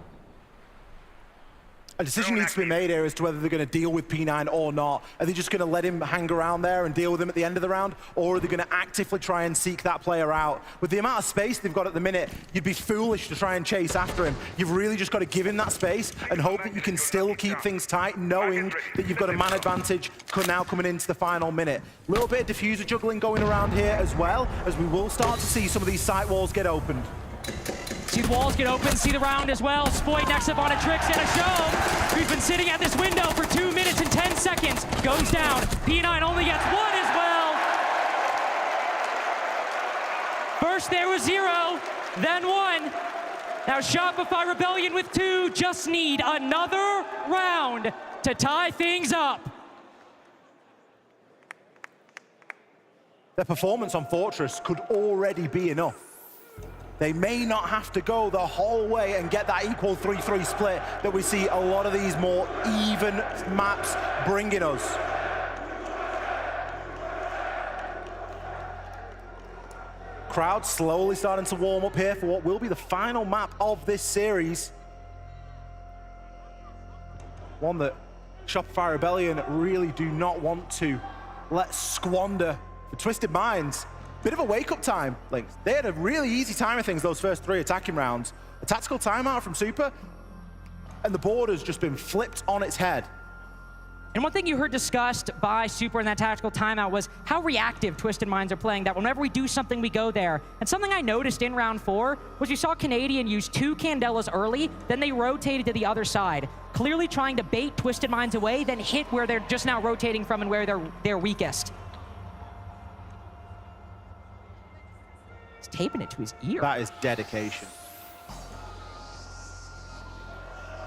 A decision needs to be made here as to whether they're going to deal with P9 or not. Are they just going to let him hang around there and deal with him at the end of the round? Or are they going to actively try and seek that player out? With the amount of space they've got at the minute, you'd be foolish to try and chase after him. You've really just got to give him that space and hope that you can still keep things tight, knowing that you've got a man advantage now coming into the final minute. A little bit of diffuser juggling going around here as well, as we will start to see some of these site walls get opened. See the walls get open, see the round as well. Spoit next up on a Trix and a show. We've been sitting at this window for 2 minutes and 10 seconds. Goes down. P9 only gets one as well. First there was 0, then 1. Now Shopify Rebellion with 2 just need another round to tie things up. Their performance on Fortress could already be enough. They may not have to go the whole way and get that equal 3-3 split that we see a lot of these more even maps bringing us. Crowd slowly starting to warm up here for what will be the final map of this series. One that Shopify Rebellion really do not want to let squander. The Twisted Minds, bit of a wake-up time. Like, they had a really easy time of things those first 3 attacking rounds. A tactical timeout from Super, and the board has just been flipped on its head. And one thing you heard discussed by Super in that tactical timeout was how reactive Twisted Minds are playing, that whenever we do something, we go there. And something I noticed in round 4 was you saw Canadian use 2 Candelas early, then they rotated to the other side, clearly trying to bait Twisted Minds away, then hit where they're just now rotating from and where they're weakest. Taping it to his ear. That is dedication.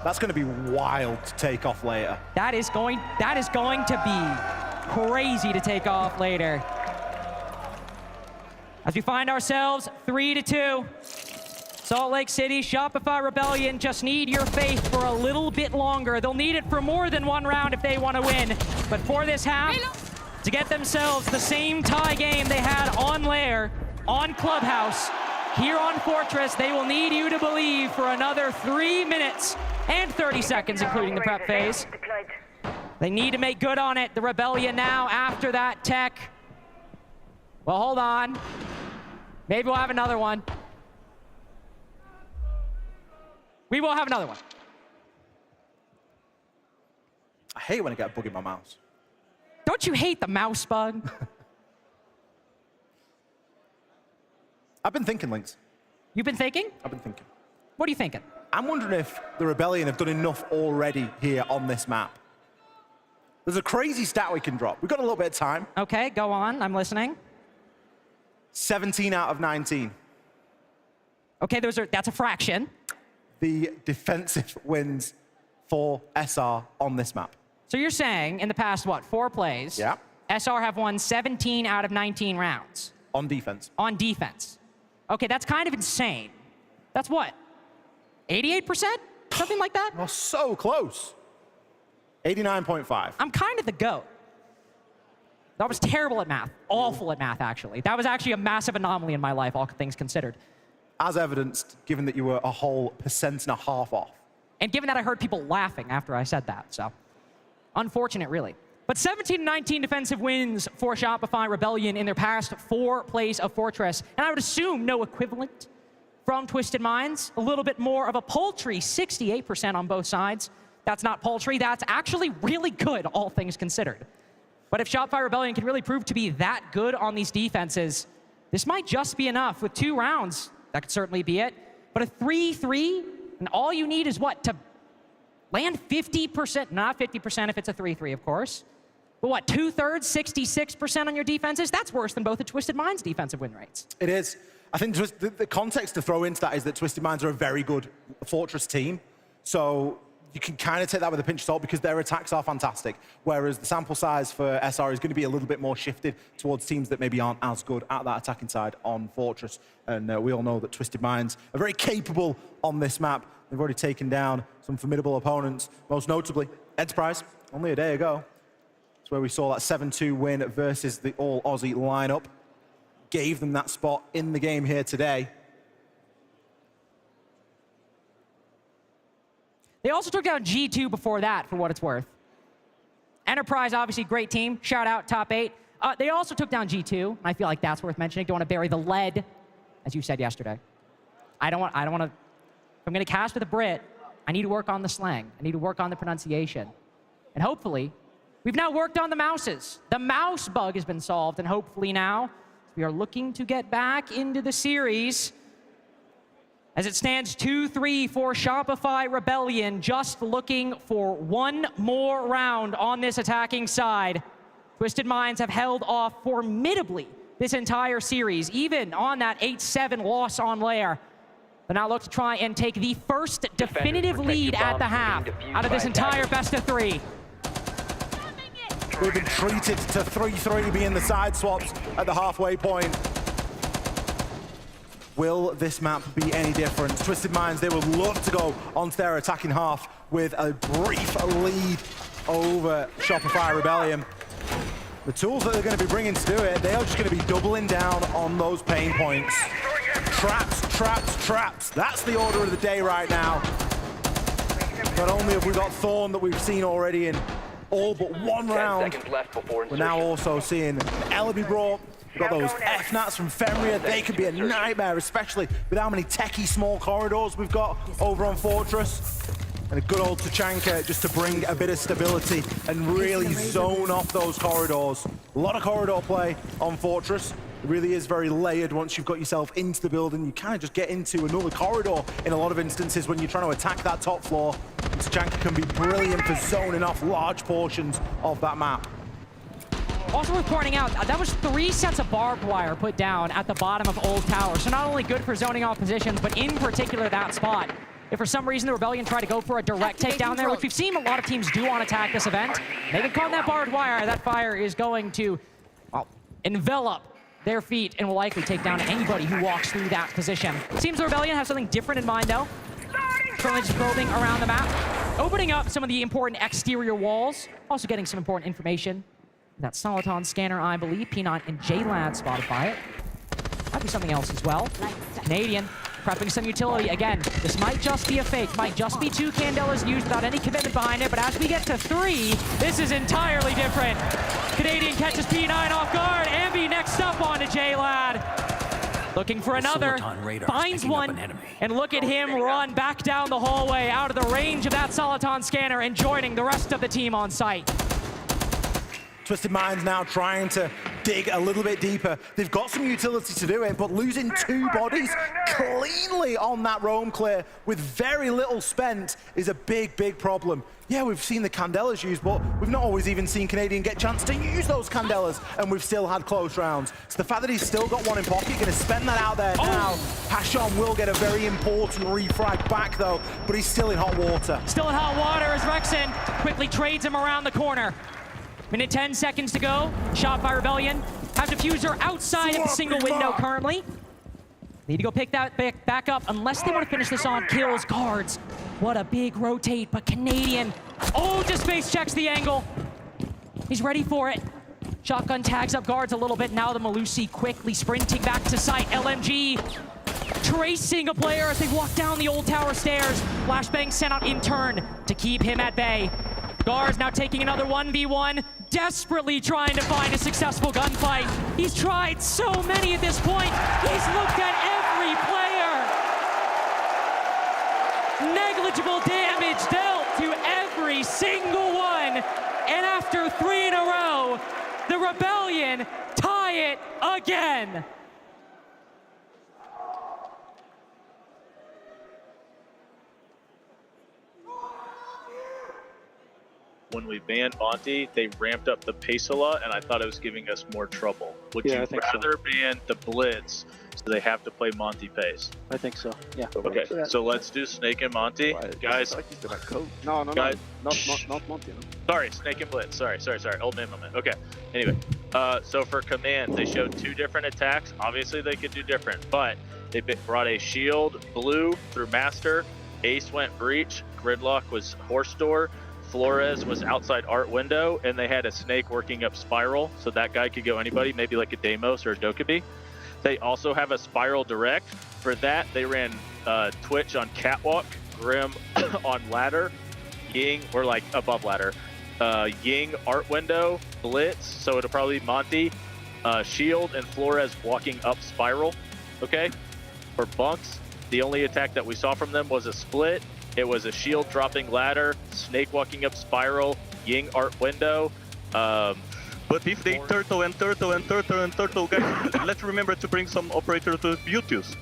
That's going to be wild to take off later. That is going to be crazy to take off later. As we find ourselves 3-2. Salt Lake City, Shopify Rebellion just need your faith for a little bit longer. They'll need it for more than 1 round if they want to win. But for this half, to get themselves the same tie game they had on Lair, on Clubhouse, here on Fortress, they will need you to believe for another 3 minutes and 30 seconds, including the prep phase. They need to make good on it. The Rebellion now, after that tech. Well, hold on. Maybe we'll have another one. We will have another one. I hate when I get a bug in my mouse. Don't you hate the mouse bug? I've been thinking, Lynx. You've been thinking? I've been thinking. What are you thinking? I'm wondering if the Rebellion have done enough already here on this map. There's a crazy stat we can drop. We've got a little bit of time. Okay, go on. I'm listening. 17 out of 19. Okay, that's a fraction. The defensive wins for SR on this map. So you're saying in the past, what, 4 plays? Yeah. SR have won 17 out of 19 rounds. On defense. On defense. Okay, that's kind of insane. That's what? 88%? Something like that? Oh, so close. 89.5. I'm kind of the GOAT. That was terrible at math. Awful at math, actually. That was actually a massive anomaly in my life, all things considered. As evidenced, given that you were a whole 1.5% off. And given that I heard people laughing after I said that, so. Unfortunate, really. But 17-19 defensive wins for Shopify Rebellion in their past 4 plays of Fortress. And I would assume no equivalent from Twisted Minds. A little bit more of a paltry 68% on both sides. That's not paltry, that's actually really good, all things considered. But if Shopify Rebellion can really prove to be that good on these defenses, This might just be enough with 2 rounds. That could certainly be it. But a 3-3, and all you need is what? To land 50%, not 50% if it's a 3-3, of course. But what, 2/3, 66% on your defenses? That's worse than both the Twisted Minds' defensive win rates. It is. I think the context to throw into that is that Twisted Minds are a very good Fortress team. So you can kind of take that with a pinch of salt because their attacks are fantastic. Whereas the sample size for SR is going to be a little bit more shifted towards teams that maybe aren't as good at that attacking side on Fortress. And we all know that Twisted Minds are very capable on this map. They've already taken down some formidable opponents, most notably Enterprise, only a day ago. It's where we saw that 7-2 win versus the all-Aussie lineup. Gave them that spot in the game here today. They also took down G2 before that, for what it's worth. Enterprise, obviously, great team. Shout out, top 8. They also took down G2. I feel like that's worth mentioning. Don't want to bury the lead, as you said yesterday. I don't want to. If I'm going to cast with a Brit, I need to work on the slang. I need to work on the pronunciation. And hopefully, we've now worked on the mouses. The mouse bug has been solved, and hopefully now we are looking to get back into the series. As it stands 2-3 for Shopify Rebellion, just looking for one more round on this attacking side. Twisted Minds have held off formidably this entire series, even on that 8-7 loss on Lair. They now look to try and take the first definitive lead at the half out of this entire best of 3. We've been treated to 3-3 being the side swaps at the halfway point. Will this map be any different? Twisted Minds, they would love to go onto their attacking half with a brief lead over Shopify Rebellion. The tools that they're going to be bringing to do it, they are just going to be doubling down on those pain points. Traps, traps, traps. That's the order of the day right now. Not only have we got Thorn that we've seen already in all but one round, we're now also seeing Ellaby brought. We've got those F-Nats from Fenrir. They could be a nightmare, especially with how many techie small corridors we've got over on Fortress. And a good old Tachanka just to bring a bit of stability and really zone off those corridors. A lot of corridor play on Fortress. It really is very layered. Once you've got yourself into the building, you kind of just get into another corridor in a lot of instances when you're trying to attack that top floor. And Tachanka can be brilliant for zoning off large portions of that map. Also worth pointing out, that was 3 sets of barbed wire put down at the bottom of Old Tower. So not only good for zoning off positions, but in particular that spot. If for some reason the Rebellion tried to go for a direct takedown there, which we've seen a lot of teams do on attack this event, they can call that barbed wire. That fire is going to, well, envelop their feet and will likely take down anybody who walks through that position. Seems the Rebellion has something different in mind, though. Currently just probing around the map, opening up some of the important exterior walls, also getting some important information. That Soliton scanner, I believe. P9 and J-Lad spotted by it. Might be something else as well. Canadian prepping some utility. Again, this might just be a fake. Might just be 2 Candelas used without any commitment behind it. But as we get to 3, this is entirely different. Canadian catches P9 off guard. Ambi next up onto J-Lad. Looking for another. Finds one. And look at him run back down the hallway out of the range of that Soliton scanner and joining the rest of the team on site. Twisted Minds now trying to dig a little bit deeper. They've got some utility to do it, but losing 2 bodies cleanly on that roam clear with very little spent is a big, big problem. Yeah, we've seen the Candelas used, but we've not always even seen Canadian get a chance to use those Candelas, and we've still had close rounds. So the fact that he's still got one in pocket, going to spend that out there now. Hashon will get a very important refrag back, though, but he's still in hot water. Still in hot water as Rexen quickly trades him around the corner. Minute 10 seconds to go. Shopify Rebellion have diffuser outside of the single window currently. Need to go pick that back up unless they want to finish this on kills. Guards. What a big rotate, but Canadian. Oh, just face checks the angle. He's ready for it. Shotgun tags up guards a little bit. Now the Malusi quickly sprinting back to site. LMG tracing a player as they walk down the Old Tower stairs. Flashbang sent out in turn to keep him at bay. Guards now taking another 1v1, desperately trying to find a successful gunfight. He's tried so many at this point. He's looked at every player. Negligible damage dealt to every single one. And after 3 in a row, the Rebellion tie it again. when we banned Monty, they ramped up the pace a lot, and I thought it was giving us more trouble. Would you rather ban the Blitz so they have to play Monty pace? I think so. Yeah. Okay, so let's do Snake and Monty, guys. No, Guys. not Monty. No. Sorry, Snake and Blitz. Sorry. Old man moment. Okay. Anyway, so for command, they showed 2 different attacks. Obviously, they could do different, but they brought a shield blue through Master. Ace went breach. Gridlock was horse door. Flores was outside art window, and they had a snake working up spiral, so that guy could go anybody, maybe like a Deimos or a Dokkaebi. They also have a spiral direct. For that, they ran Twitch on catwalk, Grim on ladder, Ying, or like above ladder, Ying art window, Blitz, so it'll probably be Monty, Shield, and Flores walking up spiral. Okay? For bunks, the only attack that we saw from them was a split. It was a shield dropping ladder, snake walking up spiral, Ying art window. But if they turtle, guys, let's remember to bring some operators to Beauties.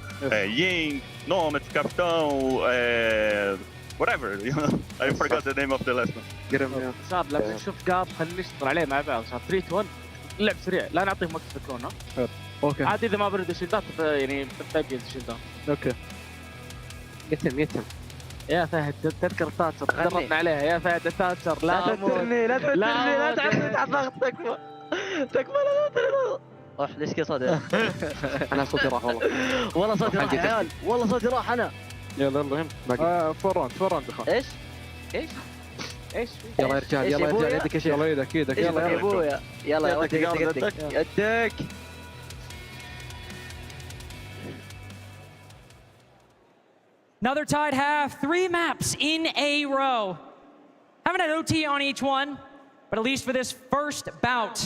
Ying, Nomad, Capitão, whatever. You know, I forgot the name of the last one. صار لما نشوف قاب خلينا نشتغل عليه مع بعض. صار 3-1 لعب سريع، لا نعطيهم وقت يفكرون. ها؟ اوكي. عاد اذا ما بردوا شيلدات يعني باقي الشيلدات. اوكي. يتم. يا فهد تذكر تاتشر دربنا عليها يا فهد تاتشر لا تترني لا تعطي تحت ضغط تكفى لا تترني روح ليش كذا صوتي؟ انا صوتي راح والله صوتي راح يا عيال والله صوتي راح انا يلا هنا باقي فور راوند اخوان ايش؟ يلا يا رجال يلا يدك يا شيخ يلا يدك يلا يا ابويا يلا يدك Another tied half, 3 maps in a row. Haven't had OT on each one, but at least for this first bout,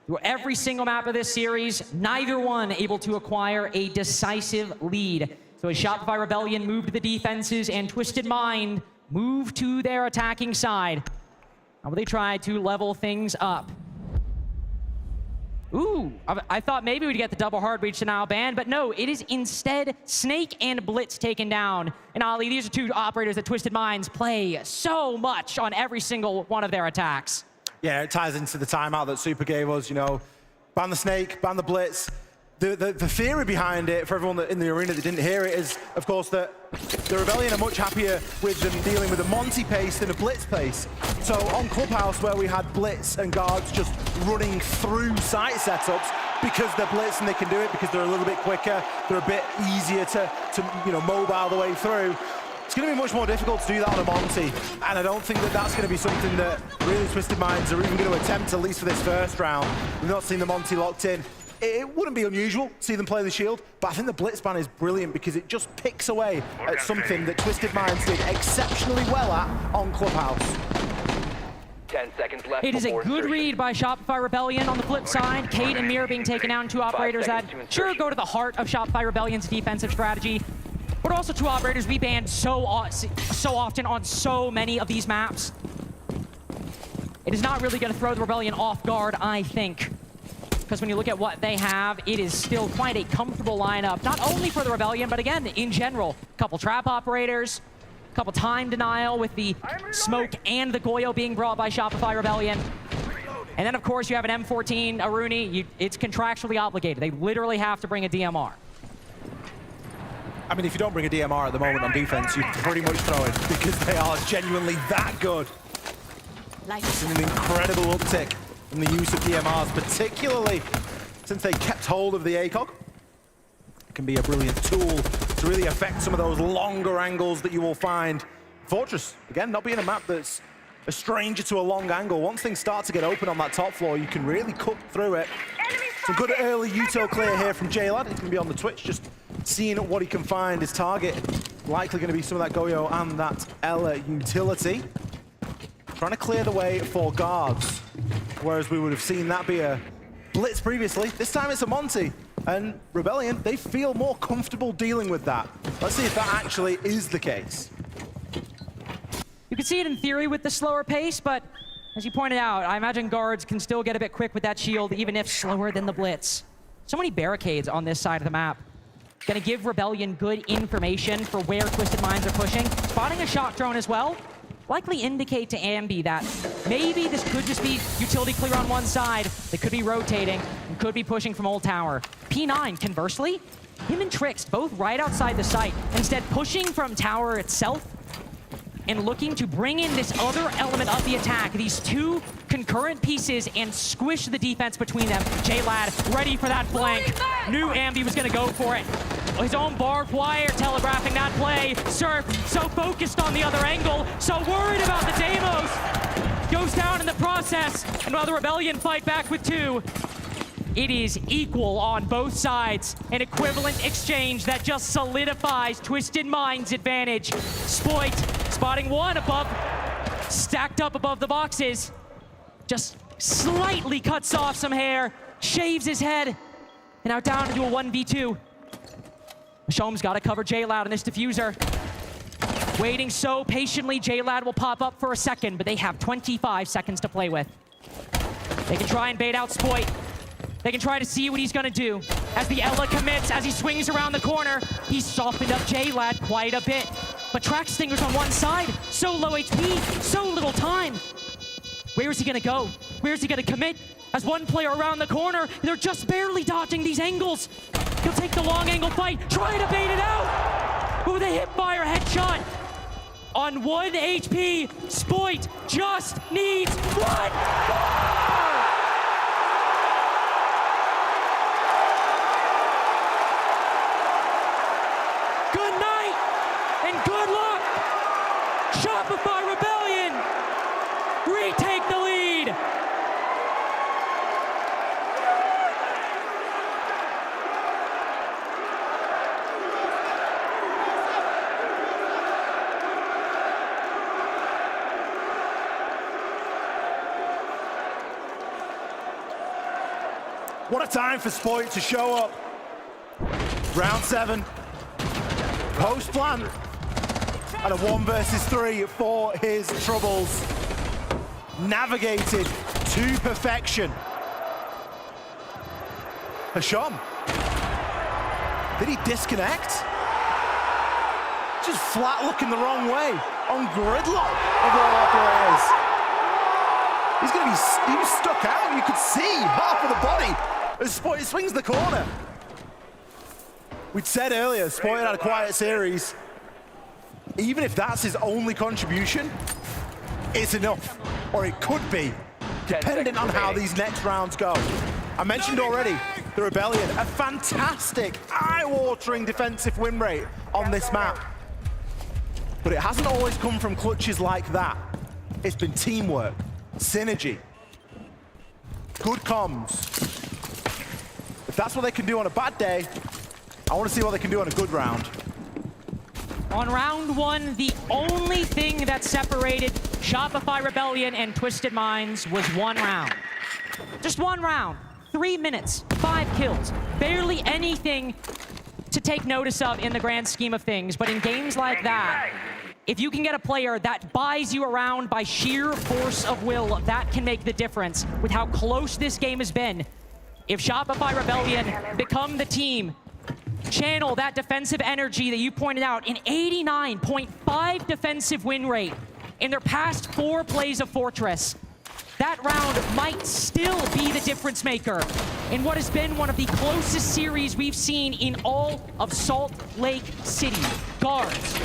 through every single map of this series, neither one able to acquire a decisive lead. So as Shopify Rebellion moved to the defenses and Twisted Mind moved to their attacking side, how will they try to level things up? Ooh, I thought maybe we'd get the double hard breach to now ban, but no, it is instead Snake and Blitz taken down. And Ali, these are 2 operators that Twisted Minds play so much on every single one of their attacks. Yeah, it ties into the timeout that Super gave us, you know, ban the Snake, ban the Blitz. The theory behind it, for everyone in the arena that didn't hear it, is, of course, that the Rebellion are much happier with them dealing with a Monty pace than a Blitz pace. So on Clubhouse, where we had Blitz and guards just running through site setups, because they're Blitz and they can do it, because they're a little bit quicker, they're a bit easier to you know, mobile the way through. It's going to be much more difficult to do that on a Monty, and I don't think that that's going to be something that really Twisted Minds are even going to attempt, at least for this first round. We've not seen the Monty locked in. It wouldn't be unusual to see them play the shield, but I think the Blitz ban is brilliant because it just picks away at something that Twisted Minds did exceptionally well at on Clubhouse. 10 seconds left. It is a good read by Shopify Rebellion. On the flip side, Kate and Mir being taken down, 2 operators that sure go to the heart of Shopify Rebellion's defensive strategy, but also 2 operators we banned so often on so many of these maps. It is not really going to throw the Rebellion off guard, I think. Because when you look at what they have, it is still quite a comfortable lineup, not only for the Rebellion, but again, in general. A couple trap operators, a couple time denial with the smoke and the Goyo being brought by Shopify Rebellion. And then, of course, you have an M14 Aruni. It's contractually obligated. They literally have to bring a DMR. I mean, if you don't bring a DMR at the moment on defense, you pretty much throw it because they are genuinely that good. It's an incredible uptick in the use of DMRs, particularly since they kept hold of the ACOG. It can be a brilliant tool to really affect some of those longer angles that you will find. Fortress, again, not being a map that's a stranger to a long angle. Once things start to get open on that top floor, you can really cut through it. Some good early util clear here from J-Lad. He's going to be on the Twitch, just seeing what he can find. His target likely going to be some of that Goyo and that Ella utility. Trying to clear the way for guards, whereas we would have seen that be a Blitz previously. This time it's a Monty, and Rebellion, they feel more comfortable dealing with that. Let's see if that actually is the case. You can see it in theory with the slower pace, but as you pointed out, I imagine guards can still get a bit quick with that shield, even if slower than the Blitz. So many barricades on this side of the map. Gonna give Rebellion good information for where Twisted Minds are pushing. Spotting a shock drone as well. likely indicate to Ambi that maybe this could just be utility clear on one side. They could be rotating and could be pushing from Old Tower. P9, conversely, him and Trix both right outside the site, instead pushing from Tower itself and looking to bring in this other element of the attack, these two concurrent pieces, and squish the defense between them. JLad ready for that flank. Knew Ambi was gonna go for it. His own barbed wire telegraphing that play. Surf, so focused on the other angle, so worried about the Deimos. Goes down in the process, and while the Rebellion fight back with 2, it is equal on both sides. An equivalent exchange that just solidifies Twisted Mind's advantage. Spoit spotting one above, stacked up above the boxes. Just slightly cuts off some hair, shaves his head, and now down into a 1v2. Shom's got to cover JLad on this diffuser. Waiting so patiently, JLad will pop up for a second, but they have 25 seconds to play with. They can try and bait out Spoit. They can try to see what he's gonna do. As the Ela commits, as he swings around the corner, he's softened up JLad quite a bit. But Track Stinger's on one side, so low HP, so little time. Where is he gonna go? Where is he gonna commit? As one player around the corner, they're just barely dodging these angles. He'll take the long angle fight, trying to bait it out. With a hip fire headshot. On 1 HP, Spoit just needs one more! Good night and good luck! Shopify Rebellion retake the lead! What a time for Spoit to show up. Round 7. Post-plan. And a 1 versus 3 for his troubles. Navigated to perfection. Hasham. Did he disconnect? Just flat looking the wrong way on Gridlock of all operators. He was stuck out. You could see half of the body as Spoit swings the corner. We'd said earlier, Spoit had a quiet series. Even if that's his only contribution, it's enough, or it could be, depending on how these next rounds go. I mentioned already, the Rebellion, a fantastic, eye-watering defensive win rate on this map. But it hasn't always come from clutches like that. It's been teamwork, synergy, good comms. If that's what they can do on a bad day, I want to see what they can do on a good round. On round 1, the only thing that separated Shopify Rebellion and Twisted Minds was 1 round. Just 1 round, 3 minutes, 5 kills. Barely anything to take notice of in the grand scheme of things, but in games like that, if you can get a player that buys you around by sheer force of will, that can make the difference with how close this game has been. If Shopify Rebellion become the team, channel that defensive energy that you pointed out, an 89.5 defensive win rate in their past 4 plays of Fortress, that round might still be the difference maker in what has been one of the closest series we've seen in all of Salt Lake City. Guards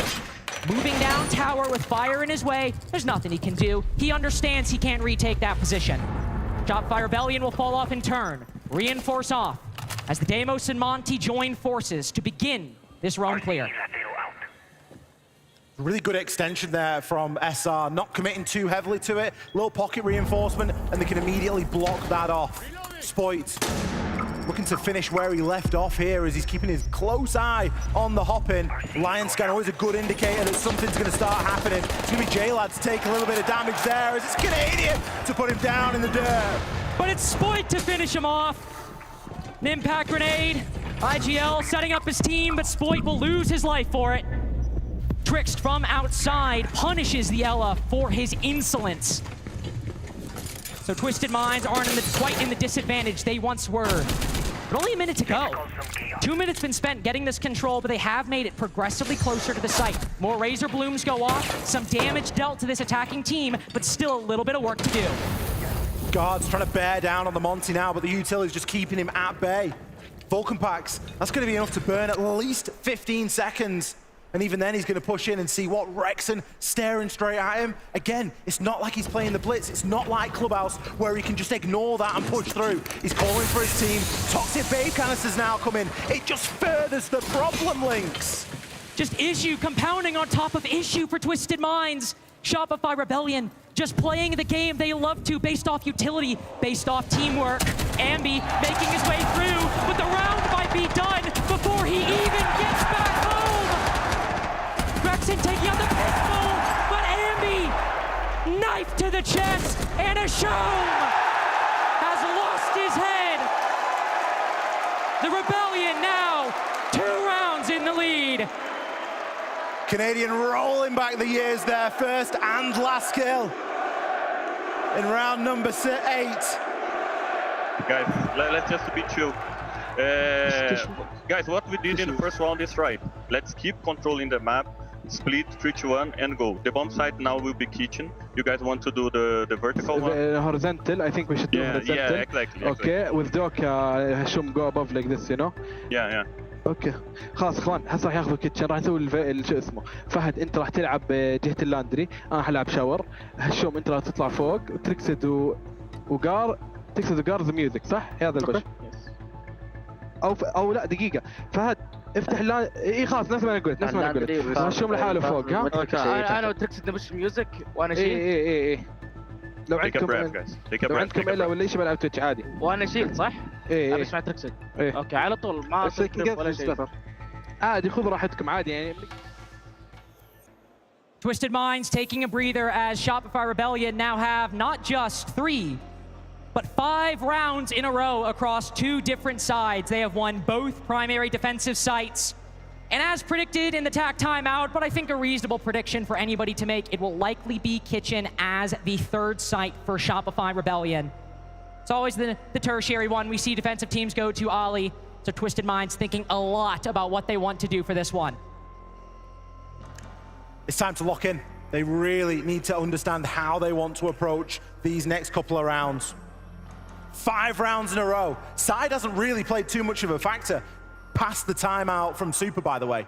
moving down tower with fire in his way. There's nothing he can do. He understands he can't retake that position. Shopify Rebellion will fall off in turn. Reinforce off as the Deimos and Monty join forces to begin this roam clear. Really good extension there from SR, not committing too heavily to it. Little pocket reinforcement, and they can immediately block that off. Spoit looking to finish where he left off here as he's keeping his close eye on the hop-in. Lion Scan, always a good indicator that something's going to start happening. It's going to be JLad to take a little bit of damage there as it's Canadian to put him down in the dirt. But it's Spoit to finish him off. An impact grenade. IGL setting up his team, but Spoit will lose his life for it. Tricked from outside punishes the Ela for his insolence. So Twisted Minds aren't quite in the disadvantage they once were. But only a minute to go. 2 minutes been spent getting this control, but they have made it progressively closer to the site. More Razor Blooms go off, some damage dealt to this attacking team, but still a little bit of work to do. Guards trying to bear down on the Monty now, but the utility's just keeping him at bay. Vulcan packs, that's going to be enough to burn at least 15 seconds. And even then, he's going to push in and see what Rexon staring straight at him. Again, it's not like he's playing the Blitz. It's not like Clubhouse where he can just ignore that and push through. He's calling for his team. Toxic Babe canisters now come in. It just furthers the problem, Lynx. Just issue compounding on top of issue for Twisted Minds. Shopify Rebellion just playing the game they love to, based off utility, based off teamwork. Ambi making his way through, but the round might be done before he even gets back home. Rexon taking out the pistol, but Ambi, knife to the chest, and Ashome has lost his head. The Rebellion now 2 rounds in the lead. Canadian rolling back the years there, first and last kill in round number 8. Guys, let's just be chill. Guys, what we did in the first round is right. Let's keep controlling the map, split 3-2-1 and go. The bomb site now will be kitchen. You guys want to do the vertical one? Horizontal, I think we should do horizontal. Yeah, exactly. Okay, with Doc, Hashum go above like this, you know? Yeah. اوكي خلاص اخوان هسه راح ياخذوا كيتشن راح نسوي شو اسمه فهد انت راح تلعب جهه اللاندري انا حلعب شاور هشوم انت راح تطلع فوق تركسد وقار تركسد وقار ذا ميوزك صح هذا البش او لا دقيقه فهد افتح اي خلاص نفس ما انا قلت هشوم لحاله فوق ها انا وتركسد نبش ميوزك وانا شيل اي لو عندكم الا ولا شيء بلعب تويتش عادي وانا شيل صح؟ ايه اسمع تركسد اوكي على طول ما ولا شيء عادي خذوا راحتكم عادي يعني. Twisted Minds taking a breather as Shopify Rebellion now have not just 3 but 5 rounds in a row across 2 different sides. They have won both primary defensive sites. And as predicted in the TAC timeout, but I think a reasonable prediction for anybody to make, it will likely be Kitchen as the 3rd site for Shopify Rebellion. It's always the tertiary one. We see defensive teams go to Ali, so Twisted Minds thinking a lot about what they want to do for this one. It's time to lock in. They really need to understand how they want to approach these next couple of rounds. 5 rounds in a row. Side hasn't really played too much of a factor. Past the timeout from Super, by the way.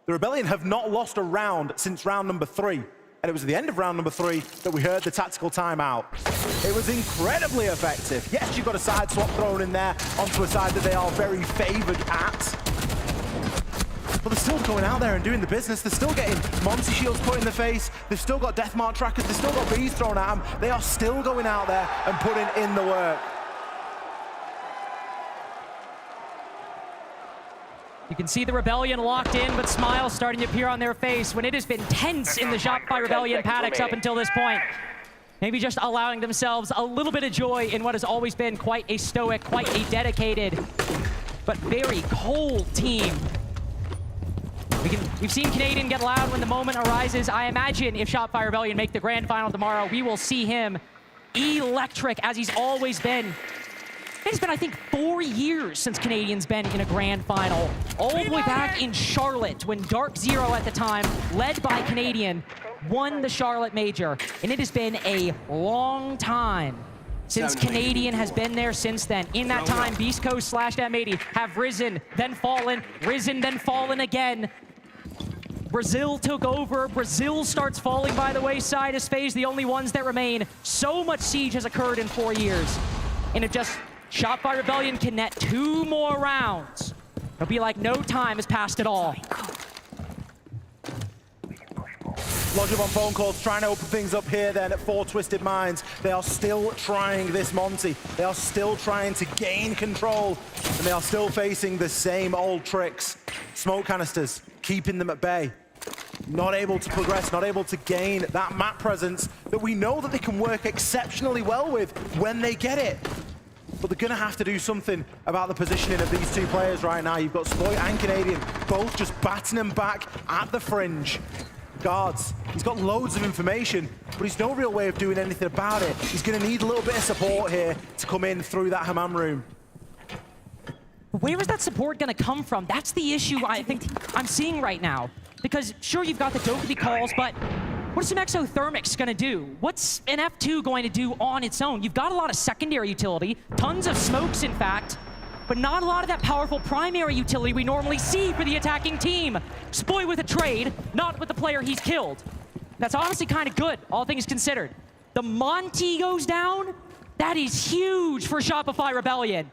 The Rebellion have not lost a round since round number 3. And it was at the end of round number 3 that we heard the tactical timeout. It was incredibly effective. Yes, you've got a side swap thrown in there onto a side that they are very favored at. But they're still going out there and doing the business. They're still getting Monty Shields put in the face. They've still got Deathmark trackers. They've still got bees thrown at them. They are still going out there and putting in the work. You can see the Rebellion locked in, but smiles starting to appear on their face when it has been tense in the Shopify Rebellion paddocks up until this point. Maybe just allowing themselves a little bit of joy in what has always been quite a stoic, quite a dedicated, but very cold team. We've seen Canadian get loud when the moment arises. I imagine if Shopify Rebellion make the grand final tomorrow, we will see him electric as he's always been. It's been, I think, 4 years since Canadian's been in a grand final. All the way back in Charlotte when Dark Zero at the time, led by Canadian, won the Charlotte Major. And it has been a long time since Canadian has been there since then. In that time, Beast Coast / M80 have risen, then fallen again. Brazil took over. Brazil starts falling by the wayside as FaZe the only ones that remain. So much siege has occurred in 4 years. And it just... Shopify Rebellion can net 2 more rounds. It'll be like no time has passed at all. Logic on phone calls, trying to open things up here then for Twisted Minds. They are still trying this Monty. They are still trying to gain control. And they are still facing the same old tricks. Smoke canisters, keeping them at bay. Not able to progress, not able to gain that map presence that we know that they can work exceptionally well with when they get it. But they're going to have to do something about the positioning of these 2 players right now. You've got Sploit and Canadian both just batting them back at the fringe. Guards, he's got loads of information, but he's no real way of doing anything about it. He's going to need a little bit of support here to come in through that Hammam room. Where is that support going to come from? That's the issue I think I'm seeing right now. Because sure, you've got the Dokkaebi calls, but what's some exothermics going to do? What's an F2 going to do on its own? You've got a lot of secondary utility, tons of smokes, in fact, but not a lot of that powerful primary utility we normally see for the attacking team. Spoy with a trade, not with the player he's killed. That's honestly kind of good, all things considered. The Monty goes down. That is huge for Shopify Rebellion.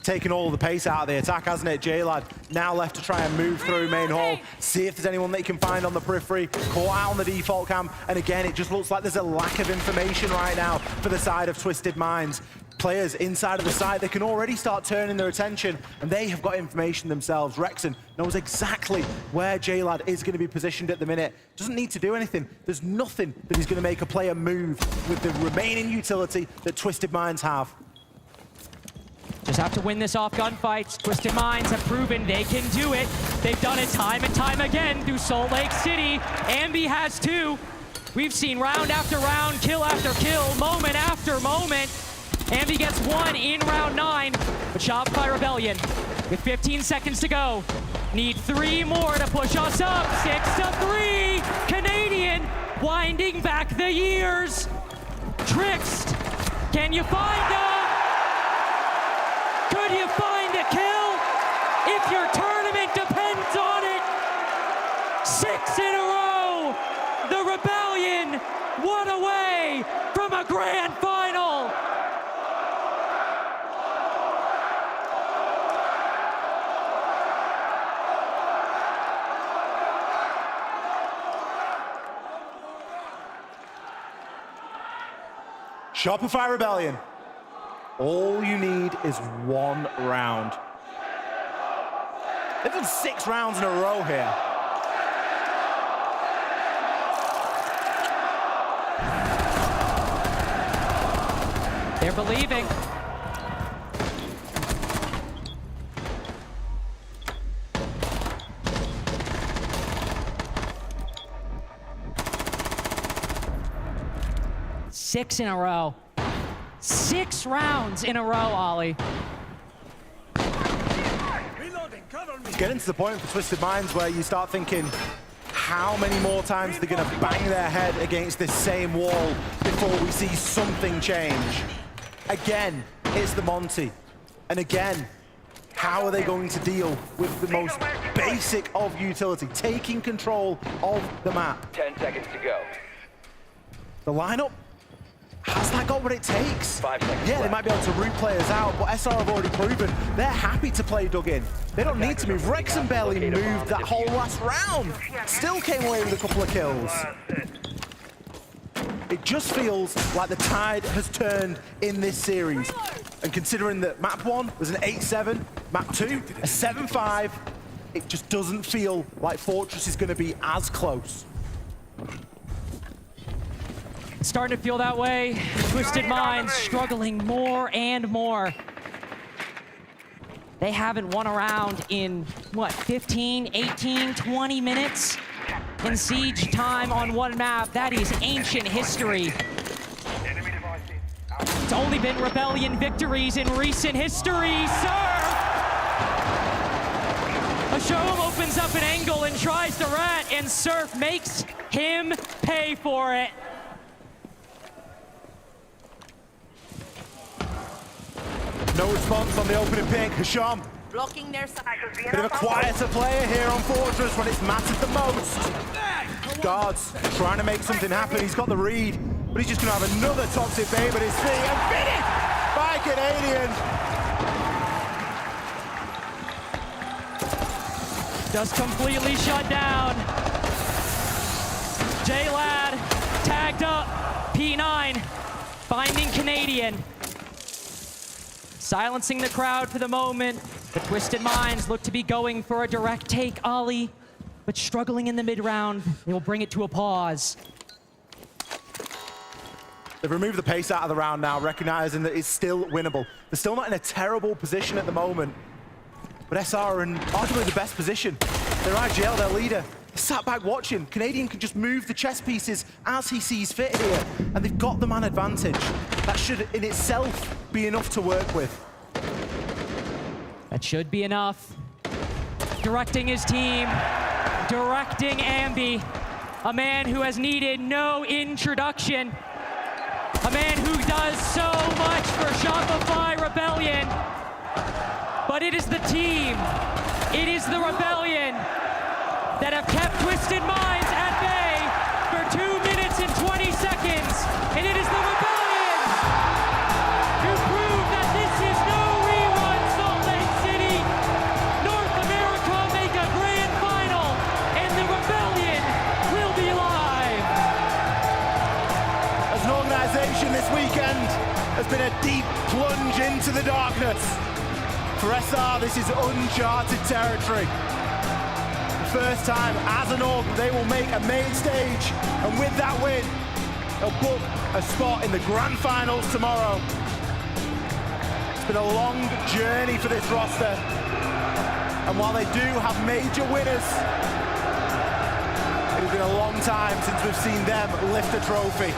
Taking all the pace out of the attack, hasn't it? J-Lad now left to try and move through main hall, see if there's anyone that he can find on the periphery, caught out on the default cam, and again, it just looks like there's a lack of information right now for the side of Twisted Minds. Players inside of the site, they can already start turning their attention, and they have got information themselves. Rexon knows exactly where J-Lad is going to be positioned at the minute. Doesn't need to do anything. There's nothing that is going to make a player move with the remaining utility that Twisted Minds have. Just have to win this off gunfights. Twisted Minds have proven they can do it. They've done it time and time again through Salt Lake City. Ambi has too. We've seen round after round, kill after kill, moment after moment. Ambi gets one in round 9, but Shopify Rebellion, with 15 seconds to go, need 3 more to push us up. 6-3. Canadian winding back the years. Trickst, can you find them? Could you find a kill? If your tournament depends on it. 6 in a row. The Rebellion, one away from a grand final. Shopify Rebellion. All you need is 1 round. They've done 6 rounds in a row here. They're believing. Six in a row. 6 rounds in a row, Ollie. It's getting to the point for Twisted Minds where you start thinking, how many more times they're going to bang their head against this same wall before we see something change? Again, it's the Monty. And again, how are they going to deal with the most basic of utility, taking control of the map? 10 seconds to go. The lineup, has that got what it takes? 5 seconds Yeah, left. they might be able to root players out, but SR have already proven they're happy to play dug in. They don't need to move. Rexon barely moved that whole last round. Still came away with a couple of kills. It just feels like the tide has turned in this series. And considering that map 1 was an 8-7, map 2, a 7-5, it just doesn't feel like Fortress is going to be as close. It's starting to feel that way. Twisted Minds struggling more and more. They haven't won a round in, what, 15, 18, 20 minutes in siege time on one map. That is ancient history. It's only been Rebellion victories in recent history, sir! Ashom opens up an angle and tries to rat, and Surf makes him pay for it. No response on the opening pick. Hasham, Blocking their side. bit of a quieter player here on Fortress when it's mattered the most. Guards trying to make something happen. He's got the read, but he's just going to have another toxic babe at his feet and finished by Canadian. Just completely shut down. J-Lad tagged up. P9 finding Canadian. Silencing the crowd for the moment. The Twisted Minds look to be going for a direct take, Ollie, but struggling in the mid-round. They will bring it to a pause. They've removed the pace out of the round now, recognizing that it's still winnable. They're still not in a terrible position at the moment, but SR are in arguably the best position. They're IGL, their leader. They sat back watching. Canadian can just move the chess pieces as he sees fit here, and they've got the man advantage. That should in itself be enough to work with. That should be enough. Directing his team, directing Ambi, a man who has needed no introduction, a man who does so much for Shopify Rebellion. But it is the team, it is the Rebellion that have kept Twisted Minds at bay for 2 minutes and 20 seconds. And it is the Rebellion who prove that this is no rerun. Salt Lake City, North America make a grand final, and the Rebellion will be live. As an organization, this weekend has been a deep plunge into the darkness. For SR, this is uncharted territory. The first time as an org, they will make a main stage, and with that win, they'll book a spot in the grand finals tomorrow. It's been a long journey for this roster, and while they do have major winners, it has been a long time since we've seen them lift a trophy.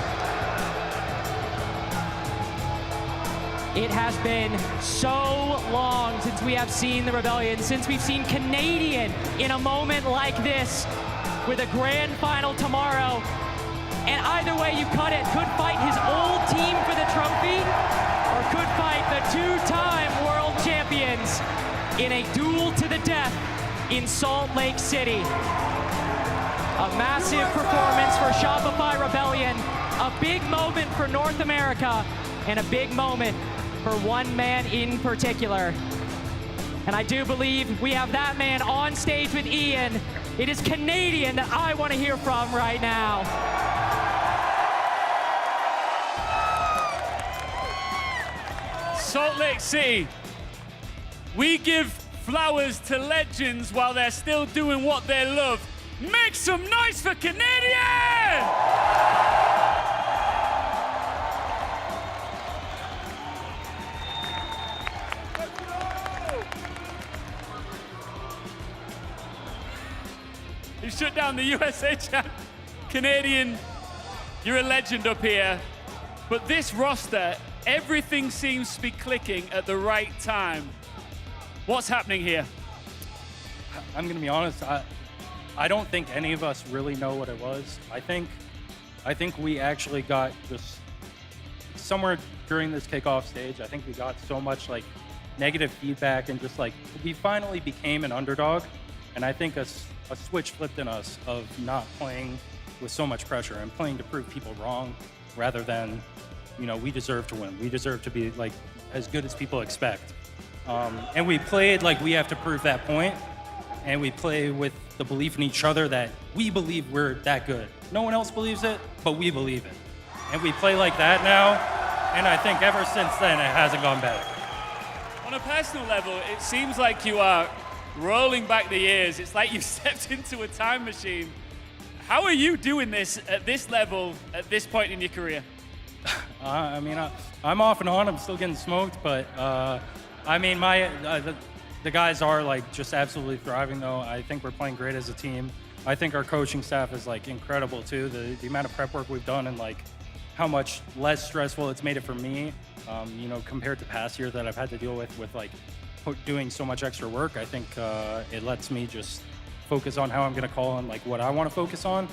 It has been so long since we have seen the Rebellion, since we've seen Canadian in a moment like this with a grand final tomorrow. And either way you cut it, could fight his old team for the trophy or could fight the two-time world champions in a duel to the death in Salt Lake City. A massive performance for Shopify Rebellion, a big moment for North America, and a big moment for one man in particular. And I do believe we have that man on stage with Ian. It is Canadian that I want to hear from right now. Salt Lake City, we give flowers to legends while they're still doing what they love. Make some noise for Canadian! You shut down the USA champ. Canadian, you're a legend up here. But this roster, everything seems to be clicking at the right time. What's happening here? I'm gonna be honest, I don't think any of us really know what it was. I think we actually got just somewhere during this kickoff stage, I think we got so much like negative feedback and just like, we finally became an underdog. And I think a switch flipped in us of not playing with so much pressure and playing to prove people wrong rather than, you know, we deserve to win. We deserve to be like as good as people expect. And we played like we have to prove that point, and we play with the belief in each other that we believe we're that good. No one else believes it, but we believe it. And we play like that now, and I think ever since then it hasn't gone better. On a personal level, it seems like you are rolling back the years. It's like you've stepped into a time machine. How are you doing this at this level, at this point in your career? I mean, I'm off and on. I'm still getting smoked, but I mean, the guys are like just absolutely thriving. Though I think we're playing great as a team. I think our coaching staff is like incredible too. The amount of prep work we've done and like how much less stressful it's made it for me. You know, compared to past years that I've had to deal with like doing so much extra work. I think it lets me just focus on how I'm going to call on like what I want to focus on,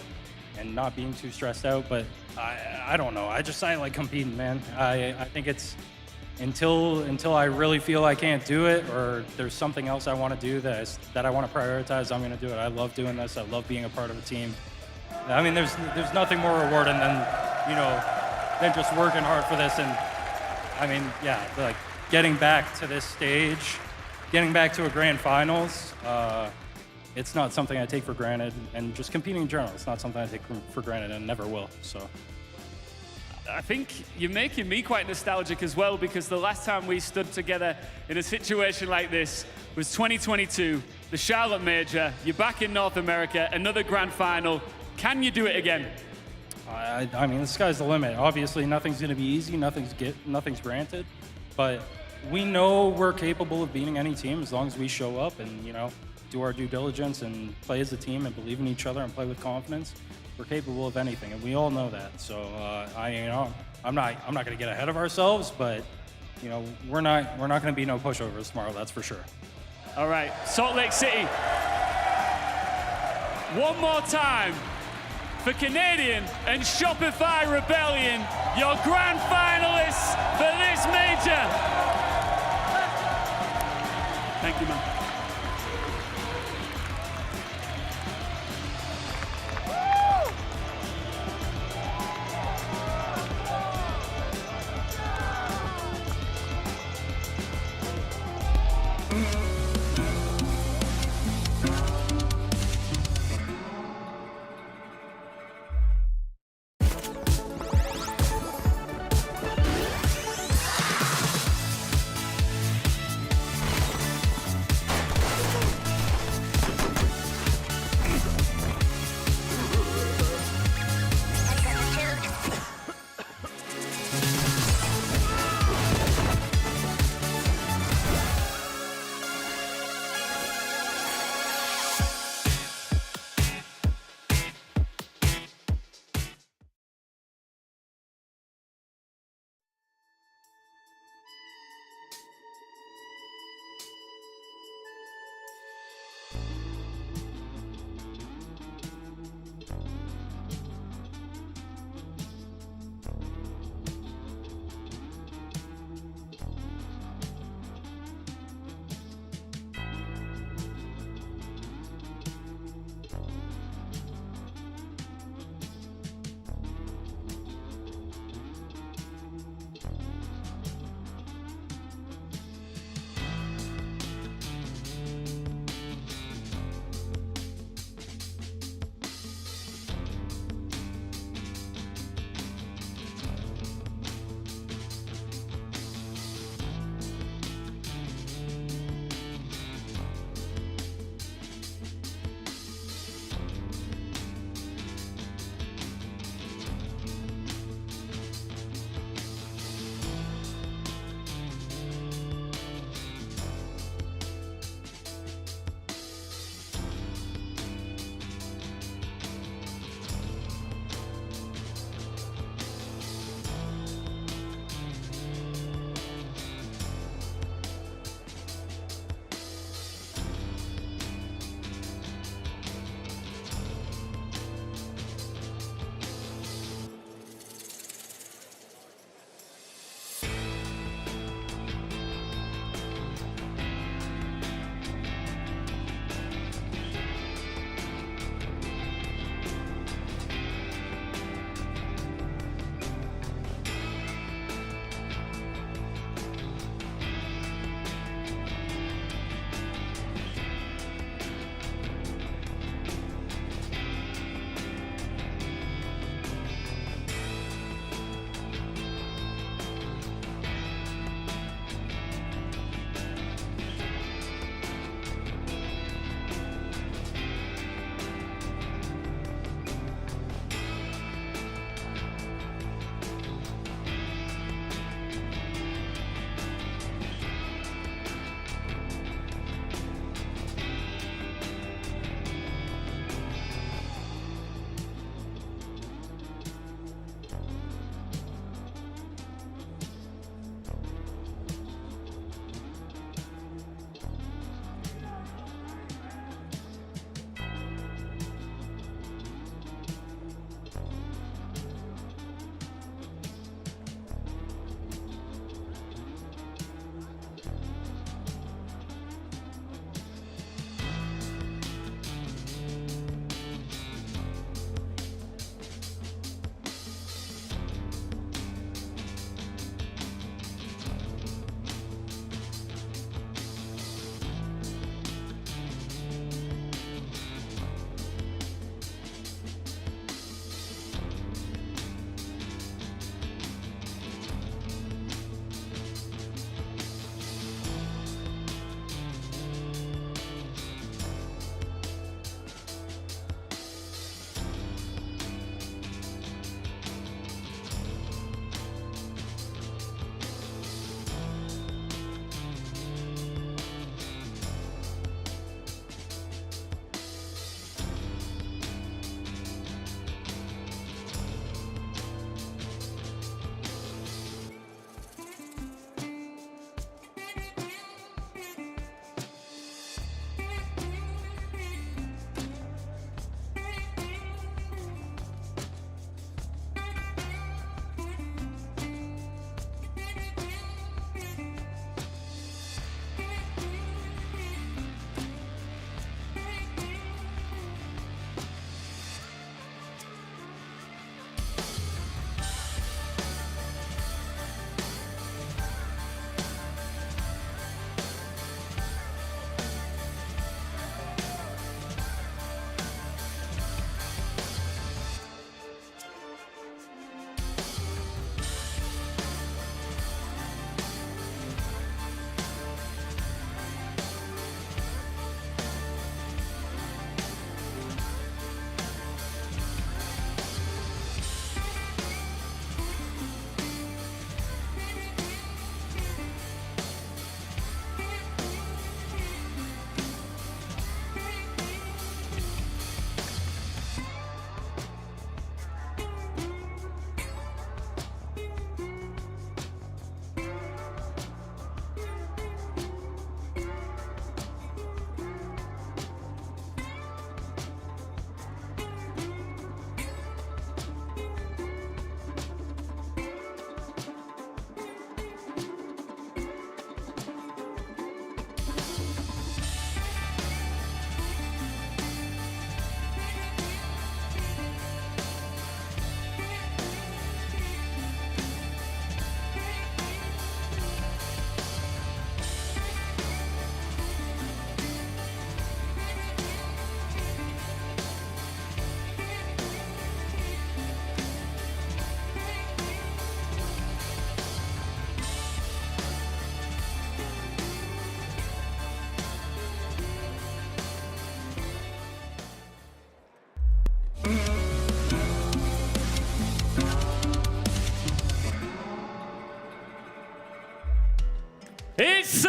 and not being too stressed out. But I don't know. I like competing, man. I think it's until I really feel I can't do it or there's something else I want to do that I want to prioritize, I'm going to do it. I love doing this. I love being a part of a team. I mean, there's nothing more rewarding than, you know, than just working hard for this. And I mean, yeah, like getting back to this stage, getting back to a grand finals, it's not something I take for granted, and just competing in general, it's not something I take for granted and never will, so. I think you're making me quite nostalgic as well, because the last time we stood together in a situation like this was 2022, the Charlotte Major. You're back in North America, another grand final. Can you do it again? I mean, the sky's the limit. Obviously, nothing's gonna be easy, nothing's granted, but we know we're capable of beating any team as long as we show up and, you know, do our due diligence and play as a team and believe in each other and play with confidence. We're capable of anything, and we all know that. So I'm not going to get ahead of ourselves, but you know, we're not going to be no pushovers tomorrow. That's for sure. All right, Salt Lake City. One more time for Canadian and Shopify Rebellion, your grand finalists for this major. Thank you, man.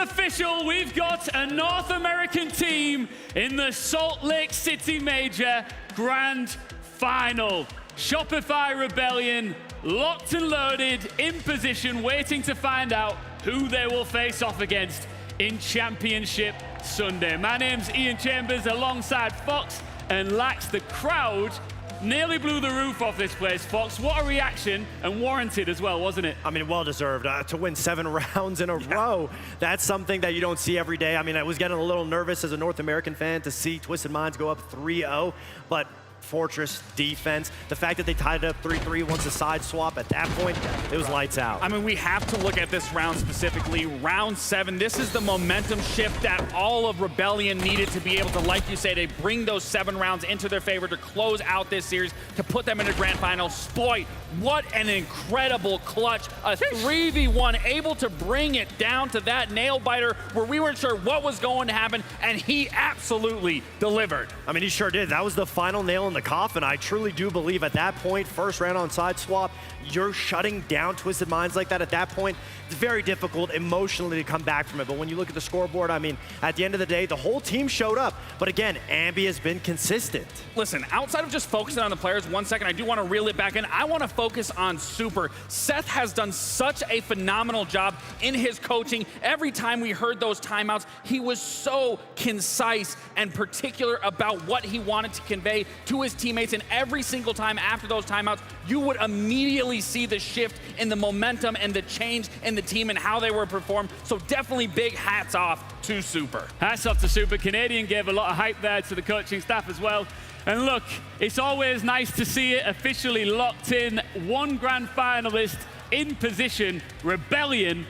official. We've got a North American team in the Salt Lake City Major Grand Final. Shopify Rebellion, locked and loaded, in position, waiting to find out who they will face off against in Championship Sunday. My name's Ian Chambers alongside Fox and Lax. The crowd nearly blew the roof off this place, Fox. What a reaction, and warranted as well, wasn't it? I mean, well-deserved. To win 7 rounds in a row, that's something that you don't see every day. I mean, I was getting a little nervous as a North American fan to see Twisted Minds go up 3-0, but Fortress defense, the fact that they tied it up 3-3 once the side swap, at that point, it was lights out. I mean, we have to look at this round specifically. Round 7, this is the momentum shift that all of Rebellion needed to be able to, like you say, to bring those 7 rounds into their favor to close out this series, to put them in a grand final. Sploit, what an incredible clutch. A 3v1, able to bring it down to that nail biter where we weren't sure what was going to happen, and he absolutely delivered. I mean, he sure did. That was the final nail in the coffin. I truly do believe at that point, first round on side swap, you're shutting down Twisted Minds like that. At that point, it's very difficult emotionally to come back from it. But when you look at the scoreboard, I mean, at the end of the day, the whole team showed up. But again, Ambi has been consistent. Listen, outside of just focusing on the players, 1 second, I do want to reel it back in. I want to focus on Super. Seth has done such a phenomenal job in his coaching. Every time we heard those timeouts, he was so concise and particular about what he wanted to convey to his teammates. And every single time after those timeouts, you would immediately see the shift in the momentum and the change in the team and how they were performed. So definitely big hats off to Super. Hats off to Super. Canadian gave a lot of hype there to the coaching staff as well. And look, it's always nice to see it officially locked in. 1 grand finalist in position, Rebellion.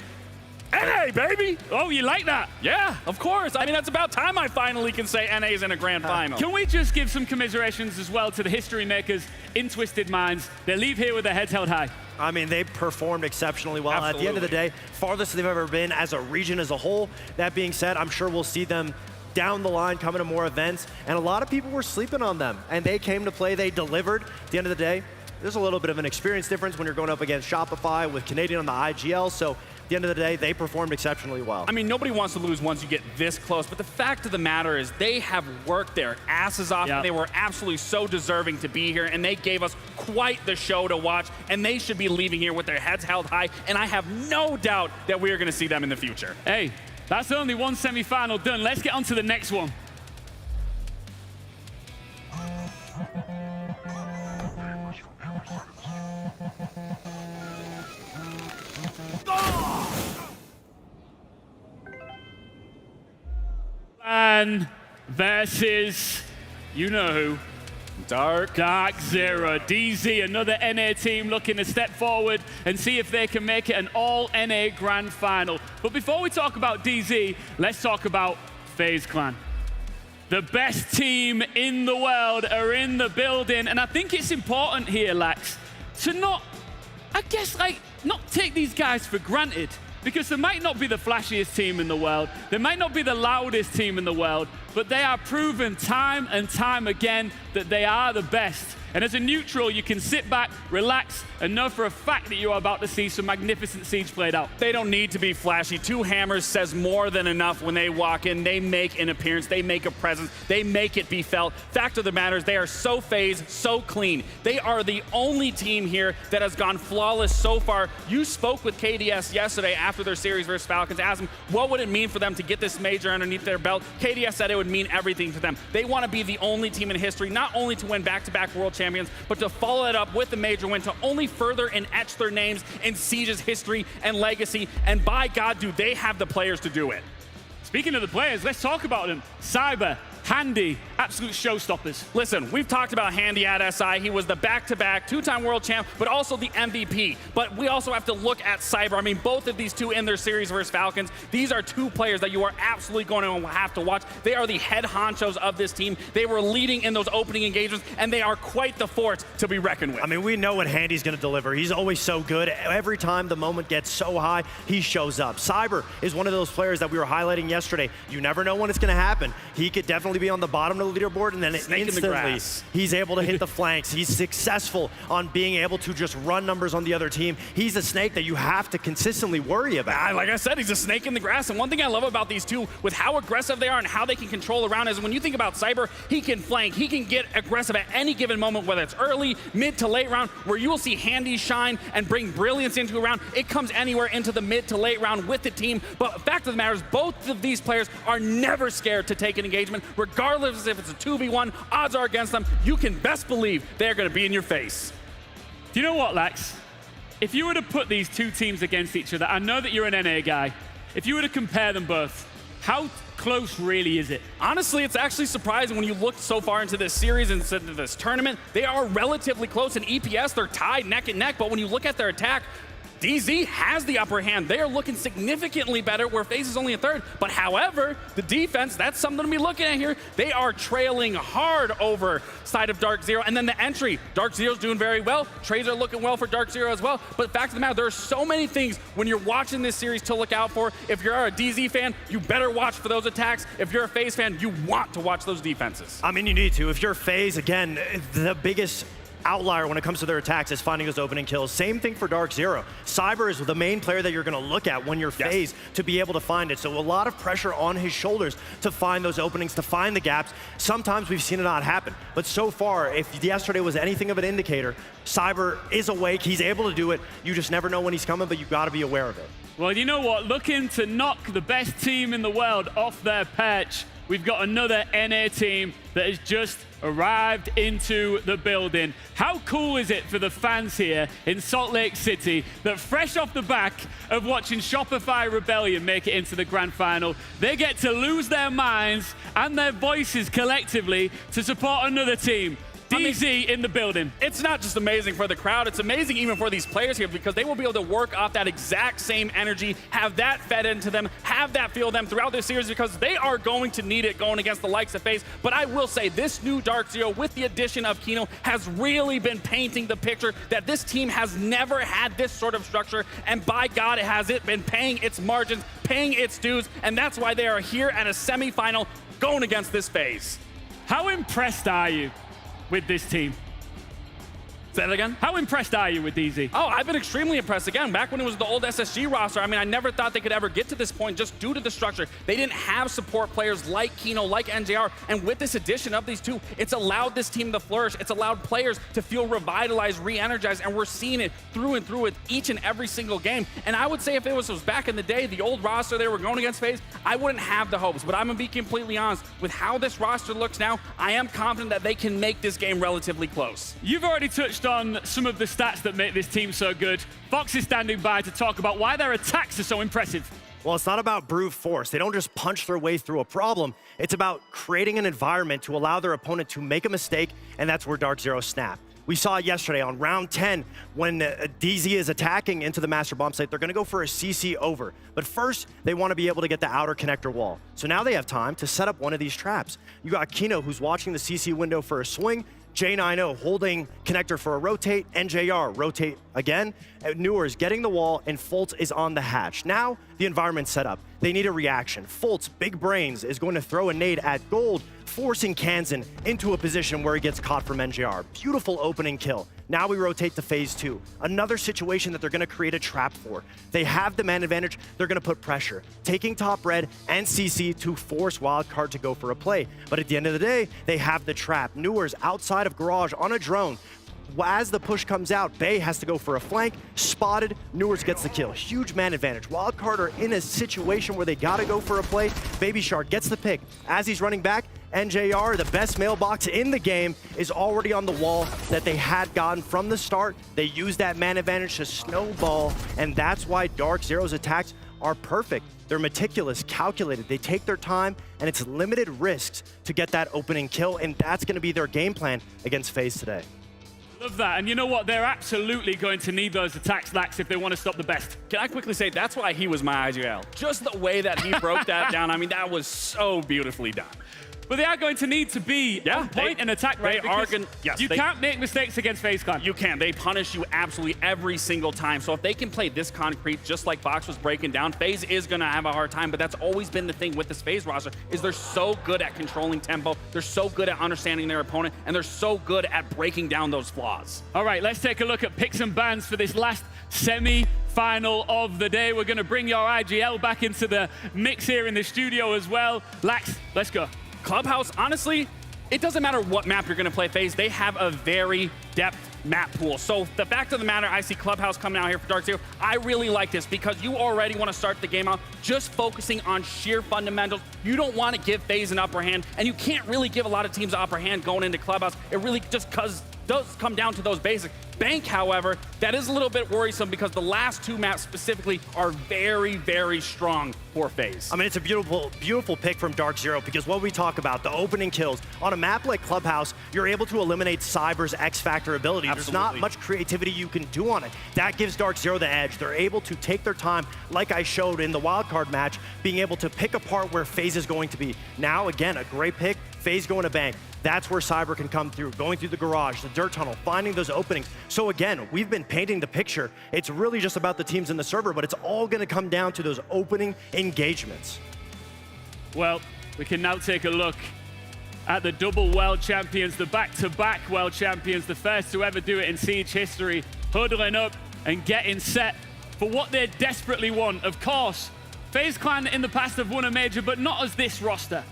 NA, baby! Oh, you like that? Yeah, of course. I mean, that's about time I finally can say NA's in a grand final. Can we just give some commiserations as well to the history makers in Twisted Minds? They leave here with their heads held high. I mean, they performed exceptionally well. Absolutely. At the end of the day, farthest they've ever been as a region as a whole. That being said, I'm sure we'll see them down the line, coming to more events, and a lot of people were sleeping on them, and they came to play, they delivered. At the end of the day, there's a little bit of an experience difference when you're going up against Shopify with Canadian on the IGL, so at the end of the day, they performed exceptionally well. I mean, nobody wants to lose once you get this close, but the fact of the matter is they have worked their asses off, and they were absolutely so deserving to be here, and they gave us quite the show to watch, and they should be leaving here with their heads held high, and I have no doubt that we are going to see them in the future. Hey, that's only 1 semi-final done. Let's get on to the next one. And versus, you know who. Dark Zero. DZ, another NA team looking to step forward and see if they can make it an all-NA grand final. But before we talk about DZ, let's talk about FaZe Clan. The best team in the world are in the building, and I think it's important here, Lax, to not, I guess, like, not take these guys for granted. Because they might not be the flashiest team in the world, they might not be the loudest team in the world, but they are proven time and time again that they are the best. And as a neutral, you can sit back, relax, and know for a fact that you are about to see some magnificent Siege played out. They don't need to be flashy. 2 hammers says more than enough when they walk in. They make an appearance, they make a presence, they make it be felt. Fact of the matter is they are so FaZe, so clean. They are the only team here that has gone flawless so far. You spoke with KDS yesterday after their series versus Falcons, asked them what would it mean for them to get this major underneath their belt. KDS said it would mean everything to them. They want to be the only team in history, not only to win back-to-back world champions, but to follow it up with a major win to only further and etch their names in Siege's history and legacy. And by God, do they have the players to do it. Speaking of the players, let's talk about them. Cyber, Handy, absolute showstoppers. Listen, we've talked about Handy at SI. He was the back-to-back 2-time world champ, but also the MVP. But we also have to look at Cyber. I mean, both of these two in their series versus Falcons, these are 2 players that you are absolutely going to have to watch. They are the head honchos of this team. They were leading in those opening engagements, and they are quite the force to be reckoned with. I mean, we know what Handy's going to deliver. He's always so good. Every time the moment gets so high, he shows up. Cyber is one of those players that we were highlighting yesterday. You never know when it's going to happen. He could definitely be on the bottom of the leaderboard, and then instantly he's able to hit the flanks. He's successful on being able to just run numbers on the other team. He's a snake that you have to consistently worry about. Like I said, he's a snake in the grass. And one thing I love about these two, with how aggressive they are and how they can control around, is when you think about Cyber, he can flank, he can get aggressive at any given moment, whether it's early, mid to late round, where you will see Handy shine and bring brilliance into a round. It comes anywhere into the mid to late round with the team. But fact of the matter is, both of these players are never scared to take an engagement, regardless if it's a 2v1, odds are against them. You can best believe they're going to be in your face. Do you know what, Lex? If you were to put these two teams against each other, I know that you're an NA guy. If you were to compare them both, how close really is it? Honestly, it's actually surprising when you look so far into this series and into this tournament. They are relatively close. In EPS, they're tied neck and neck, but when you look at their attack, DZ has the upper hand. They are looking significantly better, where FaZe is only a third. But however, the defense, that's something to be looking at here. They are trailing hard over side of Dark Zero. And then the entry, Dark Zero's doing very well. Trades are looking well for Dark Zero as well. But fact of the matter, there are so many things when you're watching this series to look out for. If you're a DZ fan, you better watch for those attacks. If you're a FaZe fan, you want to watch those defenses. I mean, you need to. If you're FaZe, again, the biggest outlier when it comes to their attacks is finding those opening kills. Same thing for Dark Zero. Cyber is the main player that you're going to look at when you're FaZe to be able to find it. So a lot of pressure on his shoulders to find those openings, to find the gaps. Sometimes we've seen it not happen. But so far, if yesterday was anything of an indicator, Cyber is awake. He's able to do it. You just never know when he's coming, but you've got to be aware of it. Well, you know what? Looking to knock the best team in the world off their perch, we've got another NA team that has just arrived into the building. How cool is it for the fans here in Salt Lake City that fresh off the back of watching Shopify Rebellion make it into the grand final, they get to lose their minds and their voices collectively to support another team. DZ in the building. It's not just amazing for the crowd, it's amazing even for these players here, because they will be able to work off that exact same energy, have that fed into them, have that feel them throughout this series, because they are going to need it going against the likes of FaZe. But I will say, this new Dark Zero, with the addition of Kino, has really been painting the picture that this team has never had this sort of structure, and by God, has it been paying its margins, paying its dues, and that's why they are here at a semifinal going against this FaZe. How impressed are you with this team? Say that again? How impressed are you with DZ? Oh, I've been extremely impressed. Again, back when it was the old SSG roster, I mean, I never thought they could ever get to this point just due to the structure. They didn't have support players like Kino, like NJR, and with this addition of these two, it's allowed this team to flourish. It's allowed players to feel revitalized, re-energized, and we're seeing it through and through with each and every single game. And I would say if it was back in the day, the old roster they were going against FaZe, I wouldn't have the hopes. But I'm gonna be completely honest, with how this roster looks now, I am confident that they can make this game relatively close. You've already touched on some of the stats that make this team so good. Fox is standing by to talk about why their attacks are so impressive. Well, it's not about brute force. They don't just punch their way through a problem. It's about creating an environment to allow their opponent to make a mistake, and that's where Dark Zero snap. We saw it yesterday on round 10 when DZ is attacking into the master bomb site. They're going to go for a CC over. But first, they want to be able to get the outer connector wall. So now they have time to set up one of these traps. You got Kino, who's watching the CC window for a swing. J90 holding connector for a rotate, NJR rotate again. Newer's getting the wall, and Fultz is on the hatch. Now the environment's set up. They need a reaction. Fultz, big brains, is going to throw a nade at Gold, forcing Kansan into a position where he gets caught from NJR. Beautiful opening kill. Now we rotate to phase 2. Another situation that they're going to create a trap for. They have the man advantage. They're going to put pressure, taking top red and CC to force Wildcard to go for a play. But at the end of the day, they have the trap. Newer's outside of Garage on a drone. As the push comes out, Bay has to go for a flank. Spotted, Newers gets the kill. Huge man advantage. Wildcard are in a situation where they gotta go for a play. Baby Shark gets the pick. As he's running back, NJR, the best mailbox in the game, is already on the wall that they had gotten from the start. They used that man advantage to snowball, and that's why Dark Zero's attacks are perfect. They're meticulous, calculated. They take their time, and it's limited risks to get that opening kill, and that's gonna be their game plan against FaZe today. Love that, and you know what? They're absolutely going to need those attacks, Lax, if they want to stop the best. Can I quickly say, that's why he was my IGL. Just the way that he broke that down, I mean, that was so beautifully done. but they are going to need to be on point and attack right. They are going. Yes, you can't make mistakes against FaZe Clan. You can. They punish you absolutely every single time. So if they can play this concrete, just like Fox was breaking down, FaZe is going to have a hard time. But that's always been the thing with this FaZe roster, is they're so good at controlling tempo. They're so good at understanding their opponent, and they're so good at breaking down those flaws. All right, let's take a look at picks and bans for this last semi-final of the day. We're going to bring your IGL back into the mix here in the studio as well. Lax, let's go. Clubhouse, honestly, it doesn't matter what map you're going to play FaZe. They have a very depth map pool. So the fact of the matter, I see Clubhouse coming out here for Dark Zero. I really like this because you already want to start the game out just focusing on sheer fundamentals. You don't want to give FaZe an upper hand, and you can't really give a lot of teams an upper hand going into Clubhouse. It really just does come down to those basics. Bank, however, that is a little bit worrisome because the last two maps specifically are very, very strong for FaZe. I mean, it's a beautiful, beautiful pick from Dark Zero because what we talk about, the opening kills, on a map like Clubhouse, you're able to eliminate Cyber's X-Factor ability. Absolutely. There's not much creativity you can do on it. That gives Dark Zero the edge. They're able to take their time, like I showed in the wildcard match, being able to pick apart where FaZe is going to be. Now, again, a great pick, FaZe going to Bank. That's where Cyber can come through, going through the garage, the dirt tunnel, finding those openings. So again, we've been painting the picture. It's really just about the teams in the server, but it's all going to come down to those opening engagements. Well, we can now take a look at the double world champions, the back-to-back world champions, the first to ever do it in Siege history, huddling up and getting set for what they desperately want. Of course, FaZe Clan in the past have won a major, but not as this roster.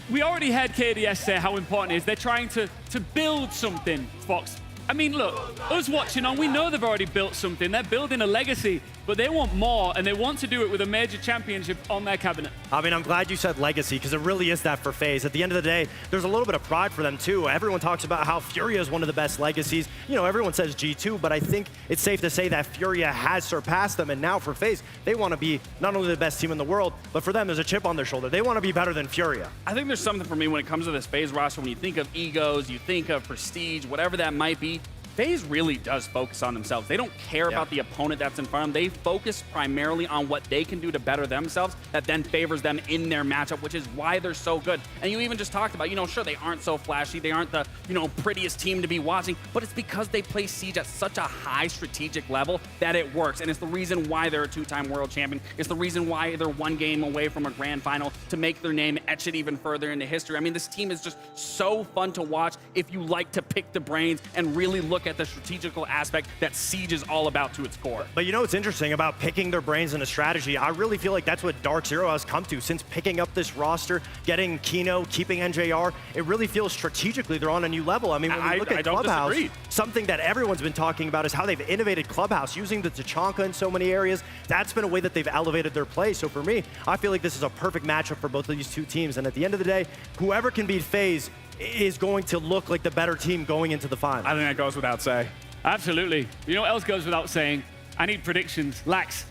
We already heard KDS say how important it is. They're trying to build something, Fox. I mean, look, us watching on, we know they've already built something. They're building a legacy, but they want more, and they want to do it with a major championship on their cabinet. I mean, I'm glad you said legacy, because it really is that for FaZe. At the end of the day, there's a little bit of pride for them, too. Everyone talks about how Furia is one of the best legacies. You know, everyone says G2, but I think it's safe to say that Furia has surpassed them, and now for FaZe, they want to be not only the best team in the world, but for them, there's a chip on their shoulder. They want to be better than Furia. I think there's something for me when it comes to this FaZe roster. When you think of egos, you think of prestige, whatever that might be, FaZe really does focus on themselves. They don't care about the opponent that's in front of them. They focus primarily on what they can do to better themselves that then favors them in their matchup, which is why they're so good. And you even just talked about, you know, sure, they aren't so flashy. They aren't the, you know, prettiest team to be watching, but it's because they play Siege at such a high strategic level that it works. And it's the reason why they're a two-time world champion. It's the reason why they're one game away from a grand final to make their name, etch it even further into history. I mean, this team is just so fun to watch if you like to pick the brains and really look at the strategical aspect that Siege is all about to its core. But you know what's interesting about picking their brains in a strategy? I really feel like that's what Dark Zero has come to since picking up this roster, getting Kino, keeping NJR. It really feels strategically they're on a new level. I mean, when we look at Clubhouse, something that everyone's been talking about is how they've innovated Clubhouse, using the Tachanka in so many areas. That's been a way that they've elevated their play. So for me, I feel like this is a perfect matchup for both of these two teams. And at the end of the day, whoever can beat FaZe is going to look like the better team going into the final. I think that goes without saying. Absolutely. You know what else goes without saying? I need predictions. Lax.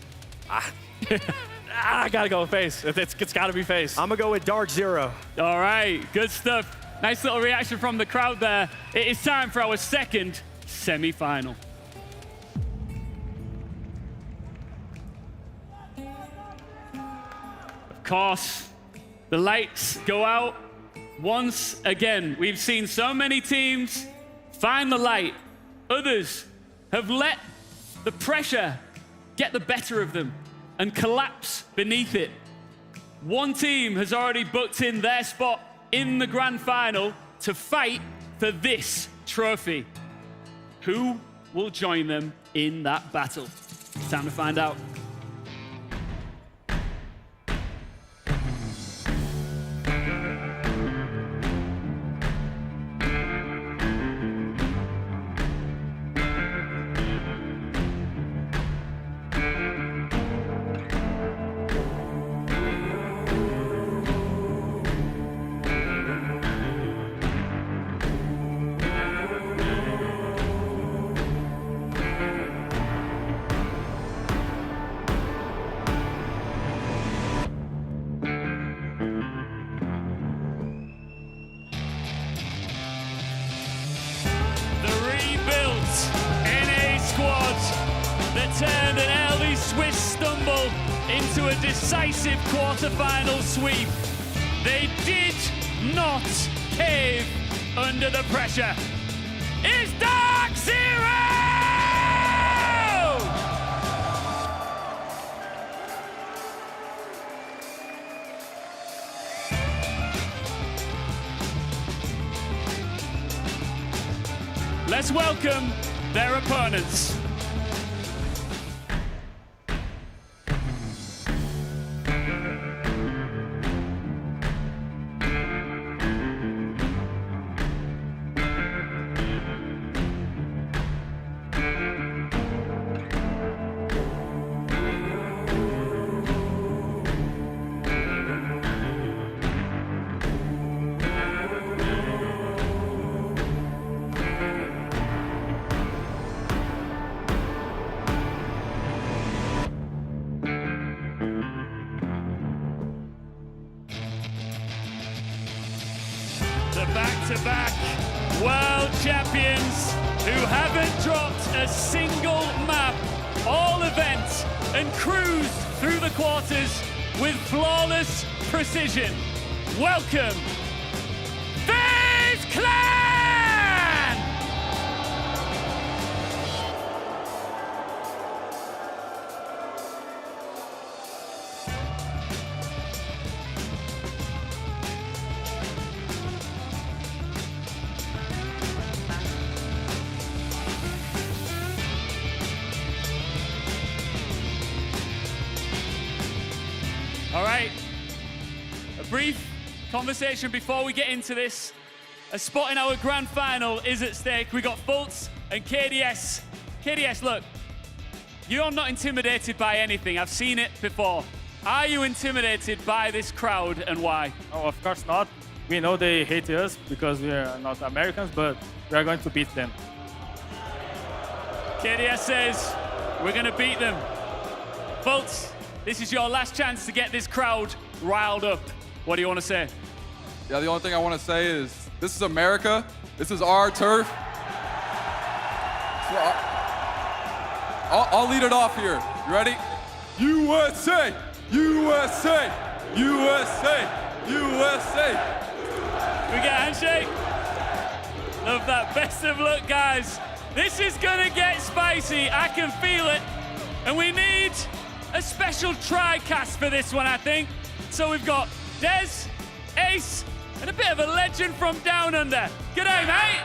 I gotta go with FaZe. It's gotta be FaZe. I'm gonna go with Dark Zero. All right, good stuff. Nice little reaction from the crowd there. It is time for our second semi-final. Of course, the lights go out once again. We've seen so many teams find the light. Others have let the pressure get the better of them and collapse beneath it. One team has already booked in their spot in the grand final to fight for this trophy. Who will join them in that battle? It's time to find out. Turned an LD Swiss stumble into a decisive quarter-final sweep. They did not cave under the pressure. It's Dark Zero! Let's welcome their opponents. The back-to-back world champions who haven't dropped a single map all event and cruised through the quarters with flawless precision. Welcome, FaZe Clan! All right, a brief conversation before we get into this. A spot in our grand final is at stake. We got Fultz and KDS. KDS, look, you're not intimidated by anything. I've seen it before. Are you intimidated by this crowd and why? Oh, of course not. We know they hate us because we are not Americans, but we are going to beat them. KDS says, we're going to beat them. Fultz, this is your last chance to get this crowd riled up. What do you want to say? Yeah, the only thing I want to say is this is America. This is our turf. So I'll lead it off here. You ready? USA! USA! USA! USA! We get a handshake. Love that. Best of luck, guys. This is going to get spicy. I can feel it. And we need a special tri-cast for this one, I think. So we've got Dez, Ace, and a bit of a legend from Down Under. G'day, mate.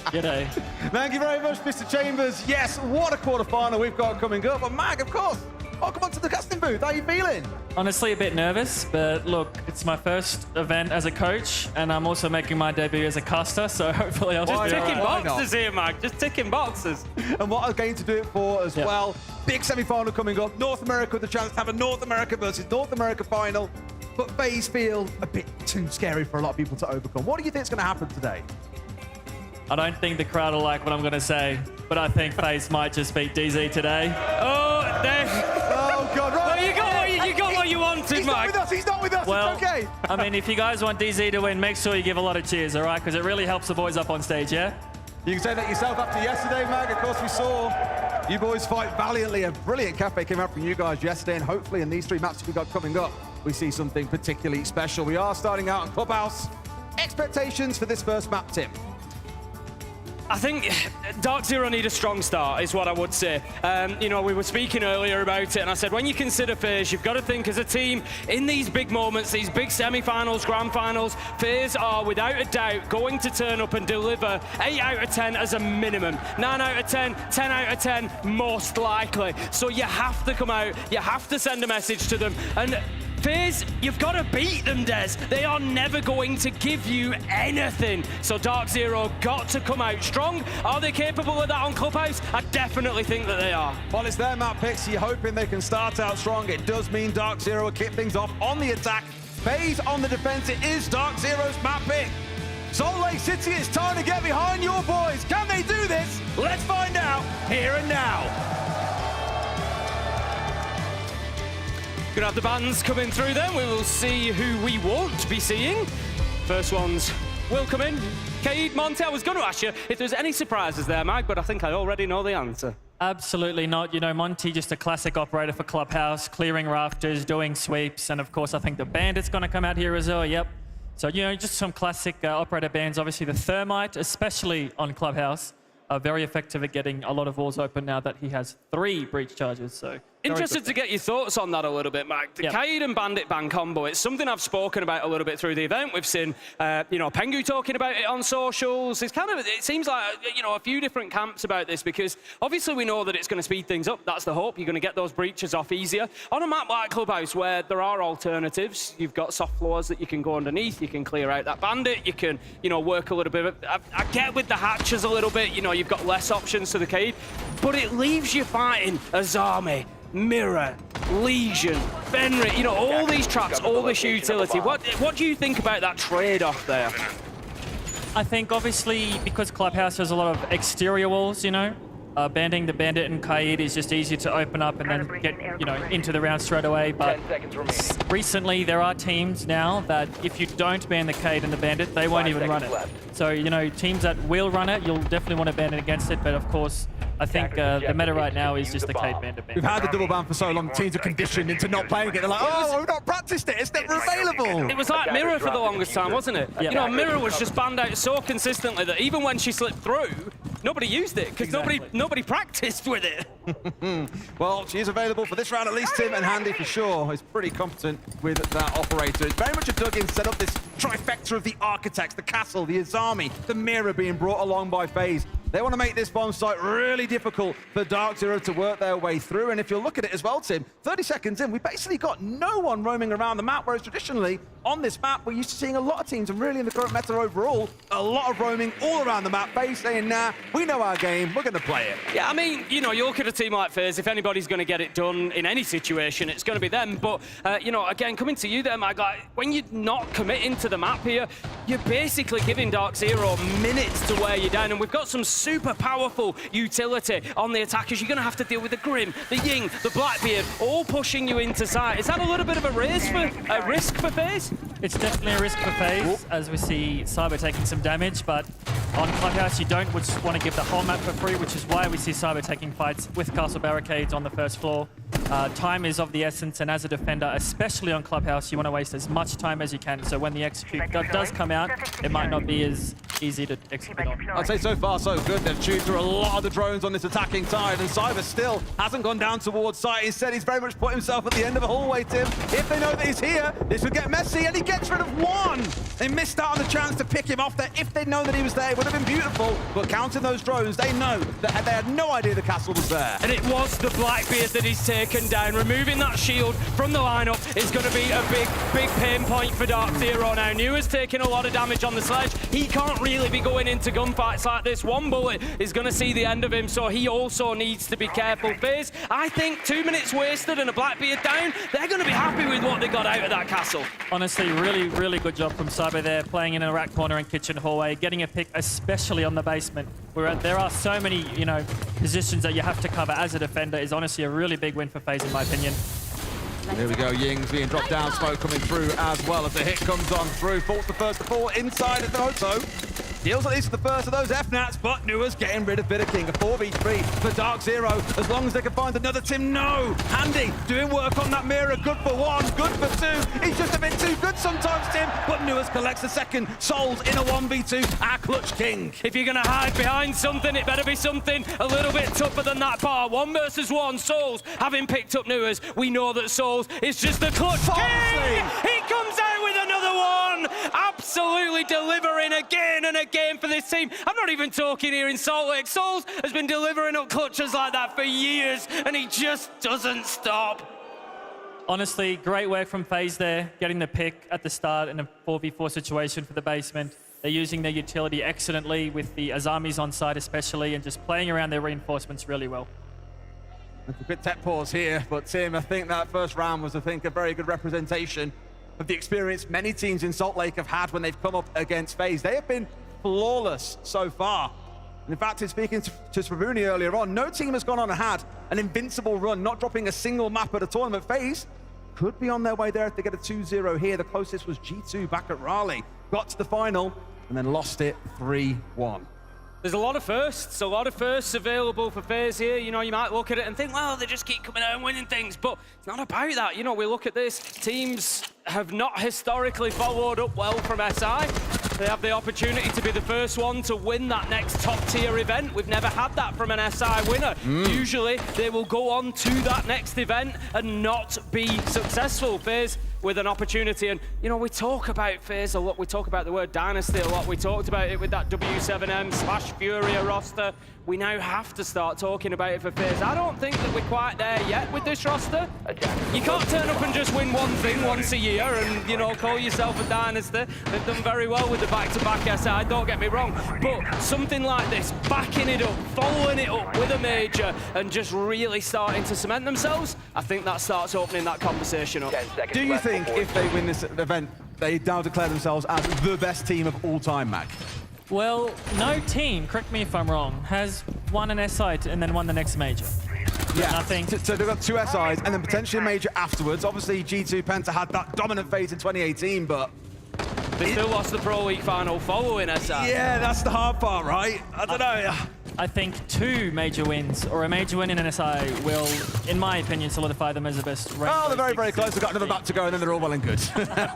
G'day. Thank you very much, Mr. Chambers. Yes, what a quarterfinal we've got coming up. And Mag, of course, welcome onto the casting booth. How are you feeling? Honestly, a bit nervous, but look, it's my first event as a coach, and I'm also making my debut as a caster, so hopefully I'll just ticking boxes here, Mag. Just ticking boxes. And what I'm going to do it for as well. Big semi-final coming up. North America with the chance to have a North America versus North America final. But FaZe feel a bit too scary for a lot of people to overcome. What do you think is going to happen today? I don't think the crowd will like what I'm going to say, but I think FaZe might just beat DZ today. Oh, God, right. Well, you got what you wanted, He's Mike. not with us. He's not with us. Well, it's okay. I mean, if you guys want DZ to win, make sure you give a lot of cheers, all right? Because it really helps the boys up on stage, yeah? You can say that yourself after yesterday, Mag. Of course, we saw you boys fight valiantly. A brilliant cafe came out from you guys yesterday, and hopefully in these 3 matches we got coming up, we see something particularly special. We are starting out in Clubhouse. Expectations for this first map, Tim? I think Dark Zero need a strong start, is what I would say. You know, we were speaking earlier about it, and I said, when you consider FaZe, you've got to think as a team, in these big moments, these big semi-finals, grand finals, FaZe are, without a doubt, going to turn up and deliver 8 out of 10 as a minimum. 9 out of 10, 10 out of 10, most likely. So you have to come out, you have to send a message to them, and FaZe, you've got to beat them, Des. They are never going to give you anything. So Dark Zero got to come out strong. Are they capable of that on Clubhouse? I definitely think that they are. Well, it's their map picks. You're hoping they can start out strong. It does mean Dark Zero will kick things off on the attack. FaZe on the defense. It is Dark Zero's map pick. Salt Lake City, it's time to get behind your boys. Can they do this? Let's find out here and now. Gonna have the bands coming through then. We will see who we won't be seeing. First ones will come in. Cade, Monty, I was going to ask you if there's any surprises there, Mike, but I think I already know the answer. Absolutely not. You know, Monty, just a classic operator for Clubhouse, clearing rafters, doing sweeps, and of course, I think the Bandit's going to come out here as well. Yep. So, you know, just some classic operator bans. Obviously, the Thermite, especially on Clubhouse, are very effective at getting a lot of walls open now that he has 3 breach charges. So interested to get your thoughts on that a little bit, Mike. The Kaid and Bandit ban combo, it's something I've spoken about a little bit through the event. We've seen, you know, Pengu talking about it on socials. It's kind of, it seems like, you know, a few different camps about this, because obviously we know that it's going to speed things up. That's the hope. You're going to get those breaches off easier. On a map like Clubhouse, where there are alternatives, you've got soft floors that you can go underneath, you can clear out that Bandit, you can, you know, work a little bit. I get with the hatches a little bit, you know, you've got less options to the Kaid, but it leaves you fighting Azami, Mirror, Legion, Fenrir, you know, all these traps, all this utility. What do you think about that trade-off there? I think obviously because Clubhouse has a lot of exterior walls, you know, banning the Bandit and Kaid is just easy to open up and then get, you know, into the round straight away. But recently there are teams now that if you don't ban the Kaid and the Bandit, they won't even run it. So, you know, teams that will run it, you'll definitely want to ban it against it. But of course, I think the meta right now is just the Kaid Bandit ban. We've had the double ban for so long, teams are conditioned into not playing it. They're like, oh, we've not practiced it, it's never available. It was like Mirror for the longest time, wasn't it? You know, Mirror was just banned out so consistently that even when she slipped through, nobody used it, because nobody practiced with it. Well, she is available for this round at least, Tim, and Handy for sure is pretty competent with that operator. It's very much a dug-in set up, this trifecta of the Architects, the Castle, the Azami, the Mirror being brought along by FaZe. They want to make this bomb site really difficult for Dark Zero to work their way through. And if you look at it as well, Tim, 30 seconds in, we basically got no one roaming around the map, whereas traditionally on this map, we're used to seeing a lot of teams, and really in the current meta overall, a lot of roaming all around the map. FaZe saying, nah, we know our game, we're going to play it. Yeah, I mean, you know, you look at a team like FaZe, if anybody's going to get it done in any situation, it's going to be them. But, you know, again, coming to you there, Mike, like, when you're not committing to the map here, you're basically giving Dark Zero minutes to wear you down. And we've got some super powerful utility on the attackers. You're going to have to deal with the Grim, the Ying, the Blackbeard, all pushing you into sight. Is that a little bit of a risk for FaZe? It's definitely a risk for FaZe, as we see Cyber taking some damage, but on Clubhouse you don't just want to give the whole map for free, which is why we see Cyber taking fights with castle barricades on the first floor. Time is of the essence, and as a defender, especially on Clubhouse, you want to waste as much time as you can, so when the execute does come out, it might not be as easy to execute on. I'd say so far so good. They've chewed through a lot of the drones on this attacking side, and Cyber still hasn't gone down towards site. Instead, he's very much put himself at the end of a hallway, Tim. If they know that he's here, this would get messy, and he gets rid of one. They missed out on the chance to pick him off there. If they'd known that he was there, it would have been beautiful, but counting those drones, they know that they had no idea the castle was there. And it was the Blackbeard that he's taken down. Removing that shield from the lineup is going to be a big pain point for Dark Zero now. Nua's taking a lot of damage on the sledge. He can't really be going into gunfights like this. One bullet is going to see the end of him, so he also needs to be careful. FaZe, I think 2 minutes wasted and a Blackbeard down, they're going to be happy with what they got out of that castle. Honestly, really good job from Cyber there, playing in a rack corner and kitchen hallway, getting a pick, especially on the basement, where there are so many, you know, positions that you have to cover as a defender, is honestly a really big win for FaZe in my opinion. Here we go, Ying's being dropped down, smoke coming through as well as the hit comes on through. Falls the first to fall inside of the Moto. Deals at least the first of those FNATs, but Nua's getting rid of Bitter King. A 4v3 for Dark Zero, as long as they can find another Tim. No! Handy doing work on that Mirror. Good for one, good for two. He's just a bit too good sometimes, Tim, but Nua's collects the second. Souls in a 1v2, our Clutch King. If you're going to hide behind something, it better be something a little bit tougher than that bar. 1 versus 1, Souls having picked up Nua's. We know that Souls is just the Clutch King! He comes out with another one! Absolutely delivering again and again for this team. I'm not even talking here in Salt Lake. Souls has been delivering up clutches like that for years, and he just doesn't stop. Honestly, great work from FaZe there, getting the pick at the start in a 4v4 situation for the basement. They're using their utility excellently with the Azamis on site especially, and just playing around their reinforcements really well. A quick tech pause here, but Tim, I think that first round was, a very good representation of the experience many teams in Salt Lake have had when they've come up against FaZe. They have been flawless so far. And in fact, in speaking to Sravuni earlier on, no team has gone on and had an invincible run, not dropping a single map at a tournament. FaZe could be on their way there if they get a 2-0 here. The closest was G2 back at Raleigh. Got to the final and then lost it 3-1. There's a lot of firsts available for FaZe here. You know, you might look at it and think, well, they just keep coming out and winning things, but it's not about that. You know, we look at this, teams have not historically followed up well from SI. They have the opportunity to be the first one to win that next top-tier event. We've never had that from an SI winner. Usually, they will go on to that next event and not be successful. FaZe with an opportunity, and you know, we talk about FaZe a lot, we talk about the word Dynasty a lot, we talked about it with that W7M / Furia roster. We now have to start talking about it for FaZe. I don't think that we're quite there yet with this roster. You can't turn up and just win one thing once a year and, you know, call yourself a Dynasty. They've done very well with the back-to-back SI, don't get me wrong, but something like this, backing it up, following it up with a major, and just really starting to cement themselves, I think that starts opening that conversation up. Do you think if they win this event, they now declare themselves as the best team of all time, Mac? Well, no team, correct me if I'm wrong, has won an SI and then won the next major. Yeah, nothing. So they've got 2 SIs and then potentially a major afterwards. Obviously, G2 Penta had that dominant phase in 2018, but... They still lost the Pro League final following SI. Yeah, that's the hard part, right? I don't know. I think 2 major wins, or a major win in an SI, will, in my opinion, solidify them as the best. Oh, they're very, very close. They've got another back to go, and then they're all well and good.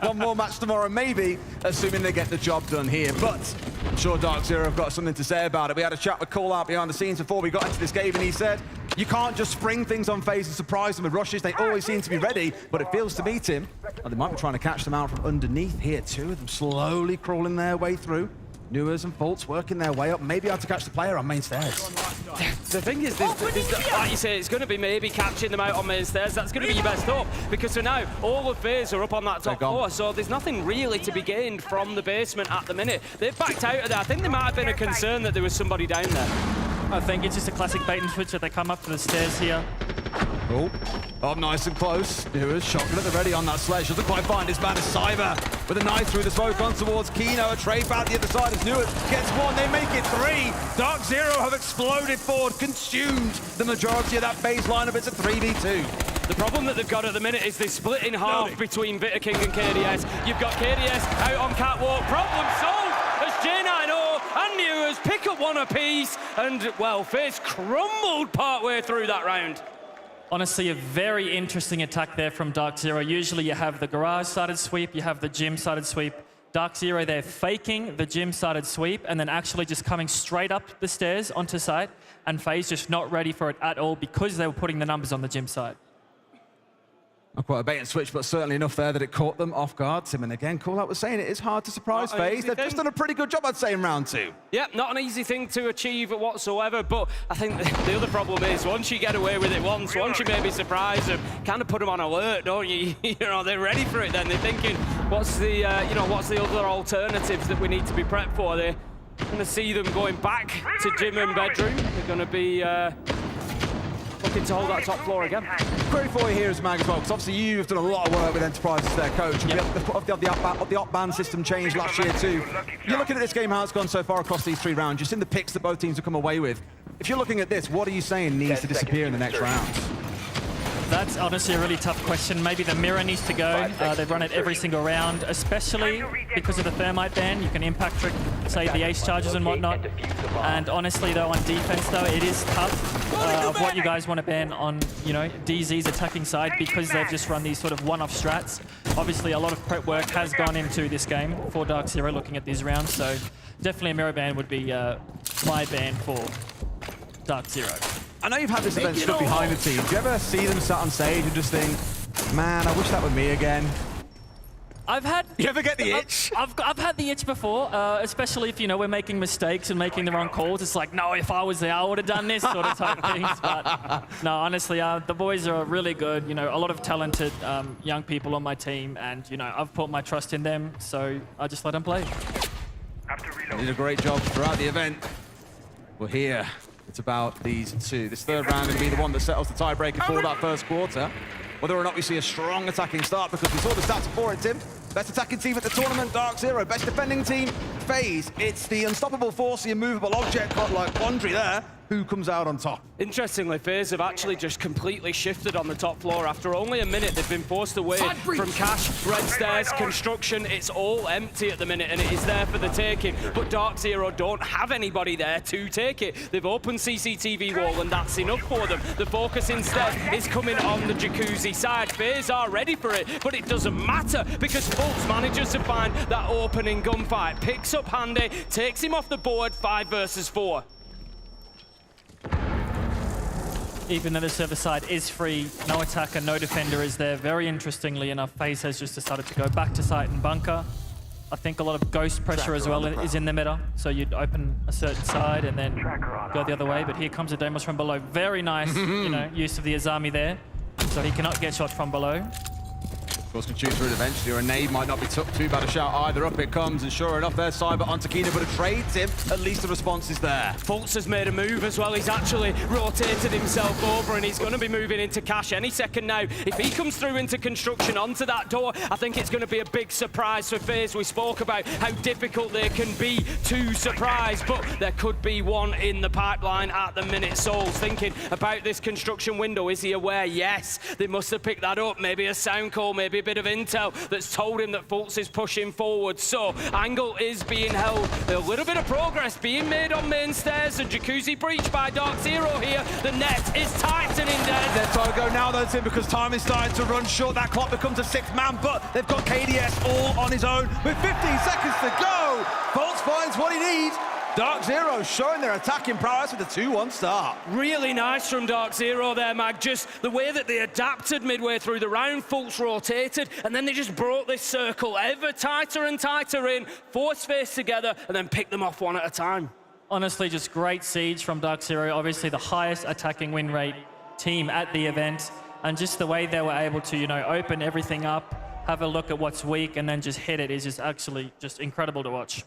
One more match tomorrow, maybe, assuming they get the job done here. But I'm sure Dark Zero have got something to say about it. We had a chat with Call Out behind the scenes before we got into this game, and he said, you can't just spring things on FaZe and surprise them with rushes. They always seem to be ready, but it feels to me, Tim, and they might be trying to catch them out from underneath here. 2 of them slowly crawling their way through. Newers and Faults working their way up, maybe able to catch the player on main stairs. The thing is, like you say, it's going to be maybe catching them out on main stairs. That's going to be your best hope, because for now, all of FaZe are up on that top floor, so there's nothing really to be gained from the basement at the minute. They've backed out of there. I think there might have been a concern that there was somebody down there. I think it's just a classic bait and switch that they come up to the stairs here. Oh, up nice and close. Newers shotgun at the ready on that sledge. Doesn't quite find his man as Cyber with a knife through the smoke on towards Kino. A trade back the other side as Newers gets 1. They make it 3. Dark Zero have exploded forward, consumed the majority of that baseline of it's a 3v2. The problem that they've got at the minute is they split in half between Vitter King and KDS. You've got KDS out on catwalk. Problem solved as J9O and Newers pick up 1 apiece. And, well, FaZe crumbled partway through that round. Honestly, a very interesting attack there from Dark Zero. Usually you have the garage-sided sweep, you have the gym-sided sweep. Dark Zero, they're faking the gym-sided sweep and then actually just coming straight up the stairs onto site, and FaZe just not ready for it at all because they were putting the numbers on the gym side. Not quite a bait and switch, but certainly enough there that it caught them off guard. Tim, and again, Call Out was saying it is hard to surprise FaZe. They've just done a pretty good job, I'd say, in round 2. Yeah, not an easy thing to achieve whatsoever, but I think the other problem is once you get away with it once you maybe surprise them, kind of put them on alert, don't you? You know, they're ready for it then. They're thinking, what's the other alternatives that we need to be prepped for? They're going to see them going back to gym and bedroom. They're going to be looking to hold that top floor again. Query for you here is Mag as well, because obviously you've done a lot of work with Enterprise as their coach. And the op-ban system changed last year too. You're looking at this game, how it's gone so far across these 3 rounds. You've seen the picks that both teams have come away with. If you're looking at this, what are you saying needs to disappear in the next round? That's honestly a really tough question. Maybe the mirror needs to go. They've run it every single round, especially because of the thermite ban. You can impact trick, say, the ace charges and whatnot. And honestly, though, on defense, though, it is tough of what you guys want to ban on, you know, DZ's attacking side, because they've just run these sort of one-off strats. Obviously, a lot of prep work has gone into this game for Dark Zero looking at these rounds, so definitely a mirror ban would be my ban for Dark Zero. I know you've had this event stuck behind the team. Do you ever see them sat on stage and just think, man, I wish that were me again? You ever get the itch? I've had the itch before, especially if, you know, we're making mistakes and making the wrong calls. It's like, no, if I was there, I would have done this sort of type things. But no, honestly, the boys are really good. You know, a lot of talented young people on my team, and, you know, I've put my trust in them, so I just let them play. They did a great job throughout the event. We're here. It's about these 2. This 3rd round going to be the one that settles the tiebreaker for that first quarter. Whether or not we see a strong attacking start, because we saw the stats before it, Tim. Best attacking team at the tournament, Dark Zero. Best defending team, FaZe, it's the unstoppable force, the immovable object, like quandary there. Who comes out on top? Interestingly, FaZe have actually just completely shifted on the top floor. After only a minute, they've been forced away from cash, red stairs, construction. It's all empty at the minute, and it is there for the taking. But Dark Zero don't have anybody there to take it. They've opened CCTV wall, and that's enough for them. The focus instead is coming on the Jacuzzi side. FaZe are ready for it, but it doesn't matter because Fultz manages to find that opening gunfight. Picks up Handy, takes him off the board, 5 versus 4. Even though the server side is free, no attacker, no defender is there. Very interestingly enough, FaZe has just decided to go back to site and bunker. I think a lot of ghost pressure as well is in the meta. So you'd open a certain side and then go the other way. But here comes a Demos from below. Very nice, use of the Azami there. So he cannot get shot from below. Of course, can shoot through it eventually, or a nade might not be too bad a shout either. Up it comes, and sure enough, there's Cyber onto Kina, but it trades him. At least the response is there. Fultz has made a move as well. He's actually rotated himself over, and he's going to be moving into cash any second now. If he comes through into construction onto that door, I think it's going to be a big surprise for FaZe. We spoke about how difficult they can be to surprise, but there could be one in the pipeline at the minute. Souls thinking about this construction window. Is he aware? Yes. They must have picked that up. Maybe a sound call, maybe a bit of intel that's told him that Fultz is pushing forward. So angle is being held. A little bit of progress being made on main stairs. A Jacuzzi breach by Dark Zero here. The net is tightening there. They're trying to go now though, Tim, because time is starting to run short. That clock becomes a 6th man, but they've got KDS all on his own with 15 seconds to go. Fultz finds what he needs. Dark Zero showing their attacking prowess with a 2-1 start. Really nice from Dark Zero there, Mag. Just the way that they adapted midway through the round. Fultz rotated, and then they just brought this circle ever tighter and tighter in, forced FaZe together, and then picked them off one at a time. Honestly, just great siege from Dark Zero. Obviously, the highest attacking win rate team at the event, and just the way they were able to, open everything up, have a look at what's weak, and then just hit it is just actually just incredible to watch.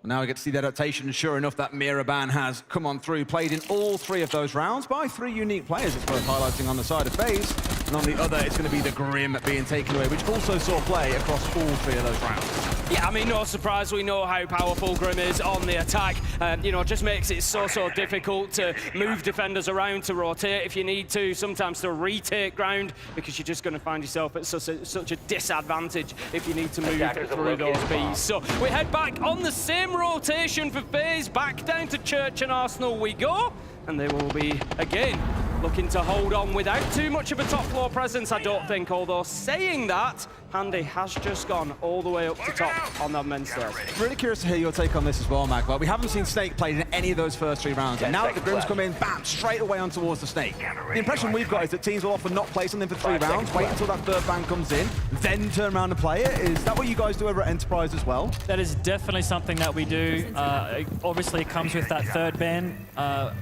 Now we get to see the adaptation, and sure enough, that Mira ban has come on through, played in all 3 of those rounds by 3 unique players. It's worth highlighting on the side of FaZe, and on the other, it's going to be the Grim being taken away, which also saw play across all 3 of those rounds. Yeah, I mean, no surprise, we know how powerful Grim is on the attack. Just makes it so difficult to move defenders around, to rotate if you need to, sometimes to retake ground, because you're just going to find yourself at such a disadvantage if you need to move through those beats. So we head back on the same rotation for FaZe, back down to Church and Arsenal we go, and they will be, again, looking to hold on without too much of a top floor presence, I don't think, although saying that, Handy has just gone all the way up to top on that men's stairs. Really curious to hear your take on this as well, Mag. Well, we haven't seen Snake played in any of those first 3 rounds, and now that the Grims come in, bam, straight away on towards the Snake. The impression we've got is that teams will often not play something for 3 rounds, wait until that 3rd ban comes in, then turn around and play it. Is that what you guys do over at Enterprise as well? That is definitely something that we do. Obviously, it comes with that 3rd ban.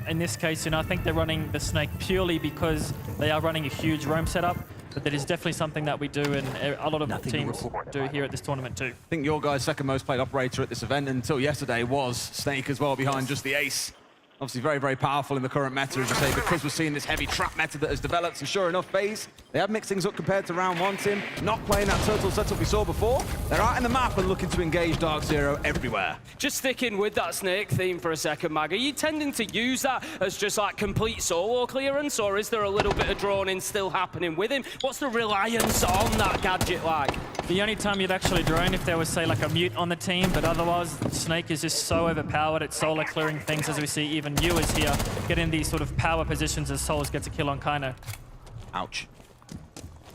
In this case, I think they're running the Snake purely because they are running a huge roam setup. But that is definitely something that we do, and a lot of teams do here at this tournament too. I think your guy's 2nd most played operator at this event until yesterday was Snake as well, behind just the Ace. Obviously very, very powerful in the current meta, as you say, because we're seeing this heavy trap meta that has developed. And sure enough, FaZe, they have mixed things up compared to round 1, Tim. Not playing that turtle setup we saw before. They're out in the map and looking to engage Dark Zero everywhere. Just sticking with that Snake theme for a second, Mag, are you tending to use that as just like complete solo clearance, or is there a little bit of droning still happening with him? What's the reliance on that gadget like? The only time you'd actually drone if there was, say, like a mute on the team, but otherwise, Snake is just so overpowered at solo clearing things, as we see even you is here, getting these sort of power positions as Souls gets a kill on Kaino. Ouch.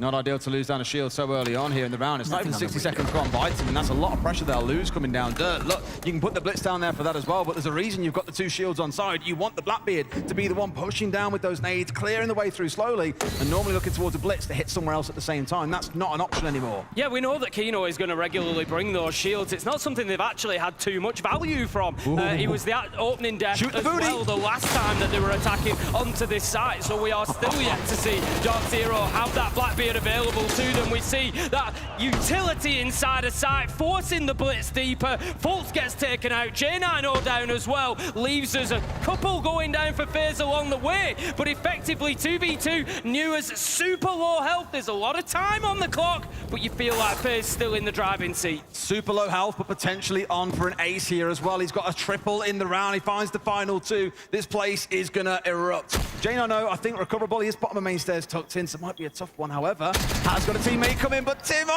Not ideal to lose down a shield so early on here in the round. It's not even 60 seconds gone by, and that's a lot of pressure they'll lose coming down. Dirt, look, you can put the Blitz down there for that as well, but there's a reason you've got the 2 shields on side. You want the Blackbeard to be the one pushing down with those nades, clearing the way through slowly, and normally looking towards a Blitz to hit somewhere else at the same time. That's not an option anymore. Yeah, we know that Kino is going to regularly bring those shields. It's not something they've actually had too much value from. He was the opening death as well the last time that they were attacking onto this site, so we are still yet to see Dark Zero have that Blackbeard being available to them. We see that utility inside of sight, forcing the blitz deeper. Fultz gets taken out, J9O down as well, leaves us a couple going down for FaZe along the way, but effectively 2v2, Newer's super low health. There's a lot of time on the clock, but you feel like FaZe still in the driving seat. Super low health, but potentially on for an ace here as well. He's got a triple in the round. He finds the final two. This place is gonna erupt. J9O, I think, recoverable. He is bottom of main stairs tucked in, so it might be a tough one. However, has got a teammate come in, but Tim,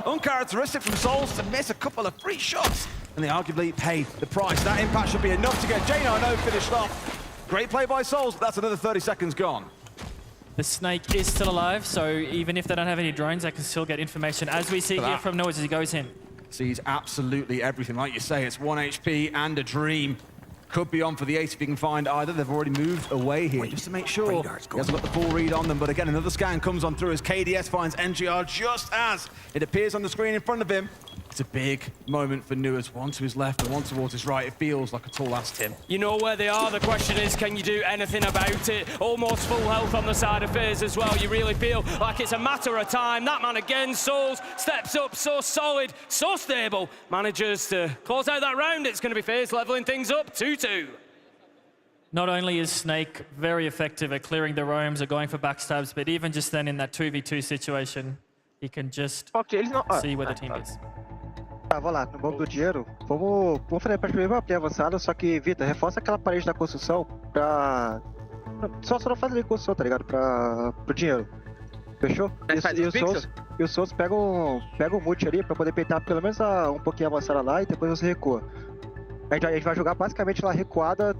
uncharacteristic from Souls to miss a couple of free shots, and they arguably pay the price. That impact should be enough to get J9O finished off. Great play by Souls, but that's another 30 seconds gone. The Snake is still alive, so even if they don't have any drones, they can still get information, as we see here from Noise as he goes in. Sees absolutely everything. Like you say, it's 1 HP and a dream. Could be on for the ace if he can find either. They've already moved away here just to make sure he hasn't got the full read on them. But again, another scan comes on through as KDS finds NGR just as it appears on the screen in front of him. It's a big moment for Newers. One to his left and one towards his right. It feels like a tall ass Tim. You know where they are. The question is, can you do anything about it? Almost full health on the side of FaZe as well. You really feel like it's a matter of time. That man again, Souls, steps up, so solid, so stable. Manages to close out that round. It's going to be FaZe leveling things up, 2-2. Not only is Snake very effective at clearing the roams or going for backstabs, but even just then in that 2v2 situation, he can just see where the team is. Vamos lá, no bombo do dinheiro, vamos fazer para primeiro uma play avançada, só que, Vitor, reforça aquela parede da construção pra... Só não faz ali construção, tá ligado? Pro dinheiro. Fechou? E o Souls pega um mute ali pra poder peitar pelo menos um pouquinho avançada lá e depois você recua. A gente vai jogar basicamente lá recuada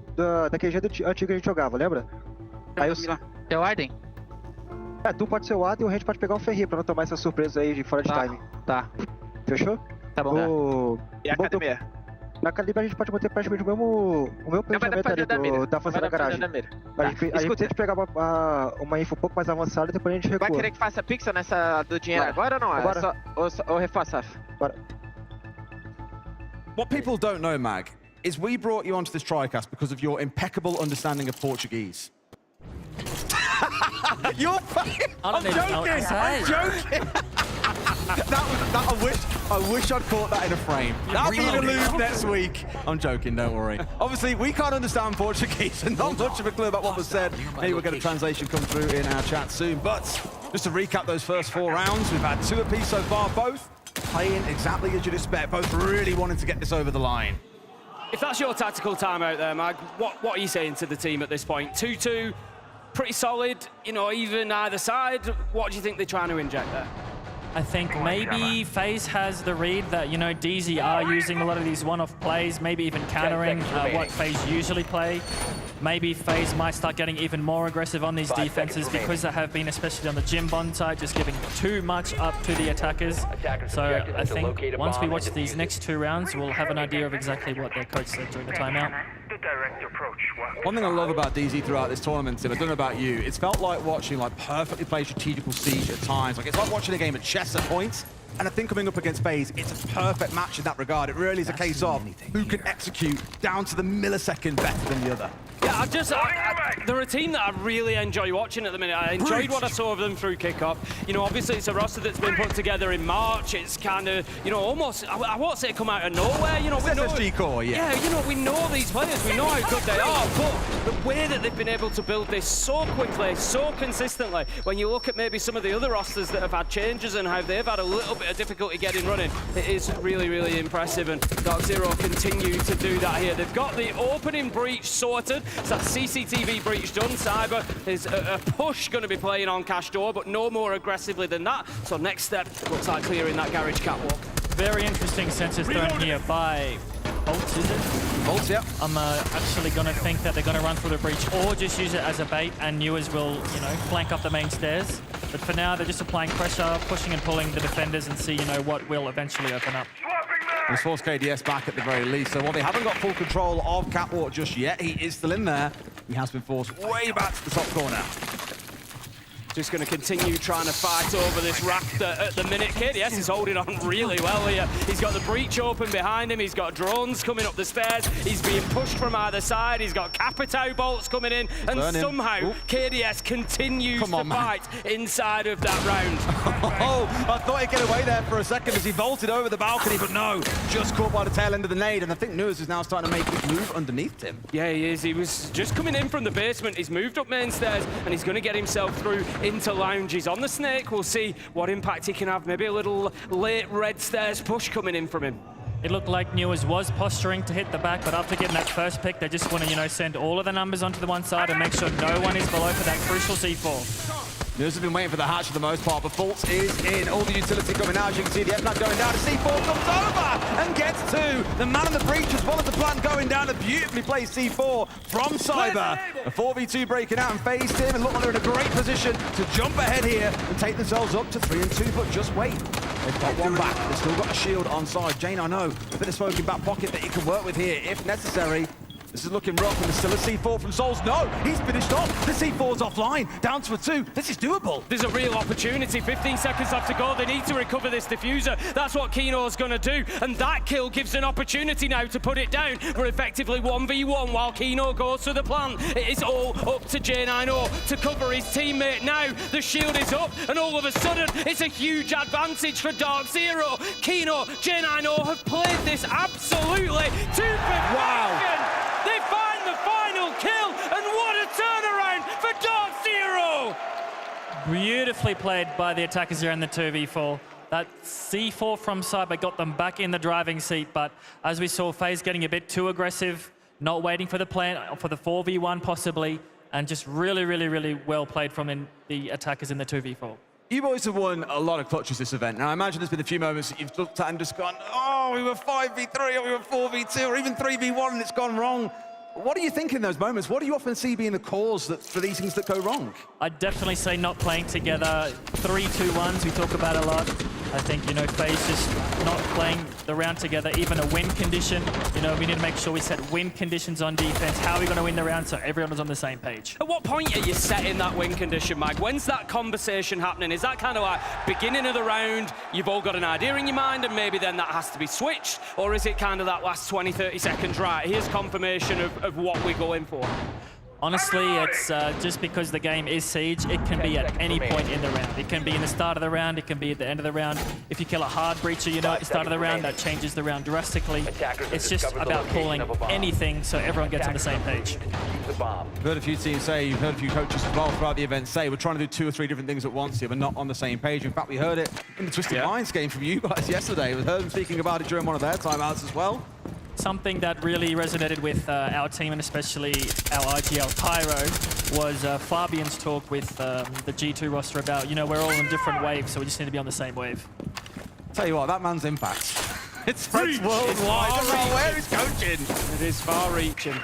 daquele jeito antigo que a gente jogava, lembra? Aí é o Arden? É, tu pode ser o Arden e o Rede pode pegar o Ferri pra não tomar essa surpresa aí de fora de timing. Tá. Fechou? Tá bom. E a academia? Na academia a gente pode manter praticamente o meu planejamento ali da fazenda da garagem. A gente tem que pegar uma info um pouco mais avançada e depois a gente recua. Vai querer que faça pixel nessa do dinheiro agora ou não? Agora. Ou reforça? Bora. What people don't know, Mag, is we brought you onto this TriCast because of your impeccable understanding of Portuguese. You're fucking... I'm joking! I'm joking! I wish I'd caught that in a frame. That'll be the loop next week. I'm joking, don't worry. Obviously, we can't understand Portuguese and not much of a clue about what was said. Maybe we'll get a translation come through in our chat soon. But just to recap those first 4 rounds, we've had 2 apiece so far, both playing exactly as you'd expect, both really wanting to get this over the line. If that's your tactical timeout there, Mag, what are you saying to the team at this point? 2-2, pretty solid, you know, even either side. What do you think they're trying to inject there? I think maybe FaZe has the read that, you know, DZ are using a lot of these one-off plays, maybe even countering what FaZe usually play. Maybe FaZe might start getting even more aggressive on these defenses because they have been, especially on the Jim Bond side, just giving too much up to the attackers. So I think once we watch these next 2 rounds, we'll have an idea of exactly what their coach said during the timeout. One thing I love about DZ throughout this tournament, Tim, I don't know about you, it's felt like watching like perfectly played strategical siege at times. Like it's like watching a game of chess at points. And I think coming up against FaZe, it's a perfect match in that regard. It really is a case of who can execute down to the millisecond better than the other. Yeah, they're a team that I really enjoy watching at the minute. I enjoyed what I saw of them through kickoff. You know, obviously it's a roster that's been put together in March. It's kind of, you know, almost, I won't say come out of nowhere. You know, we know SSG core, yeah. Yeah, you know, we know these players. We know how good they are. But the way that they've been able to build this so quickly, so consistently, when you look at maybe some of the other rosters that have had changes and how they've had a little bit of difficulty getting running, it is really, really impressive. And Dark Zero continue to do that here. They've got the opening breach sorted. So that CCTV breach done. Cyber is a push going to be playing on Cash Door, but no more aggressively than that. So next step looks like clearing that garage catwalk. Very interesting sensors thrown here by Bolts, is it? Bolts, yeah. I'm actually going to think that they're going to run through the breach or just use it as a bait, and Newers will, you know, flank up the main stairs. But for now, they're just applying pressure, pushing and pulling the defenders and see, you know, what will eventually open up. Let's force KDS back at the very least. So while they haven't got full control of Catwalk just yet, he is still in there. He has been forced way back to the top corner. Just going to continue trying to fight over this raft at the minute. KDS is holding on really well here. He's got the breach open behind him. He's got drones coming up the stairs. He's being pushed from either side. He's got Capitao bolts coming in. And somehow KDS continues to fight inside of that round. Oh, I thought he'd get away there for a second as he vaulted over the balcony, but no, just caught by the tail end of the nade. And I think Nuez is now starting to make his move underneath him. Yeah, he is. He was just coming in from the basement. He's moved up main stairs, and he's going to get himself through into lounges. On the Snake, we'll see what impact he can have. Maybe a little late red stairs push coming in from him. It looked like Nuez was posturing to hit the back, but after getting that first pick, they just want to, send all of the numbers onto the one side and make sure no one is below for that crucial C4. Nuez has been waiting for the hatch for the most part, but Fultz is in. All the utility coming out, as you can see, the F-Nut going down. The C4 comes over and gets two. The man in the breach, as well as the plant going down. A beautifully placed C4 from Cyber. A 4v2 breaking out and phased him, and look like they're in a great position to jump ahead here and take themselves up to 3-2, but just wait. They've got one back. They've still got a shield on side. Jane, I know, a bit of smoking back pocket that he can work with here if necessary. This is looking rough, and there's still a C4 from Souls. No, he's finished off. The C4's offline, down to a 2. This is doable. There's a real opportunity. 15 seconds left to go. They need to recover this diffuser. That's what Kino's going to do, and that kill gives an opportunity now to put it down. We're effectively 1v1 while Kino goes to the plant. It is all up to J9O to cover his teammate now. The shield is up, and all of a sudden, it's a huge advantage for Dark Zero. Kino, J9O have played this absolutely to perfection. Wow. They find the final kill, and what a turnaround for Dark Zero! Beautifully played by the attackers here in the 2v4. That C4 from Cyber got them back in the driving seat, but as we saw, FaZe getting a bit too aggressive, not waiting for the plant, for the 4v1 possibly, and just really, really, really well played from the attackers in the 2v4. You boys have won a lot of clutches this event. Now, I imagine there's been a few moments that you've looked at and just gone, oh, we were 5v3, or we were 4v2, or even 3v1, and it's gone wrong. What do you think in those moments? What do you often see being the cause for these things that go wrong? I'd definitely say not playing together. 3-2-1s, we talk about a lot. I think, FaZe just not playing the round together, even a win condition. We need to make sure we set win conditions on defense. How are we going to win the round so everyone is on the same page? At what point are you setting that win condition, Mike? When's that conversation happening? Is that kind of like beginning of the round, you've all got an idea in your mind, and maybe then that has to be switched? Or is it kind of that last 20, 30 seconds, right, here's confirmation of what we're going for? Honestly, it's just because the game is Siege, it can be at any point in the round. It can be in the start of the round, it can be at the end of the round. If you kill a hard breacher, at the start of the round, that changes the round drastically. It's just about calling anything so everyone gets on the same page. You've heard a few teams say, you've heard a few coaches as well throughout the event say, we're trying to do 2 or 3 different things at once here, but not on the same page. In fact, we heard it in the Twisted Minds game from you guys yesterday. We heard them speaking about it during one of their timeouts as well. Something that really resonated with our team, and especially our IGL Pyro, was Fabian's talk with the G2 roster about, we're all in different waves, so we just need to be on the same wave. Tell you what, that man's impact. It spreads worldwide. I don't know where he's coaching. It is far-reaching.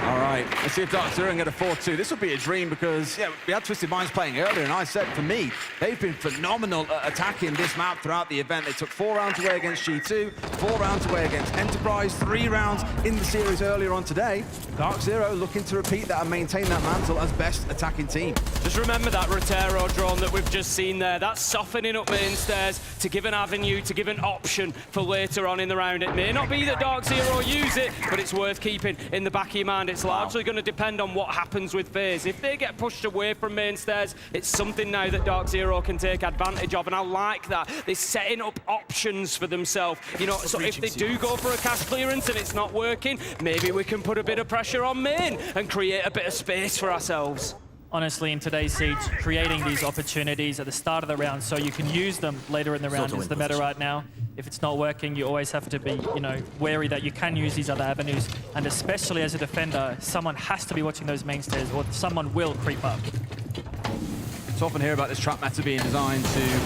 All right, let's see if Dark Zero can get a 4-2. This would be a dream because, we had Twisted Minds playing earlier, and I said, for me, they've been phenomenal at attacking this map throughout the event. They took 4 rounds away against G2, 4 rounds away against Enterprise, 3 rounds in the series earlier on today. Dark Zero looking to repeat that and maintain that mantle as best attacking team. Just remember that Rotero drone that we've just seen there. That's softening up main stairs to give an avenue, to give an option for later on in the round. It may not be that Dark Zero use it, but it's worth keeping in the back of your mind. It's largely going to depend on what happens with FaZe. If they get pushed away from main stairs, it's something now that Dark Zero can take advantage of, and I like that. They're setting up options for themselves. So if they do go for a cash clearance and it's not working, maybe we can put a bit of pressure on main and create a bit of space for ourselves. Honestly, in today's Siege, creating these opportunities at the start of the round so you can use them later in the round is the meta right now. If it's not working, you always have to be, wary that you can use these other avenues. And especially as a defender, someone has to be watching those main stairs, or someone will creep up. It's often hear about this trap meta being designed to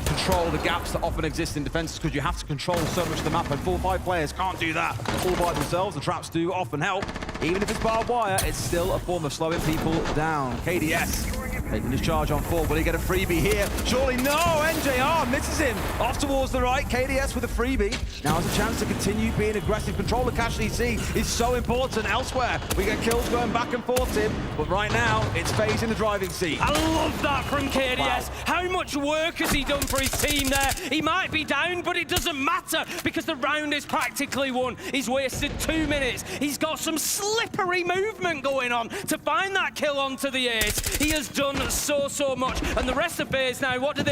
control the gaps that often exist in defenses, because you have to control so much of the map, and 4 or 5 players can't do that all by themselves. The traps do often help. Even if it's barbed wire, it's still a form of slowing people down. KDS Making his charge on full. Will he get a freebie here? Surely no! NJR misses him. Off towards the right. KDS with a freebie. Now has a chance to continue being aggressive. Control of Cash DC is so important elsewhere. We get kills going back and forth, Tim. But right now, it's FaZe in the driving seat. I love that from KDS. Wow. How much work has he done for his team there? He might be down, but it doesn't matter because the round is practically won. He's wasted 2 minutes. He's got some slippery movement going on to find that kill onto the ace. He has done so much. And the rest of FaZe now, what do?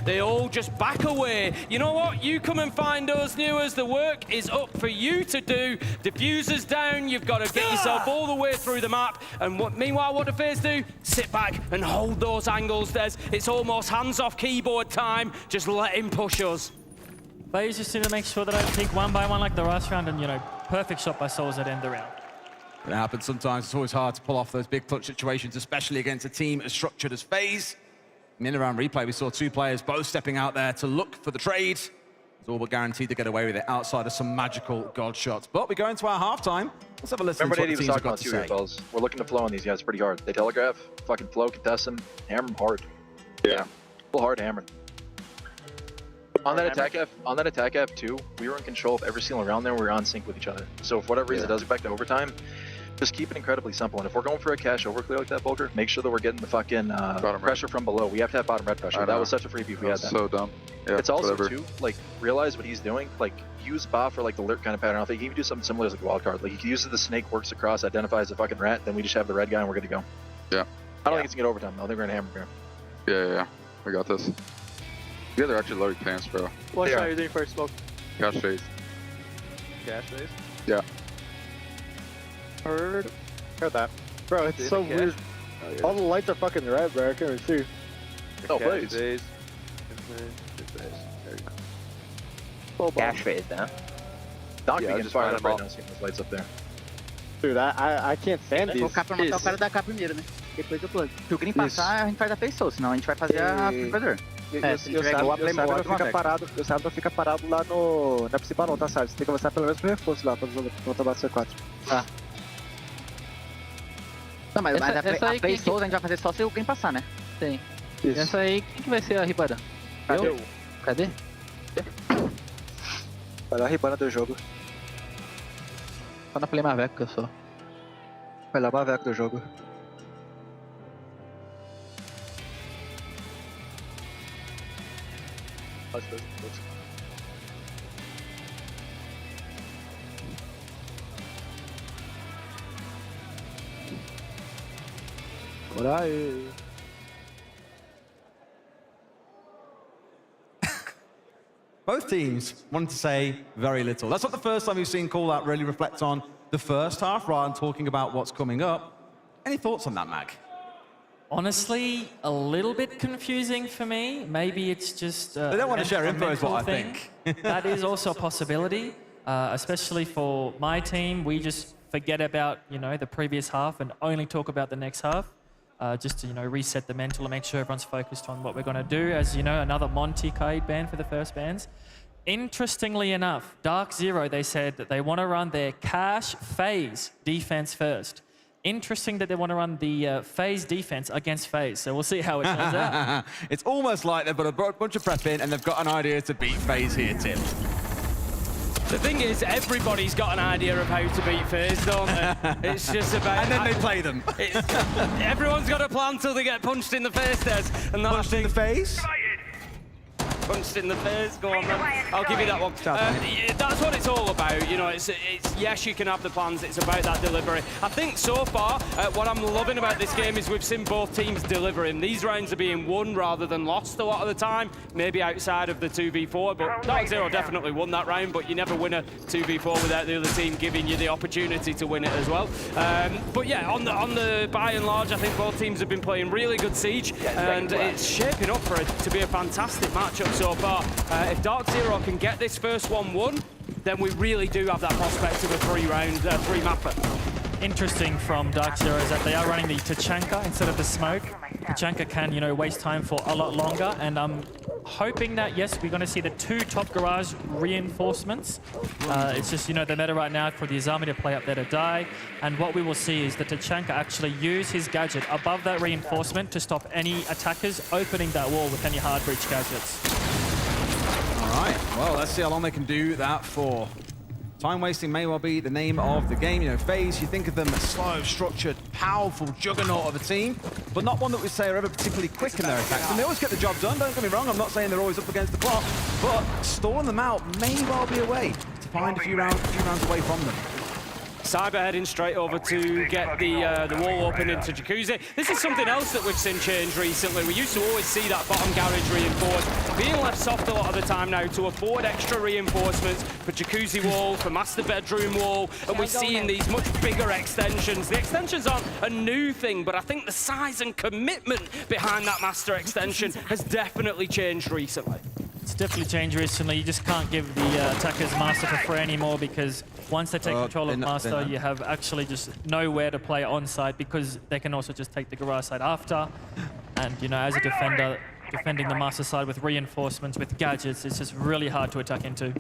They all just back away. You know what? You come and find us, Newers. The work is up for you to do. Diffuser's down. You've got to get yourself all the way through the map. And meanwhile, what do FaZe do? Sit back and hold those angles, Des. It's almost hands-off keyboard time. Just let him push us. FaZe just need to make sure that I peek one by one like the last round and, you know, perfect shot by Souls at end the round. It happens sometimes. It's always hard to pull off those big clutch situations, especially against a team as structured as FaZe. In the round replay, we saw 2 players both stepping out there to look for the trade. It's all but guaranteed to get away with it outside of some magical god shots. But we go into our halftime. Let's have a listen to what the teams have got to say. We're looking to flow on these guys pretty hard. They telegraph, fucking flow, contest them, hammer them hard. Yeah. Full hard hammer. On that attack F2, we were in control of every single round there. We were on sync with each other. So for whatever reason it does go back to overtime, just keep it incredibly simple. And if we're going for a cash overclear like that, Bulger, make sure that we're getting the fucking pressure from below. We have to have bottom red pressure. That was such a freebie if we had that. So dumb. Yeah, it's also too, like, realize what he's doing. Like, use Ba for like the lurk kind of pattern. I think he can do something similar as like a wild card. Like, he can use the snake, works across, identifies the fucking rat, then we just have the red guy and we're good to go. Yeah. I don't think it's gonna get overtime though. I think we're gonna hammer here. Yeah. We got this. You guys are actually loading pants, bro. What shot are you doing first, Smoke? Cash FaZe. Cash FaZe? Yeah. Heard that. Bro, it's so weird. Oh, yeah. All the lights are fucking red, bro. I can't even see. Oh, FaZe. There you go. Cash FaZe, huh? Doc just fired up right now, seeing those lights up there. Dude, I can't stand these. Vou focar pra matar o cara da AK primeiro, né? Depois eu plano. Se o Green passar, a gente faz a FaZe Soul, senão a gente vai fazer a Predator. O Sábio não fica parado lá na principal não, tá, Sábio? Você tem que avançar pelo menos pro reforço lá, pra não tomar C4. Tá. Não, mas a FaZe Soul a gente vai fazer só se o Green passar, né? Sim. Essa aí, quem que vai ser a Ribana? Cadê? Vai lá a Ribana do jogo. Só na Play Maveco que eu sou. Vai lá, Maveco do jogo. Por aí. Both teams wanted to say very little. That's not the first time we've seen Call Out really reflect on the first half rather than talking about what's coming up. Any thoughts on that, Mag? Honestly, a little bit confusing for me. Maybe it's just they don't want to share info is what I think. That is also a possibility, especially for my team. We just forget about, you know, the previous half and only talk about the next half, just to, you know, reset the mental and make sure everyone's focused on what we're going to do. As you know, another Monty Kaid ban for the first bans. Interestingly enough, Dark Zero, they said that they want to run their Cash FaZe defense first. Interesting that they want to run the FaZe defense against FaZe, so we'll see how it turns out. It's almost like they've got a bunch of prep in and they've got an idea to beat FaZe here, Tim. The thing is, everybody's got an idea of how to beat FaZe, don't they? It's just about... And then they play them. Everyone's got a plan till they get punched in the face, Des. And punched in the face? Punched in the face, go on then. I'll give you that one. That's what it's all about, you know, it's yes, you can have the plans, it's about that delivery. I think so far, what I'm loving about this game is we've seen both teams delivering. These rounds are being won rather than lost a lot of the time, maybe outside of the 2v4, but Dark Zero definitely won that round, but you never win a 2v4 without the other team giving you the opportunity to win it as well. But yeah, on the by and large, I think both teams have been playing really good Siege, and it's shaping up for it to be a fantastic matchup so far. If Dark Zero can get this first one won, then we really do have that prospect of a three-mapper. Interesting from Dark Zero is that they are running the Tachanka instead of the smoke. Tachanka can, you know, waste time for a lot longer, and hoping that, yes, we're going to see the 2 top garage reinforcements. It's just, you know, the meta right now for the Azami to play up there to die. And what we will see is that Tachanka actually use his gadget above that reinforcement to stop any attackers opening that wall with any hard breach gadgets. All right, well, let's see how long they can do that for. Time wasting may well be the name of the game. You know, FaZe, you think of them as slow, structured, powerful juggernaut of a team, but not one that we say are ever particularly quick in their attacks. And they always get the job done, don't get me wrong. I'm not saying they're always up against the clock, but stalling them out may well be a way to find a few rounds away from them. Cyber heading straight over to get the wall open into Jacuzzi. This is something else that we've seen change recently. We used to always see that bottom garage reinforced, being left soft a lot of the time now to afford extra reinforcements for Jacuzzi wall, for master bedroom wall, and we're seeing these much bigger extensions. The extensions aren't a new thing, but I think the size and commitment behind that master extension has definitely changed recently. It's definitely changed recently. You just can't give the attackers master for free anymore, because once they take control of master, you have actually just nowhere to play on site, because they can also just take the garage side after. And, you know, as a defender, defending the master side with reinforcements, with gadgets, it's just really hard to attack into.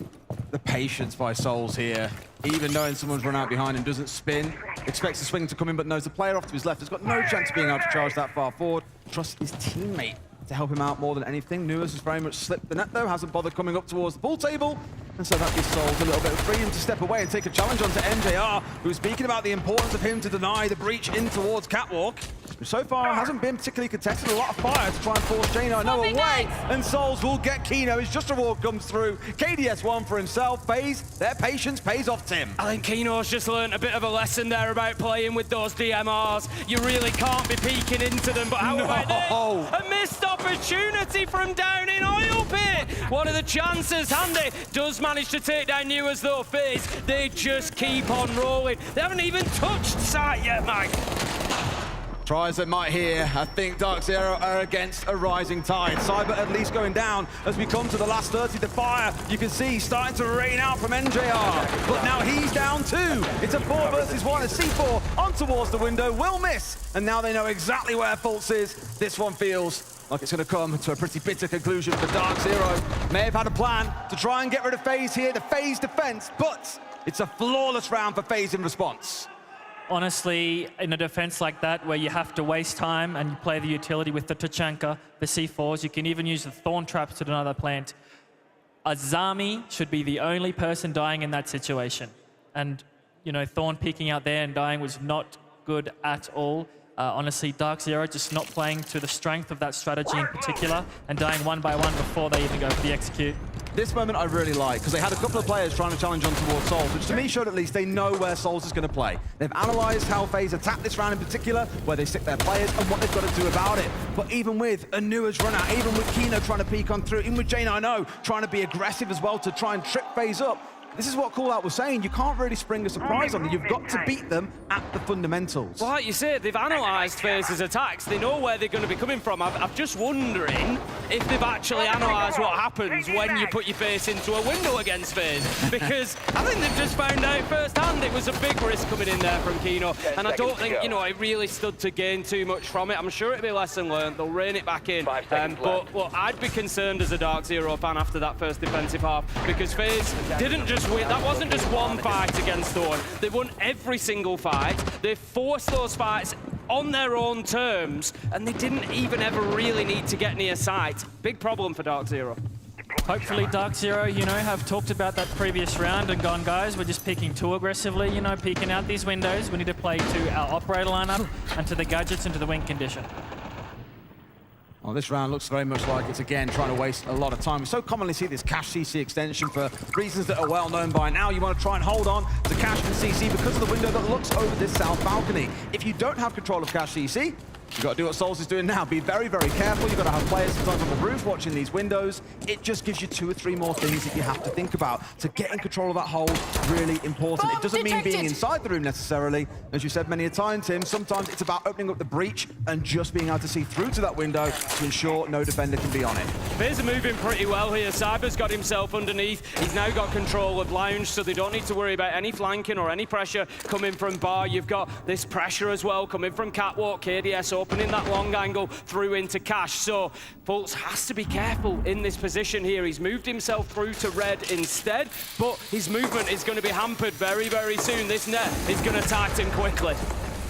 The patience by Souls here, even knowing someone's run out behind him, doesn't spin, expects the swing to come in, but knows the player off to his left has got no chance of being able to charge that far forward. Trusts his teammate to help him out more than anything. Nuas has very much slipped the net though, hasn't bothered coming up towards the pool table, and so that gives Souls a little bit of freedom to step away and take a challenge onto MJR, who's speaking about the importance of him to deny the breach in towards Catwalk. So far hasn't been particularly contested, a lot of fire to try and force J9 away, and Souls will get Kino. His Just Reward comes through. KDS one for himself. FaZe, their patience pays off, Tim. I think Kino's just learned a bit of a lesson there about playing with those DMRs. You really can't be peeking into them, but how about this? A missed opportunity from down in Oil Pit. What are the chances? Handy does manage to take down Nuas though. FaZe, they just keep on rolling. They haven't even touched site yet, Mike. Try as they might here, I think Dark Zero are against a rising tide. Cyber at least going down as we come to the last 30. The fire, you can see, starting to rain out from NJR. But now he's down too. It's a 4 versus 1. A C4 on towards the window, will miss. And now they know exactly where Fultz is. This one feels like it's going to come to a pretty bitter conclusion for Dark Zero. May have had a plan to try and get rid of FaZe here, the FaZe defense, but it's a flawless round for FaZe in response. Honestly, in a defense like that, where you have to waste time and you play the utility with the Tachanka, the C4s, you can even use the Thorn traps to deny the plant. Azami should be the only person dying in that situation. And, you know, Thorn peeking out there and dying was not good at all. Honestly, Dark Zero just not playing to the strength of that strategy in particular and dying one by one before they even go for the execute. This moment I really like, because they had a couple of players trying to challenge on towards Souls, which to me showed at least they know where Souls is going to play. They've analysed how FaZe attack this round in particular, where they stick their players and what they've got to do about it. But even with Anua's run out, even with Kino trying to peek on through, even with J9O trying to be aggressive as well to try and trip FaZe up, this is what Callout was saying. You can't really spring a surprise on them. You've got to beat them at the fundamentals. Well, like you say, they've analysed FaZe's attacks. They know where they're going to be coming from. I'm just wondering if they've actually analysed what happens when you put your face into a window against FaZe. Because I think they've just found out firsthand it was a big risk coming in there from Kino. And I don't think, you know, it really stood to gain too much from it. I'm sure it'll be a lesson learned. They'll rein it back in. But well, I'd be concerned as a Dark Zero fan after that first defensive half, because FaZe didn't just win. That wasn't just one fight against Thorn. They won every single fight. They forced those fights on their own terms, and they didn't even ever really need to get near site. Big problem for Dark Zero. Hopefully Dark Zero, you know, have talked about that previous round and gone, guys, we're just peeking too aggressively, you know, peeking out these windows. We need to play to our operator lineup and to the gadgets and to the win condition. Well, this round looks very much like it's, again, trying to waste a lot of time. We so commonly see this Cash CC extension for reasons that are well known by now. You want to try and hold on to Cash and CC because of the window that looks over this south balcony. If you don't have control of Cash CC, you've got to do what Souls is doing now. Be very, very careful. You've got to have players sometimes on the roof watching these windows. it just gives you 2 or 3 more things that you have to think about. So getting control of that hole, really important. It doesn't mean being inside the room necessarily. As you said many a time, Tim, sometimes it's about opening up the breach and just being able to see through to that window to ensure no defender can be on it. Bears are moving pretty well here. Cyber's got himself underneath. He's now got control of Lounge, so they don't need to worry about any flanking or any pressure coming from Bar. You've got this pressure as well coming from Catwalk. KDS opening that long angle through into Cash. So Fultz has to be careful in this position here. He's moved himself through to Red instead, but his movement is going to be hampered very, very soon. This net is going to tighten quickly.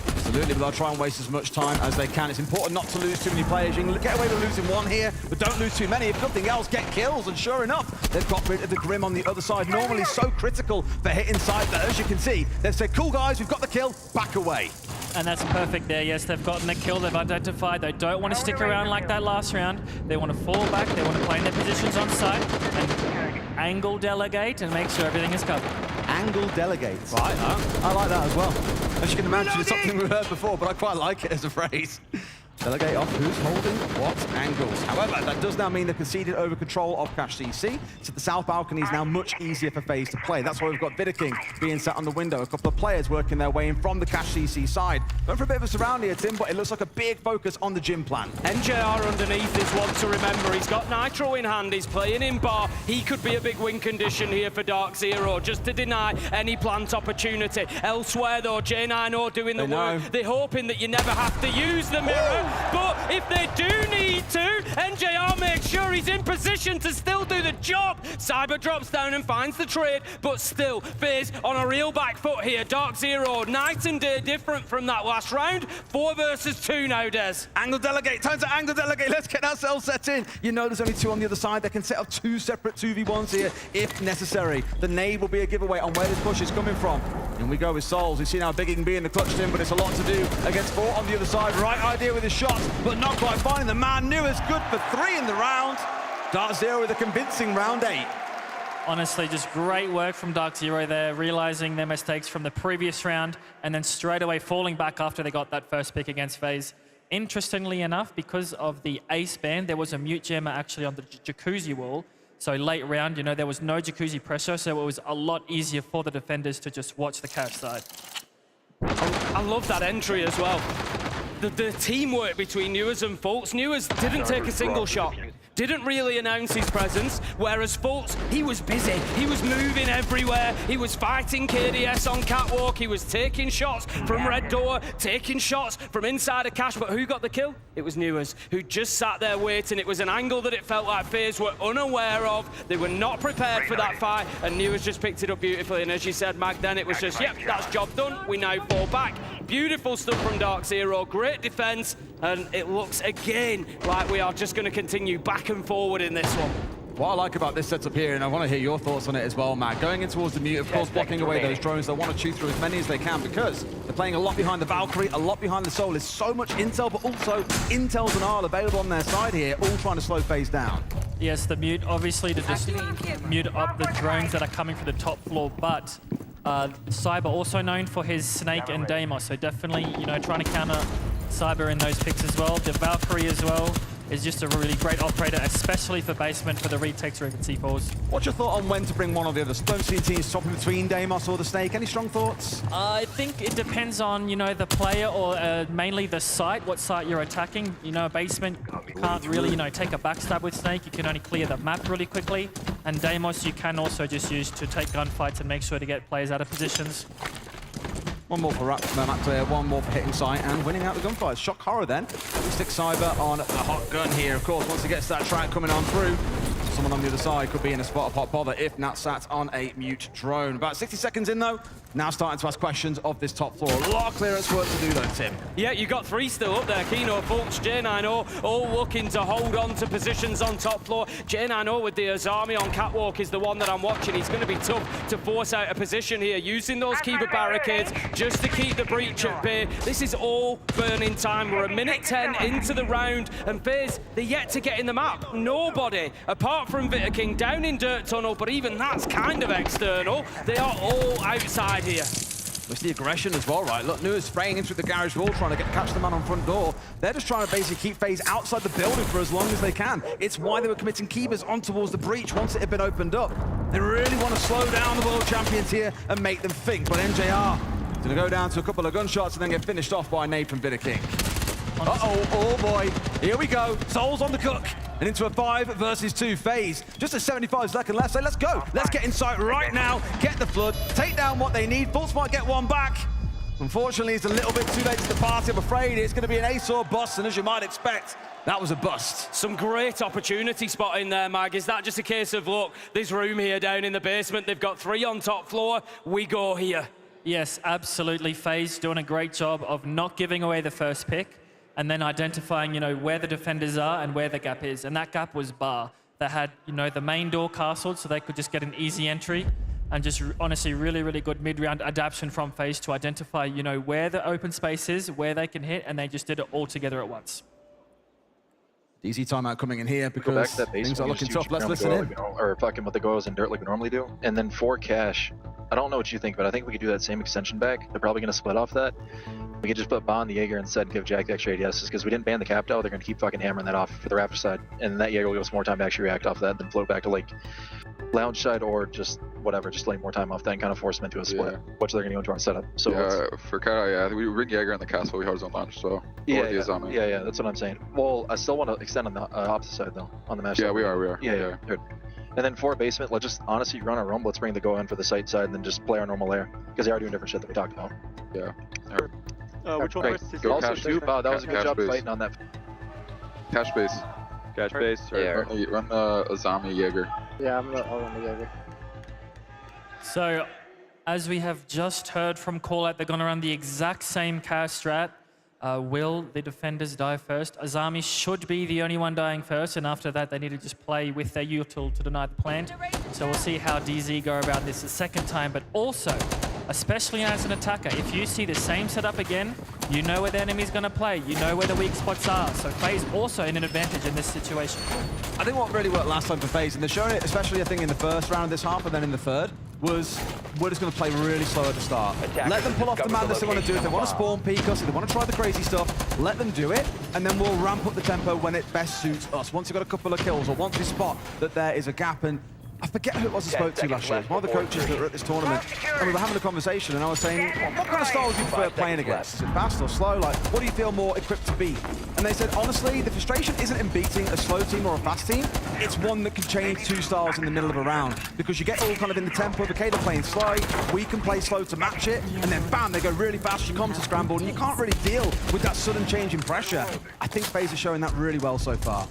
Absolutely, but they'll try and waste as much time as they can. It's important not to lose too many players. You can get away with losing 1 here, but don't lose too many. If nothing else, get kills, and sure enough, they've got rid of the Grim on the other side. Normally so critical for hitting side, but as you can see, they've said, cool guys, we've got the kill, back away. And that's perfect there. Yes, they've gotten the kill. They've identified. They don't want to stick around like that last round. They want to fall back. They want to play in their positions on site and angle delegate and make sure everything is covered. Angle delegate. Right, I like that as well. As you can imagine, it's something we've heard before, but I quite like it as a phrase. Delegate off who's holding what angles. However, that does now mean they've conceded over control of Cash CC, so the south balcony is now much easier for FaZe to play. That's why we've got Vidaking being sat on the window, a couple of players working their way in from the Cash CC side. Going for a bit of a surround here, Tim, but it looks like a big focus on the gym plan. NJR underneath is one to remember. He's got Nitro in hand, he's playing in Bar. He could be a big win condition here for Dark Zero, just to deny any plant opportunity. Elsewhere though, J9O doing the work. They're hoping that you never have to use the mirror. But if they do need to, NJR makes sure he's in position to still do the job. Cyber drops down and finds the trade, but still, FaZe on a real back foot here. Dark Zero, night and day different from that last round. 4 versus 2 now, Des. Angle delegate, time to angle delegate. Let's get ourselves set in. You know there's only 2 on the other side. They can set up 2 separate 2v1s here if necessary. The nade will be a giveaway on where this push is coming from. And we go with Souls. We've seen how big he can be in the clutch, Tim, but it's a lot to do against 4 on the other side. Right idea with his shots, but not quite finding the man. Newest good for 3 in the round. Dark Zero with a convincing round 8. Honestly, just great work from Dark Zero there, realizing their mistakes from the previous round and then straight away falling back after they got that first pick against FaZe. Interestingly enough, because of the ace ban, there was a mute jammer actually on the jacuzzi wall. So late round, you know, there was no jacuzzi pressure, so it was a lot easier for the defenders to just watch the Cash side. I love that entry as well. The teamwork between Newers and Fultz. Newers didn't take a single shot. Didn't really announce his presence, whereas Fultz, he was busy. He was moving everywhere. He was fighting KDS on Catwalk. He was taking shots from Red Door, taking shots from inside of Cash, but who got the kill? It was Newers, who just sat there waiting. It was an angle that it felt like FaZe were unaware of. They were not prepared for that fight, and Newers just picked it up beautifully. And as you said, Mag, then it was just, yep, that's job done. We now fall back. Beautiful stuff from Dark Zero, great defense, and it looks again like we are just going to continue back and forward in this one. What I like about this setup here, and I want to hear your thoughts on it as well, Matt, going in towards the mute, of course, blocking away those drones. They want to chew through as many as they can because they're playing a lot behind the Valkyrie, a lot behind the Soul. There's so much intel, but also Intels and Arl available on their side here, all trying to slow FaZe down. Yes, the mute, obviously, to just mute up the drones that are coming from the top floor, but Cyber also known for his Snake and Deimos, so definitely, you know, trying to counter Cyber in those picks as well. The Valkyrie as well is just a really great operator, especially for basement for the retakes or even C4s. What's your thought on when to bring one or the other? Don't see teams swapping between Deimos or the Snake. Any strong thoughts? I think it depends on, you know, the player or mainly the site, what site you're attacking. You know, basement can't really, you know, take a backstab with Snake. You can only clear the map really quickly. And Deimos you can also just use to take gunfights and make sure to get players out of positions. One more for map clear, one more for hitting site and winning out the gunfights. Shock Horror then. We stick Cyber on the hot gun here, of course. Once he gets that track coming on through, someone on the other side could be in a spot of hot bother if Nat sat on a mute drone. About 60 seconds in though, now starting to ask questions of this top floor. A lot of clearance work to do though, Tim. Yeah, you got 3 still up there. Kino, Fultz, J9O, all looking to hold on to positions on top floor. J9O with the Azami on Catwalk is the one that I'm watching. He's going to be tough to force out a position here, using those Kiba barricades just to keep the breach at bay. This is all burning time. We're a minute 10 into the round, and FaZe, they're yet to get in the map. Nobody, apart from Vidaking, down in Dirt Tunnel, but even that's kind of external. They are all outside here. It's the aggression as well, right? Look, Nua's spraying in through the garage wall, trying to catch the man on front door. They're just trying to basically keep FaZe outside the building for as long as they can. It's why they were committing keepers on towards the breach once it had been opened up. They really want to slow down the world champions here and make them think, but NJR is going to go down to a couple of gunshots and then get finished off by Nade from Bitter King. Uh-oh, oh boy, here we go. Soul's on the cook. And into a 5 versus 2 FaZe. Just a 75 seconds left, so let's go. Let's get inside right now, get the flood, take down what they need. Fultz might get one back. Unfortunately, it's a little bit too late to the party. I'm afraid it's going to be an ace or bust, and as you might expect, that was a bust. Some great opportunity spot in there, Mag. Is that just a case of, look, there's room here down in the basement. They've got 3 on top floor. We go here. Yes, absolutely. FaZe doing a great job of not giving away the first pick, and then identifying, you know, where the defenders are and where the gap is. And that gap was bar. They had, you know, the main door castled so they could just get an easy entry. And just honestly, really, really good mid-round adaptation from FaZe to identify, you know, where the open space is, where they can hit, and they just did it all together at once. DZ timeout coming in here because things are looking tough. Let's listen in. Or fucking with the goals and dirt like we normally do. And then for cash, I don't know what you think, but I think we could do that same extension back. They're probably going to split off that. We could just put Bond the Jaeger instead and give Jack the extra ADSs because we didn't ban the Captel. They're going to keep fucking hammering that off for the Raptor side. And that Jaeger will give us more time to actually react off that, then float back to like lounge side or just whatever, just letting more time off that and kind of force them into a split, which they're going to go into our setup. So for Cat, we ring Jaeger in the castle, we hard zone launch, so yeah, that's what I'm saying. Well, I still want to extend on the opposite side though, on the match. Yeah, we are. Yeah. Good. And then for basement, let's just honestly run our roam. Let's bring the go in for the site side and then just play our normal lair because they are doing different shit that we talked about. Yeah. Which one first? Also, too, that was a good job fighting on that. Cash base. Cash base. Yeah. Run the Azami Jaeger. Yeah, I'll run the Jaeger. So, as we have just heard from Callout, they're going to run the exact same chaos strat. Will the defenders die first? Azami should be the only one dying first, and after that, they need to just play with their util to deny the plant. So we'll see how DZ go about this a second time, but also, especially as an attacker, if you see the same setup again, you know where the enemy's going to play. You know where the weak spots are. So FaZe also in an advantage in this situation. I think what really worked last time for FaZe, and they're showing it, especially I think in the first round of this half and then in the third, was we're just going to play really slow at the start. Let them pull off the madness they want to do. If they want to spawn peek us, if they want to try the crazy stuff, let them do it, and then we'll ramp up the tempo when it best suits us. Once we've got a couple of kills, or once we spot that there is a gap, and I forget who it was I spoke to last year. One of the coaches that were at this tournament, and we were having a conversation, and I was saying, what kind of styles do you prefer playing against? Is it fast or slow? Like, what do you feel more equipped to beat? And they said, honestly, the frustration isn't in beating a slow team or a fast team. It's one that can change 2 styles in the middle of a round, because you get all kind of in the tempo. The Kato playing slow, we can play slow to match it, and then bam, they go really fast, you come to scramble, and you can't really deal with that sudden change in pressure. I think FaZe is showing that really well so far.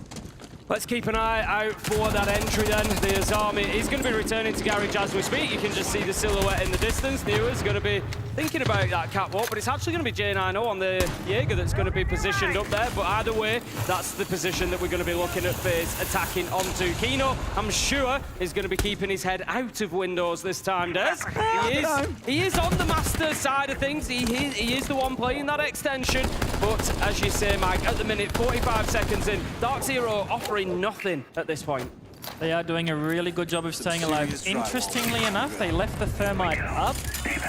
Let's keep an eye out for that entry then. The Azami is going to be returning to garage as we speak. You can just see the silhouette in the distance. Nua's going to be thinking about that catwalk, but it's actually going to be J90 on the Jaeger that's going to be positioned up there. But either way, that's the position that we're going to be looking at FaZe attacking onto. Kino, I'm sure, is going to be keeping his head out of windows this time, Des. He is on the master side of things. He is the one playing that extension. But as you say, Mike, at the minute, 45 seconds in, Dark Zero offering nothing at this point. They are doing a really good job of staying alive. Interestingly enough, they left the thermite up.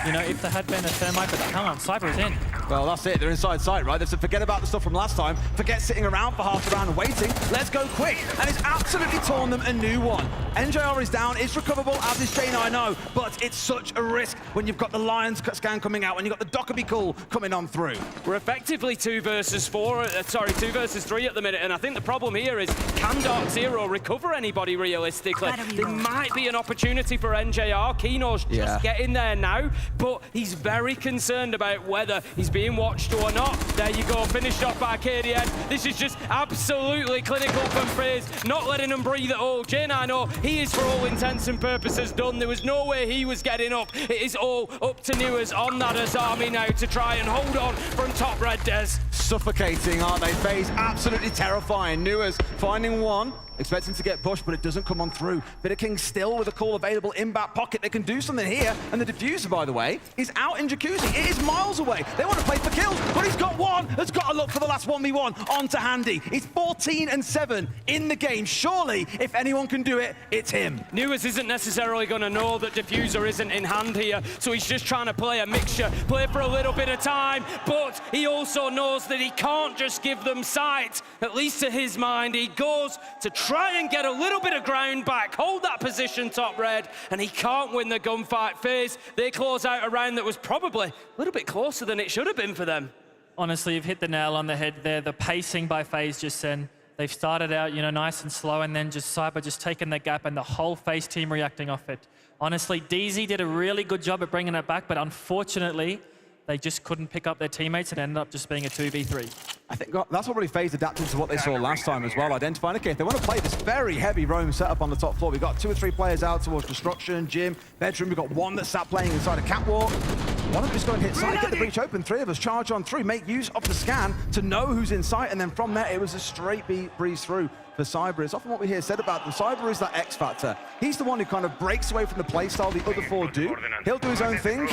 You know, if there had been a thermite, but come on, Cyber is in. Well, that's it. They're inside sight, right? They said forget about the stuff from last time. Forget sitting around for half the round and waiting. Let's go quick. And it's absolutely torn them a new one. NJR is down. It's recoverable, as is J90, but it's such a risk when you've got the Lions scan coming out, when you've got the Dockerby call coming on through. We're effectively 2 versus 3 at the minute, and I think the problem here is, can Dark Zero recover anybody realistically? There might be an opportunity for NJR. Kino's just getting there now, but he's very concerned about whether he's being watched or not. There you go, finished off by KDN. This is just absolutely clinical from FaZe, not letting him breathe at all. J90, he is for all intents and purposes done. There was no way he was getting up. It is all up to Nuas on that Azami now to try and hold on from top red, Des. Suffocating, aren't they? FaZe absolutely terrifying. Nuas finding one. expecting to get pushed, but it doesn't come on through. Bitter King still with a call available in back pocket. They can do something here, and the diffuser, by the way, is out in Jacuzzi. It is miles away. They want to play for kills, but he's got one. Has got to look for the last 1v1 onto Handy. He's 14-7 in the game. Surely, if anyone can do it, it's him. Newers isn't necessarily going to know that diffuser isn't in hand here, so he's just trying to play a mixture, play for a little bit of time, but he also knows that he can't just give them sight. At least to his mind, he goes to try and get a little bit of ground back, hold that position top red, and he can't win the gunfight phase. They close out a round that was probably a little bit closer than it should have been for them. Honestly, you've hit the nail on the head there. The pacing by FaZe just then. They've started out, you know, nice and slow, and then just Cyber just taking the gap and the whole FaZe team reacting off it. Honestly, DZ did a really good job at bringing it back, but unfortunately, they just couldn't pick up their teammates and ended up just being a 2v3. I think that's probably FaZe adapted to what they saw last time as well, identifying, okay, if they want to play this very heavy roam setup on the top floor, we've got 2 or 3 players out towards Destruction, Gym, Bedroom, we've got one that's sat playing inside a catwalk. Why don't we just go and hit side, get the breach open, 3 of us charge on through, make use of the scan to know who's in sight, and then from there, it was a straight breeze through for Cyber. It's often what we hear said about them. Cyber is that X factor. He's the one who kind of breaks away from the playstyle the other 4 do. He'll do his own thing.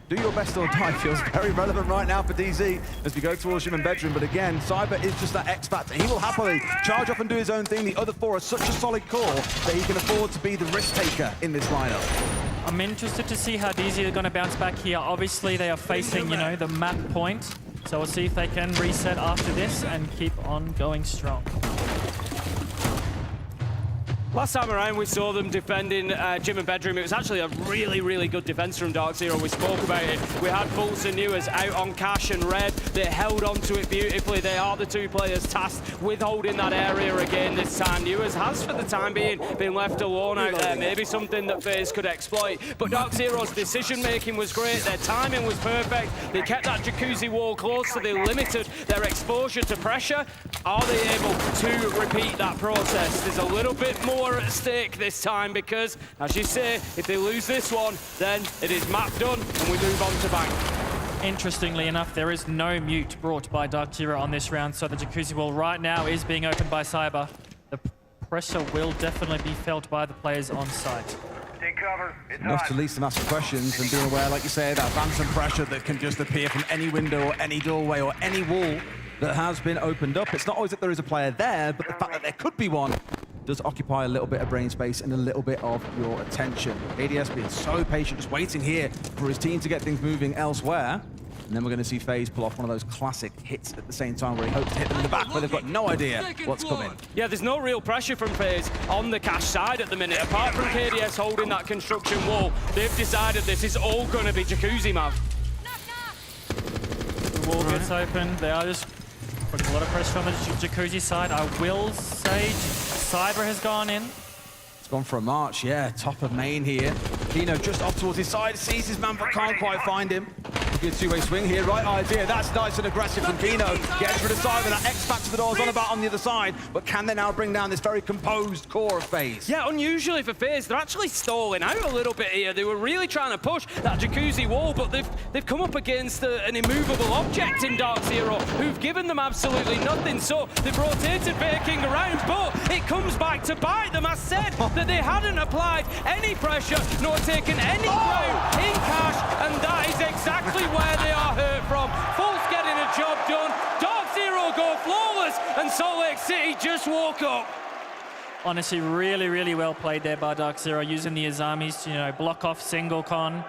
Do your best or die feels very relevant right now for DZ as we go towards Gym and Bedroom. But again, Cyber is just that X factor. He will happily charge up and do his own thing. The other 4 are such a solid core that he can afford to be the risk taker in this lineup. I'm interested to see how DZ are going to bounce back here. Obviously, they are facing, you know, the map point. So we'll see if they can reset after this and keep on going strong. Last time around, we saw them defending Gym and Bedroom. It was actually a really, really good defense from Dark Zero. We spoke about it. We had Fultz and Newers out on Cash and Red. They held on to it beautifully. They are the 2 players tasked with holding that area again this time. Newers has, for the time being, been left alone out there. Maybe something that FaZe could exploit. But Dark Zero's decision-making was great. Their timing was perfect. They kept that Jacuzzi wall close, so they limited their exposure to pressure. Are they able to repeat that process? There's a little bit more at stake this time because, as you say, if they lose this one, then it is map done and we move on to bank. Interestingly enough, there is no mute brought by Dark Zero on this round, so the Jacuzzi wall right now is being opened by Cyber. The pressure will definitely be felt by the players on site. Enough to leave some asking questions and being aware, like you say, that phantom pressure that can just appear from any window or any doorway or any wall that has been opened up. It's not always that there is a player there, but the fact that there could be one does occupy a little bit of brain space and a little bit of your attention. ADS being so patient, just waiting here for his team to get things moving elsewhere. And then we're going to see FaZe pull off one of those classic hits at the same time where he hopes to hit them in the back, but they've got no idea what's coming. Yeah, there's no real pressure from FaZe on the Cash side at the minute. Apart from KDS holding that construction wall, they've decided this is all going to be Jacuzzi, man. The wall gets open. They are just putting a lot of pressure on the Jacuzzi side. I will say Cyber has gone in. It's gone for a march, yeah. Top of main here. Kino just off towards his side, sees his man, but can't quite find him. Good 2-way swing here, right idea. That's nice and aggressive from Kino. Gets rid of Cyber, that X-Factor the door's on about on the other side, but can they now bring down this very composed core of FaZe? Yeah, unusually for FaZe, they're actually stalling out a little bit here. They were really trying to push that Jacuzzi wall, but they've come up against an immovable object in Dark Zero, who've given them absolutely nothing. So they've rotated Baking around, but it comes back to bite them. I said that they hadn't applied any pressure, nor taken any ground in Cash, and that is exactly where they are hurt from. Fultz getting a job done. Dark Zero go flawless, and Salt Lake City just woke up. Honestly, really, really well played there by Dark Zero, using the Azamis to, you know, block off single con,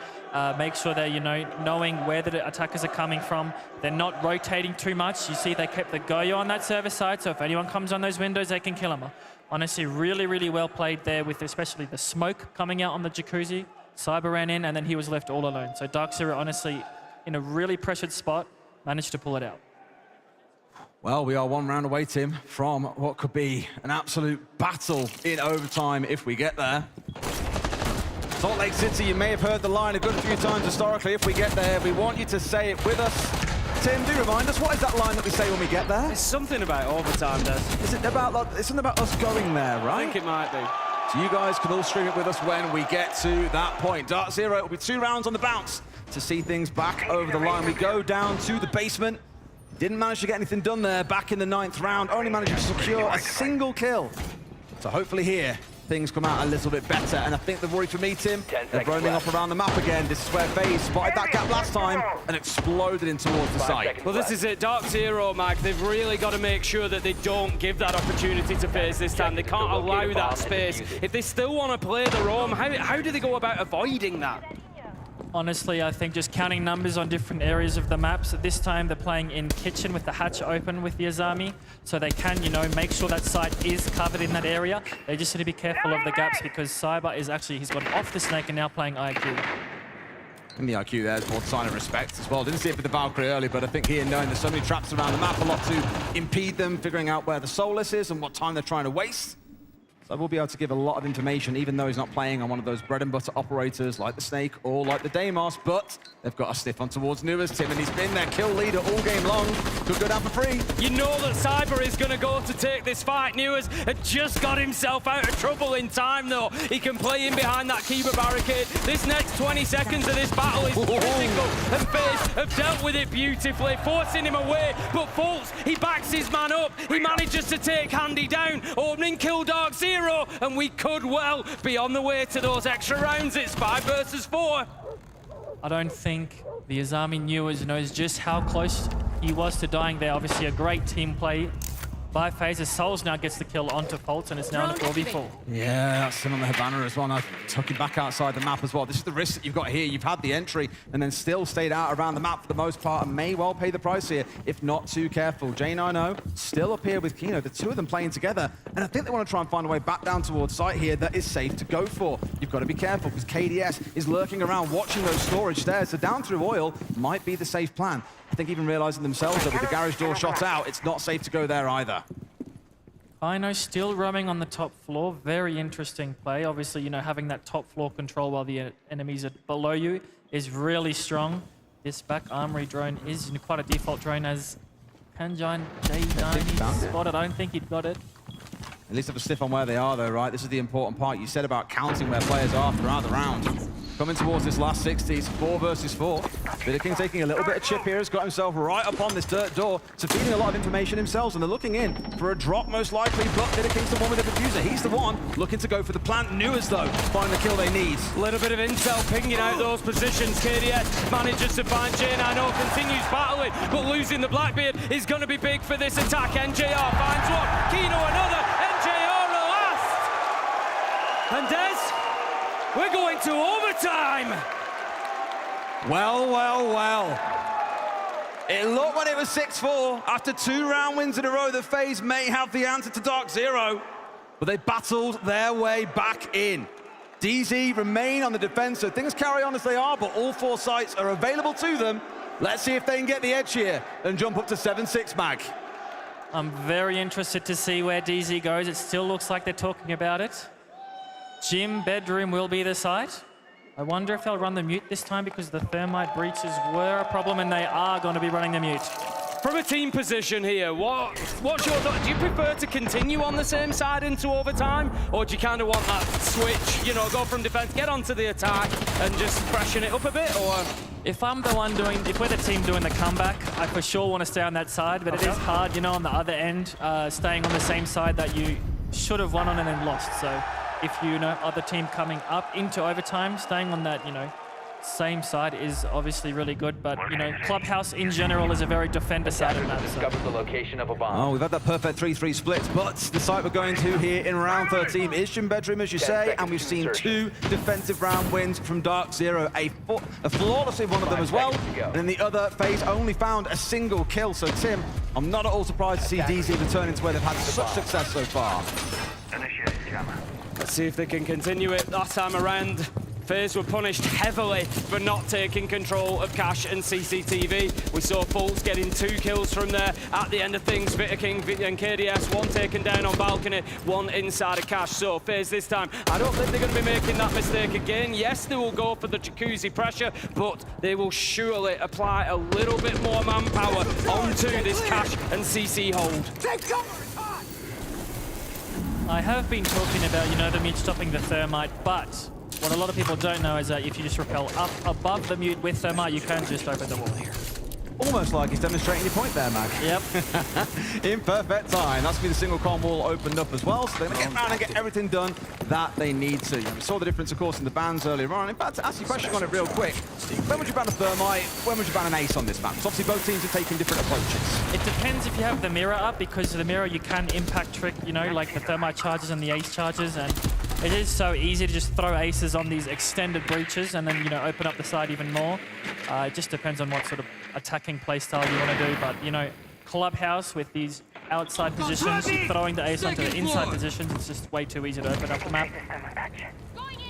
make sure they're, you know, knowing where the attackers are coming from. They're not rotating too much. You see, they kept the Goyo on that server side, so if anyone comes on those windows, they can kill them. Honestly, really, really well played there, with especially the smoke coming out on the Jacuzzi. Cyber ran in, and then he was left all alone. So Dark Zero, honestly, in a really pressured spot, managed to pull it out. Well, we are one round away, Tim, from what could be an absolute battle in overtime if we get there. Salt Lake City, you may have heard the line a good few times historically. If we get there, we want you to say it with us. Tim, do remind us, what is that line that we say when we get there? It's something about overtime, Des. Is it about, like, it's something about us going there, right? I think it might be. So you guys can all stream it with us when we get to that point. Dark Zero, it will be 2 rounds on the bounce to see things back over the line. We go down to the basement. Didn't manage to get anything done there back in the 9th round. Only managed to secure a single kill So hopefully here, things come out a little bit better. And I think the worry for me, Tim, they're roaming up around the map again. This is where FaZe spotted that gap last time and exploded in towards the site. Well, this is it. Dark Zero, Mag, they've really got to make sure that they don't give that opportunity to FaZe this time. They can't allow that space. If they still want to play the roam, how do they go about avoiding that? Honestly, I think just counting numbers on different areas of the map. So this time they're playing in kitchen with the hatch open with the Azami. So they can, you know, make sure that site is covered in that area. They just need to be careful of the gaps because Cyber is actually, he's gone off the Snake and now playing IQ. And the IQ there is more sign of respect as well. Didn't see it with the Valkyrie early, but I think here, knowing there's so many traps around the map, a lot to impede them, figuring out where the Soulless is and what time they're trying to waste. So we'll be able to give a lot of information, even though he's not playing on one of those bread and butter operators like the Snake or like the Deimos, but they've got a sniff on towards Nuas, Tim, and he's been their kill leader all game long. Could go down for free. You know that Cyber is going to go to take this fight. Nuas had just got himself out of trouble in time, though. He can play in behind that Kiba barricade. This next 20 seconds of this battle is critical, and FaZe have dealt with it beautifully, forcing him away, but Fultz, he backs his man up. He manages to take Handy down, opening kill Dark Zero, and we could well be on the way to those extra rounds. It's 5 versus 4. I don't think the Azami knows just how close he was to dying there. Obviously a great team play by FaZe as Souls now gets the kill onto Fultz and it's now on a 4v4. Yeah, that's him on the Havana as well. Now took him back outside the map as well. This is the risk that you've got here. You've had the entry and then still stayed out around the map for the most part and may well pay the price here if not too careful. J90 still up here with Kino, the two of them playing together. And I think they want to try and find a way back down towards site here that is safe to go for. You've got to be careful because KDS is lurking around watching those storage stairs. So down through oil might be the safe plan. I think even realizing themselves that with the garage door shot out, it's not safe to go there either. Bino still roaming on the top floor. Very interesting play. Obviously, you know, having that top floor control while the enemies are below you is really strong. This back armory drone is quite a default drone as Kanjan J90 spotted. I don't think he'd got it. At least have a sniff on where they are though, right? This is the important part. You said about counting where players are throughout the round. Coming towards this last 60s, 4 versus 4. King taking a little bit of chip here, has got himself right up on this dirt door, so feeding a lot of information himself, and they're looking in for a drop most likely, but King's the one with the diffuser. He's the one looking to go for the plant. Nuas though, find the kill they need. Little bit of intel pinging out those positions. KDS manages to find J90, continues battling, but losing the Blackbeard is going to be big for this attack. NJR finds one, Kino another, NJR the last. And Des, we're going to overtime. Well, well, well. It looked when it was 6-4 after 2 round wins in a row that FaZe may have the answer to Dark Zero, but they battled their way back in. DZ remain on the defense, so things carry on as they are, but all 4 sites are available to them. Let's see if they can get the edge here and jump up to 7-6, Mag. I'm very interested to see where DZ goes. It still looks like they're talking about it. Gym bedroom will be the site. I wonder if they'll run the mute this time because the thermite breaches were a problem and they are going to be running the mute. From a team position here, what's your thought? Do you prefer to continue on the same side into overtime, or do you kind of want that switch, you know, go from defense, get onto the attack and just freshen it up a bit, or? If I'm the one doing, if we're the team doing the comeback, I for sure want to stay on that side, but it is hard, you know, on the other end, staying on the same side that you should have won on and then lost. So if you know other team coming up into overtime, staying on that, you know, same side is obviously really good, but you know, Clubhouse in general is a very defender-sided map. Discovered the location of a bomb. Oh, we've had that perfect 3-3 split, but the site we're going to here in round 13 is Gym Bedroom, as you say, and we've seen 2 defensive round wins from Dark Zero, a flawless in one of them as well, and in the other, FaZe only found a single kill. So Tim, I'm not at all surprised to see DZ returning to where they've had such success so far. Let's see if they can continue it last time around. FaZe were punished heavily for not taking control of cache and CCTV. We saw Fultz getting 2 kills from there at the end of things. King and KDS, 1 taken down on balcony, 1 inside of cache. So FaZe this time, I don't think they're going to be making that mistake again. Yes, they will go for the jacuzzi pressure, but they will surely apply a little bit more manpower onto this cache and CC hold. Take cover! I have been talking about, you know, the mute stopping the thermite, but what a lot of people don't know is that if you just rappel up above the mute with thermite, you can just open the wall here. Almost like he's demonstrating your point there, Mag. Yep. In perfect time. That's going to be the single con wall opened up as well, so they're going to get around and get everything done that they need to. We saw the difference, of course, in the bans earlier on. In fact, to ask you a question on it real quick, when would you ban a Thermite? When would you ban an Ace on this map? Because obviously both teams are taking different approaches. It depends if you have the mirror up, because the mirror you can impact trick, you know, like the Thermite charges and the Ace charges, and it is so easy to just throw aces on these extended breaches and then, you know, open up the side even more. It just depends on what sort of attacking playstyle you want to do, but, you know, Clubhouse with these outside positions, throwing the ace onto the inside positions, it's just way too easy to open up the map.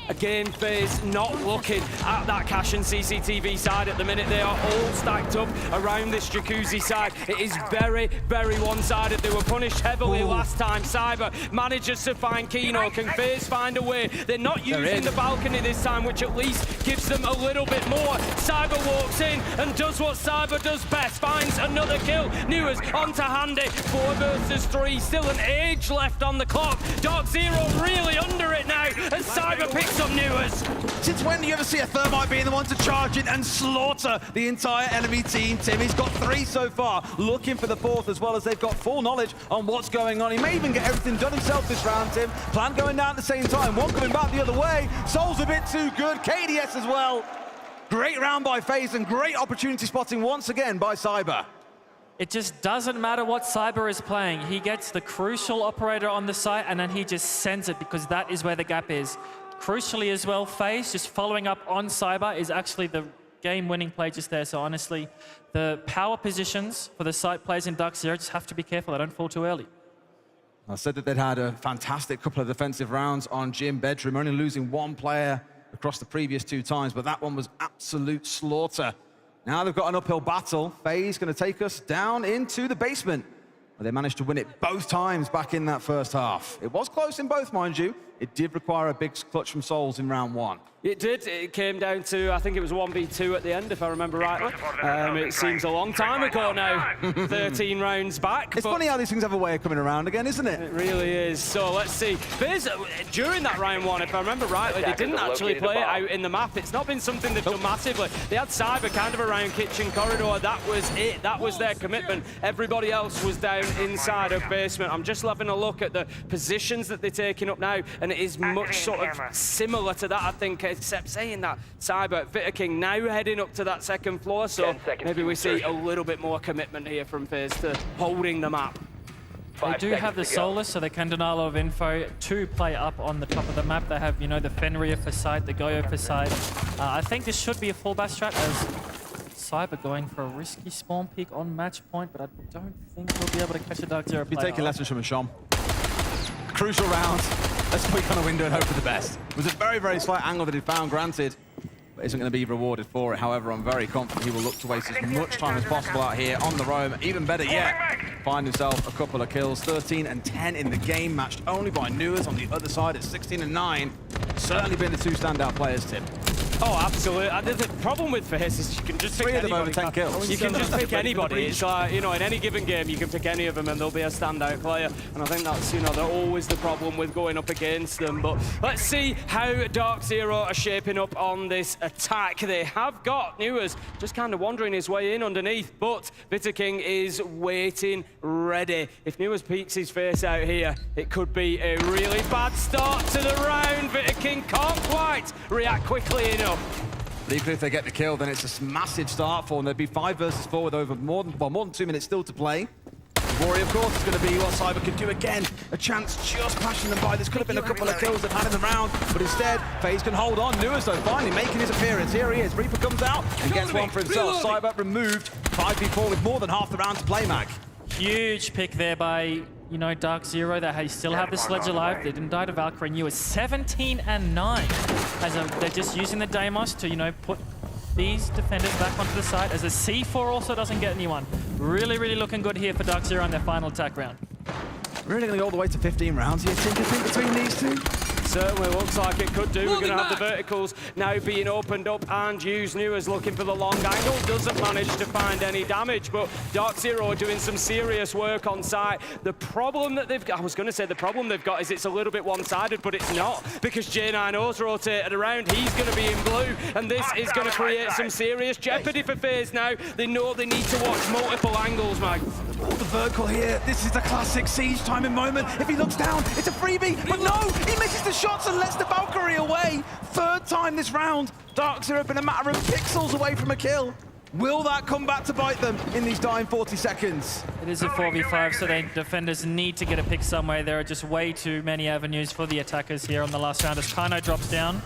Again, FaZe not looking at that cash and CCTV side at the minute. They are all stacked up around this Jacuzzi side. It is very, very one-sided. They were punished heavily last time. Cyber manages to find Kino. Can FaZe find a way? They're not using the balcony this time, which at least gives them a little bit more. Cyber walks in and does what Cyber does best. Finds another kill. Newers onto Handy. 4 versus 3. Still an age left on the clock. Dark Zero really under it now as Cyber picks up Newers. Since when do you ever see a Thermite being the one to charge in and slaughter the entire enemy team, Tim? He's got 3 so far, looking for the 4th, as well as they've got full knowledge on what's going on. He may even get everything done himself this round, Tim. Plan going down at the same time, one coming back the other way. Soul's a bit too good, KDS as well. Great round by FaZe and great opportunity spotting once again by Cyber. It just doesn't matter what Cyber is playing. He gets the crucial operator on the site and then he just sends it, because that is where the gap is. Crucially as well, FaZe just following up on Cyber is actually the game-winning play just there. So honestly, the power positions for the site players in Dark Zero just have to be careful they don't fall too early. I said that they'd had a fantastic couple of defensive rounds on Gym Bedroom, only losing 1 player across the previous 2 times, but that one was absolute slaughter. Now they've got an uphill battle. FaZe going to take us down into the basement, where they managed to win it both times back in that first half. It was close in both, mind you. It did require a big clutch from Souls in round 1. It did. It came down to, I think it was 1v2 at the end, if I remember rightly. It seems a long time ago now, 13 rounds back. It's funny how these things have a way of coming around again, isn't it? It really is. So let's see. During that round 1, if I remember rightly, they didn't actually play it out in the map. It's not been something they've done massively. They had Cyber kind of around kitchen corridor. That was it. That was their commitment. Everybody else was down inside of basement. I'm just having a look at the positions that they're taking up now, and it is much sort of similar to that, I think, except saying that Cyber, King now heading up to that 2nd floor, so maybe we see a little bit more commitment here from FaZe to holding the map. They do have the Solus, so they can deny a lot of info to play up on the top of the map. They have, you know, the Fenrir for side, the Goyo for side. I think this should be a full bash strat, as Cyber going for a risky spawn peek on match point, but I don't think we'll be able to catch a Dark Zero player. Be taking lessons from a Shom. Crucial round. Let's peek on a window and hope for the best. It was a very, very slight angle that he found, granted, but isn't going to be rewarded for it. However, I'm very confident he will look to waste as much time as possible out here on the roam. Even better yet, find himself a couple of kills. 13 and 10 in the game, matched only by Newers on the other side at 16 and 9. Certainly been the 2 standout players, Tim. Oh, absolutely. The problem with FaZe is you can just pick 3 of them anybody. over 10 kills. You can just pick anybody. It's like, you know, in any given game, you can pick any of them and they'll be a standout player. And I think that's, you know, they're always the problem with going up against them. But let's see how Dark Zero are shaping up on this attack. They have got Newers just kind of wandering his way in underneath, but King is waiting ready. If Newers peeks his face out here, it could be a really bad start to the round. King can't quite react quickly enough. But even if they get the kill, then it's a massive start for them. There'd be 5 versus 4 with over more than 2 minutes still to play. The worry, of course, is going to be what Cyber can do again. A chance just passing them by. This could have been a couple of kills they've had in the round, but instead, FaZe can hold on. Newers, though, finally making his appearance. Here he is. Reaper comes out and gets one for himself. Cyber removed. 5v4 with more than half the round to play, Mag. Huge pick there by, you know, Dark Zero. They still have the sledge alive. They didn't die to Valkyrie. And you were 17 and 9. They're just using the Deimos to, you know, put these defenders back onto the side, as a C4 also doesn't get anyone. Really, really looking good here for Dark Zero on their final attack round. Really going to go all the way to 15 rounds here, Tinker, between these two? certainly looks like it could do. We're going to have the verticals now being opened up, and used. New is looking for the long angle, doesn't manage to find any damage, but Dark Zero are doing some serious work on site. The problem that they've got, I was going to say the problem they've got is it's a little bit one-sided, but it's not, because J9O's rotated around. He's going to be in blue, and this is going to create some serious jeopardy for FaZe now. They know they need to watch multiple angles, Mag. Oh, the vertical here. This is the classic siege timing moment. If he looks down, it's a freebie, but no, he misses the shots and lets the Valkyrie away. Third time this round. Dark Zero been a matter of pixels away from a kill. Will that come back to bite them in these dying 40 seconds? It is a 4v5, so the defenders need to get a pick somewhere. There are just way too many avenues for the attackers here on the last round as Kano drops down.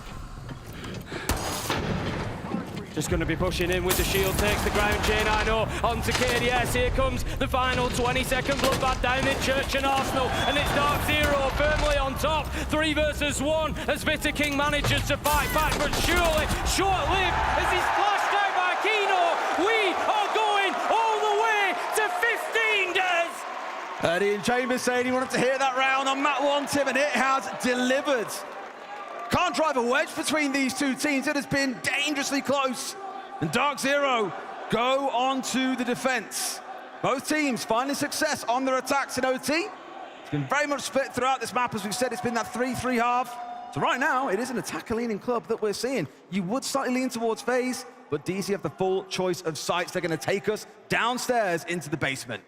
Just going to be pushing in with the shield, takes the ground. J9O onto KDS. Here comes the final 20-second bloodbath down in Church and Arsenal, and it's Dark Zero firmly on top. 3 versus 1 as Bitter King manages to fight back, but surely short-lived as he's flashed out by Kino. We are going all the way to 15, Des. Eddie and Chambers saying he wanted to hear that round on Mat 1, Tim, and it has delivered. Can't drive a wedge between these two teams. It has been dangerously close. And Dark Zero go on to the defense. Both teams finding success on their attacks in OT. It's been very much split throughout this map. As we've said, it's been that 3-3 half. So right now, it is an attacker-leaning club that we're seeing. You would slightly lean towards FaZe, but DC have the full choice of sites. They're going to take us downstairs into the basement.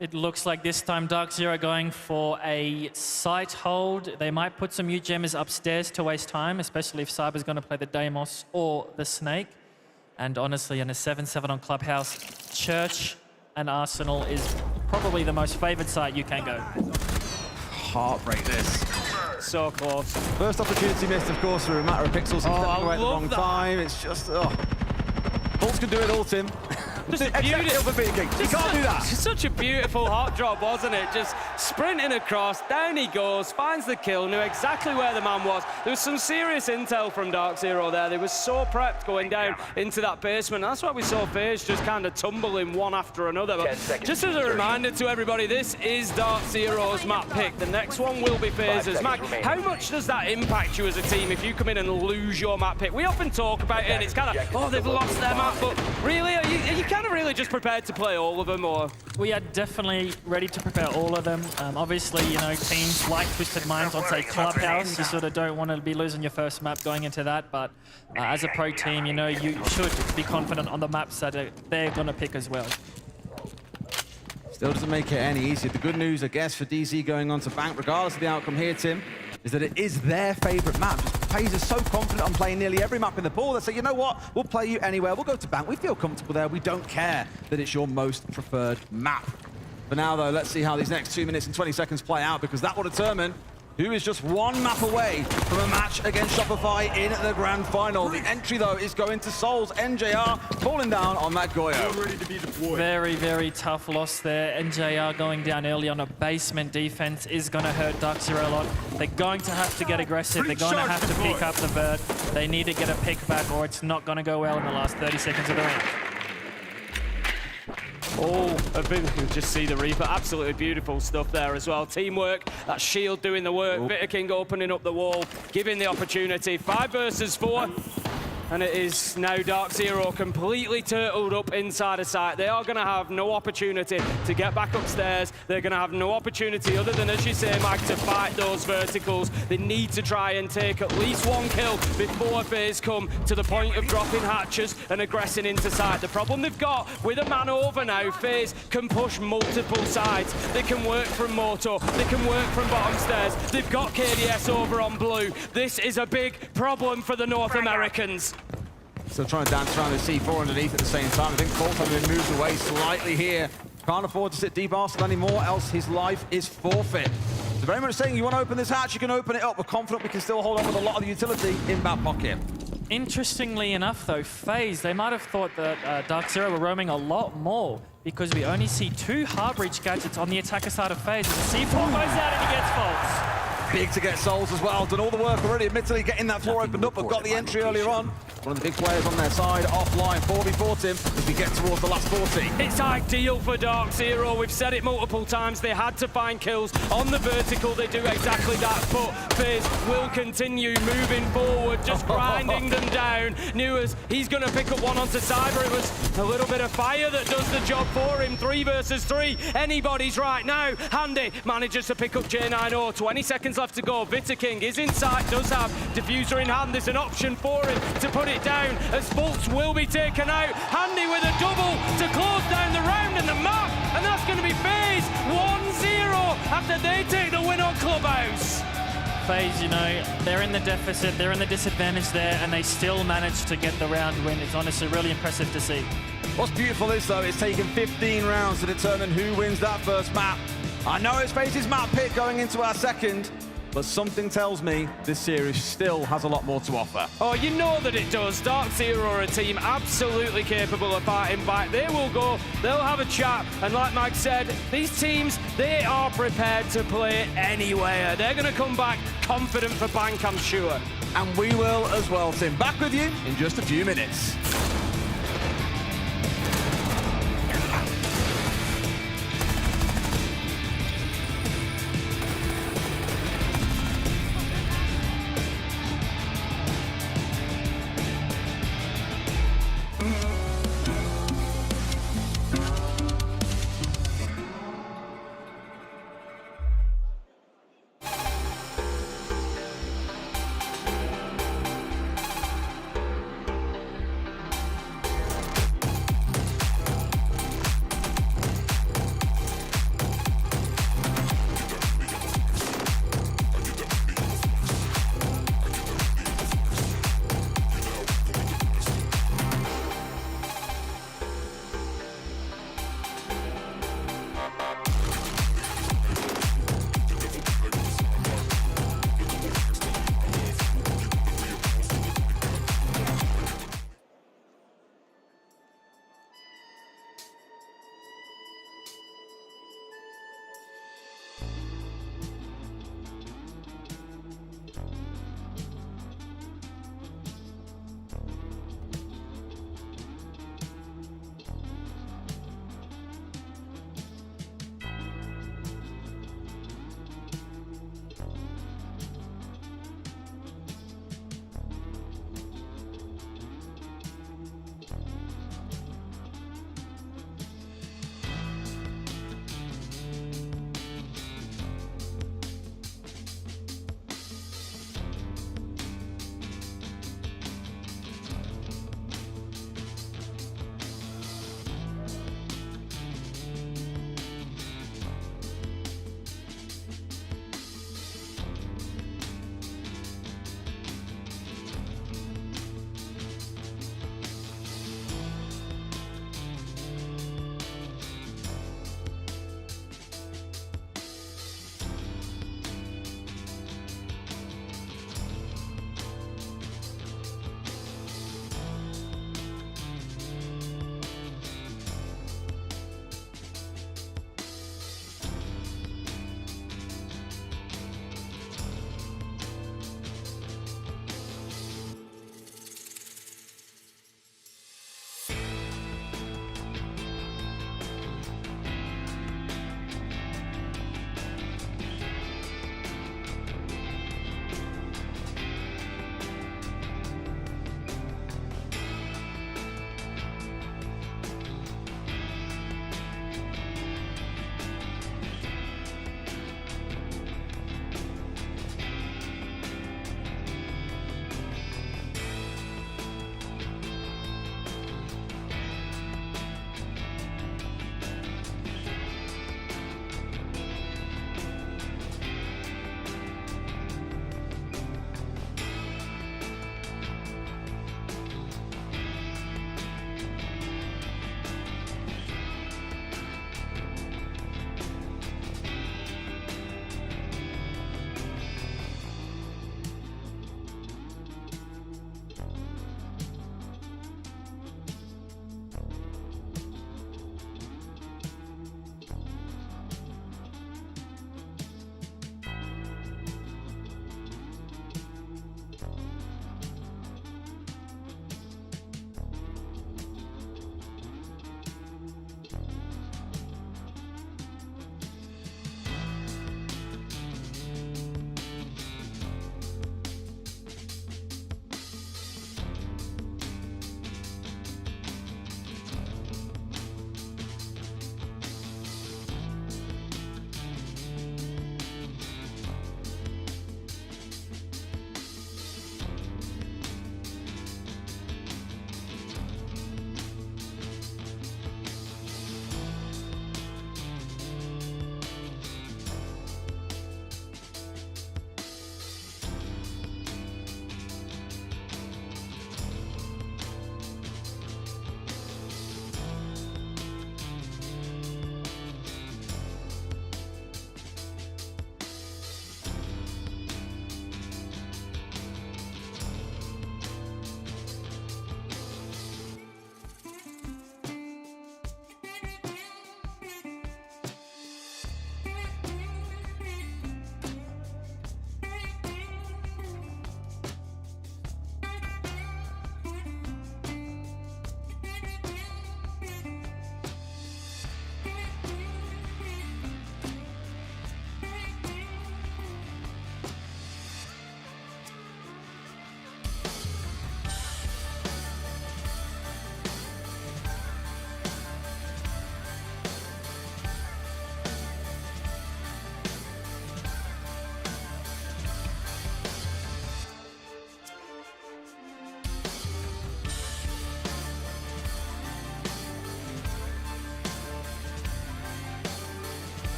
It looks like this time Dark Zero going for a site hold. They might put some U-Gemmers upstairs to waste time, especially if Cyber's going to play the Deimos or the Snake. And honestly, in a 7-7 on Clubhouse, Church and Arsenal is probably the most favored site you can go. Heartbreak this. So close. First opportunity missed, of course, through a matter of pixels. Stepping away at the wrong time. It's just, Bolts can do it all, Tim. Just beautiful. You can't do that. Such a beautiful hot drop, wasn't it? Just sprinting across, down he goes, finds the kill, knew exactly where the man was. There was some serious intel from Dark Zero there. They were so prepped going down into that basement. That's why we saw FaZe just kind of tumbling one after another. But just as a reminder to everybody, this is Dark Zero's map pick. The next one will be FaZe's. Mac, how much does that impact you as a team if you come in and lose your map pick? We often talk about it and it's kind of, oh, they've lost their map, but really, are you kind of really just prepared to play all of them, or? We are definitely ready to prepare all of them. Obviously, you know, teams like Twisted Minds on, say, Clubhouse, you sort of don't want to be losing your first map going into that, but as a pro team, you know, you should be confident on the maps that they're going to pick as well. Still doesn't make it any easier. The good news, I guess, for DC going on to Bank, regardless of the outcome here, Tim, is that it is their favorite map. FaZe is so confident on playing nearly every map in the pool. They say, you know what, we'll play you anywhere. We'll go to Bank. We feel comfortable there. We don't care that it's your most preferred map. For now, though, let's see how these next 2 minutes and 20 seconds play out, because that will determine who is just one map away from a match against Shopify in the grand final. The entry, though, is going to Souls. NJR falling down on that Goyo. Ready to be deployed. Very, very tough loss there. NJR going down early on a basement defense is going to hurt Dark Zero a lot. They're going to have to get aggressive. They're going to have to pick up the bird. They need to get a pick back, or it's not going to go well in the last 30 seconds of the round. Oh, you can just see the Reaper. Absolutely beautiful stuff there as well. Teamwork, that shield doing the work. Bitter King opening up the wall, giving the opportunity. 5 versus 4. And it is now Dark Zero completely turtled up inside a site. They are going to have no opportunity to get back upstairs. They're going to have no opportunity other than, as you say, Mike, to fight those verticals. They need to try and take at least one kill before FaZe come to the point of dropping hatches and aggressing into site. The problem they've got with a man over now, FaZe can push multiple sides. They can work from Moto. They can work from bottom stairs. They've got KDS over on blue. This is a big problem for the North Americans. Still trying to dance around the C4 underneath at the same time. I think Colt's having been moved away slightly here. Can't afford to sit deep Arsenal anymore, else his life is forfeit. So very much saying, you want to open this hatch, you can open it up. We're confident we can still hold on with a lot of the utility in back pocket. Interestingly enough, though, FaZe, they might have thought that Dark Zero were roaming a lot more, because we only see 2 hard breach gadgets on the attacker side of FaZe. The C4 goes out and he gets faults. big to get Souls as well. Done all the work already, admittedly getting that floor opened up, but got the entry earlier on. One of the big players on their side, offline, 4v4 Tim, as we get towards the last 40. It's ideal for Dark Zero. We've said it multiple times. They had to find kills on the vertical. They do exactly that, but FaZe will continue moving forward, just grinding them down. Newers, he's going to pick up one onto Cyber. It was a little bit of fire that does the job for him. 3 versus 3. Anybody's right now. Handy manages to pick up J9O. 20 seconds left to go. Vita King is inside, does have Diffuser in hand. There's an option for him to put it down as Fultz will be taken out. Handy with a double to close down the round and the map, and that's going to be FaZe 1-0 after they take the win on Clubhouse. FaZe, you know, they're in the deficit, they're in the disadvantage there, and they still manage to get the round win. It's honestly really impressive to see. What's beautiful is, though, it's taken 15 rounds to determine who wins that first map. I know it's FaZe's map pick going into our second, but something tells me this series still has a lot more to offer. Oh, you know that it does. Dark Zero are a team absolutely capable of fighting back. They will go, they'll have a chat, and like Mike said, these teams, they are prepared to play anywhere. They're going to come back confident for Bank, I'm sure. And we will as well, Tim. Back with you in just a few minutes.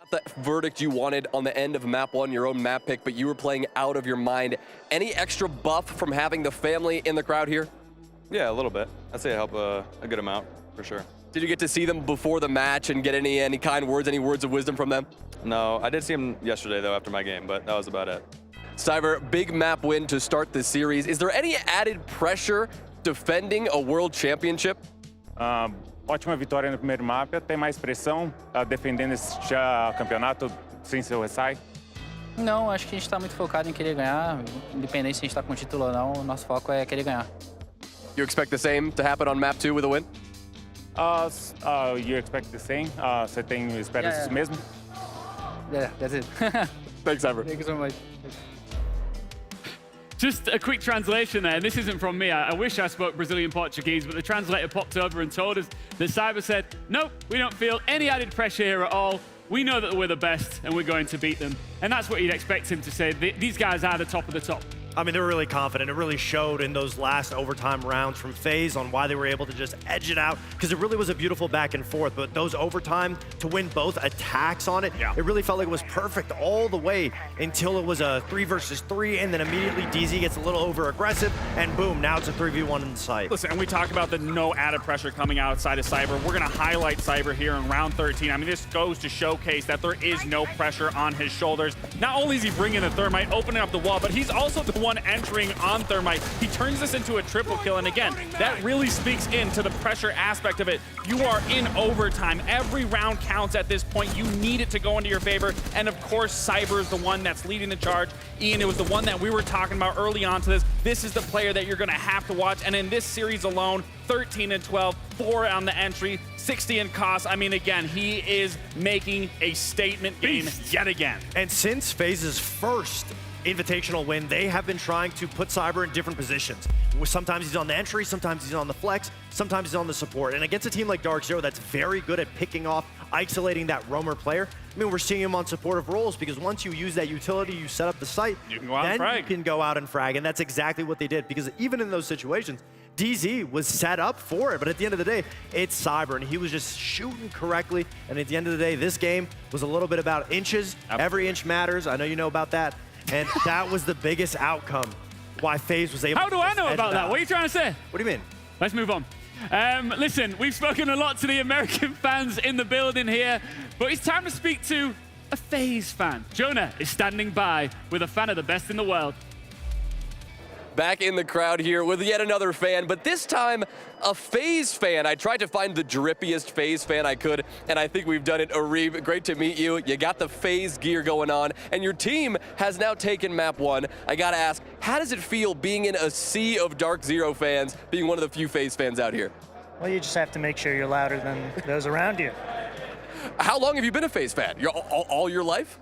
The verdict you wanted on the end of map 1, your own map pick, but you were playing out of your mind. Any extra buff from having the family in the crowd here? Yeah, a little bit. I'd say it helped a good amount, for sure. Did you get to see them before the match and get any kind words, any words of wisdom from them? No, I did see them yesterday, though, after my game, but that was about it. Cyber, big map win to start the series. Is there any added pressure defending a world championship? Ótima vitória no primeiro mapa. Tem mais pressão defendendo esse campeonato sem seu ressai? Não, acho que a gente está muito focado em querer ganhar. Independente se a gente está com título ou não, o nosso foco é querer ganhar. You expect the same to happen on map 2 with a win? You expect the same? Você espera isso mesmo? Yeah, that's it. Thanks, Cyber. Thank you so much. Just a quick translation there, and this isn't from me. I wish I spoke Brazilian Portuguese, but the translator popped over and told us that Cyber said, nope, we don't feel any added pressure here at all. We know that we're the best, and we're going to beat them. And that's what you'd expect him to say. These guys are the top of the top. I mean, they were really confident. It really showed in those last overtime rounds from FaZe on why they were able to just edge it out, because it really was a beautiful back and forth. But those overtime, to win both attacks on it, it really felt like it was perfect all the way until it was a 3 versus 3, and then immediately DZ gets a little over aggressive, and boom, now it's a 3v1 in sight. Listen, and we talk about the no added pressure coming outside of Cyber. We're going to highlight Cyber here in round 13. I mean, this goes to showcase that there is no pressure on his shoulders. Not only is he bringing the Thermite, opening up the wall, but he's also the one entering on Thermite. He turns this into a triple kill, and again, that really speaks into the pressure aspect of it. You are in overtime. Every round counts at this point. You need it to go into your favor, and of course, Cyber is the one that's leading the charge. Ian, it was the one that we were talking about early on to this. This is the player that you're going to have to watch, and in this series alone, 13 and 12, 4 on the entry, 60 in cost. I mean, again, he is making a statement game yet again. And since FaZe's first invitational win, they have been trying to put Cyber in different positions. Sometimes he's on the entry, sometimes he's on the flex, sometimes he's on the support. And against a team like Dark Zero that's very good at picking off, isolating that roamer player, I mean, we're seeing him on supportive roles, because once you use that utility, you set up the site, you can go out and frag. You can go out and frag, and that's exactly what they did, because even in those situations, DZ was set up for it, but at the end of the day, it's Cyber, and he was just shooting correctly, and at the end of the day, this game was a little bit about inches. Absolutely. Every inch matters. I know you know about that. And that was the biggest outcome why FaZe was able to How do I know about that? What are you trying to say? What do you mean? Let's move on. Listen, we've spoken a lot to the American fans in the building here, but it's time to speak to a FaZe fan. Jonah is standing by with a fan of the best in the world. Back in the crowd here with yet another fan, but this time a FaZe fan. I tried to find the drippiest FaZe fan I could, and I think we've done it. Arib, great to meet you. You got the FaZe gear going on, and your team has now taken map 1. I gotta ask, how does it feel being in a sea of Dark Zero fans, being one of the few FaZe fans out here? Well, you just have to make sure you're louder than those around you. How long have you been a FaZe fan? All your life?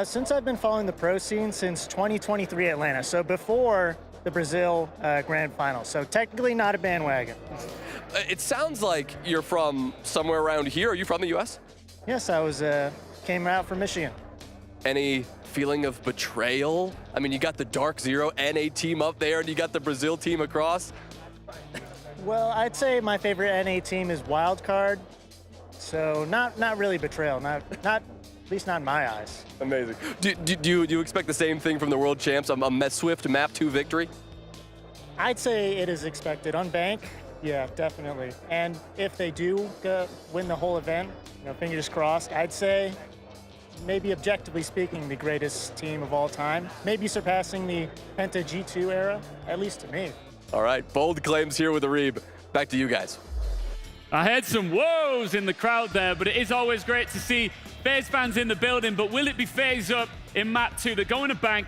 Since I've been following the pro scene since 2023 Atlanta, so before the Brazil Grand Final, so technically not a bandwagon. It sounds like you're from somewhere around here. Are you from the US? Yes, I was came out from Michigan. Any feeling of betrayal? I mean, you got the Dark Zero NA team up there, and you got the Brazil team across. Well, I'd say my favorite NA team is Wildcard, so not really betrayal, not at least not in my eyes. Amazing. Do you expect the same thing from the World Champs, a swift map 2 victory? I'd say it is expected. On Bank, yeah, definitely. And if they do win the whole event, fingers crossed, I'd say maybe objectively speaking, the greatest team of all time. Maybe surpassing the Penta G2 era, at least to me. All right, bold claims here with Arib. Back to you guys. I heard some woes in the crowd there, but it is always great to see FaZe fans in the building. But will it be FaZe up in map 2? They're going to Bank.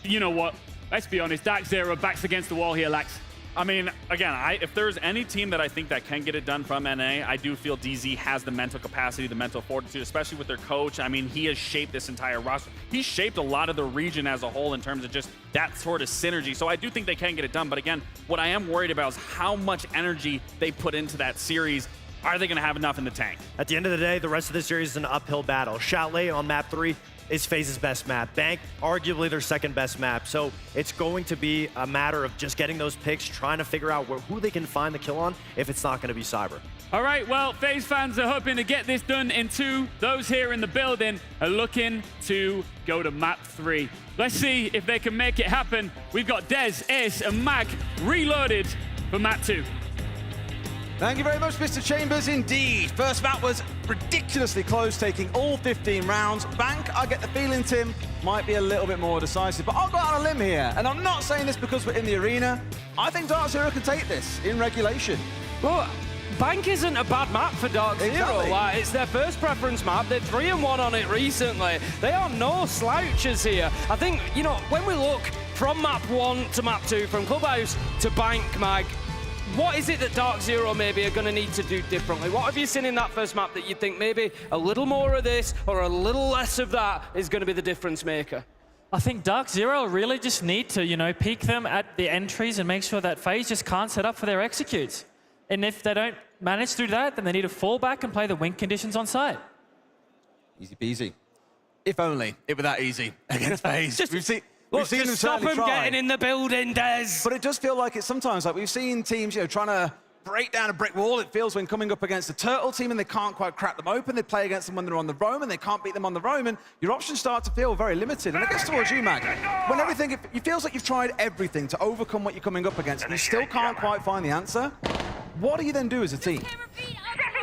You know what? Let's be honest, Dark Zero backs against the wall here, Lax. I mean, again, if there's any team that I think that can get it done from NA, I do feel DZ has the mental capacity, the mental fortitude, especially with their coach. I mean, he has shaped this entire roster. He's shaped a lot of the region as a whole in terms of just that sort of synergy. So I do think they can get it done. But again, what I am worried about is how much energy they put into that series Are they going to have enough in the tank? At the end of the day, the rest of the series is an uphill battle. Chalet on map 3 is FaZe's best map. Bank, arguably their second best map. So it's going to be a matter of just getting those picks, trying to figure out who they can find the kill on if it's not going to be Cyber. All right, well, FaZe fans are hoping to get this done in 2. Those here in the building are looking to go to map 3. Let's see if they can make it happen. We've got Dez, Ace, and Mag reloaded for map 2. Thank you very much, Mr. Chambers, indeed. First map was ridiculously close, taking all 15 rounds. Bank, I get the feeling, Tim, might be a little bit more decisive, but I'll go out on a limb here. And I'm not saying this because we're in the arena. I think Dark Zero can take this in regulation. Well, Bank isn't a bad map for Dark Zero. Exactly. Like, it's their first preference map. They're 3-1 on it recently. They are no slouches here. I think, you know, when we look from map 1 to map 2, from Clubhouse to Bank, Mag, what is it that Dark Zero maybe are going to need to do differently? What have you seen in that first map that you think maybe a little more of this or a little less of that is going to be the difference maker? I think Dark Zero really just need to, you know, peek them at the entries and make sure that FaZe just can't set up for their executes. And if they don't manage to do that, then they need to fall back and play the win conditions on site. Easy peasy. If only it were that easy against FaZe. We've seen them stop him getting in the building, Dez. But it does feel like it's sometimes like we've seen teams, you know, trying to break down a brick wall. It feels when coming up against a Turtle team and they can't quite crack them open. They play against them when they're on the roam and they can't beat them on the roam. And your options start to feel very limited. And it gets towards you, Mag. When everything, it feels like you've tried everything to overcome what you're coming up against and you still can't quite find the answer. What do you then do as a team?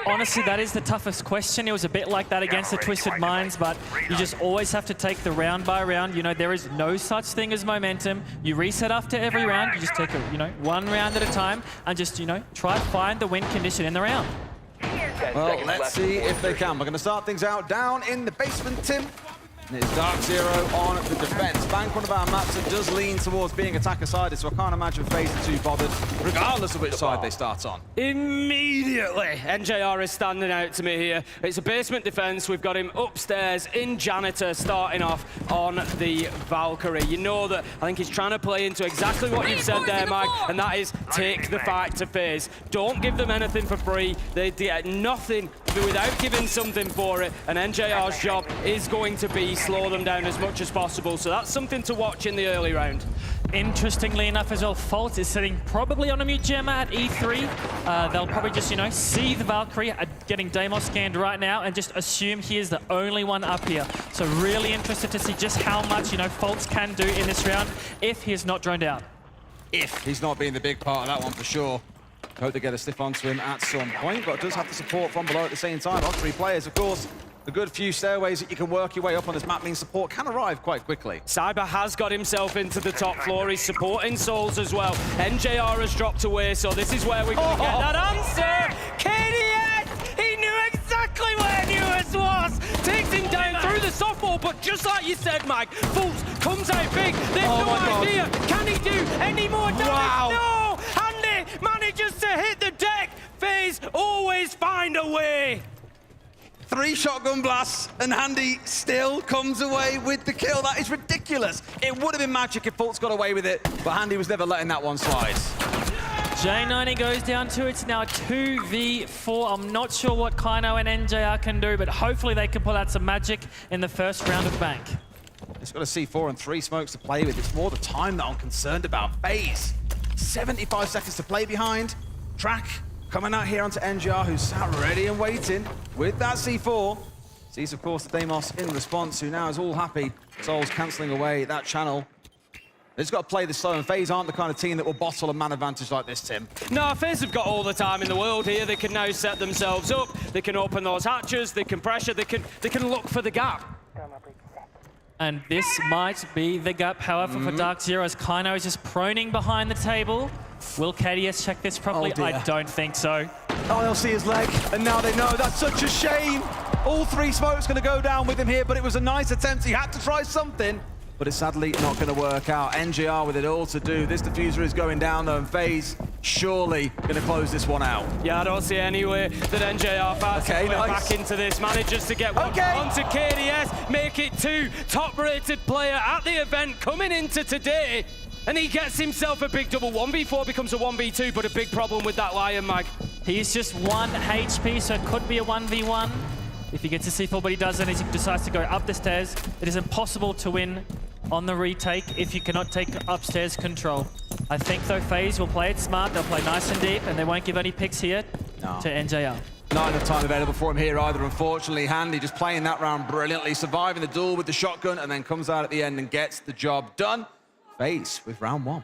Honestly, that is the toughest question. It was a bit like that against the Twisted Minds, but you just always have to take the round by round. You know, there is no such thing as momentum. You reset after every round. You just take, one round at a time and just, try to find the win condition in the round. Well, let's see if they can. We're going to start things out down in the basement, Tim. And it's Dark Zero on the defense. Bank, one of our maps that does lean towards being attacker-sided, so I can't imagine FaZe are too bothered, regardless of which side they start on. Immediately, NJR is standing out to me here. It's a basement defense. We've got him upstairs in Janitor, starting off on the Valkyrie. You know that I think he's trying to play into exactly what you've said there, Mike, and that is take the fight to FaZe. Don't give them anything for free. They get nothing without giving something for it, and NJR's job is going to be slow them down as much as possible. So that's something to watch in the early round. Interestingly enough as well, Fault is sitting probably on a mute jammer at E3. They'll probably just, see the Valkyrie getting Deimos scanned right now and just assume he is the only one up here. So really interested to see just how much, Faults can do in this round if he is not droned out. If he's not being the big part of that one for sure. Hope they get a stiff onto him at some point, but does have the support from below at the same time. On 3 players, of course. A good few stairways that you can work your way up on this map means support can arrive quite quickly. Cyber has got himself into the top floor. He's supporting Souls as well. NJR has dropped away, so this is where we're going to get that answer. KDS! He knew exactly where Newest was. Takes him down through the softball, but just like you said, Mike, Fultz comes out big. There's no idea. Can he do any more damage? Wow. No! Handy manages to hit the deck. FaZe always find a way. 3 shotgun blasts, and Handy still comes away with the kill. That is ridiculous. It would have been magic if Fultz got away with it, but Handy was never letting that one slide. J90 goes down to it's now 2v4. I'm not sure what Kaino and NJR can do, but hopefully they can pull out some magic in the first round of Bank. It's got a C4 and 3 smokes to play with. It's more the time that I'm concerned about. FaZe, 75 seconds to play behind. Track coming out here onto NGR, who's sat ready and waiting with that C4. Sees, of course, the Deimos in response, who now is all happy. Souls cancelling away that channel. They've just got to play this slow, and FaZe aren't the kind of team that will bottle a man advantage like this, Tim. No, FaZe have got all the time in the world here. They can now set themselves up. They can open those hatches. They can pressure. They can look for the gap. And this might be the gap, however, for Dark Zero, as Kaino is just proning behind the table. Will KDS check this properly? Oh, I don't think so. Oh, they'll see his leg, and now they know. That's such a shame. All 3 smokes going to go down with him here, but it was a nice attempt. He had to try something, but it's sadly not going to work out. NGR with it all to do. This diffuser is going down, though, and FaZe surely going to close this one out. Yeah, I don't see any way that NJR fast back into this. Manages to get one onto KDS, make it 2. Top-rated player at the event coming into today. And he gets himself a big double 1v4, becomes a 1v2, but a big problem with that Lion Mag. He's just 1 HP, so it could be a 1v1. If he gets a C4, but he doesn't, as he decides to go up the stairs. It is impossible to win on the retake if you cannot take upstairs control. I think, though, FaZe will play it smart. They'll play nice and deep, and they won't give any picks here to NJR. Not enough time available for him here either, unfortunately. Handy just playing that round brilliantly, surviving the duel with the shotgun, and then comes out at the end and gets the job done. FaZe with round 1.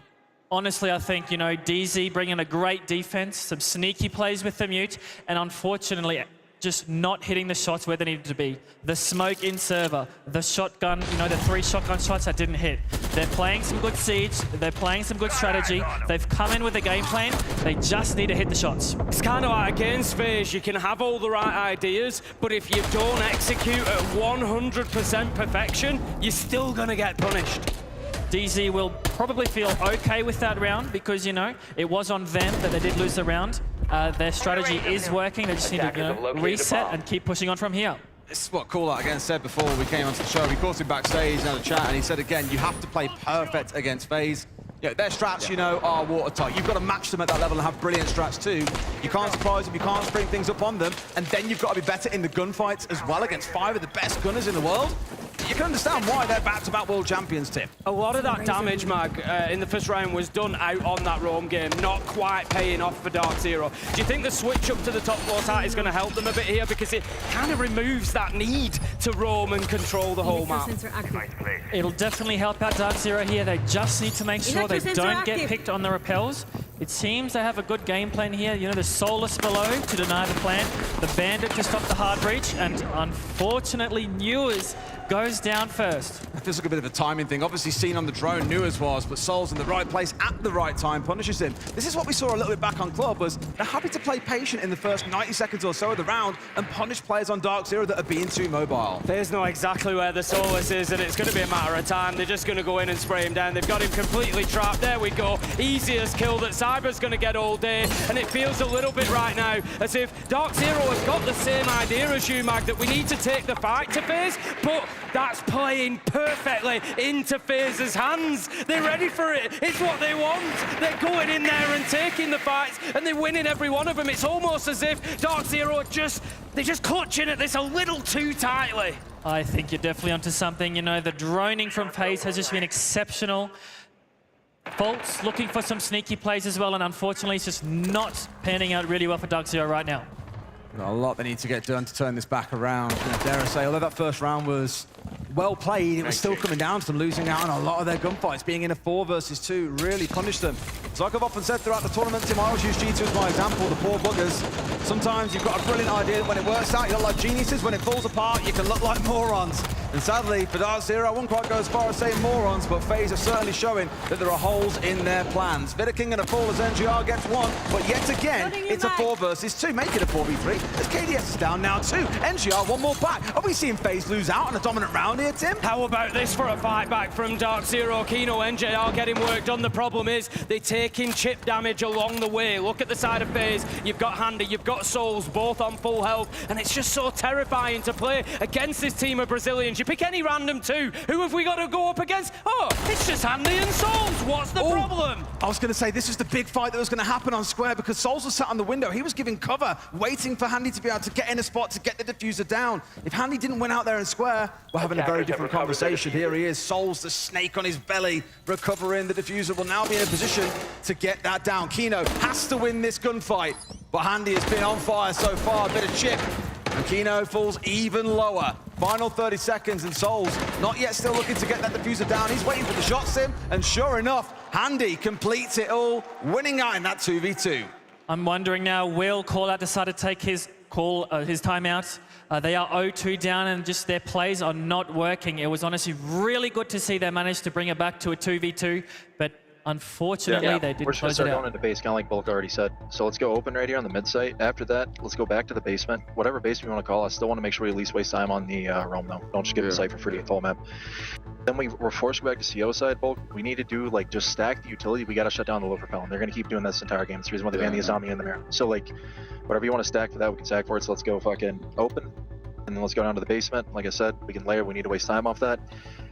Honestly, I think, DZ bringing a great defense, some sneaky plays with the mute, and unfortunately, just not hitting the shots where they needed to be. The smoke in server, the shotgun, the 3 shotgun shots that didn't hit. They're playing some good siege, they're playing some good strategy, they've come in with a game plan, they just need to hit the shots. It's kind of like against FaZe, you can have all the right ideas, but if you don't execute at 100% perfection, you're still gonna get punished. DZ will probably feel okay with that round because, it was on them that they did lose the round. Their strategy is working. They just need to reset and keep pushing on from here. This is what Call Out again said before we came onto the show. We caught him backstage in the chat, and he said again, you have to play perfect against FaZe. Their strats, are watertight. You've got to match them at that level and have brilliant strats too. You can't surprise them, you can't spring things up on them, and then you've got to be better in the gunfights as well against 5 of the best gunners in the world. You can understand why they're back-to-back world champions, Tim. A lot of that damage, Mag, in the first round was done out on that roam game, not quite paying off for Dark Zero. Do you think the switch up to the top floor site is going to help them a bit here? Because it kind of removes that need to roam and control the whole map. It'll definitely help out Dark Zero here. They just need to make sure they don't get picked on the rappels. It seems they have a good game plan here. The Solus below to deny the plant, the Bandit to stop the hard breach, and unfortunately, Newers goes down first. It feels like a bit of a timing thing. Obviously seen on the drone, Newers was, but Sol's in the right place at the right time, punishes him. This is what we saw a little bit back on Club, was they're happy to play patient in the first 90 seconds or so of the round and punish players on Dark Zero that are being too mobile. There's know exactly where the Solus is, and it's going to be a matter of time. They're just going to go in and spray him down. They've got him completely trapped. There we go. Easiest kill that Cyber's going to get all day, and it feels a little bit right now as if Dark Zero has got the same idea as you, Mag, that we need to take the fight to FaZe, but that's playing perfectly into FaZe's hands. They're ready for it. It's what they want. They're going in there and taking the fights, and they're winning every one of them. It's almost as if Dark Zero are just clutching at this a little too tightly. I think you're definitely onto something. The droning from FaZe has just been exceptional. Faults looking for some sneaky plays as well, and unfortunately it's just not panning out really well for Dark Zero right now. A lot they need to get done to turn this back around. Dare I say, although that first round was well played, it was still coming down to them losing out on a lot of their gunfights. Being in a 4 versus 2 really punished them. So like I've often said throughout the tournament, Tim, I always use G2 as my example, the poor buggers. Sometimes you've got a brilliant idea that when it works out, you look like geniuses. When it falls apart, you can look like morons. And sadly, for Dark Zero, I wouldn't quite go as far as saying morons, but FaZe are certainly showing that there are holes in their plans. Vidaking gonna fall as NGR gets 1, but yet again, it's a 4 versus 2. Make it a 4v3, as KDS is down now too. NGR, 1 more back. Are we seeing FaZe lose out on a dominant round here, Tim? How about this for a fight back from Dark Zero? Kino, NJR getting work done. The problem is they're taking chip damage along the way. Look at the side of FaZe. You've got Handy, you've got Souls, both on full health, and it's just so terrifying to play against this team of Brazilians. You pick any random 2. Who have we got to go up against? Oh, it's just Handy and Souls. What's the problem? I was going to say, this was the big fight that was going to happen on Square because Souls was sat on the window. He was giving cover, waiting for Handy to be able to get in a spot to get the diffuser down. If Handy didn't win out there in Square, we're having a very different conversation. Here he is, Souls, the snake on his belly, recovering. The diffuser will now be in a position to get that down. Kino has to win this gunfight, but Handy has been on fire so far. A bit of chip, and Kino falls even lower. Final 30 seconds, and Souls not yet still looking to get that diffuser down. He's waiting for the shot sim, and sure enough, Handy completes it all, winning out in that 2v2. I'm wondering now, will Call Out decide to take his timeout? They are 0-2 down, and just their plays are not working. It was honestly really good to see they managed to bring it back to a 2v2, but unfortunately, they didn't We're just going to start start going going into base, kind of like Bulk already said. So let's go open right here on the mid site. After that, let's go back to the basement. Whatever base we want to call, I still want to make sure we at least waste time on the roam, though. Don't just give the site for free, full map. Then we're forced to go back to CO side, Bulk. We need to do, like, just stack the utility. We got to shut down the low propellant. They're going to keep doing this entire game. It's the reason why they banned the Azami in the mirror. So, like, whatever you want to stack for that, we can stack for it. So let's go fucking open. And then let's go down to the basement. Like I said, we can layer. We need to waste time off that.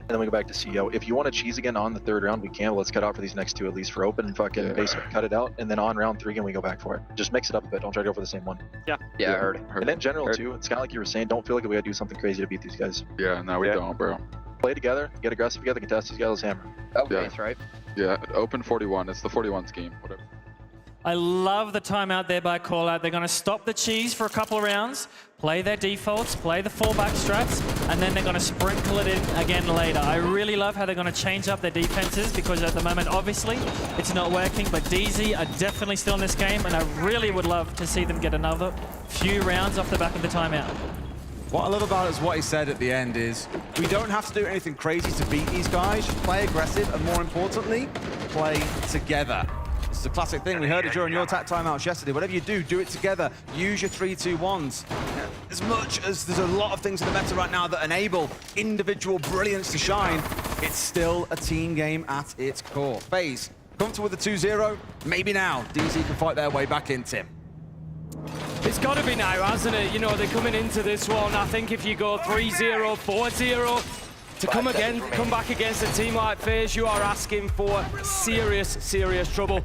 and then we go back to CEO. If you want to cheese again on the 3rd round, we can. Let's cut out for these next 2 at least for open and fucking basically cut it out. And then on round 3 again, we go back for it. Just mix it up a bit. Don't try to go for the same one. Yeah, I heard. And in general too, it's kind of like you were saying, don't feel like we gotta do something crazy to beat these guys. Yeah, no, we don't, bro. Play together, get aggressive together, contest these guys, let's hammer. That's right. Yeah, open 41. It's the 41 scheme, whatever. I love the timeout there by Callout. They're going to stop the cheese for a couple of rounds, play their defaults, play the fallback strats, and then they're going to sprinkle it in again later. I really love how they're going to change up their defenses because at the moment, obviously, it's not working, but DZ are definitely still in this game, and I really would love to see them get another few rounds off the back of the timeout. What I love about it is what he said at the end is, we don't have to do anything crazy to beat these guys, just play aggressive, and more importantly, play together. It's a classic thing. We heard it during your attack timeouts yesterday. Whatever you do, do it together. Use your 3-2-1s. As much as there's a lot of things in the meta right now that enable individual brilliance to shine, it's still a team game at its core. FaZe, comfortable with the 2-0? Maybe now. DZ can fight their way back in, Tim. It's got to be now, hasn't it? You know, they're coming into this one. I think if you go 3-0, 4-0, to come back against a team like FaZe, you are asking for serious trouble.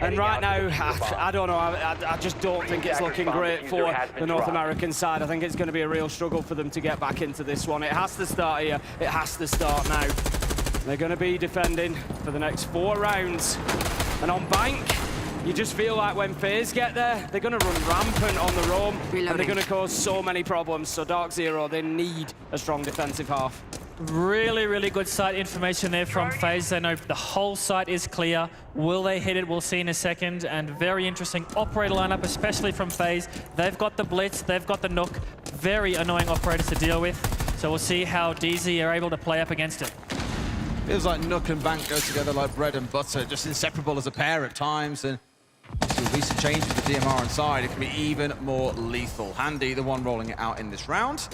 And right now, I don't know, I just don't think it's looking great for the North American side. I think it's going to be a real struggle for them to get back into this one. It has to start here. It has to start now. They're going to be defending for the next 4 rounds. And on Bank, you just feel like when FaZe get there, they're going to run rampant on the roam, and they're going to cause so many problems. So Dark Zero, they need a strong defensive half. Really good site information there from FaZe. They know the whole site is clear. Will they hit it? We'll see in a second. And very interesting operator lineup, especially from FaZe. They've got the Blitz, they've got the Nook. Very annoying operators to deal with. So we'll see how DZ are able to play up against it. Feels like Nook and Bank go together like bread and butter, just inseparable as a pair at times. And with recent changes with the DMR inside, it can be even more lethal. Handy, the one rolling it out in this round.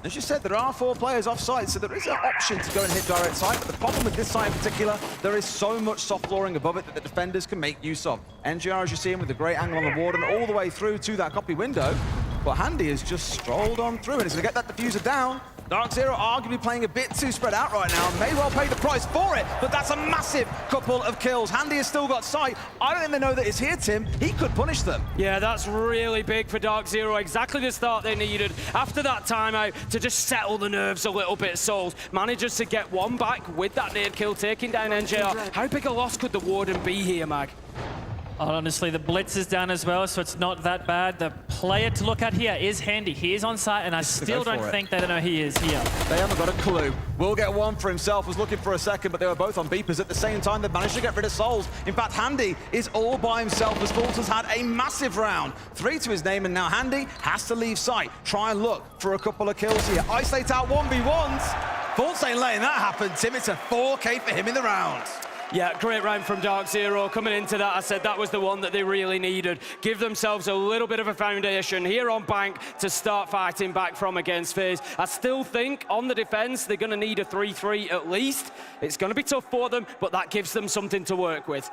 As you said, there are 4 players off site, so there is an option to go and hit direct site, but the problem with this site in particular, there is so much soft flooring above it that the defenders can make use of. NGR, as you see him with a great angle on the Warden, all the way through to that copy window, but Handy has just strolled on through, and he's going to get that diffuser down. Dark Zero arguably playing a bit too spread out right now, and may well pay the price for it, but that's a massive couple of kills. Handy has still got sight. I don't think they know that it's here, Tim. He could punish them. Yeah, that's really big for Dark Zero. Exactly the start they needed. After that timeout, to just settle the nerves a little bit, Souls manages to get one back with that nade kill, taking down NJR. How big a loss could the Warden be here, Mag? Honestly, the Blitz is down as well, so it's not that bad. The player to look at here is Handy. He is on site, and I still don't think they know he is here. They haven't got a clue. Will get one for himself, was looking for a second, but they were both on beepers at the same time. They managed to get rid of Souls. In fact, Handy is all by himself as Fultz has had a massive round. 3 to his name, and now Handy has to leave sight. Try and look for a couple of kills here. Isolate out 1v1s. Fultz ain't letting that happen, Tim. It's a 4K for him in the round. Yeah, great round from Dark Zero. Coming into that, I said that was the one that they really needed. Give themselves a little bit of a foundation here on Bank to start fighting back from against FaZe. I still think on the defense, they're going to need a 3-3 at least. It's going to be tough for them, but that gives them something to work with.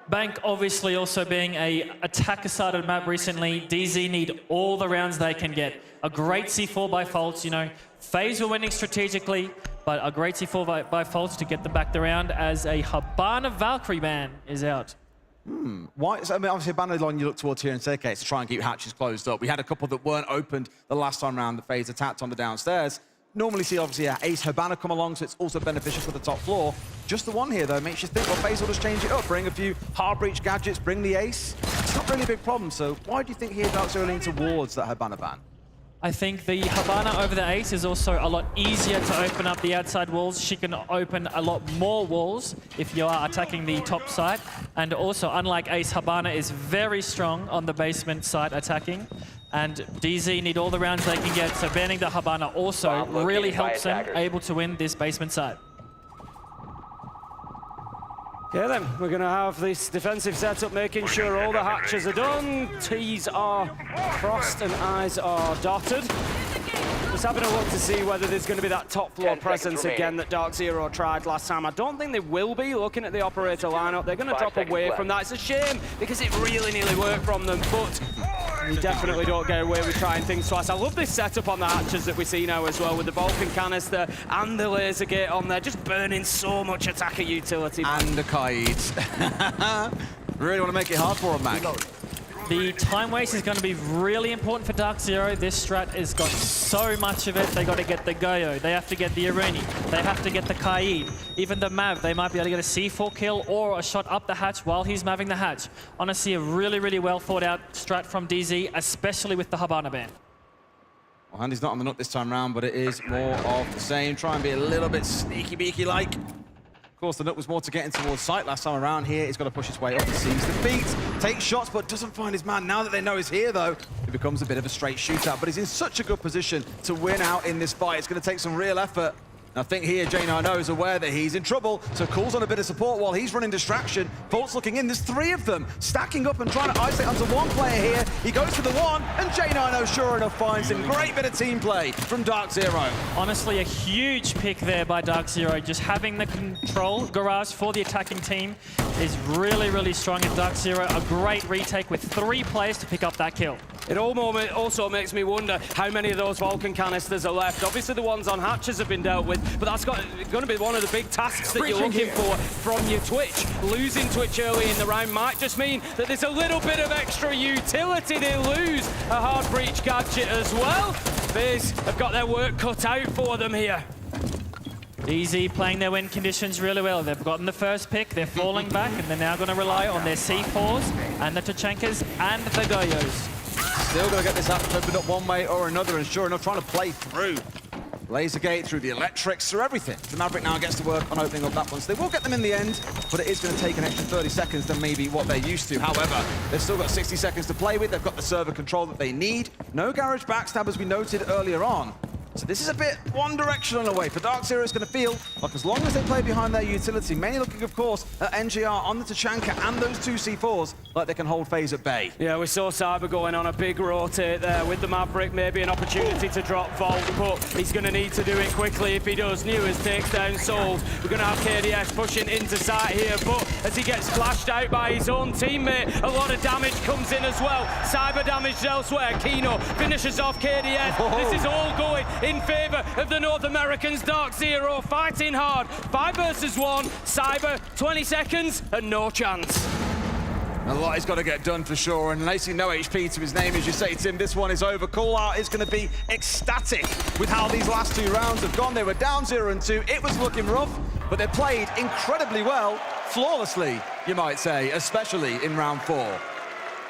Bank obviously also being a attacker-sided map recently. DZ need all the rounds they can get. A great C4 by Fultz, you know. FaZe were winning strategically, but a great C4 by Fultz to get them back the round as a Habana Valkyrie ban is out. Why? So, I mean, obviously, Habana line you look towards here in staircase to try and keep hatches closed up. We had a couple that weren't opened the last time round. The FaZe attacked on the downstairs. Normally see, obviously, Ace Habana come along, so it's also beneficial for the top floor. Just the one here, though, makes you think, well, FaZe will just change it up, bring a few hard breach gadgets, bring the Ace. It's not really a big problem, so why do you think here Dark Zero lean towards that Habana ban? I think the Habana over the Ace is also a lot easier to open up the outside walls. She can open a lot more walls if you are attacking the top side. And also, unlike Ace, Habana is very strong on the basement side attacking. And DZ need all the rounds they can get, so banning the Habana also really helps them able to win this basement side. Okay then, we're going to have this defensive setup, making sure all the hatches are done, T's are crossed and I's are dotted. Just having a look to see whether there's going to be that top floor presence again that Dark Zero tried last time. I don't think they will be. Looking at the operator lineup, they're going to drop away from that. It's a shame because it really nearly worked from them, but You definitely don't get away with trying things twice. I love this setup on the hatches that we see now as well, with the Vulcan canister and the laser gate on there, just burning so much attacker utility. And the kites. Really want to make it hard for him, Mac. The time waste is going to be really important for Dark Zero. This strat has got so much of it. They got to get the Goyo, they have to get the Irene, they have to get the Kaid, even the Mav. They might be able to get a C4 kill or a shot up the hatch while he's maving the hatch. Honestly, a really, really well thought out strat from DZ, especially with the Habana ban. Well, Handy's not on the nut this time round, but it is more of the same. Try and be a little bit sneaky-beaky-like. Of course, the nut was more to get in towards sight last time around. Here, he's got to push his way up. He sees the feet, takes shots, but doesn't find his man. Now that they know he's here, though, it becomes a bit of a straight shootout. But he's in such a good position to win out in this fight. It's going to take some real effort. And I think here, J9O is aware that he's in trouble, so calls on a bit of support while he's running distraction. Bolt's looking in. There's 3 of them stacking up and trying to isolate onto one player here. He goes for the one, and J9O, sure enough, finds him. Great bit of team play from Dark Zero. Honestly, a huge pick there by Dark Zero. Just having the control garage for the attacking team is really, really strong. And Dark Zero, a great retake with 3 players to pick up that kill. It also makes me wonder how many of those Vulcan canisters are left. Obviously, the ones on hatches have been dealt with, but that's going to be one of the big tasks that you're looking for from your Twitch. Losing Twitch early in the round might just mean that there's a little bit of extra utility. They lose a hard breach gadget as well. FaZe have got their work cut out for them here. DZ playing their win conditions really well. They've gotten the first pick, they're falling back, and they're now going to rely on their C4s and the Tachankas and the Goyos. Still going to get this hatch opened up one way or another, and sure enough, trying to play through laser gate, through the electrics, through everything. The Maverick now gets to work on opening up that one. So they will get them in the end, but it is going to take an extra 30 seconds than maybe what they're used to. However, they've still got 60 seconds to play with. They've got the server control that they need. No garage backstab, as we noted earlier on. So this is a bit one direction on the way. For Dark Zero, it's going to feel like as long as they play behind their utility, mainly looking, of course, at NGR on the Tachanka and those 2 C4s, like they can hold FaZe at bay. Yeah, we saw Cyber going on a big rotate there with the Maverick, maybe an opportunity to drop Vault, but he's going to need to do it quickly if he does. Newers takes down Souls. We're going to have KDS pushing into sight here, but as he gets flashed out by his own teammate, a lot of damage comes in as well. Cyber damaged elsewhere. Kino finishes off KDS. Whoa. This is all going in favor of the North Americans. Dark Zero fighting hard. 5 versus 1. Cyber, 20 seconds and no chance. A lot has got to get done for sure, and Lacey no HP to his name, as you say, Tim. This one is over. Call Out is going to be ecstatic with how these last 2 rounds have gone. They were down 0-2. It was looking rough, but they played incredibly well, flawlessly, you might say, especially in round 4.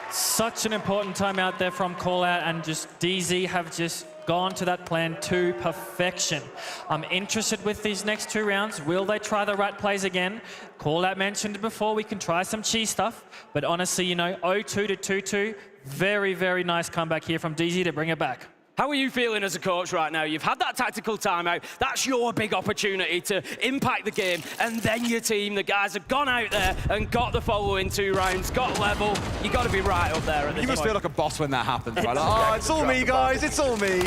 Such an important time out there from Call Out, and just DZ have just gone to that plan to perfection. I'm interested with these next 2 rounds. Will they try the rat plays again? Call Out mentioned it before, we can try some cheese stuff, but honestly, you know, 0-2 to 2-2, very, very nice comeback here from DZ to bring it back. How are you feeling as a coach right now? You've had that tactical timeout. That's your big opportunity to impact the game. And then your team, the guys have gone out there and got the following 2 rounds, got level. You got to be right up there at this You must point. feel like a boss when that happens, right? Oh, it's all me, guys. It's all me.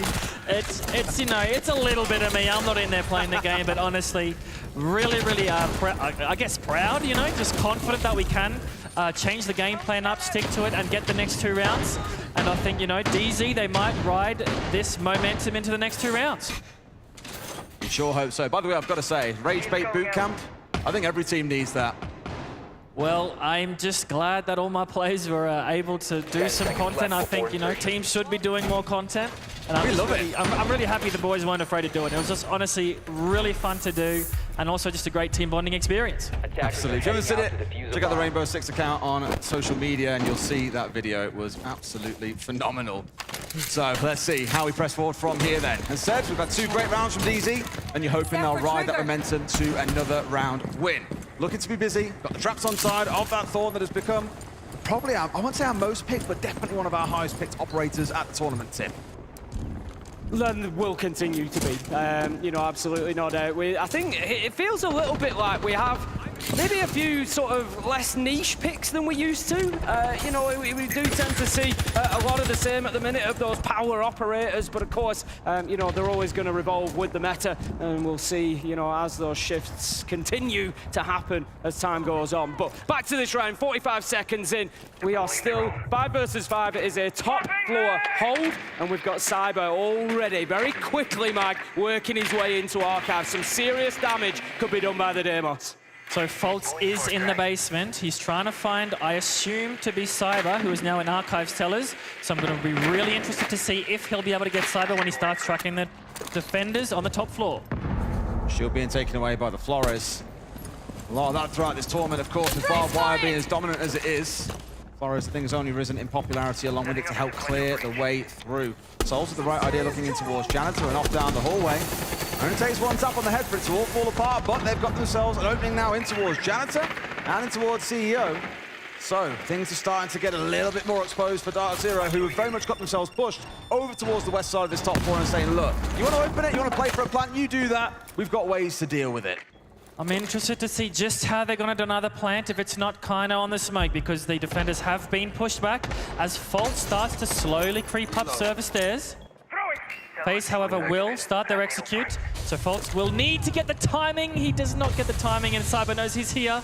It's you know, it's a little bit of me. I'm not in there playing the game, but honestly, really, really, I guess proud, you know, just confident that we can change the game plan up, stick to it, and get the next 2 rounds. And I think, you know, DZ, they might ride this momentum into the next 2 rounds. I sure hope so. By the way, I've got to say, Rage Bait Bootcamp, I think every team needs that. Well, I'm just glad that all my players were able to do some content. I think, you know, teams should be doing more content. And We love it. I'm really happy the boys weren't afraid to do it. It was just honestly really fun to do, and also just a great team bonding experience. Absolutely. If you haven't seen it, check out the Rainbow Six account on social media and you'll see that video. It was absolutely phenomenal. So let's see how we press forward from here then. As said, we've had 2 great rounds from DZ, and you're hoping they'll ride that momentum to another round win. Looking to be busy, got the traps on side of that Thorn that has become probably, I won't say our most picked, but definitely one of our highest picked operators at the tournament, Tim. And will continue to be. You know, absolutely no doubt. I think it feels a little bit like we have maybe a few sort of less niche picks than we used to. You know, we do tend to see a lot of the same at the minute of those power operators, but of course, you know, they're always going to revolve with the meta, and we'll see, you know, as those shifts continue to happen as time goes on. But back to this round, 45 seconds in, we are still 5 versus 5. It is a top floor hold, and we've got Cyber already very quickly, Mag, working his way into Archive. Some serious damage could be done by the Demos. So Fultz is in the basement. He's trying to find, I assume, to be Cyber, who is now in Archives Tellers. So I'm going to be really interested to see if he'll be able to get Cyber when he starts tracking the defenders on the top floor. Shield being taken away by the Flores. A lot of that throughout this tournament, of course, with barbed wire being as dominant as it is. Flores, the thing has only risen in popularity along with it to help clear the way through. Souls with the right idea, looking in towards Janitor and off down the hallway. Only takes one tap on the head for it to all fall apart, but they've got themselves an opening now in towards Janitor and in towards CEO. So things are starting to get a little bit more exposed for Dark Zero, who have very much got themselves pushed over towards the west side of this top floor and saying, look, you want to open it, you want to play for a plant, you do that. We've got ways to deal with it. I'm interested to see just how they're going to do another plant if it's not kind of on the smoke, because the defenders have been pushed back as Fault starts to slowly creep up server stairs. FaZe, however, will start their execute, so Fault will need to get the timing. He does not get the timing, and Cyber knows he's here.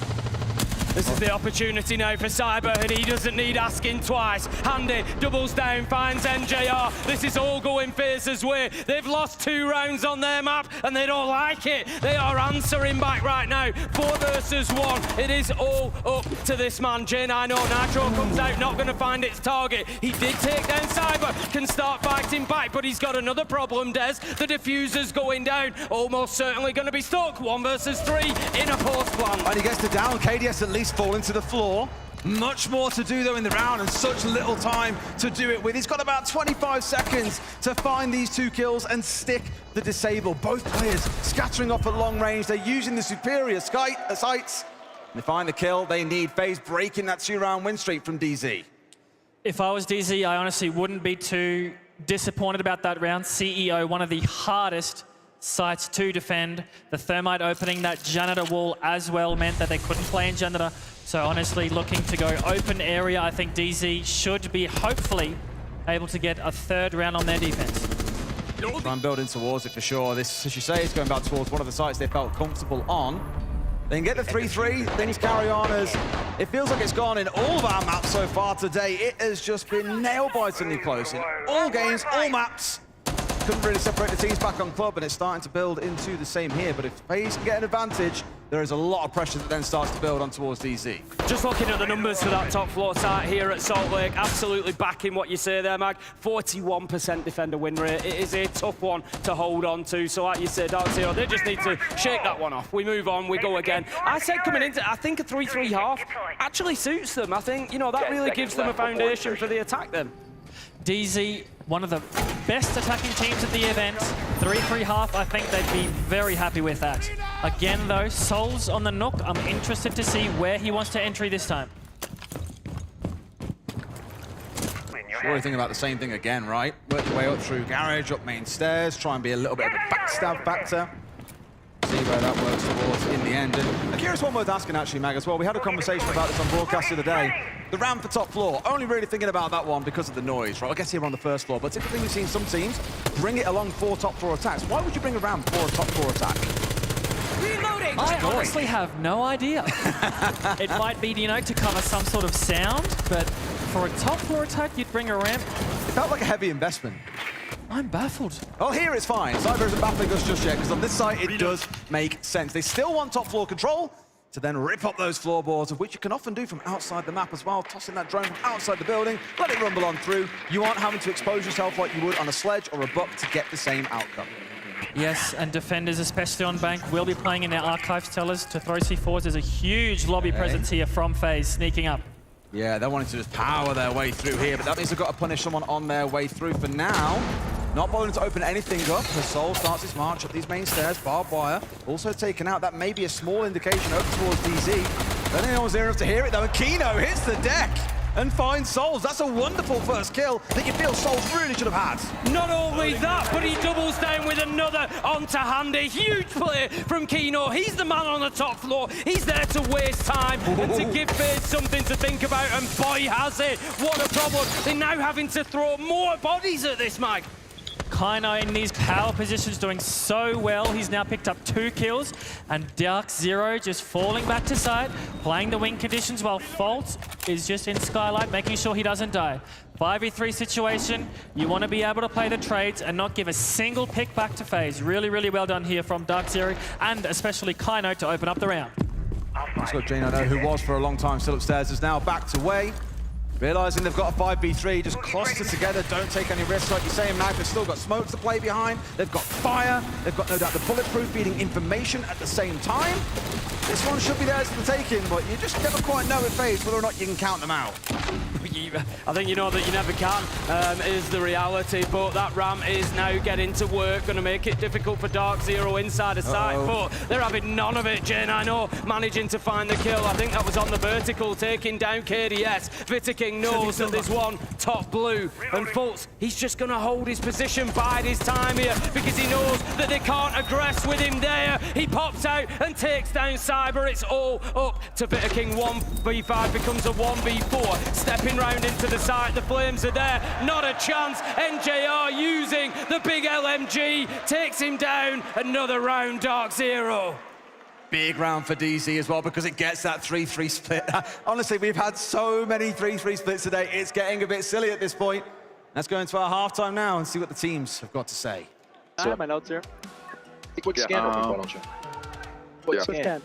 This is the opportunity now for Cyber, and he doesn't need asking twice. Handy doubles down, finds NJR. This is all going FaZe's way. They've lost 2 rounds on their map, and they don't like it. They are answering back right now. 4 versus 1. It is all up to this man, J9. Nitro comes out, not going to find its target. He did take down Cyber, can start fighting back, but he's got another problem, Des. The diffuser's going down, almost certainly going to be stuck. 1 versus 3 in a post plant. And he gets the down. KDS at least falling to the floor. Much more to do though in the round, and such little time to do it with. He's got about 25 seconds to find these 2 kills and stick the disable. Both players scattering off at long range. They're using the superior sights. They find the kill. They need FaZe breaking that 2-round win streak from DZ. If I was DZ, I honestly wouldn't be too disappointed about that round. CEO, one of the hardest sites to defend. The Thermite opening that Janitor wall as well meant that they couldn't play in Janitor. So honestly, looking to go open area, I think DZ should be hopefully able to get a 3rd round on their defense. Try and build in towards it for sure. This, as you say, is going back towards one of the sites they felt comfortable on. They can get the 3-3, things carry on as it feels like it's gone in all of our maps so far today. It has just been nail-bitingly close in all games, all maps. Couldn't really separate the teams back on club, and it's starting to build into the same here. But if FaZe can get an advantage, there is a lot of pressure that then starts to build on towards DZ. Just looking at the numbers for that top floor site here at Salt Lake, absolutely backing what you say there, Mag. 41% defender win rate. It is a tough one to hold on to. So like you said, Dark Zero, they just need to shake that one off. We move on, we go again. I said coming into, I think a 3-3 half actually suits them. I think, you know, that really gives them a foundation for the attack then. DZ, one of the best attacking teams at the event. 3-3 half, I think they'd be very happy with that. Again though, Souls on the Nook. I'm interested to see where he wants to entry this time. Sure, you think about the same thing again, right? Work your way up through garage, up main stairs, try and be a little bit of a backstab factor. See where that works towards in the end. And a curious one worth asking actually, Mag, as well. We had a conversation about this on broadcast the other day. The ramp for top floor, only really thinking about that one because of the noise, right? I guess here on the first floor, but typically we've seen some teams bring it along for top floor attacks. Why would you bring a ramp for a top floor attack? Reloading! I honestly have no idea. It might be, you know, to cover some sort of sound, but for a top floor attack, you'd bring a ramp. It felt like a heavy investment. I'm baffled. Well, here it's fine. Cyber isn't baffling us just yet, because on this site, it does make sense. They still want top floor control to then rip up those floorboards, of which you can often do from outside the map as well, tossing that drone from outside the building, let it rumble on through. You aren't having to expose yourself like you would on a sledge or a buck to get the same outcome. Yes, and defenders, especially on bank, will be playing in their Archives Tellers to throw C4s. There's a huge lobby presence here from FaZe sneaking up. Yeah, they're wanting to just power their way through here, but that means they've got to punish someone on their way through. For now, not bothering to open anything up. The Soul starts its march up these main stairs. Barbed wire also taken out. That may be a small indication over towards DZ. Then anyone's there enough to hear it though, and Kino hits the deck. and finds Souls. That's a wonderful first kill that you feel Souls really should have had. Not only that, but he doubles down with another onto Handy. Huge play from Kino. He's the man on the top floor. He's there to waste time and to give FaZe something to think about, and boy has it. What a problem. They're now having to throw more bodies at this, Mag. Kaino in these power positions doing so well. He's now picked up 2 kills, and Dark Zero just falling back to side, playing the wing conditions while Fault is just in Skylight, making sure he doesn't die. 5v3 situation, you want to be able to play the trades and not give a single pick back to FaZe. Really, really well done here from Dark Zero, and especially Kaino to open up the round. He's got Gino, who was for a long time still upstairs, is now backed away. Realising they've got a 5v3, just cluster together, don't take any risks. Like you're saying, Mag, they've still got smoke to play behind. They've got fire. They've got no doubt the bulletproof feeding information at the same time. This one should be theirs for the taking, but you just never quite know with FaZe whether or not you can count them out. I think you know that you never can, is the reality, but that ramp is now getting to work, going to make it difficult for Dark Zero inside a site, but they're having none of it. Jane, I know, managing to find the kill. I think that was on the vertical, taking down KDS. Vitaking knows that there's one top blue, and Fultz, he's just going to hold his position, bide his time here, because he knows that they can't aggress with him there. He pops out and takes down Cyber. It's all up to Vitaking. 1v5 becomes a 1v4. Stepping round into the site, the flames are there, not a chance. NJR using the big LMG, takes him down. Another round, Dark Zero. Big round for DZ as well, because it gets that 3-3 split. Honestly, we've had so many 3-3 splits today, it's getting a bit silly at this point. Let's go into our halftime now and see what the teams have got to say. I have my notes here. Quick scan, why don't you? Quick scan.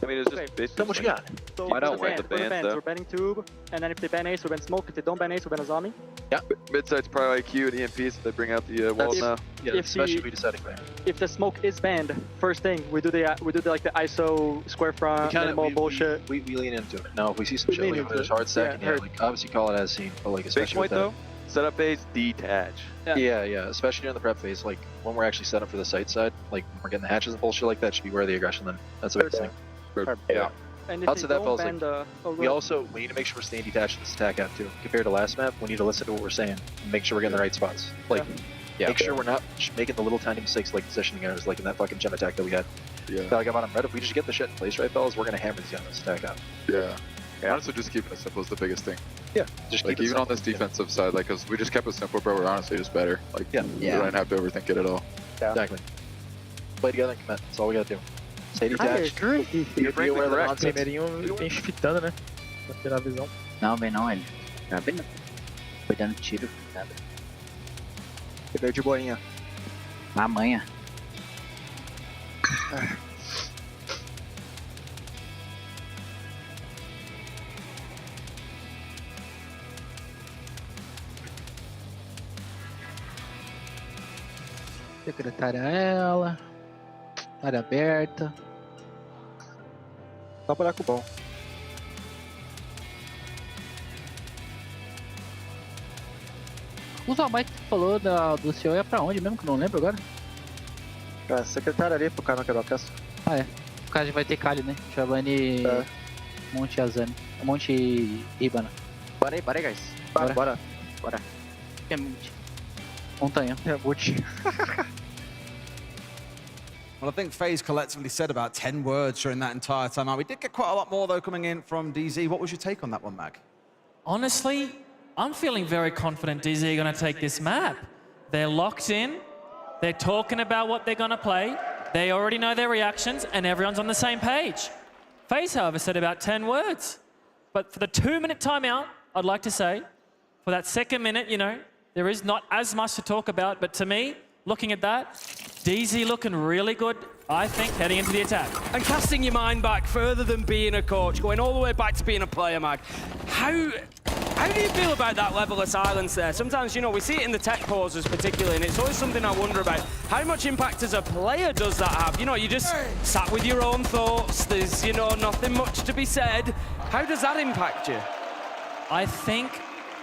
I mean, it's just basically... What you got? So I don't want the bans, bans, though. we're banning Tube, and then if they ban Ace, we ban Smoke. If they don't ban Ace, we ban Azami. Yeah. Mid-side's probably IQ and EMP, so they bring out the walls now. Yeah, especially if we decide to ban. If the Smoke is banned, first thing, we do the like the ISO square front, minimal bullshit. We lean into it. Now, if we see some shit like there's hard stack, yeah, like obviously call it as seen, but like especially big point, though, setup phase, detach. Yeah, especially during the prep phase, like when we're actually set up for the site side, like when we're getting the hatches and bullshit like that, should be where the aggression then. That's a big thing. Yeah. And if outside that, fellas, like, we need to make sure we're staying detached to this attack app too. Compared to last map, we need to listen to what we're saying and make sure we're getting the right spots. Like, make sure we're not making the little tiny mistakes like positioning errors, like in that fucking gem attack that we had. Yeah. Like I'm on red. If we just get the shit in place right, fellas, we're gonna hammer these guys on this attack app. Yeah. Honestly, just keeping it simple is the biggest thing. Yeah. Just like even on this defensive side, like, cause we just kept it simple, bro. We're honestly just better. Like, we don't have to overthink it at all. Yeah. Exactly. Play together and commit. That's all we gotta do. Stay detached. You're frankly correct. Tem chifitando, né? Pra tirar a visão. Não, vem não, ele. Tá vendo? Foi dando tiro, nada. Veio de boinha. Na manha. Secretária ela. Área aberta. Só buraco bom. O Zalmai que tu falou do CEO é pra onde mesmo, que eu não lembro agora? É, secretária ali pro cara não quebrar a peça. Ah, é. O cara vai ter Kali, né? Chavani, Monte Azami, Monte Ibana. Bora aí, guys. Bora. É Monte. Montanha. É Monte. Well, I think FaZe collectively said about 10 words during that entire time out. We did get quite a lot more, though, coming in from DZ. What was your take on that one, Mag? Honestly, I'm feeling very confident DZ are going to take this map. They're locked in. They're talking about what they're going to play. They already know their reactions, and everyone's on the same page. FaZe, however, said about 10 words. But for the 2-minute timeout, I'd like to say, for that second minute, you know, there is not as much to talk about, but to me, looking at that, DZ looking really good, I think, heading into the attack. And casting your mind back further than being a coach, going all the way back to being a player, Mag. How do you feel about that level of silence there? Sometimes, you know, we see it in the tech pauses particularly, and it's always something I wonder about. How much impact as a player does that have? You know, you just sat with your own thoughts, there's, you know, nothing much to be said. How does that impact you? I think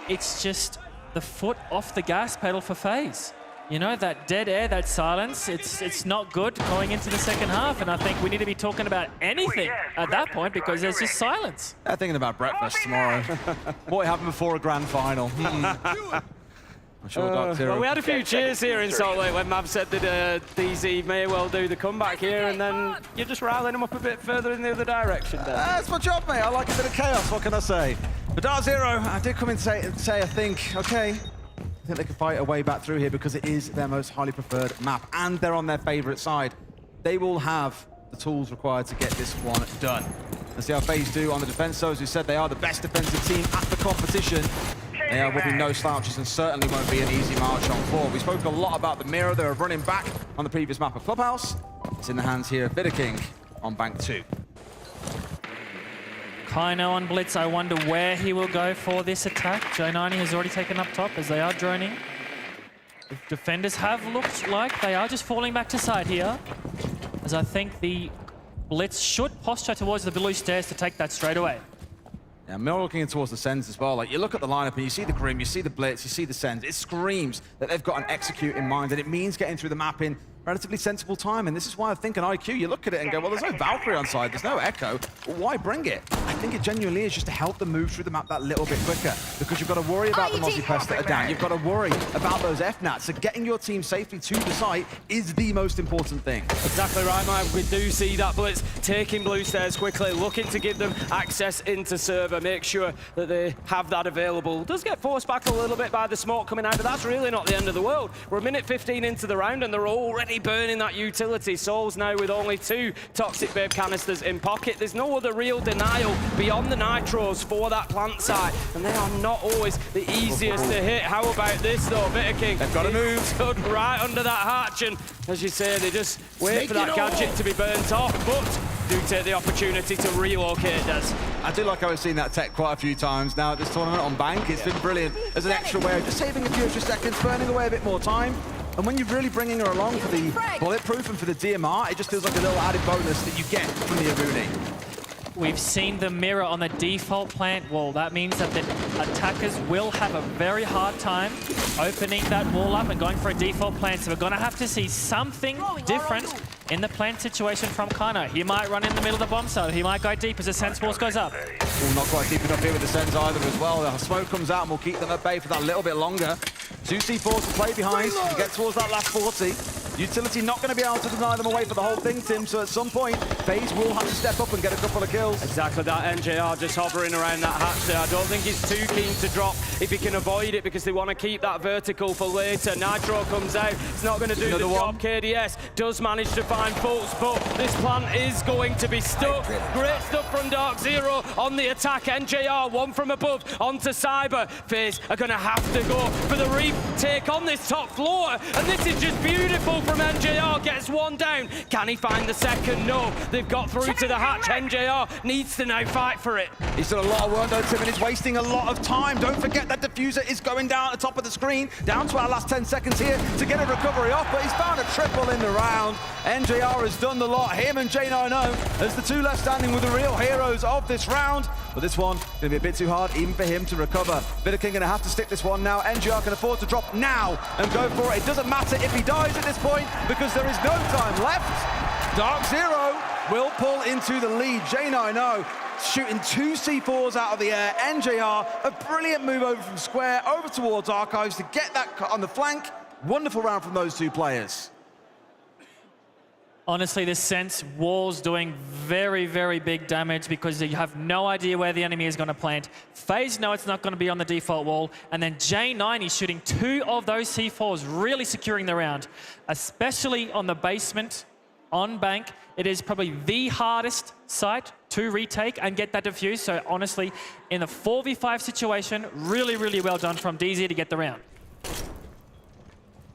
it's just the foot off the gas pedal for FaZe. you know, that dead air, that silence, it's not good going into the second half, and I think we need to be talking about anything at that point because there's just silence. They're thinking about breakfast tomorrow. What happened before a grand final? I'm sure well, we had a few cheers here in Salt Lake when Mav said that DZ may well do the comeback here, and then you're just riling them up a bit further in the other direction then. That's my job, mate. I like a bit of chaos. What can I say? But Dark Zero, I did come in and say I think, okay, I think they can fight a way back through here because it is their most highly preferred map, and they're on their favorite side. They will have the tools required to get this one done. Let's see how FaZe do on the defense. So, as we said, they are the best defensive team at the competition. They will be no slouches and certainly won't be an easy march on 4. We spoke a lot about the mirror. They were running back on the previous map of Clubhouse. It's in the hands here of King on bank 2. Kaino on Blitz, I wonder where he will go for this attack. J90 has already taken up top as they are droning. The defenders have looked like they are just falling back to side here, as I think the Blitz should posture towards the blue stairs to take that straight away. Yeah, Mill looking towards the Sens as well. Like, you look at the lineup and you see the Grim, you see the Blitz, you see the Sens. It screams that they've got an execute in mind, and it means getting through the map in relatively sensible time. And this is why I think an IQ, you look at it and go, well, there's no Valkyrie on side, there's no Echo. Well, why bring it? I think it genuinely is just to help them move through the map that little bit quicker, because you've got to worry about the multi-press that are down. You've got to worry about those FNATs. So getting your team safely to the site is the most important thing. Exactly right, Mike. We do see that Blitz taking blue stairs quickly, looking to give them access into server, make sure that they have that available. Does get forced back a little bit by the smoke coming out, but that's really not the end of the world. We're a minute 15 into the round and they're already burning that utility. Souls now with only 2 Toxic Babe canisters in pocket. There's no other real denial beyond the nitros for that plant site, and they are not always the easiest to hit. How about this though? King, they've got to move. Stood right under that hatch, and as you say, they just wait for that gadget to be burnt off, but do take the opportunity to relocate us. I do like how we've seen that tech quite a few times now at this tournament on bank. It's been brilliant as an extra way of just saving a few extra seconds, burning away a bit more time. And when you're really bringing her along for the bulletproof and for the DMR, it just feels like a little added bonus that you get from the Aruni. We've seen the mirror on the default plant wall. That means that the attackers will have a very hard time opening that wall up and going for a default plant. So we're going to have to see something different in the plant situation from Kaino. He might run in the middle of the bomb side. He might go deep as the Sense Force goes up. Well, not quite deep enough here with the Sens either as well. The smoke comes out and we'll keep them at bay for that little bit longer. 2 C4s to play behind to get towards that last 40. Utility not going to be able to deny them away for the whole thing, Tim, so at some point, FaZe will have to step up and get a couple of kills. Exactly that, NJR just hovering around that hatch there. I don't think he's too keen to drop if he can avoid it because they want to keep that vertical for later. Nitro comes out, it's not going to do the job. KDS does manage to find Fultz, but this plant is going to be stuck. Great stuff from Dark Zero on the attack. NJR, one from above, onto Cyber. FaZe are going to have to go for the retake on this top floor, and this is just beautiful from NJR. Gets one down. Can he find the second? No. They've got through to the hatch. NJR needs to now fight for it. He's done a lot of work though, Tim, and he's wasting a lot of time. Don't forget that diffuser is going down at the top of the screen. Down to our last 10 seconds here to get a recovery off, but he's found a triple in the round. NJR has done the lot. Him and J90 as the 2 left standing with the real heroes of this round. But this one going to be a bit too hard even for him to recover. King going to have to stick this one now. NJR can afford to drop now and go for it. It doesn't matter if he dies at this point because there is no time left. Dark Zero will pull into the lead. J90 shooting 2 C4s out of the air. NJR, a brilliant move over from Square, over towards Archives to get that cut on the flank. Wonderful round from those 2 players. Honestly, this Sense wall's doing very, very big damage because you have no idea where the enemy is going to plant. FaZe know it's not going to be on the default wall, and then J90 shooting 2 of those C4s, really securing the round, especially on the basement, on bank. It is probably the hardest site to retake and get that defuse. So honestly, in the 4v5 situation, really, really well done from DZ to get the round.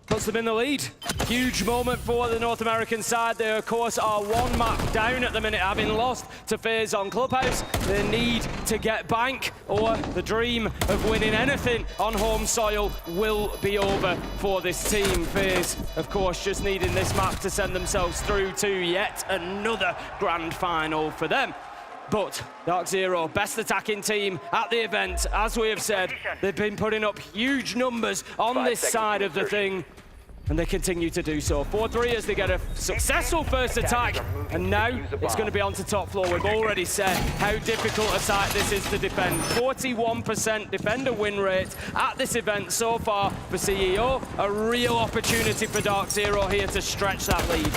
Puts them in the lead. Huge moment for the North American side. They, of course, are 1 map down at the minute, having lost to FaZe on Clubhouse. They need to get bank, or the dream of winning anything on home soil will be over for this team. FaZe, of course, just needing this map to send themselves through to yet another grand final for them. But Dark Zero, best attacking team at the event. As we have said, they've been putting up huge numbers on this side of the thing. And they continue to do so. 4-3 as they get a successful first attack. And now it's going to be on to top floor. We've already said how difficult a site this is to defend. 41% defender win rate at this event so far for CEO. A real opportunity for Dark Zero here to stretch that lead.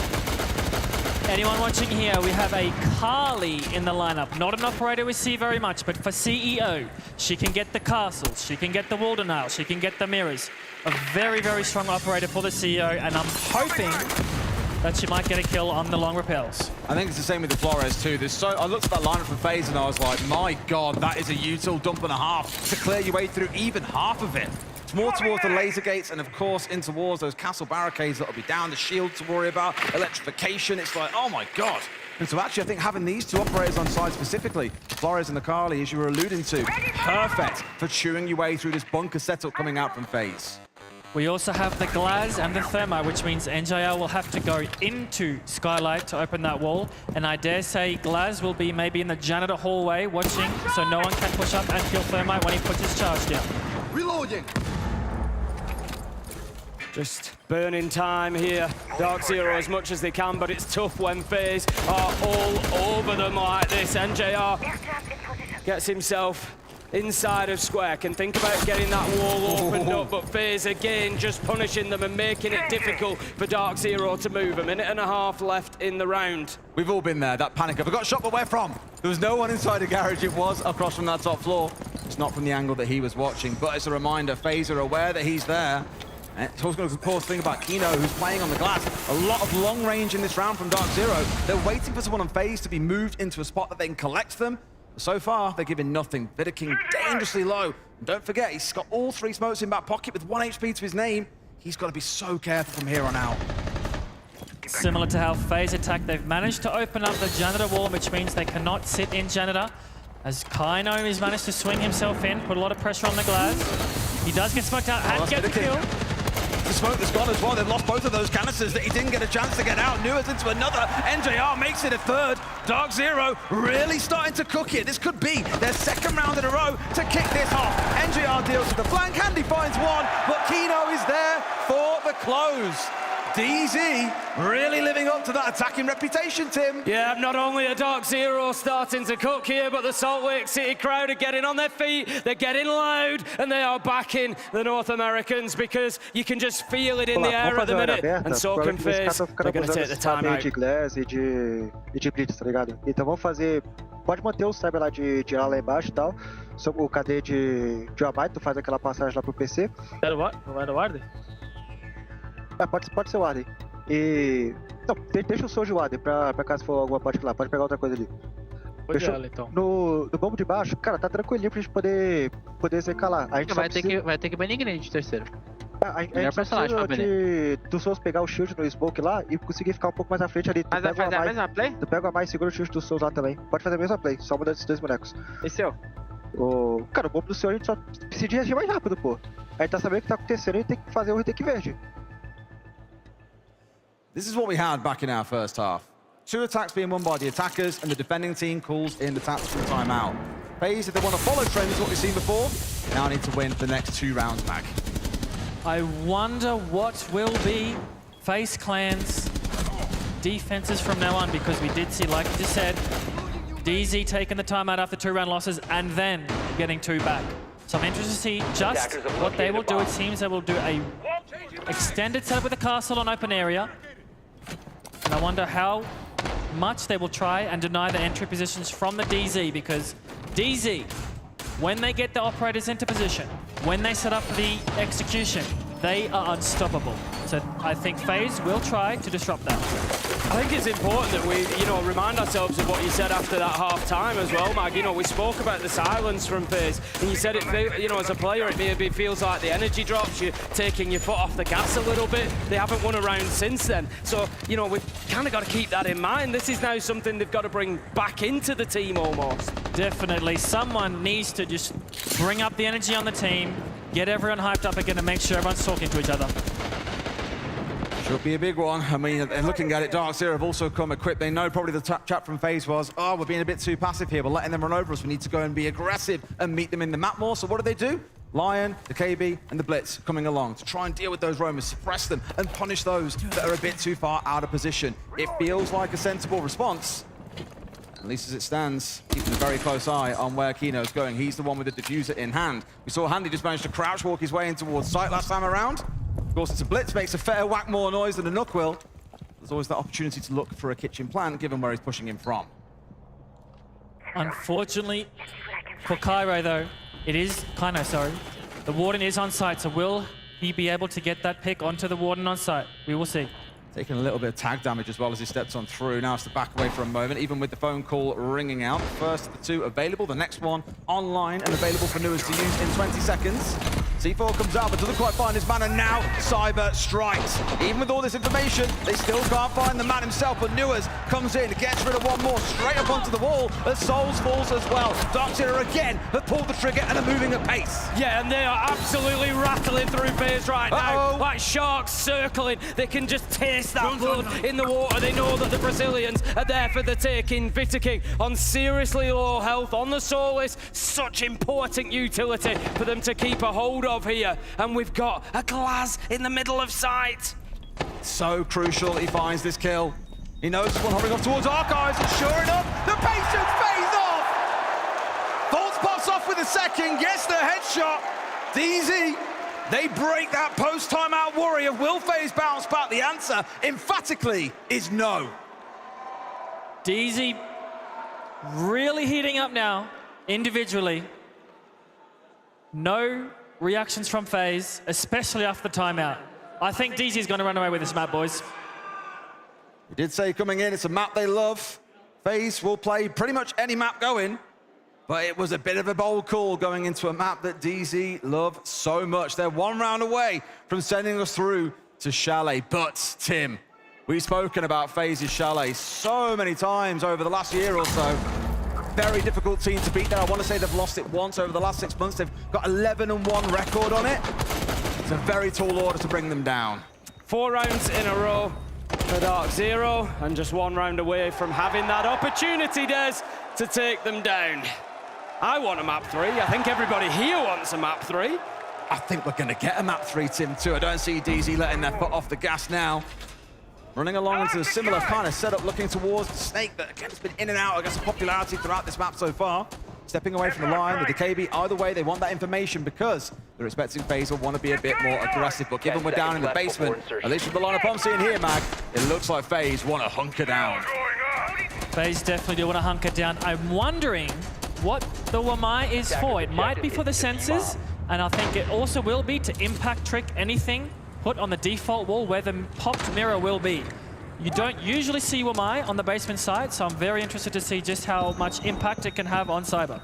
Anyone watching here, we have a Carly in the lineup. Not an operator we see very much, but for CEO, she can get the castles, she can get the Waldenau, she can get the mirrors. A very, very strong operator for the CEO, and I'm hoping that she might get a kill on the long repels. I think it's the same with the Flores too. I looked at that lineup from FaZe and I was like, my God, that is a util dump and a half to clear your way through even half of it. It's more towards the laser gates and, of course, in towards those castle barricades that'll be down, the shield to worry about, electrification. It's like, oh, my God. And so actually, I think having these two operators on side specifically, Flores and the Carly, as you were alluding to, perfect for chewing your way through this bunker setup coming out from FaZe. We also have the Glaz and the Thermite, which means NJR will have to go into Skylight to open that wall. And I dare say Glaz will be maybe in the janitor hallway watching, so no one can push up and kill Thermite when he puts his charge down. Reloading. Just burning time here. Dark Zero as much as they can, but it's tough when FaZe are all over them like this. NJR gets himself inside of square, can think about getting that wall opened up, but FaZe again just punishing them and making it difficult for Dark Zero to move. A minute and a half left in the round. We've all been there, that panic of, I got shot, but where from? There was no one inside the garage, it was across from that top floor. It's not from the angle that he was watching, but it's a reminder, FaZe are aware that he's there. And it's also going to, of course, think about Kino, who's playing on the glass. A lot of long range in this round from Dark Zero. They're waiting for someone on FaZe to be moved into a spot that they can collect them. So far, they're giving nothing. Vitter King dangerously low. And don't forget, he's got all 3 smokes in back pocket with 1 HP to his name. He's got to be so careful from here on out. Similar to how FaZe attack, they've managed to open up the janitor wall, which means they cannot sit in janitor. As Kino has managed to swing himself in, put a lot of pressure on the Glaz. He does get smoked out and get the kill. The smoke that's gone as well. They've lost both of those canisters that he didn't get a chance to get out. Nua's into another. NJR makes it a third. Dark Zero really starting to cook it. This could be their second round in a row to kick this off. NJR deals with the flank. Handy finds one, but Kino is there for the close. DZ really living up to that attacking reputation, Tim. Yeah, not only are Dark Zero starting to cook here, but the Salt Lake City crowd are getting on their feet, they're getting loud, and they are backing the North Americans because you can just feel it in the air at the minute, and so can FaZe. They're going to take the time out. De Glass e de Blitz, tá ligado? Então vamos fazer... Pode manter o cyber lá de tirar lá embaixo e tal. O KD de Amai, tu faz aquela passagem lá pro PC. Não vai no Warden? Pode ser o Warden. E... Não, deixa o Soul de Warden pra caso for alguma parte lá. Pode pegar outra coisa ali. Deixa ela, então. No bombo de baixo, cara, tá tranquilinho pra gente poder secar lá. A gente vai ter que banir ninguém de terceiro. A gente personagem pra banir. Do Souls pegar o shield no smoke lá e conseguir ficar um pouco mais à frente ali. Mas vai fazer a mesma play? Tu pega a mais e segura o shield do Souls lá também. Pode fazer a mesma play, só mudando esses 2 bonecos. E seu? Cara, o bombo do seu a gente só precisa agir mais rápido, pô. A gente tá sabendo o que tá acontecendo e tem que fazer o retake verde. This is what we had back in our first half. 2 attacks being won by the attackers, and the defending team calls in the tactical timeout. FaZe, if they want to follow trends, what we've seen before, now need to win the next 2 rounds back. I wonder what will be FaZe Clan's defenses from now on, because we did see, like you just said, DZ taking the timeout after 2-round losses and then getting 2 back. So I'm interested to see just what they will do. It seems they will do a extended setup with a castle on open area. And I wonder how much they will try and deny the entry positions from the DZ, because DZ, when they get the operators into position, when they set up for the execution, they are unstoppable. So I think FaZe will try to disrupt that. I think it's important that we, remind ourselves of what you said after that half-time as well, Mag. We spoke about the silence from FaZe, and you said it, as a player, it maybe feels like the energy drops, you're taking your foot off the gas a little bit. They haven't won a round since then. So, we've kind of got to keep that in mind. This is now something they've got to bring back into the team almost. Definitely. Someone needs to just bring up the energy on the team, get everyone hyped up again, and make sure everyone's talking to each other. Should be a big one. I mean, and looking at it, Dark Zero have also come equipped. They know probably the chat from FaZe was, we're being a bit too passive here. We're letting them run over us. We need to go and be aggressive and meet them in the map more. So what do? Lion, the KB, and the Blitz coming along to try and deal with those roamers, suppress them, and punish those that are a bit too far out of position. It feels like a sensible response, at least as it stands, keeping a very close eye on where Kino's going. He's the one with the diffuser in hand. We saw Handy just manage to crouch walk his way in towards site last time around. Of course, it's a Blitz, makes a fair whack more noise than a Nook will. There's always that opportunity to look for a kitchen plant, given where he's pushing him from. Unfortunately, for Cairo, though, Kino, sorry. The Warden is on site, so will he be able to get that pick onto the Warden on site? We will see. Taking a little bit of tag damage as well as he steps on through. Now it's to back away for a moment, even with the phone call ringing out. The first of the two available, the next one online and available for Nuas to use in 20 seconds. C4 comes out, but doesn't quite find his man, and now Cyber strikes. Even with all this information, they still can't find the man himself, but Nuas comes in, gets rid of one more, straight up onto the wall, as Souls falls as well. Darkseer again have pulled the trigger and are moving at pace. Yeah, and they are absolutely rattling through phase right now. Like sharks circling, they can just taste that blood in the water. They know that the Brazilians are there for the taking. Vitaking on seriously low health on the Soulless, such important utility for them to keep a hold of here, and we've got a glass in the middle of sight. So crucial he finds this kill. He knows one hovering off towards Archives, and sure enough, the patience pays off! Volts pops off with a second, gets the headshot. DZ, they break that post-timeout worry of will FaZe bounce back. The answer, emphatically, is no. DZ really heating up now, individually. No reactions from FaZe, especially after the timeout. I think DZ is going to run away with this map, boys. He did say coming in, it's a map they love. FaZe will play pretty much any map going, but it was a bit of a bold call going into a map that DZ love so much. They're one round away from sending us through to Chalet. But, Tim, we've spoken about FaZe's Chalet so many times over the last year or so. Very difficult team to beat there. I want to say they've lost it once over the last 6 months. They've got 11-1 record on it. It's a very tall order to bring them down. 4 rounds in a row for Dark Zero, and just 1 round away from having that opportunity, Des, to take them down. I want a map 3. I think everybody here wants a map 3. I think we're going to get a map 3, Tim, too. I don't see DZ letting their foot off the gas now. Running along into a similar kind of setup, looking towards the Snake that, again, has been in and out, I guess, of popularity throughout this map so far. Stepping away from the line with the KB. Either way, they want that information because they're expecting FaZe will want to be a bit more aggressive. But given we're down in the basement, at least with the lineup I'm seeing here, Mag, it looks like FaZe want to hunker down. FaZe definitely do want to hunker down. I'm wondering what the Wamai is for. It might be for the sensors, and I think it also will be to impact trick anything put on the default wall where the popped mirror will be. You don't usually see Wamai on the basement side, so I'm very interested to see just how much impact it can have on Cyber.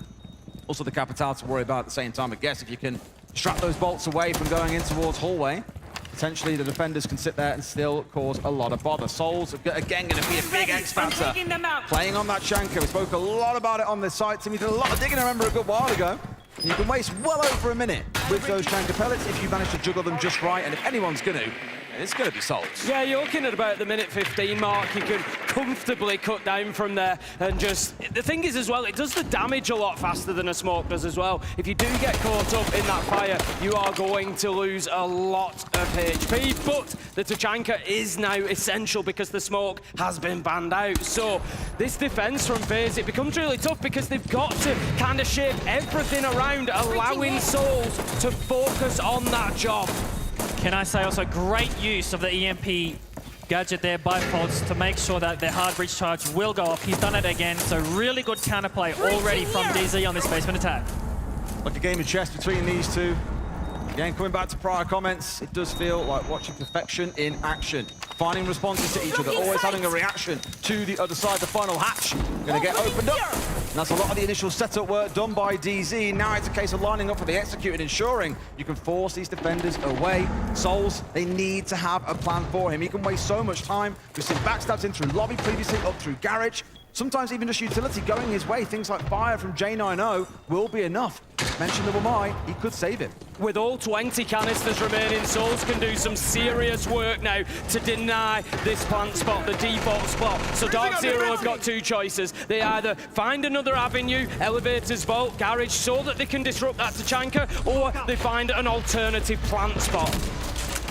Also the Capital to worry about at the same time. I guess if you can strap those bolts away from going in towards hallway, potentially the defenders can sit there and still cause a lot of bother. Souls, again, going to be a big X factor. Playing on that Shanka. We spoke a lot about it on this site. Tim, you did a lot of digging, I remember, a good while ago. And you can waste well over a minute with those Shanka pellets if you manage to juggle them just right. And if anyone's going to, it's going to be Souls. Yeah, you're looking at about the minute 15 mark. You can comfortably cut down from there. And just, the thing is as well, it does the damage a lot faster than a smoke does as well. If you do get caught up in that fire, you are going to lose a lot of HP. But the Tachanka is now essential because the smoke has been banned out. So this defense from FaZe, it becomes really tough because they've got to kind of shape everything around, allowing Souls to focus on that job. Can I say also great use of the EMP gadget there by Folds to make sure that their hard breach charge will go off. He's done it again, so really good counterplay already from DZ on this basement attack. Like a game of chess between these two. Again, coming back to prior comments, it does feel like watching perfection in action. Finding responses to each other, always having a reaction to the other side. The final hatch going to get opened up. And that's a lot of the initial setup work done by DZ. Now it's a case of lining up for the execute and ensuring you can force these defenders away. Souls, they need to have a plan for him. He can waste so much time. We've seen backstabs in through lobby previously, up through garage. Sometimes even just utility going his way, things like fire from J90 will be enough. Mention the Wamai, he could save him. With all 20 canisters remaining, Souls can do some serious work now to deny this plant spot, the default spot. So Dark Zero have got two choices. They either find another avenue, Elevators Vault, Garage, so that they can disrupt that Tachanka, or they find an alternative plant spot.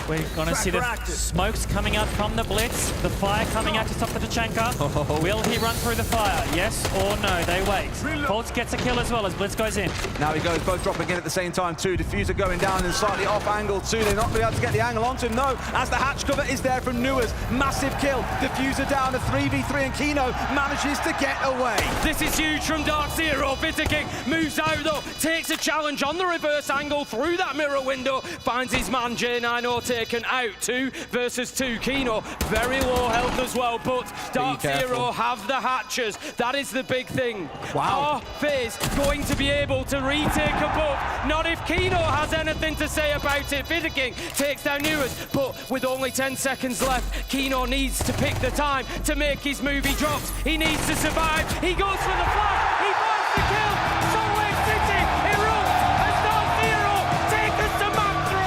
We're going to see the smokes coming out from the Blitz, the fire coming out to stop the Tachanka. Will he run through the fire? Yes or no? They wait. Colts gets a kill as well as Blitz goes in. Now he goes, both dropping in at the same time too. Diffuser going down and slightly off angle too. They're not going to be able to get the angle onto him, no, as the hatch cover is there from Nuas. Massive kill. Diffuser down, a 3v3, and Kino manages to get away. This is huge from Dark Zero. Bitter King moves out though, takes a challenge on the reverse angle through that mirror window, finds his man J90 taken out. 2 versus 2. Kino very low health as well, but Dark Zero have the hatches. That is the big thing. Wow. Are FaZe going to be able to retake a buff? Not if Kino has anything to say about it. Bitter King takes down Nuas, but with only 10 seconds left, Kino needs to pick the time to make his move. He drops, he needs to survive. He goes for the flash, he finds the kill. Salt Lake City erupts as Dark Zero take us to map 3.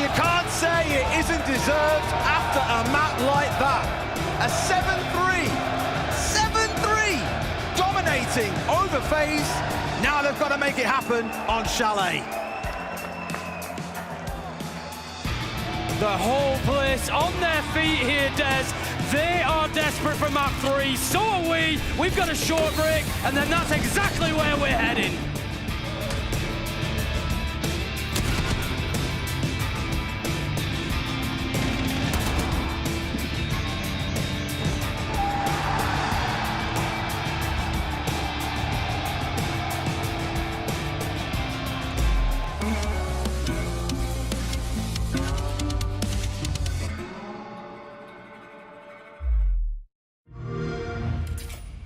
You can't say it isn't deserved after a map like that. A 7-3, 7-3, dominating over FaZe. Now they've got to make it happen on Chalet. The whole place on their feet here, Des. They are desperate for map 3, so are we. We've got a short break, and then that's exactly where we're heading.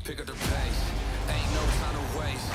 Pick up the pace, ain't no time to waste.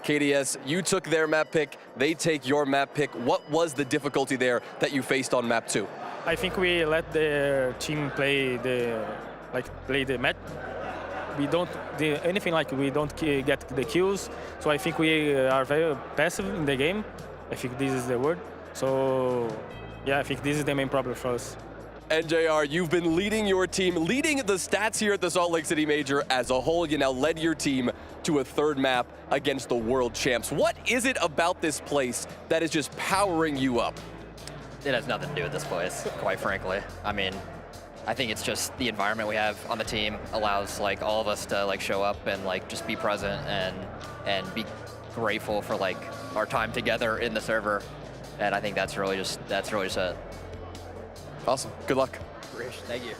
KDS, you took their map pick, they take your map pick. What was the difficulty there that you faced on map 2? I think we let the team play the match. We don't do anything like we don't get the kills. So I think we are very passive in the game. I think this is the word. So yeah, I think this is the main problem for us. NJR, you've been leading your team, leading the stats here at the Salt Lake City Major as a whole. You now led your team to a third map against the world champs. What is it about this place that is just powering you up? It has nothing to do with this place, quite frankly. I mean, I think it's just the environment we have on the team allows like all of us to like show up and like just be present and be grateful for like our time together in the server. And I think that's really just it. Awesome. Good luck. Thank you.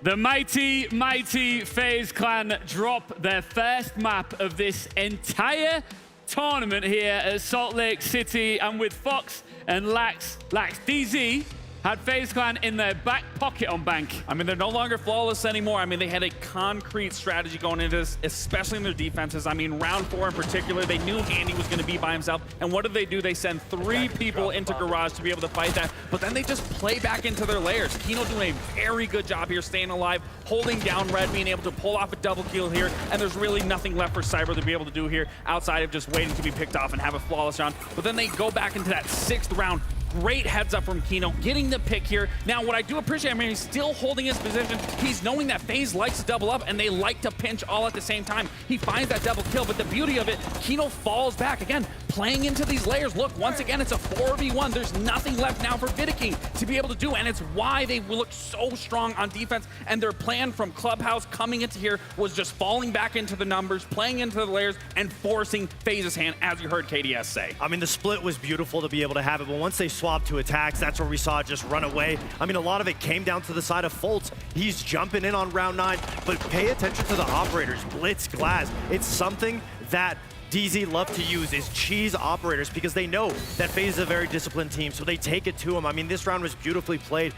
The mighty, mighty FaZe Clan drop their first map of this entire tournament here at Salt Lake City, and with Fox and Lax DZ had FaZe Clan in their back pocket on Bank. I mean, they're no longer flawless anymore. I mean, they had a concrete strategy going into this, especially in their defenses. I mean, round 4 in particular, they knew Andy was going to be by himself. And what do? They send 3 people into Garage to be able to fight that. But then they just play back into their layers. Kino doing a very good job here, staying alive, holding down Red, being able to pull off a double kill here. And there's really nothing left for Cyber to be able to do here outside of just waiting to be picked off and have a flawless round. But then they go back into that 6th round. Great heads up from Kino, getting the pick here. Now, what I do appreciate, I mean, he's still holding his position. He's knowing that FaZe likes to double up, and they like to pinch all at the same time. He finds that double kill, but the beauty of it, Kino falls back. Again, playing into these layers. Look, once again, it's a 4v1. There's nothing left now for Vidiking to be able to do, and it's why they look so strong on defense, and their plan from Clubhouse coming into here was just falling back into the numbers, playing into the layers, and forcing FaZe's hand, as you heard KDS say. I mean, the split was beautiful to be able to have it, but once they swapped to attacks, that's where we saw it just run away. I mean, a lot of it came down to the side of Fultz. He's jumping in on round 9, but pay attention to the operators. Blitz, Glass. It's something that DZ love to use is cheese operators because they know that FaZe is a very disciplined team, so they take it to him. I mean, this round was beautifully played.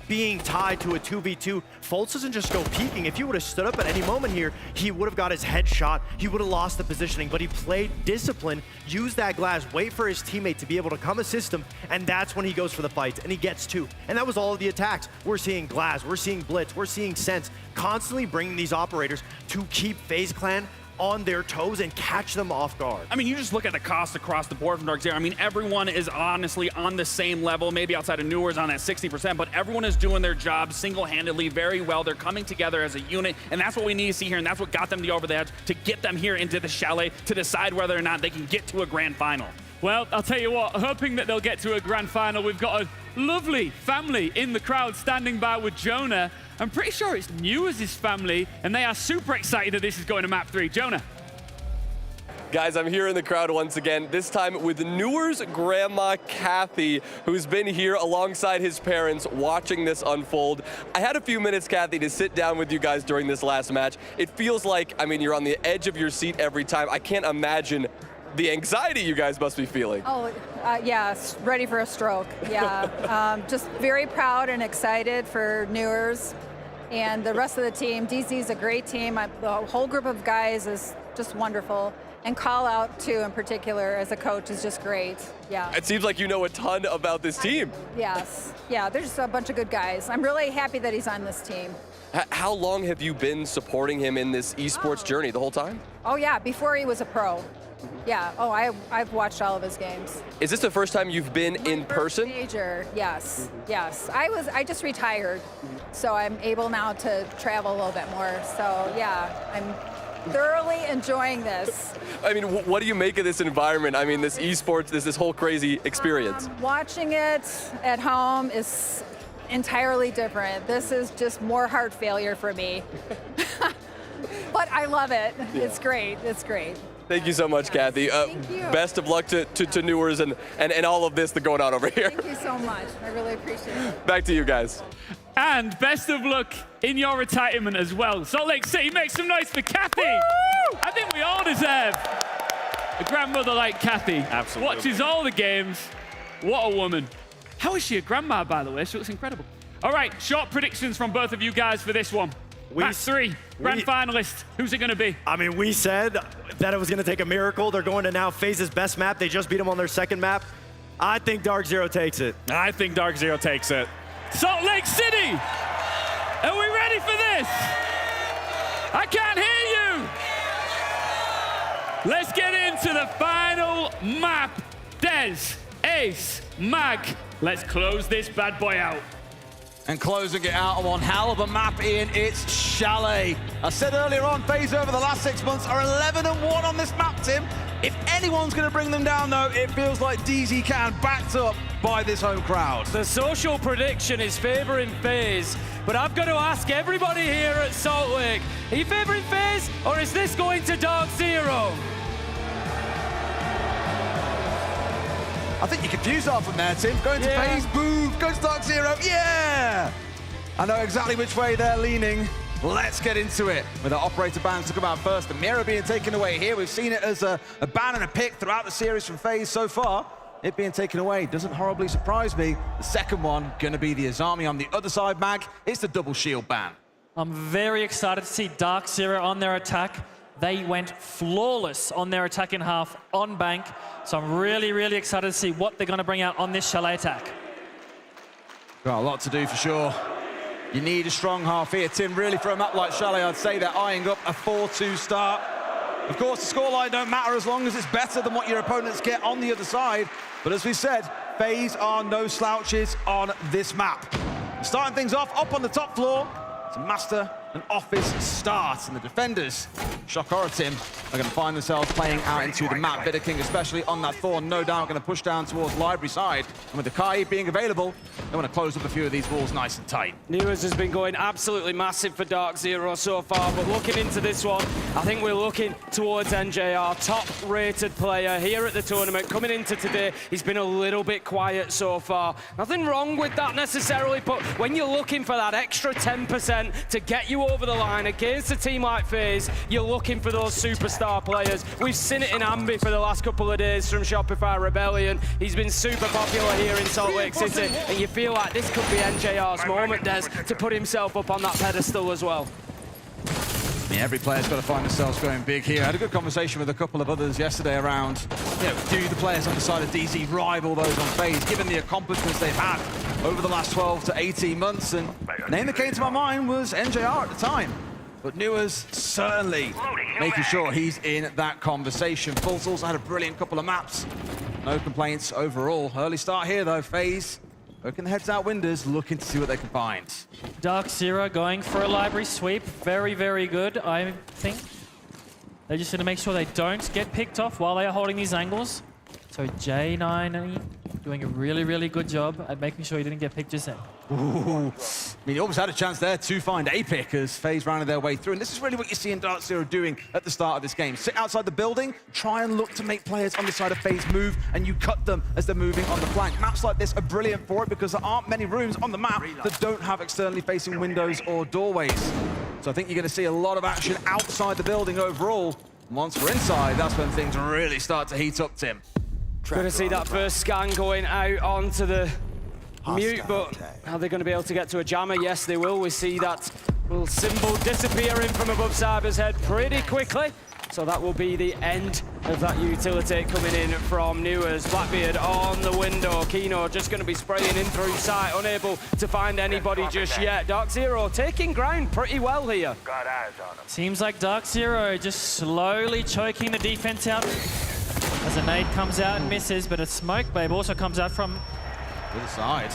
Being tied to a 2v2, Fultz doesn't just go peeking. If he would have stood up at any moment here, he would have got his head shot. He would have lost the positioning, but he played discipline, used that Glass, wait for his teammate to be able to come assist him, and that's when he goes for the fights, and he gets 2. And that was all of the attacks. We're seeing Glass, we're seeing Blitz, we're seeing Sense, constantly bringing these operators to keep FaZe Clan on their toes and catch them off guard. I mean, you just look at the cost across the board from Dark Zero. I mean, everyone is honestly on the same level, maybe outside of Newers on that 60%, but everyone is doing their job single-handedly very well. They're coming together as a unit, and that's what we need to see here, and that's what got them the over the edge to get them here into the Chalet to decide whether or not they can get to a grand final. Well, I'll tell you what, hoping that they'll get to a grand final, we've got a lovely family in the crowd standing by with Jonah. I'm pretty sure it's Newers' family, and they are super excited that this is going to map 3. Jonah. Guys, I'm here in the crowd once again, this time with Newers' grandma, Kathy, who's been here alongside his parents watching this unfold. I had a few minutes, Kathy, to sit down with you guys during this last match. It feels like, I mean, you're on the edge of your seat every time. I can't imagine the anxiety you guys must be feeling. Oh, yeah, ready for a stroke, yeah. Just very proud and excited for Newers and the rest of the team. DZ's a great team. The whole group of guys is just wonderful. And Call Out, too, in particular, as a coach, is just great, yeah. It seems like you know a ton about this team. Yes, yeah, there's a bunch of good guys. I'm really happy that he's on this team. How long have you been supporting him in this esports journey, the whole time? Oh, yeah, before he was a pro. Yeah, oh, I've watched all of his games. Is this the first time you've been in person? Major, yes, yes. I just retired, so I'm able now to travel a little bit more. So yeah, I'm thoroughly enjoying this. I mean, what do you make of this environment? I mean, this esports, this whole crazy experience. Watching it at home is entirely different. This is just more heart failure for me. But I love it. Yeah. It's great. It's great. Thank you so much, Kathy. Thank you. Best of luck to Newers and all of this that's going on over here. Thank you so much. I really appreciate it. Back to you guys. And best of luck in your retirement as well. Salt Lake City, make some noise for Kathy. Woo! I think we all deserve a grandmother like Kathy. Absolutely. Watches all the games. What a woman. How is she a grandma, by the way? She looks incredible. All right, short predictions from both of you guys for this one. Match 3, grand finalist. Who's it going to be? I mean, we said that it was going to take a miracle. They're going to now FaZe's best map. They just beat them on their second map. I think Dark Zero takes it. I think Dark Zero takes it. Salt Lake City! Are we ready for this? I can't hear you! Let's get into the final map. Dez, Ace, Mag. Let's close this bad boy out. And closing it out on one hell of a map, Ian, it's Chalet. I said earlier on, FaZe over the last 6 months are 11-1 on this map, Tim. If anyone's going to bring them down, though, it feels like DZ can, backed up by this home crowd. The social prediction is favoring FaZe, but I've got to ask everybody here at Salt Lake, are you favoring FaZe, or is this going to Dark Zero? I think you confused off from there, Tim. Going to FaZe, boo, goes Dark Zero, yeah! I know exactly which way they're leaning. Let's get into it with our operator bans to come out first. The mirror being taken away here. We've seen it as a ban and a pick throughout the series from FaZe so far. It being taken away doesn't horribly surprise me. The second one going to be the Azami on the other side, Mag. It's the double shield ban. I'm very excited to see Dark Zero on their attack. They went flawless on their attacking half on Bank. So I'm really, really excited to see what they're going to bring out on this Chalet attack. Got a lot to do for sure. You need a strong half here, Tim. Really, for a map like Chalet, I'd say they're eyeing up a 4-2 start. Of course, the scoreline don't matter as long as it's better than what your opponents get on the other side. But as we said, FaZe are no slouches on this map. Starting things off up on the top floor to master an office start. And the defenders, Shock Horror Tim, are going to find themselves playing out into the map. Bitter King, especially on that Thorn, no doubt going to push down towards Library side. And with the Kai being available, they want to close up a few of these walls nice and tight. Newers has been going absolutely massive for Dark Zero so far, but looking into this one, I think we're looking towards NJR, top-rated player here at the tournament. Coming into today, he's been a little bit quiet so far. Nothing wrong with that necessarily, but when you're looking for that extra 10% to get you over the line against a team like FaZe, you're looking for those superstar players. We've seen it in Ambi for the last couple of days from Shopify Rebellion. He's been super popular here in Salt Lake City, and you feel like this could be NJR's moment, Des, to put himself up on that pedestal as well. Yeah, every player's got to find themselves going big here. I had a good conversation with a couple of others yesterday around, do the players on the side of DZ rival those on FaZe, given the accomplishments they've had over the last 12 to 18 months? And the name that came to my mind was NJR at the time. But Newers certainly making sure he's in that conversation. Fultz also had a brilliant couple of maps. No complaints overall. Early start here though, FaZe poking the heads out windows, looking to see what they can find. Dark Zero going for a library sweep. Very, very good, I think. They just need to make sure they don't get picked off while they are holding these angles. So J9 doing a really, really good job at making sure he didn't get picked just then. Ooh. I mean, he almost had a chance there to find a pick as FaZe rounded their way through. And this is really what you see in Dark Zero doing at the start of this game. Sit outside the building, try and look to make players on the side of FaZe move, and you cut them as they're moving on the flank. Maps like this are brilliant for it because there aren't many rooms on the map that don't have externally facing windows or doorways. So I think you're going to see a lot of action outside the building overall. Once we're inside, that's when things really start to heat up, Tim. Going to see that first scan going out onto the mute, but are they going to be able to get to a jammer? Yes, they will. We see that little symbol disappearing from above Cyber's head pretty quickly. So that will be the end of that utility coming in from Newers. Blackbeard on the window. Kino just going to be spraying in through sight, unable to find anybody just yet. Dark Zero taking ground pretty well here. Got eyes on him. Seems like Dark Zero just slowly choking the defense out. As a nade comes out and misses, but a smoke babe also comes out from the other side.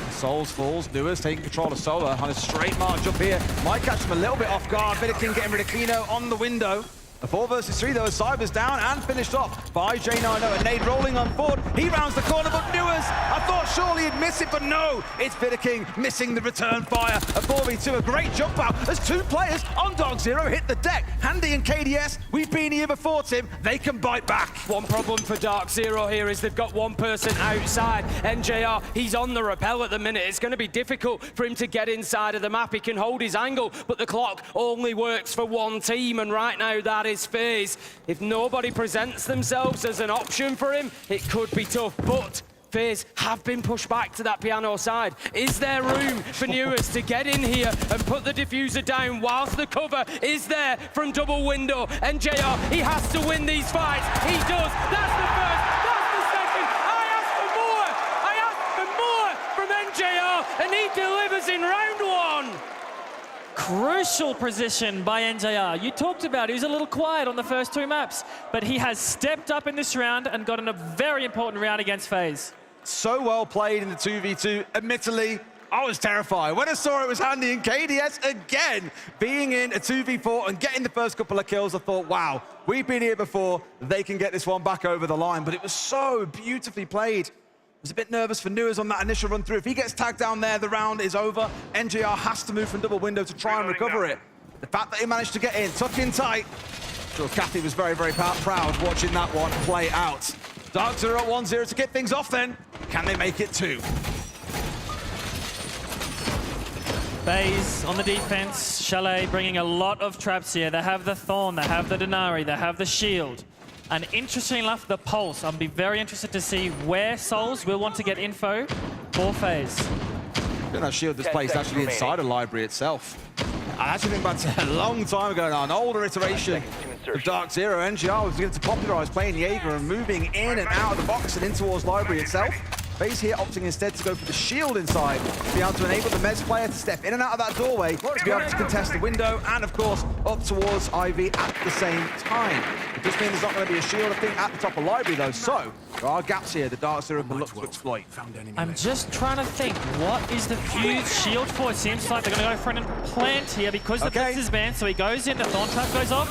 Souls falls, Newers taking control of Solar on a straight march up here. Might catch him a little bit off guard. Bitter King getting rid of Kino on the window. A 4 versus 3 though, as Cyber's down and finished off by J90. A nade rolling on forward. He rounds the corner, but Newers, I thought surely he'd miss it, but no. It's Bitter King missing the return fire. A 4v2, a great jump out as 2 players on Dark Zero hit the deck. Handy and KDS, we've been here before, Tim. They can bite back. One problem for Dark Zero here is they've got one person outside. NJR, he's on the rappel at the minute. It's going to be difficult for him to get inside of the map. He can hold his angle, but the clock only works for one team, and right now that is FaZe. If nobody presents themselves as an option for him, it could be tough, but FaZe have been pushed back to that piano side. Is there room for Newers to get in here and put the diffuser down whilst the cover is there from double window? NJR, he has to win these fights. He does. That's the first. That's the second. I asked for more. I asked for more from NJR, and he delivers in round 1. Crucial position by NJR. You talked about he was a little quiet on the first 2 maps, but he has stepped up in this round and gotten a very important round against FaZe. So well played in the 2v2. Admittedly, I was terrified. When I saw it was Handy and KDS again being in a 2v4 and getting the first couple of kills, I thought, wow, we've been here before. They can get this one back over the line. But it was so beautifully played. I was a bit nervous for Newers on that initial run through. If he gets tagged down there, the round is over. NJR has to move from double window to try and recover it. The fact that he managed to get in, tuck in tight. I'm sure Kathy was very, very proud watching that one play out. Dark Zero at 1-0 to get things off then. Can they make it 2? FaZe on the defense. Chalet bringing a lot of traps here. They have the Thorn, they have the Denari, they have the Shield. And interestingly enough, the Pulse. I'll be very interested to see where Souls will want to get info for FaZe. I think that shield that's placed actually inside a library itself. I actually think that's a long time ago now, an older iteration of Dark Zero. NGR was beginning to popularize playing Jaeger and moving in and out of the box and in towards library itself. FaZe here opting instead to go for the shield inside, to be able to enable the Mez player to step in and out of that doorway, to be able to contest the window, and of course, up towards Ivy at the same time. It does mean there's not going to be a shield, I think, at the top of library though, so there are gaps here the Dark Zero can look to exploit. I'm just trying to think, what is the fuse shield for? It seems like they're going to go for an plant here because the blitz is banned, so he goes in, the Thorn Trap goes off,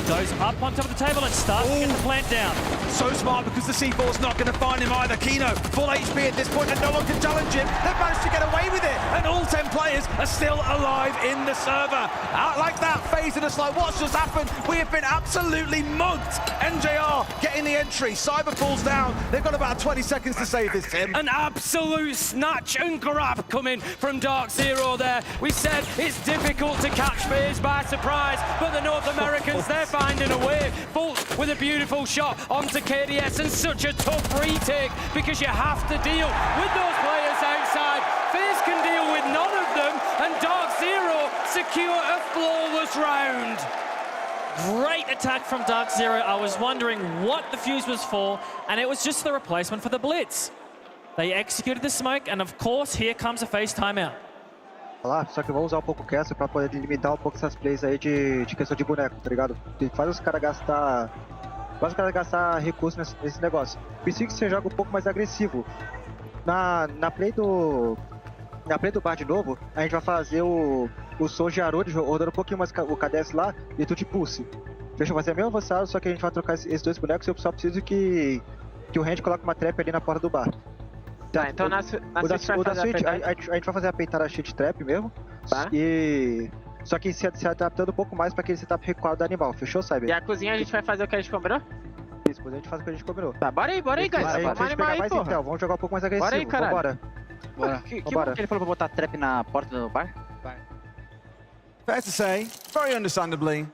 goes up on top of the table and starts to get the plant down. So smart because the C4's not going to find him either. Kino, full HP at this point and no one can challenge him. They've managed to get away with it and all 10 players are still alive in the server. Out like that, FaZe are just like, what's just happened? We have been absolutely mugged. NJR getting the entry. Cyber falls down. They've got about 20 seconds to save this, Tim. An absolute snatch and grab coming from Dark Zero there. We said it's difficult to catch FaZe by surprise, but the North Americans, they're finding a way. Fultz with a beautiful shot onto KDS and such a tough retake because you have to deal with those players outside. FaZe can deal with none of them and Dark Zero secure a flawless round. Great attack from Dark Zero. I was wondering what the fuse was for, and it was just the replacement for the blitz. They executed the smoke, and of course, here comes a FaZe timeout. Lá, só que eu vou usar um pouco o Kessler pra poder limitar um pouco essas plays aí de questão de boneco, tá ligado? Faz os caras gastar recurso nesse negócio. Preciso que você jogue um pouco mais agressivo. Na play do bar de novo, a gente vai fazer o Soul de Arode rodando um pouquinho mais o KDS lá e tu de Pulse. Deixa eu fazer a mesma avançada, só que a gente vai trocar esses dois bonecos e eu só preciso que o Randy coloque uma trap ali na porta do bar. Tá, então na Switch vai fazer a gente vai fazer a peitada shit trap mesmo. Tá. E só que se adaptando um pouco mais para aquele setup recuado do animal, fechou, Cyber? E a cozinha a gente vai fazer o que a gente combinou? Isso, depois a gente faz o que a gente combinou. Tá, bora aí, guys. Vamos animar aí, porra. Intel, vamos jogar um pouco mais agressivo. Bora aí, caralho. Bora. Que bom que ele falou pra botar trap na porta do bar? Fair to say, very understandably,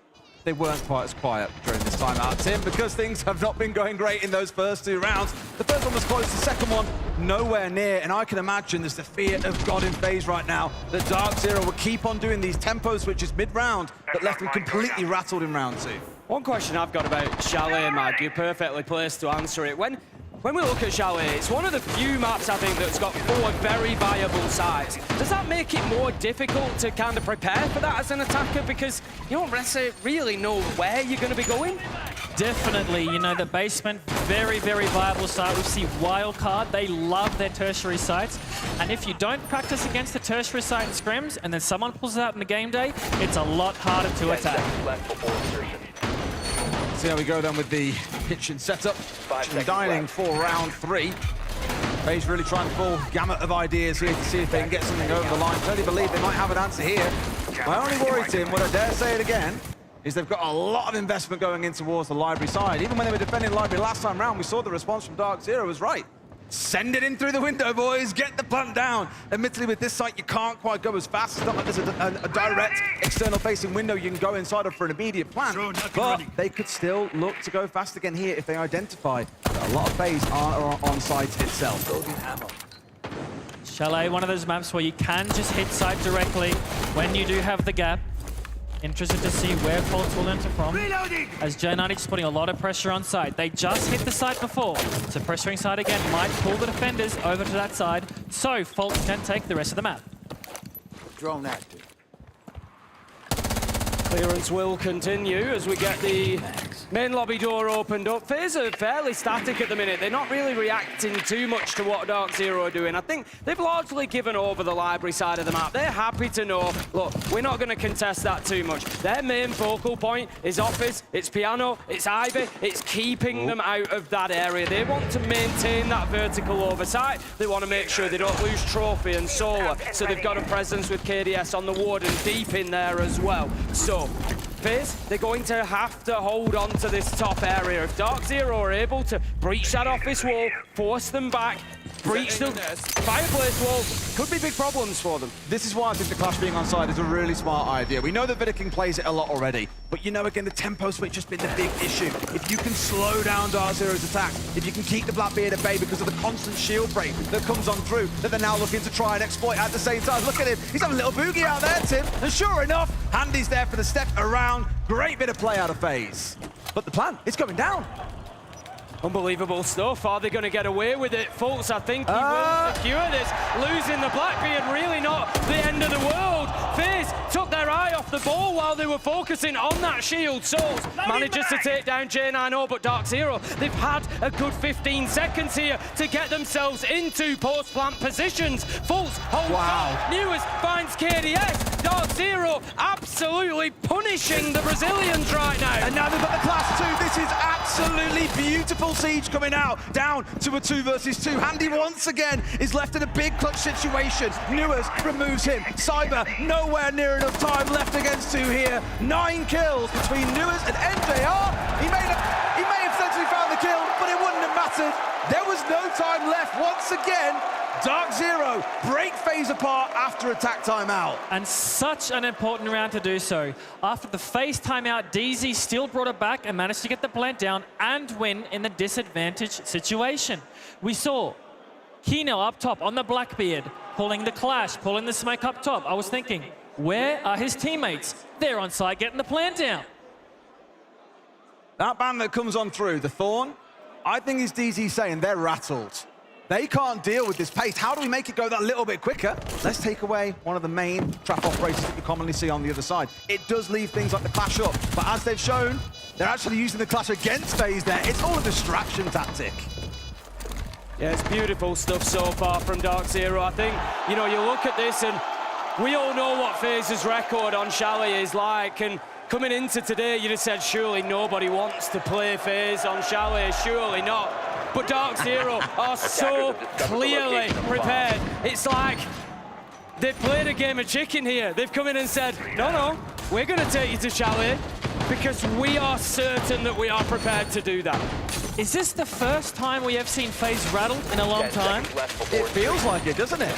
they weren't quite as quiet during this time out, Tim, because things have not been going great in those first 2 rounds. The first one was close, the second one nowhere near, and I can imagine there's the fear of God in FaZe right now that Dark Zero will keep on doing these tempo switches mid-round that left them completely rattled in round 2. One question I've got about Chalet, Mag, you're perfectly placed to answer it. When we look at Chalet, it's one of the few maps, I think, that's got 4 very viable sides. Does that make it more difficult to kind of prepare for that as an attacker? Because you don't really know where you're going to be going? Definitely, you know, the basement, very, very viable site. We see Wildcard, they love their tertiary sites. And if you don't practice against the tertiary site in scrims, and then someone pulls it out in the game day, it's a lot harder to attack. So here we go then with the kitchen setup. Kitchen dining for round 3. FaZe really trying the full gamut of ideas here to see if they can get something over the line. Clearly believe they might have an answer here. My only worry, Tim, would I dare say it again, is they've got a lot of investment going in towards the library side. Even when they were defending the library last time round, we saw the response from Dark Zero was right. Send it in through the window, boys. Get the plant down. Admittedly, with this site, you can't quite go as fast. It's not like there's a direct external-facing window you can go inside of for an immediate plant. But they could still look to go fast again here if they identify that a lot of FaZe are on site itself. Chalet, one of those maps where you can just hit site directly when you do have the gap. Interested to see where Faults will enter from. As J90 is putting a lot of pressure on site. They just hit the site before, so pressuring site again might pull the defenders over to that side, so Faults can take the rest of the map. Drone active. Clearance will continue as we get the main lobby door opened up. FaZe are fairly static at the minute. They're not really reacting too much to what Dark Zero are doing. I think they've largely given over the library side of the map. They're happy to know, look, we're not going to contest that too much. Their main focal point is Office, it's Piano, it's Ivy, it's keeping them out of that area. They want to maintain that vertical oversight. They want to make sure they don't lose Trophy and Solar. So they've got a presence with KDS on the Warden deep in there as well. So FaZe, they're going to have to hold on to this top area. If Dark Zero are able to breach that office wall, force them back, breach the fireplace wall, could be big problems for them. This is why I think the Clash being on side is a really smart idea. We know that Vidiking plays it a lot already, but you know, again, the tempo switch has been the big issue. If you can slow down Dark Zero's attack, if you can keep the Blackbeard at bay because of the constant shield break that comes on through, that they're now looking to try and exploit at the same time. Look at him, he's having a little boogie out there, Tim, and sure enough, Handy's there for the step around. Great bit of play out of FaZe. But the plan, it's going down. Unbelievable stuff. Are they going to get away with it? Faults, I think he will secure this. Losing the Blackbeard, really not the end of the world. FaZe took their eye off the ball while they were focusing on that shield. Souls manages to take down J90, but Dark Zero, they've had a good 15 seconds here to get themselves into post-plant positions. Faults holds on. Newers finds KDS. Dark Zero absolutely punishing the Brazilians right now. And now they've got the Clash 2. This is absolutely beautiful. Siege coming out, down to a 2 versus 2. Handy once again is left in a big clutch situation. Newers removes him. Cyber, nowhere near enough time left against 2 here. 9 kills between Newers and NJR. He may have essentially found the kill, but it wouldn't have mattered. There was no time left once again. Dark Zero break FaZe apart after attack timeout. And such an important round to do so. After the FaZe timeout, DZ still brought it back and managed to get the plant down and win in the disadvantaged situation. We saw Kino up top on the Blackbeard, pulling the Clash, pulling the smoke up top. I was thinking, where are his teammates? They're on site getting the plant down. That ban that comes on through, the Thorn, I think is DZ saying they're rattled. They can't deal with this pace. How do we make it go that little bit quicker? Let's take away one of the main trap operators that you commonly see on the other side. It does leave things like the Clash up, but as they've shown, they're actually using the Clash against FaZe there. It's all a distraction tactic. Yeah, it's beautiful stuff so far from Dark Zero. I think, you know, you look at this and we all know what FaZe's record on Chalet is like, and coming into today, you'd have said, surely nobody wants to play FaZe on Chalet, surely not. But Dark Zero are so clearly prepared. It's like they've played a game of chicken here. They've come in and said, no, we're going to take you to Chalet because we are certain that we are prepared to do that. Is this the first time we have seen FaZe rattled in a long time? It feels like it, doesn't it?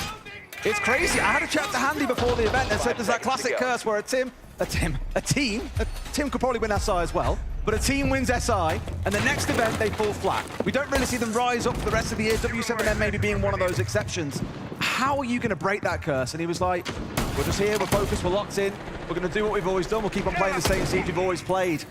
It's crazy. I had a chat to Handy before the event and said there's that classic curse where a team could probably win SI as well, but a team wins SI, and the next event they fall flat. We don't really see them rise up for the rest of the year, W7M maybe being one of those exceptions. How are you going to break that curse? And he was like, we're just here, we're focused, we're locked in, we're going to do what we've always done, we'll keep on playing the same Siege we've always played.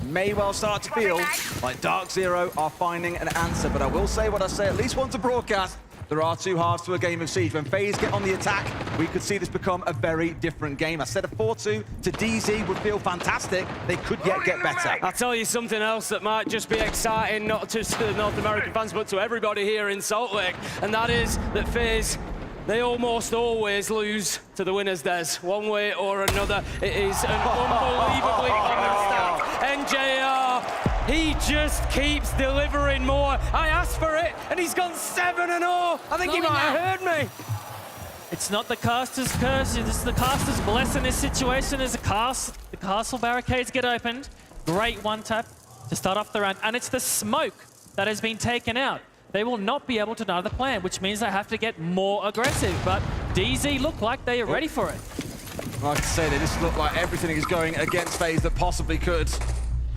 May well start to feel like Dark Zero are finding an answer, but I will say what I say at least once a broadcast. There are 2 halves to a game of Siege. When FaZe get on the attack, we could see this become a very different game. I said a 4-2 to DZ would feel fantastic. They could yet get better. I'll tell you something else that might just be exciting, not just to the North American fans, but to everybody here in Salt Lake, and that is that FaZe, they almost always lose to the winners' des, one way or another. It is an unbelievably common stat. NJR, he just keeps delivering more. I asked for it, and he's gone 7-0. I think he might have heard me. It's not the caster's curse, it's the caster's bless in this situation as the castle barricades get opened. Great one tap to start off the round, and it's the smoke that has been taken out. they will not be able to know the plan, which means they have to get more aggressive. But DZ look like they are ready for it. Like I say, they just look like everything is going against FaZe that possibly could.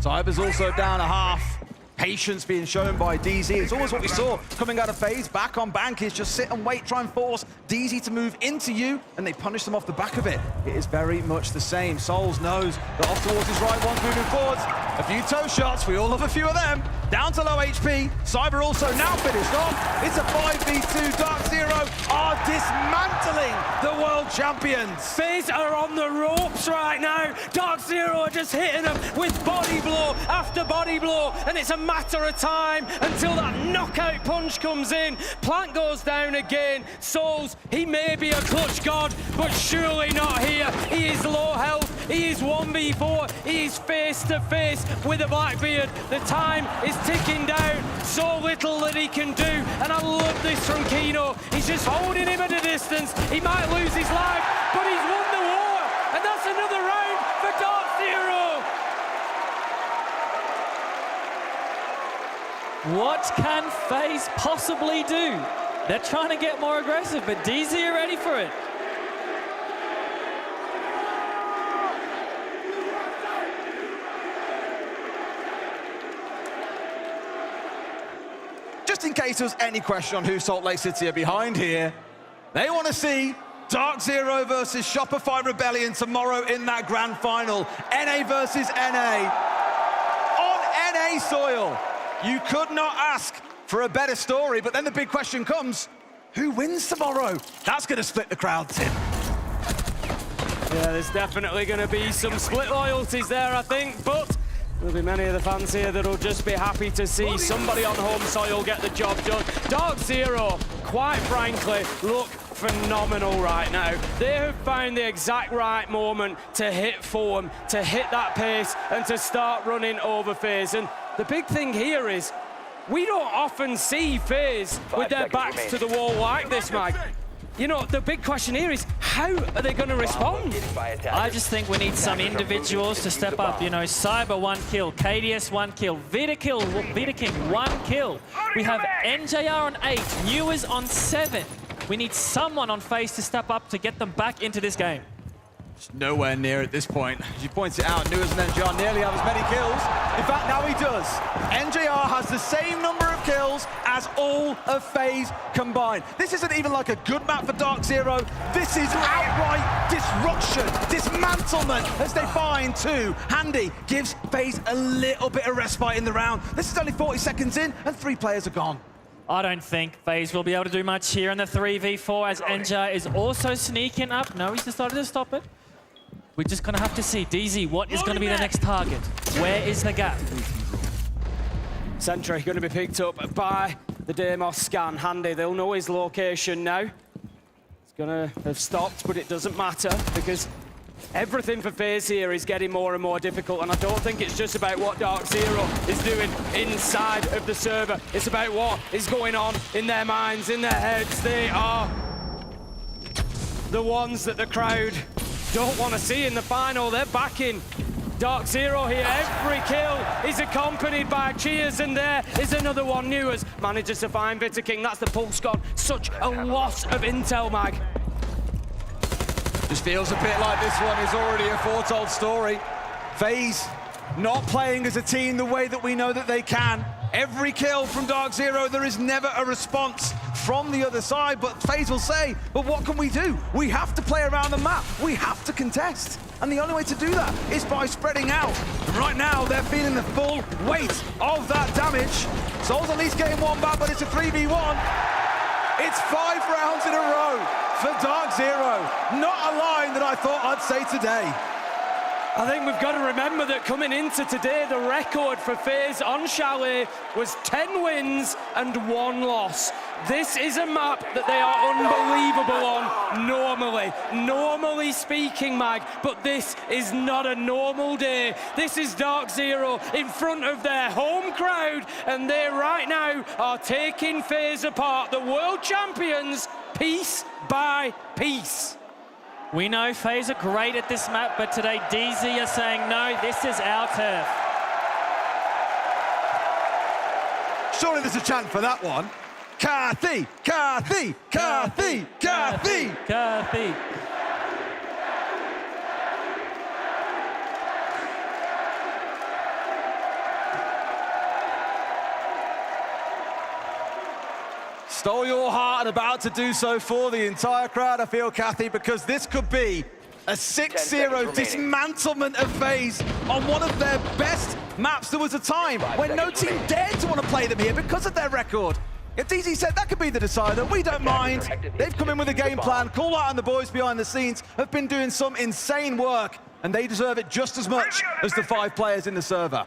Cyber's also down a half. Patience being shown by DZ. It's almost what we saw coming out of FaZe. Back on bank is just sit and wait, try and force DZ to move into you, and they punish them off the back of it. It is very much the same. Souls knows that off towards his right, one's moving forwards. A few toe shots, we all love a few of them. Down to low HP. Cyber also now finished off. It's a 5v2. Dark Zero are dismantling the world champions. FaZe are on the ropes right now. Dark Zero are just hitting them with body blow after body blow, and it's a matter of time until that knockout punch comes in. Plant goes down again. Souls, he may be a clutch god, but surely not here. He is low health. He is 1v4. He is face to face with a Blackbeard. The time is ticking down. So little that he can do, and I love this from Kino. He's just holding him at a distance. He might lose his life, but he's won the war, and that's another round for Dark Zero. What can FaZe possibly do? They're trying to get more aggressive, but DZ are ready for it. Just in case there was any question on who Salt Lake City are behind here, they want to see Dark Zero versus Shopify Rebellion tomorrow in that grand final. NA versus NA. On NA soil. You could not ask for a better story, but then the big question comes, who wins tomorrow? That's going to split the crowd, Tim. Yeah, there's definitely going to be some split loyalties there, I think, but there'll be many of the fans here that'll just be happy to see somebody on home soil get the job done. Dark Zero, quite frankly, look phenomenal right now. They have found the exact right moment to hit form, to hit that pace, and to start running over FaZe. And the big thing here is, we don't often see FaZe with their backs to the wall like this, Mag. You know, the big question here is, how are they going to respond? I just think we need some individuals to step up. You know, Cyber 1 kill, KDS 1 kill, Vita King 1 kill. We have NJR on 8, Newers on 7. We need someone on FaZe to step up to get them back into this game. It's nowhere near at this point. As you pointed out, Newers and NJR nearly have as many kills. In fact, now he does. NJR has the same number of kills as all of FaZe combined. This isn't even like a good map for Dark Zero. This is outright disruption, dismantlement as they find two. Handy gives FaZe a little bit of respite in the round. This is only 40 seconds in and 3 players are gone. I don't think FaZe will be able to do much here in the 3v4 as NJ is also sneaking up. No, he's decided to stop it. We're just going to have to see. DZ, what is going to be the next target? Where is the gap? Sentry going to be picked up by the Deimos scan. Handy, they'll know his location now. It's going to have stopped, but it doesn't matter because everything for FaZe here is getting more and more difficult, and I don't think it's just about what Dark Zero is doing inside of the server. It's about what is going on in their minds, in their heads. They are the ones that the crowd don't want to see in the final. They're backing Dark Zero here. Every kill is accompanied by cheers, and there is another one. Newers manages to find Vita King. That's the pulse gone. Such a loss of intel, Mag. Just feels a bit like this one is already a foretold story. FaZe not playing as a team the way that we know that they can. Every kill from Dark Zero, there is never a response from the other side, but FaZe will say, but what can we do? We have to play around the map. We have to contest. And the only way to do that is by spreading out. And right now, they're feeling the full weight of that damage. Souls at least getting one back, but it's a 3v1. It's 5 rounds in a row for Dark Zero. Not a line that I thought I'd say today. I think we've got to remember that coming into today, the record for FaZe on Chalet was 10 wins and 1 loss. This is a map that they are unbelievable on normally speaking, Mag, but this is not a normal day. This is Dark Zero in front of their home crowd, and they right now are taking FaZe apart, the world champions, piece by piece. We know FaZe are great at this map, but today DZ are saying, no, this is our turf. Surely there's a chant for that one. Kathy, Kathy, Kathy, Kathy. Kathy. Stole your heart and about to do so for the entire crowd, I feel, Kathy, because this could be a 6-0 dismantlement of FaZe on one of their best maps. There was a time when no team dared to want to play them here because of their record. If DZ said that could be the decider, we don't mind. They've come in with a game plan. Call out on the boys behind the scenes have been doing some insane work, and they deserve it just as much as the 5 players in the server.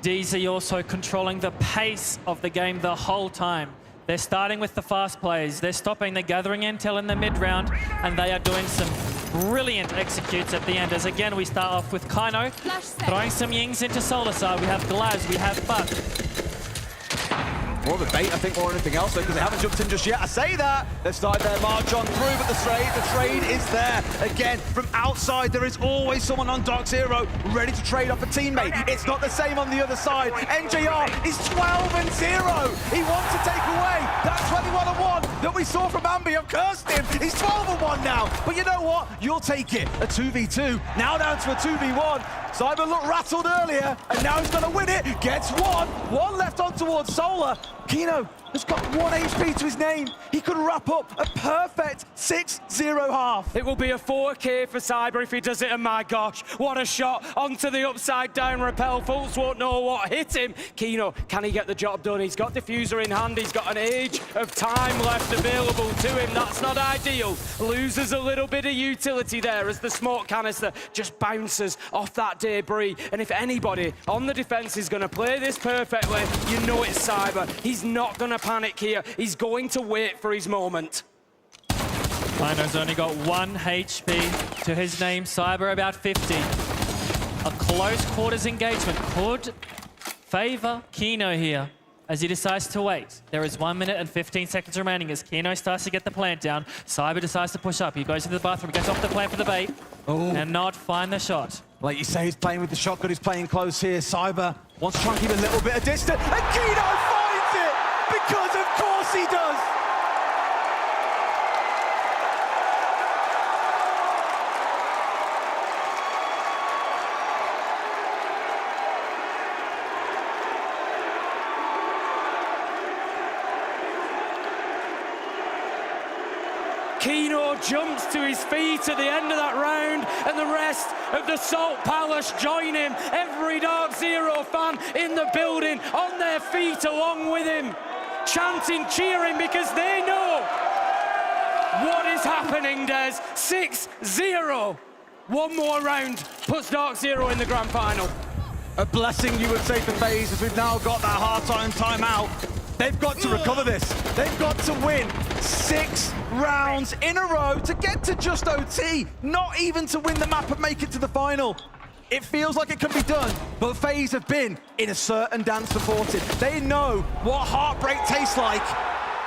DZ also controlling the pace of the game the whole time. They're starting with the fast plays. They're stopping the gathering intel in the mid-round, and they are doing some brilliant executes at the end. As again, we start off with Kaino, throwing some Yings into Solasar. We have Glaz, we have Buck. More of a bait, I think, more than anything else, because they haven't jumped in just yet. I say that. They've started their march on through, but the trade is there. Again, from outside, there is always someone on Dark Zero ready to trade off a teammate. It's not the same on the other side. NJR is 12-0. He wants to take away that 21-1 that we saw from Ambi. I've cursed him. He's 12-1 now. But you know what? You'll take it. A 2v2, now down to a 2v1. Cyber looked rattled earlier, and now he's going to win it. Gets one left on towards Solar. Kino has got 1 HP to his name. He could wrap up a perfect 6-0 half. It will be a 4K for Cyber if he does it, and my gosh, what a shot onto the upside down rappel. Fultz won't know what hit him. Kino, can he get the job done? He's got diffuser in hand. He's got an age of time left available to him. That's not ideal. Loses a little bit of utility there as the smoke canister just bounces off that debris. And if anybody on the defense is going to play this perfectly, you know it's Cyber. He's not going to panic here. He's going to wait for his moment. Kaino's only got 1 HP to his name. Cyber about 50. A close quarters engagement could favor Kino here as he decides to wait. There is 1 minute and 15 seconds remaining as Kino starts to get the plant down. Cyber decides to push up. He goes into the bathroom, gets off the plant for the bait, and not find the shot. Like you say, he's playing with the shotgun. He's playing close here. Cyber wants to try and keep a little bit of distance, and Kino finds it! Because of course he does! Kino jumps to his feet at the end of that round, and the rest of the Salt Palace join him. Every Dark Zero fan in the building on their feet along with him, chanting, cheering, because they know what is happening, Des. 6-0. One more round puts Dark Zero in the grand final. A blessing, you would say, for FaZe, as we've now got that half-time timeout. They've got to recover this. They've got to win 6 rounds in a row to get to just OT, not even to win the map and make it to the final. It feels like it can be done, but FaZe have been in a certain dance before it. They know what heartbreak tastes like,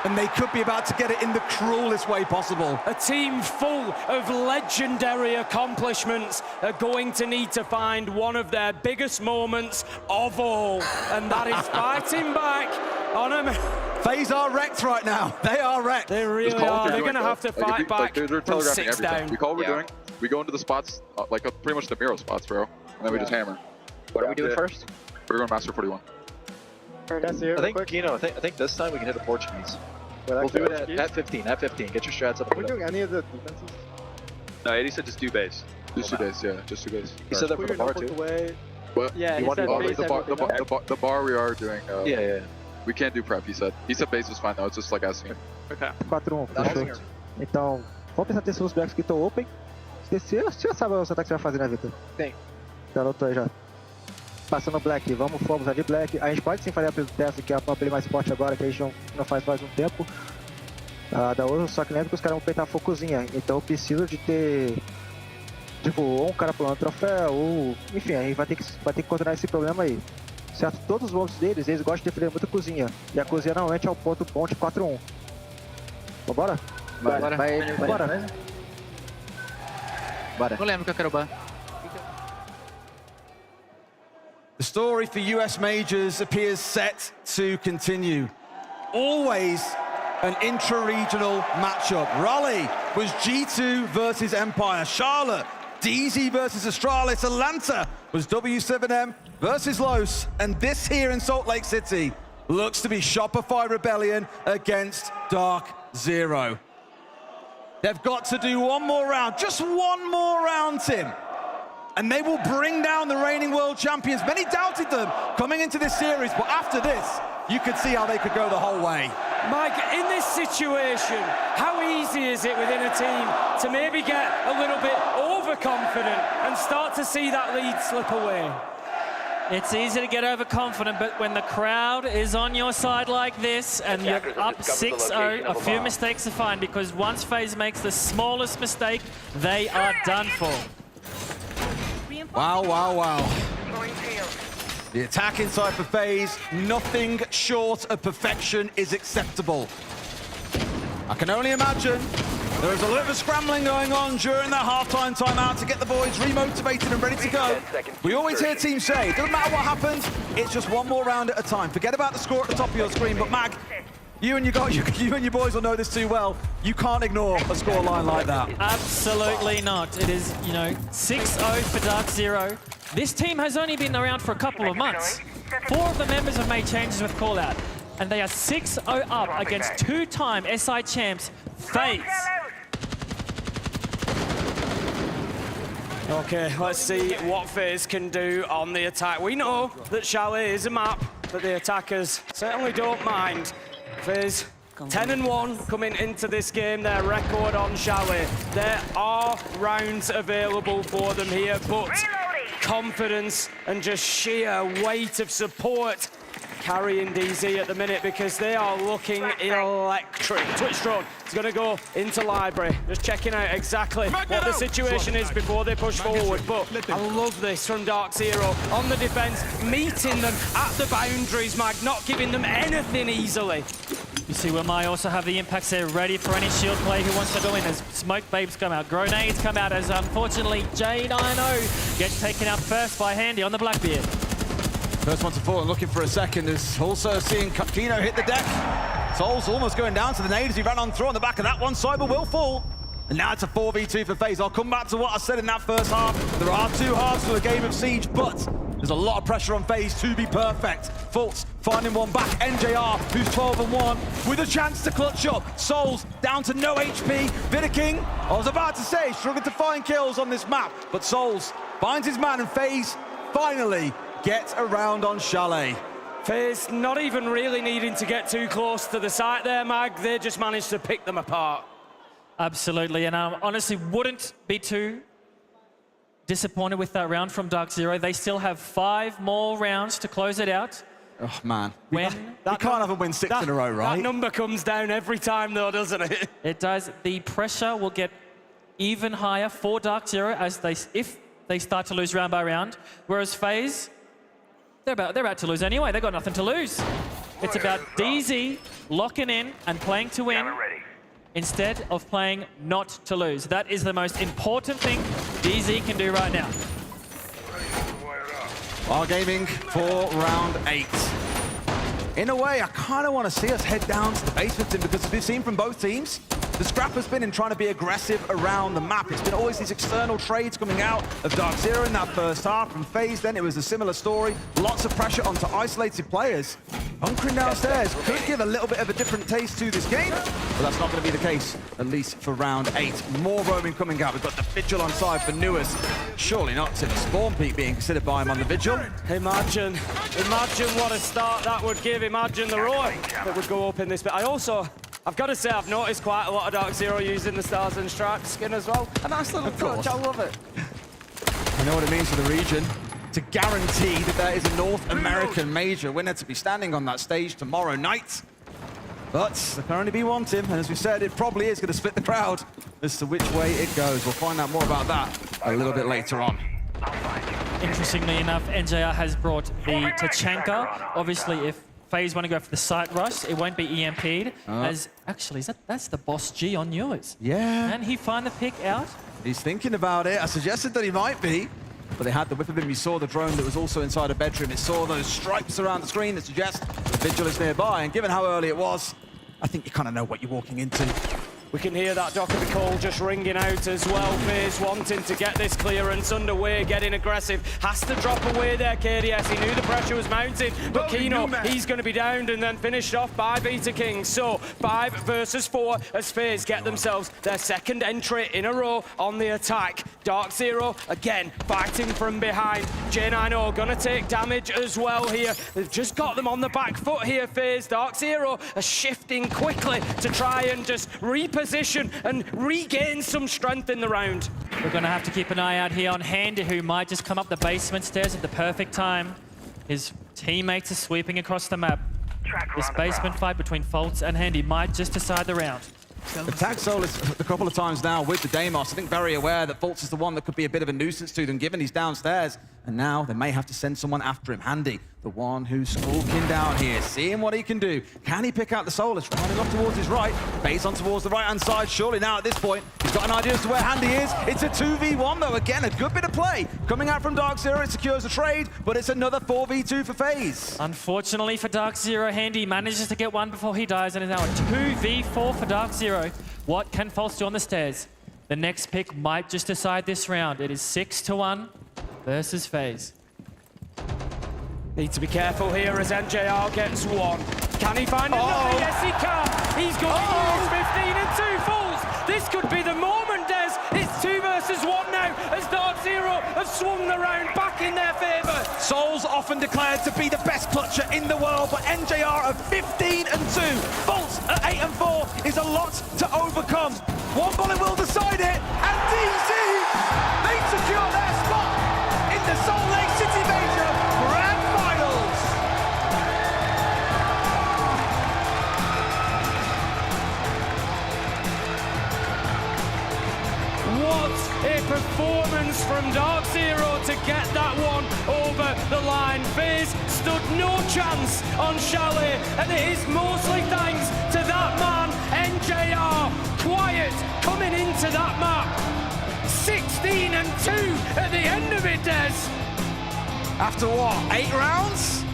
and they could be about to get it in the cruelest way possible. A team full of legendary accomplishments are going to need to find one of their biggest moments of all, and that is fighting back on them. FaZe are wrecked right now. They are wrecked. They really are. They're going to have to fight back from 6 down. We call what we're doing. We go into the spots, pretty much the Miro spots, bro, and then we just hammer. What are we doing first? We're going Master 41. I think, Kino, I think this time we can hit the Portuguese. We'll do it at 15, at 15. Get your strats up. Are we doing any of the defenses? No, Eddie said just do base. Just do base, yeah. Just do base. He said that for the bar, too. What? Yeah, he said base the bar we are doing. Yeah. We can't do prep, he said. He said base was fine, though. It's just like asking him. Okay. 4-1, fechou. Então, vamos prestar atenção nos backs que estão open. Você já sabe os ataques que você vai fazer, né, Vitor? Tem. Garoto aí já. Passando Black, vamos usar de Black. A gente pode sim fazer a testa, que é a pump mais forte agora, que a gente não faz faz um tempo. Da outra, só que lembra que os caras vão peitar focozinha. Então eu preciso de ter, tipo, ou um cara pulando troféu, ou... Enfim, a gente vai ter que contornar esse problema aí. Certo? Todos os monstros deles, eles gostam de defender muito a cozinha. E a cozinha normalmente é o ponto 4-1. Vambora? Bora. Não lembro que eu quero ban. The story for US Majors appears set to continue. Always an intra-regional matchup. Raleigh was G2 versus Empire. Charlotte, DZ versus Astralis. Atlanta was W7M versus Los. And this here in Salt Lake City looks to be Shopify Rebellion against Dark Zero. They've got to do one more round, just one more round, Tim. And they will bring down the reigning world champions. Many doubted them coming into this series, but after this, you could see how they could go the whole way. Mike, in this situation, how easy is it within a team to maybe get a little bit overconfident and start to see that lead slip away? It's easy to get overconfident, but when the crowd is on your side like this and you're up 6-0, a few mistakes are fine, because once FaZe makes the smallest mistake, they are done for. Wow, wow, wow. The attack inside for FaZe, nothing short of perfection is acceptable. I can only imagine there is a little bit of scrambling going on during that halftime timeout to get the boys remotivated and ready to go. We always hear teams say, it doesn't matter what happens, it's just one more round at a time. Forget about the score at the top of your screen, but Mag, you and your boys will know this too well. You can't ignore a score line like that. Absolutely not. It is, 6-0 for Dark Zero. This team has only been around for a couple of months. 4 of the members have made changes with Callout, and they are 6-0 up against two-time SI champs, FaZe. Okay, let's see what FaZe can do on the attack. We know that Chalet is a map that the attackers certainly don't mind. FaZe 10-1 coming into this game, their record on Chalet. There are rounds available for them here, but confidence and just sheer weight of support carrying DZ at the minute, because they are looking electric. Twitch drone is going to go into library, just checking out exactly what the situation is before they push forward. But I love this from Dark Zero on the defense, meeting them at the boundaries, Mag, not giving them anything easily. You see Wilmai also have the impacts there ready for any shield play who wants to go in, as smoke babes come out, grenades come out, as unfortunately J90 gets taken out first by Handy on the Blackbeard. First one to fall and looking for a second is also seeing Kino hit the deck. Soul's almost going down to the nade as he ran on through on the back of that one. Cyber will fall. And now it's a 4v2 for FaZe. I'll come back to what I said in that first half. There are 2 halves to a game of Siege, but there's a lot of pressure on FaZe to be perfect. Fultz finding one back. NJR, who's 12-1, with a chance to clutch up. Souls down to no HP. Vidaking, I was about to say, struggling to find kills on this map, but Souls finds his man, and FaZe finally get around on Chalet. FaZe not even really needing to get too close to the site there, Mag. They just managed to pick them apart. Absolutely, and I honestly wouldn't be too disappointed with that round from Dark Zero. They still have 5 more rounds to close it out. Oh, man. We can't have a win 6 in a row, right? That number comes down every time, though, doesn't it? It does. The pressure will get even higher for Dark Zero if they start to lose round by round, whereas FaZe, they're about to lose anyway. They've got nothing to lose. It's about DZ locking in and playing to win instead of playing not to lose. That is the most important thing DZ can do right now. Our gaming for round 8. In a way, I kind of want to see us head down to the basement, Tim, because we've seen from both teams, the scrap has been in trying to be aggressive around the map. It's been always these external trades coming out of Dark Zero in that first half. From FaZe, then it was a similar story. Lots of pressure onto isolated players. Bunkering downstairs could give a little bit of a different taste to this game, but that's not going to be the case, at least for round 8. More roaming coming out. We've got the Vigil on side for Newers. Surely not to the spawn peak being considered by him on the Vigil. Imagine what a start that would give. Imagine the roar that would go up in this bit. I've got to say, I've noticed quite a lot of Dark Zero using the Stars and Stripes skin as well. A nice little touch, I love it. I know what it means for the region to guarantee that there is a North American major winner to be standing on that stage tomorrow night. But there can only be one, Tim, and as we said, it probably is going to split the crowd as to which way it goes. We'll find out more about that a little bit later on. Interestingly enough, NJR has brought the Tachanka. Obviously, if FaZe want to go for the site rush, it won't be EMP'd. As actually, that's the boss G on yours. Yeah. Can he find the pick out? He's thinking about it. I suggested that he might be, but they had the whip of him. You saw the drone that was also inside a bedroom. It saw those stripes around the screen that suggest the Vigil is nearby. And given how early it was, I think you kind of know what you're walking into. We can hear that Dockerby call just ringing out as well. FaZe wanting to get this clearance underway, getting aggressive. Has to drop away there, KDS. He knew the pressure was mounting, but Kino, he's going to be downed and then finished off by Beta King. So 5 versus 4 as FaZe get themselves their second entry in a row on the attack. Dark Zero, again, fighting from behind. J9O gonna take damage as well here. They've just got them on the back foot here, FaZe. Dark Zero are shifting quickly to try and just reposition and regain some strength in the round. We're going to have to keep an eye out here on Handy, who might just come up the basement stairs at the perfect time. His teammates are sweeping across the map. This basement fight between Fultz and Handy might just decide the round. Attacked Solus a couple of times now with the Deimos. I think very aware that Fultz is the one that could be a bit of a nuisance to them, given he's downstairs. And now they may have to send someone after him. Handy, the one who's skulking down here, seeing what he can do. Can he pick out the Solus? Running off towards his right. Base on towards the right-hand side. Surely now at this point, he's got an idea as to where Handy is. It's a 2v1 though. Again, a good bit of play. Coming out from Dark Zero, it secures the trade, but it's another 4v2 for FaZe. Unfortunately for Dark Zero, Handy manages to get one before he dies, and is now a 2v4 for Dark Zero. What can Fultz do on the stairs? The next pick might just decide this round. It is 6-1 versus FaZe. Need to be careful here as NJR gets one. Can he find another? Yes, he can. He's going to use 15 and 2 Fultz. This could be the moment, Des. It's 2 versus 1 now as Dark Zero have swung the round back in their favour. Souls often declared to be the best clutcher in the world, but NJR are 15 and 2. Fultz at 8 and 4 is a lot to overcome. One bullet will decide it, and DZ, they secure their spot in the Salt Lake City Major Grand Finals. What a performance from Dark Zero to get that one over the line. FaZe stood no chance on Chalet, and it is mostly thanks to that man, NJR. Quiet coming into that map. 16 and 2 at the end of it, Des. After what, 8 rounds?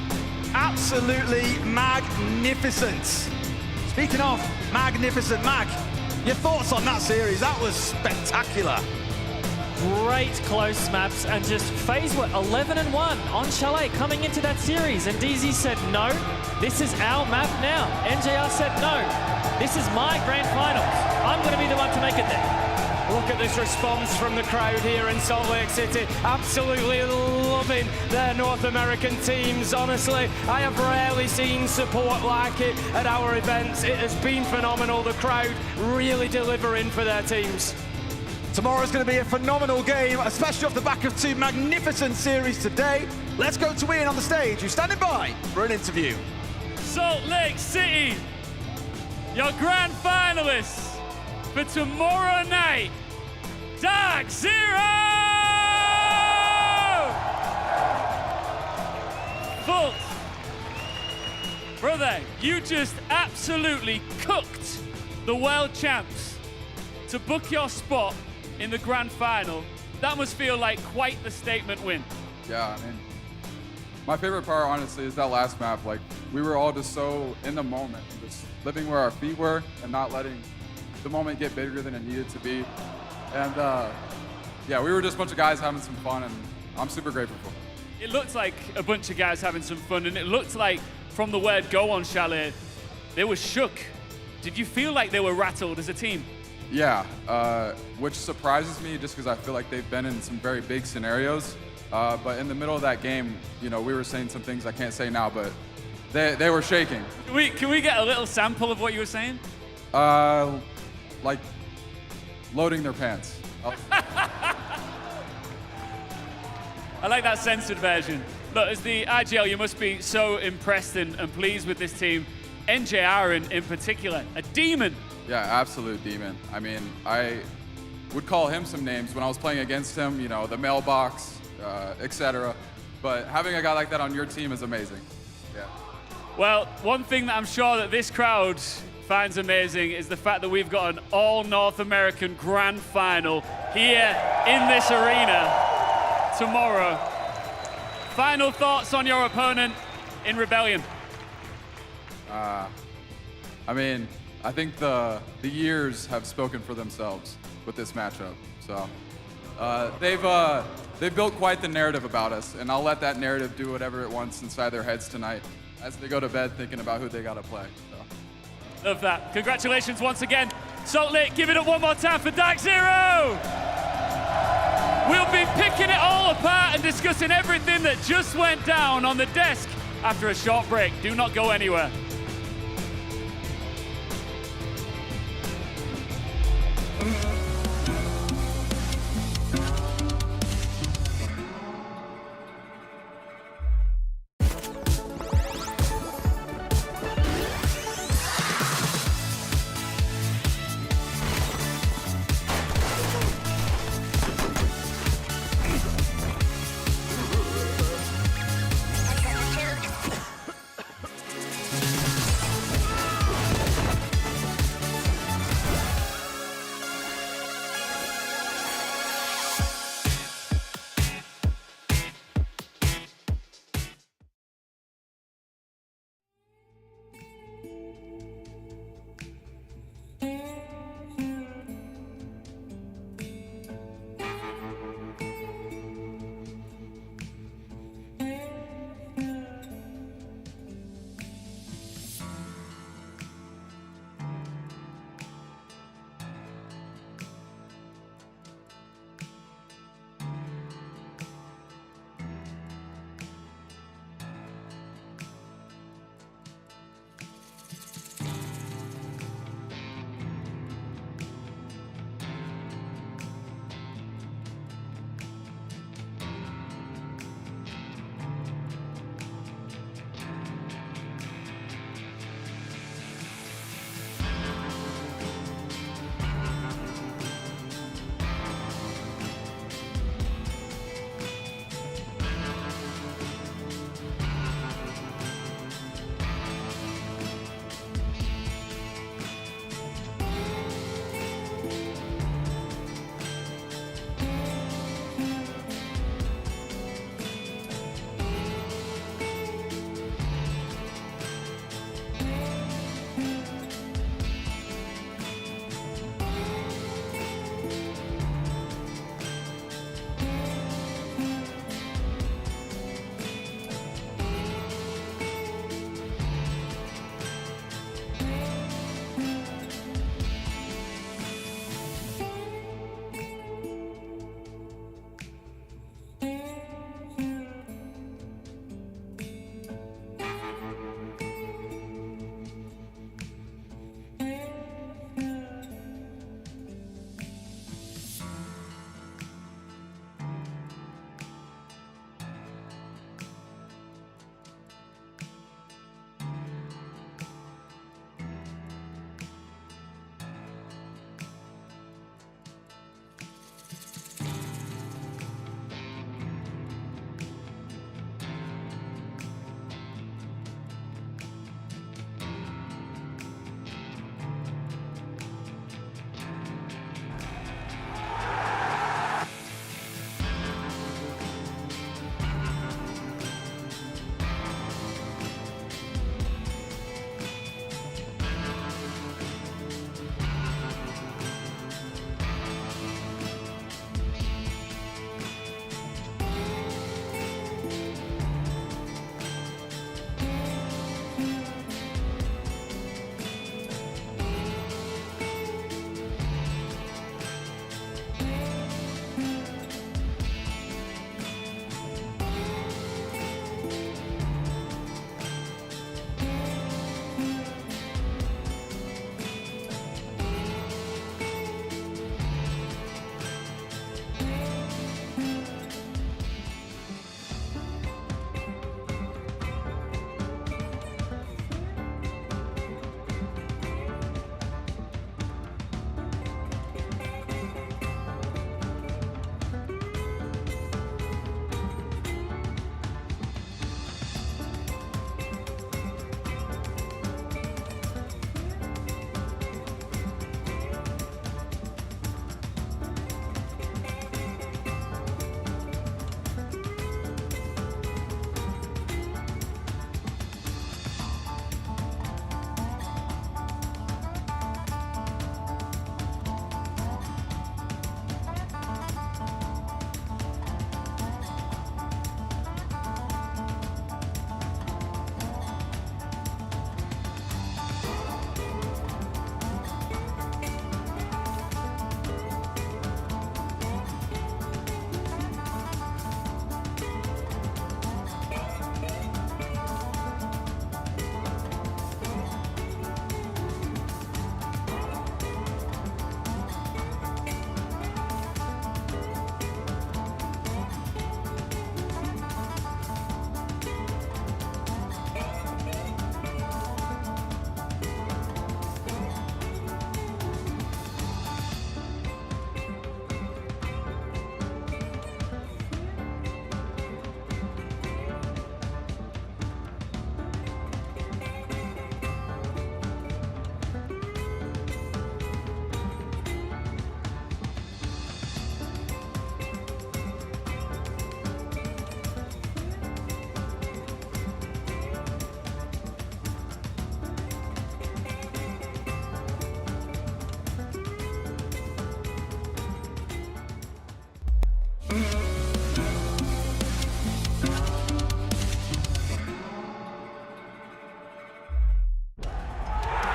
Absolutely magnificent. Speaking of magnificent, Mag, your thoughts on that series? That was spectacular. Great close maps, and just FaZe were 11 and 1 on Chalet coming into that series, and DZ said no, this is our map now. NJR said no, this is my grand finals. I'm going to be the one to make it there. Look at this response from the crowd here in Salt Lake City. Absolutely loving their North American teams. Honestly, I have rarely seen support like it at our events. It has been phenomenal. The crowd really delivering for their teams. Tomorrow's going to be a phenomenal game, especially off the back of 2 magnificent series today. Let's go to Ian on the stage, who's standing by for an interview. Salt Lake City, your grand finalists for tomorrow night, Dark Zero! Fultz, brother, you just absolutely cooked the world champs to book your spot in the grand final. That must feel like quite the statement win. Yeah, I mean, my favorite part, honestly, is that last map. Like, we were all just so in the moment, just living where our feet were and not letting the moment get bigger than it needed to be. And yeah, we were just a bunch of guys having some fun, and I'm super grateful for it. It looked like a bunch of guys having some fun, and it looked like from the word go on Chalet, they were shook. Did you feel like they were rattled as a team? Yeah, which surprises me just because I feel like they've been in some very big scenarios. But in the middle of that game, you know, we were saying some things I can't say now, but they were shaking. Can we get a little sample of what you were saying? Like loading their pants. I like that censored version. Look, as the IGL, you must be so impressed and pleased with this team. NJR in particular, a demon. Yeah, absolute demon. I mean, I would call him some names when I was playing against him, you know, the mailbox, etc. But having a guy like that on your team is amazing. Yeah. Well, one thing that I'm sure that this crowd finds amazing is the fact that we've got an all North American grand final here in this arena tomorrow. Final thoughts on your opponent in Rebellion? I mean, I think the years have spoken for themselves with this matchup. So they've built quite the narrative about us, and I'll let that narrative do whatever it wants inside their heads tonight as they go to bed thinking about who they got to play. So. Love that. Congratulations once again. Salt Lake, give it up one more time for Dark Zero. We'll be picking it all apart and discussing everything that just went down on the desk after a short break. Do not go anywhere.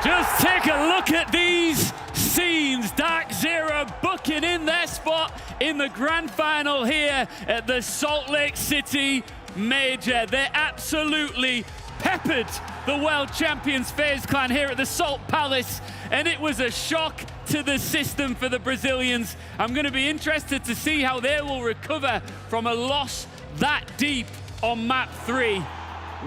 Just take a look at these scenes. Dark Zero booking in their spot in the grand final here at the Salt Lake City Major. They absolutely peppered the world champions FaZe Clan here at the Salt Palace, and it was a shock to the system for the Brazilians. I'm going to be interested to see how they will recover from a loss that deep on map 3.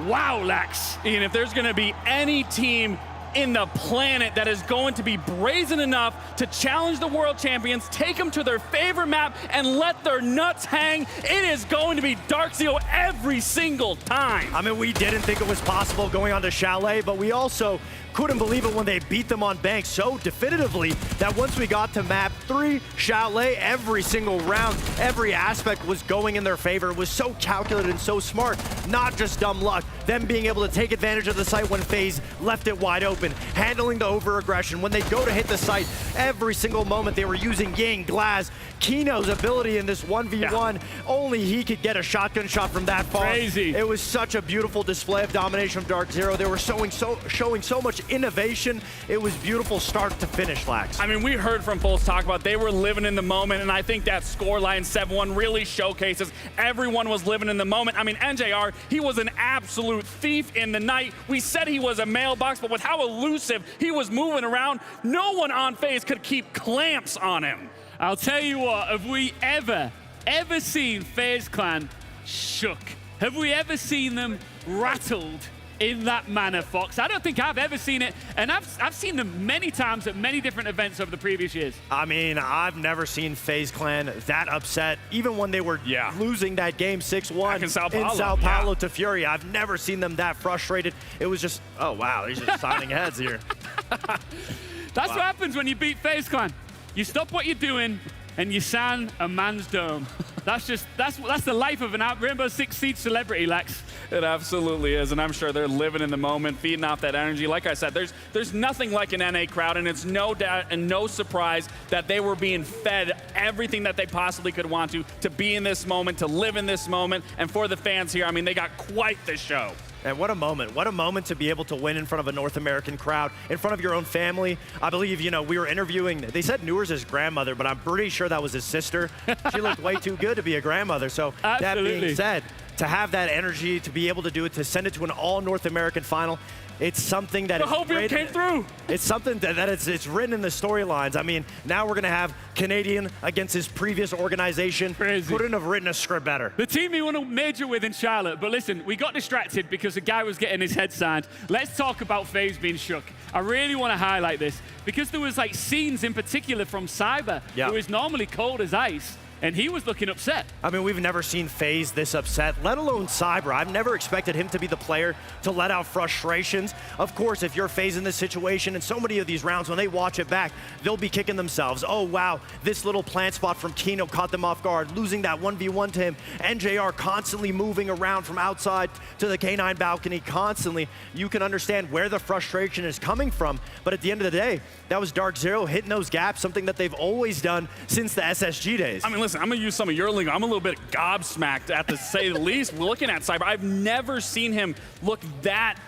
Wow, Lax. Ian, if there's going to be any team in the planet that is going to be brazen enough to challenge the world champions, take them to their favorite map, and let their nuts hang, it is going to be Dark Zero every single time. I mean, we didn't think it was possible going on to Chalet, but we also couldn't believe it when they beat them on Bank so definitively that once we got to map 3, Chalet, every single round, every aspect was going in their favor. It was so calculated and so smart, not just dumb luck. Them being able to take advantage of the site when FaZe left it wide open, handling the over-aggression. When they go to hit the site, every single moment they were using Ying, Glaz, Kino's ability in this 1v1. Only he could get a shotgun shot from that far. Crazy. It was such a beautiful display of domination from Dark Zero. They were showing so much innovation. It was beautiful start to finish, Lax. I mean, we heard from Fultz talk about they were living in the moment, and I think that scoreline 7-1 really showcases everyone was living in the moment. I mean, NJR, he was an absolute thief in the night. We said he was a mailbox, but with how elusive he was moving around, no one on FaZe could keep clamps on him. I'll tell you what, have we ever seen FaZe Clan shook? Have we ever seen them rattled in that manner, Fox? I don't think I've ever seen it, and I've seen them many times at many different events over the previous years. I mean, I've never seen FaZe Clan that upset, even when they were losing that game 6-1 in Sao Paulo to Fury. I've never seen them that frustrated. It was just, oh wow, he's just signing heads here. That's what happens when you beat FaZe Clan. You stop what you're doing and you sign a man's dome. That's the life of an Rainbow Six Siege celebrity, Lex. It absolutely is, and I'm sure they're living in the moment, feeding off that energy. Like I said, there's nothing like an NA crowd, and it's no doubt and no surprise that they were being fed everything that they possibly could want to be in this moment, to live in this moment, and for the fans here, I mean, they got quite the show. And what a moment to be able to win in front of a North American crowd, in front of your own family. I believe, you know, we were interviewing, they said Newer's his grandmother, but I'm pretty sure that was his sister. She looked way too good to be a grandmother. So that being said, to have that energy, to be able to do it, to send it to an all North American final, it's something that came through. It's something that it's written in the storylines. I mean, now we're going to have Canadian against his previous organization. Crazy. Couldn't have written a script better. The team he won a major with in Charlotte, but listen, we got distracted because the guy was getting his head signed. Let's talk about FaZe being shook. I really want to highlight this because there was like scenes in particular from Cyber, who is normally cold as ice, and he was looking upset. I mean, we've never seen FaZe this upset, let alone Cyber. I've never expected him to be the player to let out frustrations. Of course, if you're FaZe in this situation, and so many of these rounds, when they watch it back, they'll be kicking themselves. Oh, wow, this little plant spot from Kino caught them off guard, losing that 1v1 to him. NJR constantly moving around from outside to the K9 balcony constantly. You can understand where the frustration is coming from, but at the end of the day, that was Dark Zero hitting those gaps, something that they've always done since the SSG days. I mean, listen, I'm going to use some of your lingo. I'm a little bit gobsmacked, at to say the least. We're looking at Cyber. I've never seen him look that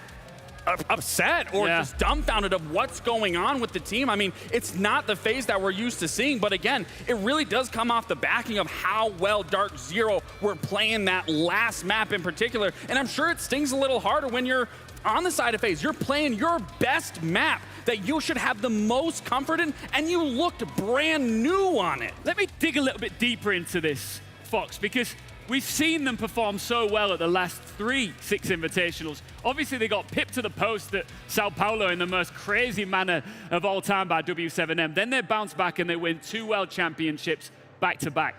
upset or just dumbfounded of what's going on with the team. I mean, it's not the FaZe that we're used to seeing, but again, it really does come off the backing of how well Dark Zero were playing that last map in particular. And I'm sure it stings a little harder when you're on the side of FaZe. You're playing your best map that you should have the most comfort in, and you looked brand new on it. Let me dig a little bit deeper into this, Fox, because we've seen them perform so well at the last 3 Six Invitationals. Obviously, they got pipped to the post at Sao Paulo in the most crazy manner of all time by W7M. Then they bounce back and they win 2 World Championships back to back.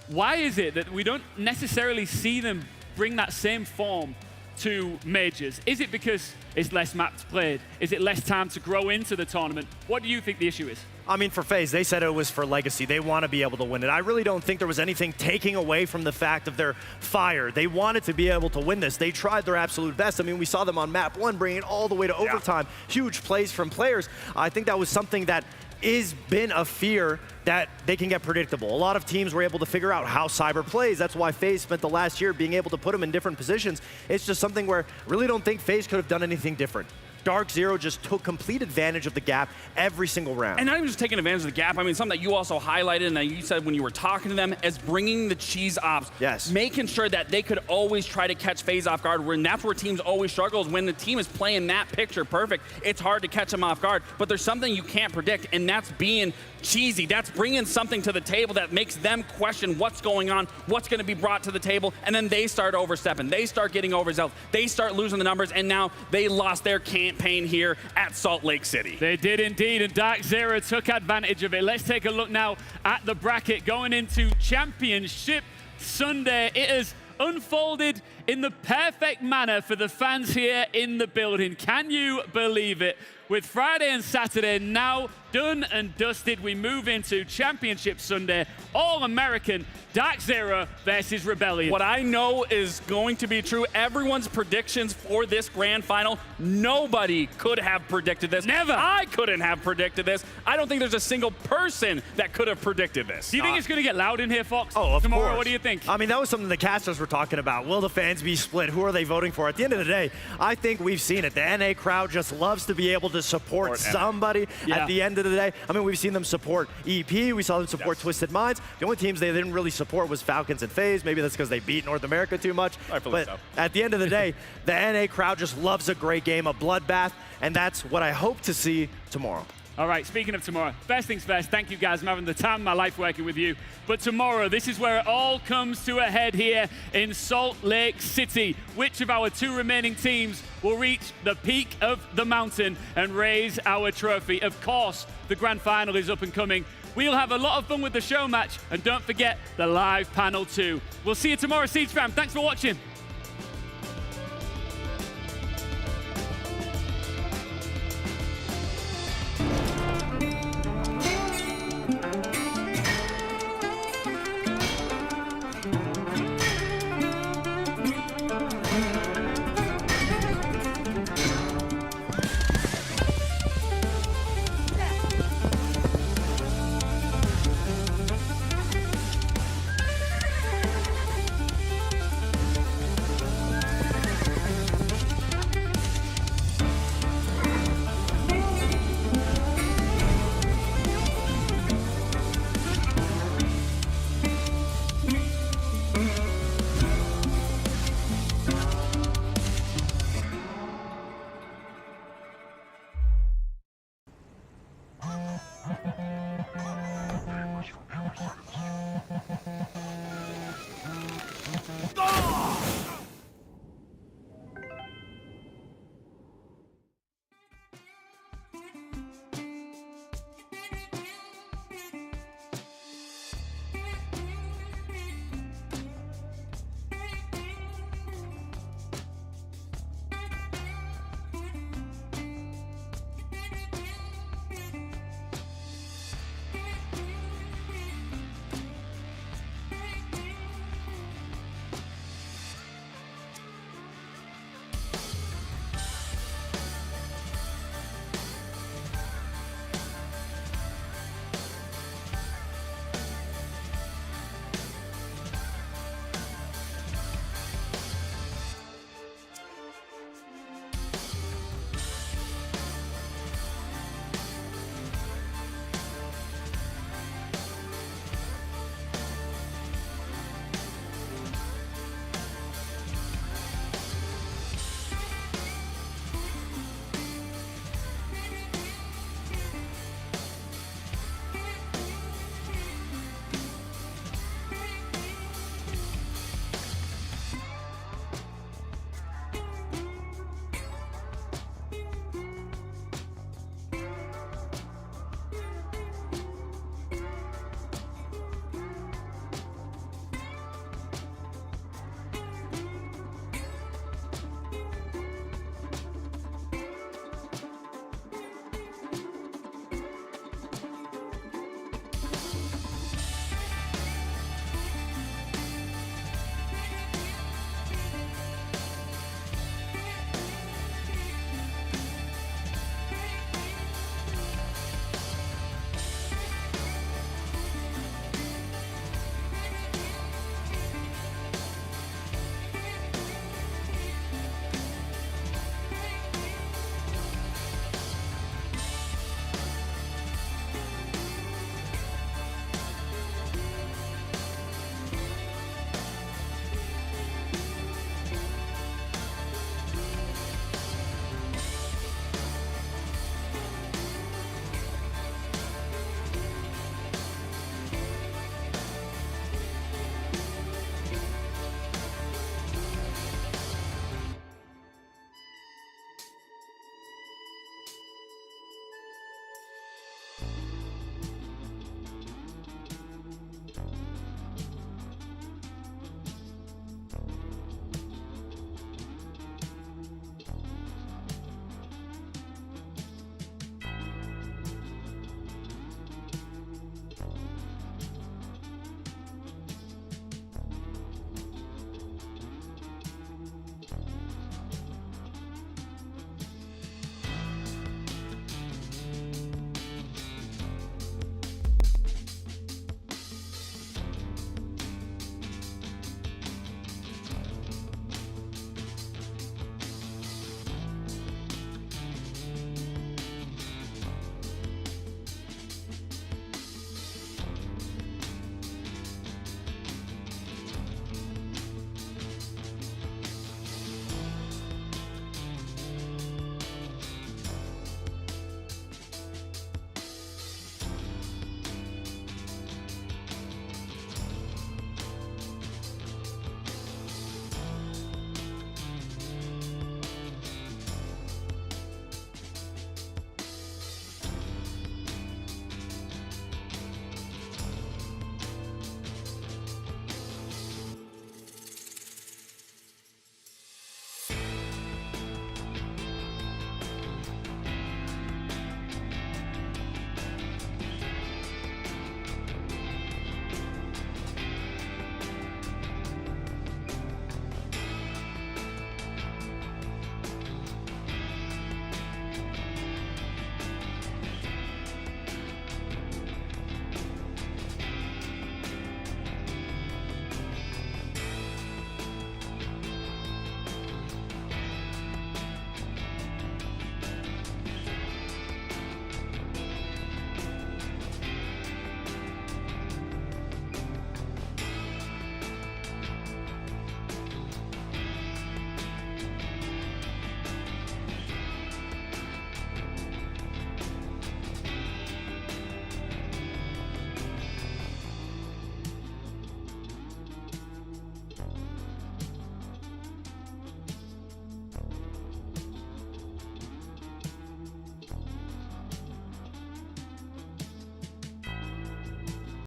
Why is it that we don't necessarily see them bring that same form to majors? Is it because it's less maps played? Is it less time to grow into the tournament? What do you think the issue is? I mean, for FaZe, they said it was for legacy. They want to be able to win it. I really don't think there was anything taking away from the fact of their fire. They wanted to be able to win this. They tried their absolute best. I mean, we saw them on map 1 bringing it all the way to overtime. Huge plays from players. I think that was something that is been a fear that they can get predictable. A lot of teams were able to figure out how Cyber plays. That's why FaZe spent the last year being able to put them in different positions. It's just something where I really don't think FaZe could have done anything different. Dark Zero just took complete advantage of the gap every single round. And not even just taking advantage of the gap, I mean, something that you also highlighted and that you said when you were talking to them is bringing the cheese ops. Yes. Making sure that they could always try to catch FaZe off guard, and that's where teams always struggle, is when the team is playing that picture perfect, it's hard to catch them off guard. But there's something you can't predict, and that's being cheesy. That's bringing something to the table that makes them question what's going on, what's going to be brought to the table, and then they start overstepping. They start getting overzealous. They start losing the numbers, and now they lost their campaign here at Salt Lake City. They did indeed, and Dark Zero took advantage of it. Let's take a look now at the bracket going into Championship Sunday. It has unfolded in the perfect manner for the fans here in the building. Can you believe it? With Friday and Saturday now done and dusted, we move into Championship Sunday, All-American, Dark Zero versus Rebellion. What I know is going to be true, everyone's predictions for this grand final, nobody could have predicted this. Never. I couldn't have predicted this. I don't think there's a single person that could have predicted this. Do you think it's going to get loud in here, Fox? Oh, of Tomorrow, course. what do you think? I mean, that was something the casters were talking about. Will the fans be split? Who are they voting for? At the end of the day, I think we've seen it. The NA crowd just loves to be able to support somebody at the end of the day. I mean, we've seen them support EP. We saw them support Twisted Minds. The only teams they didn't really support was Falcons and FaZe. Maybe that's because they beat North America too much. But at the end of the day, the NA crowd just loves a great game, a bloodbath, and that's what I hope to see tomorrow. All right, speaking of tomorrow, first things first, thank you guys. I'm having the time of my life working with you. But tomorrow, this is where it all comes to a head here in Salt Lake City. Which of our two remaining teams will reach the peak of the mountain and raise our trophy? Of course, the grand final is up and coming. We'll have a lot of fun with the show match, and don't forget the live panel too. We'll see you tomorrow, Siege fam. Thanks for watching.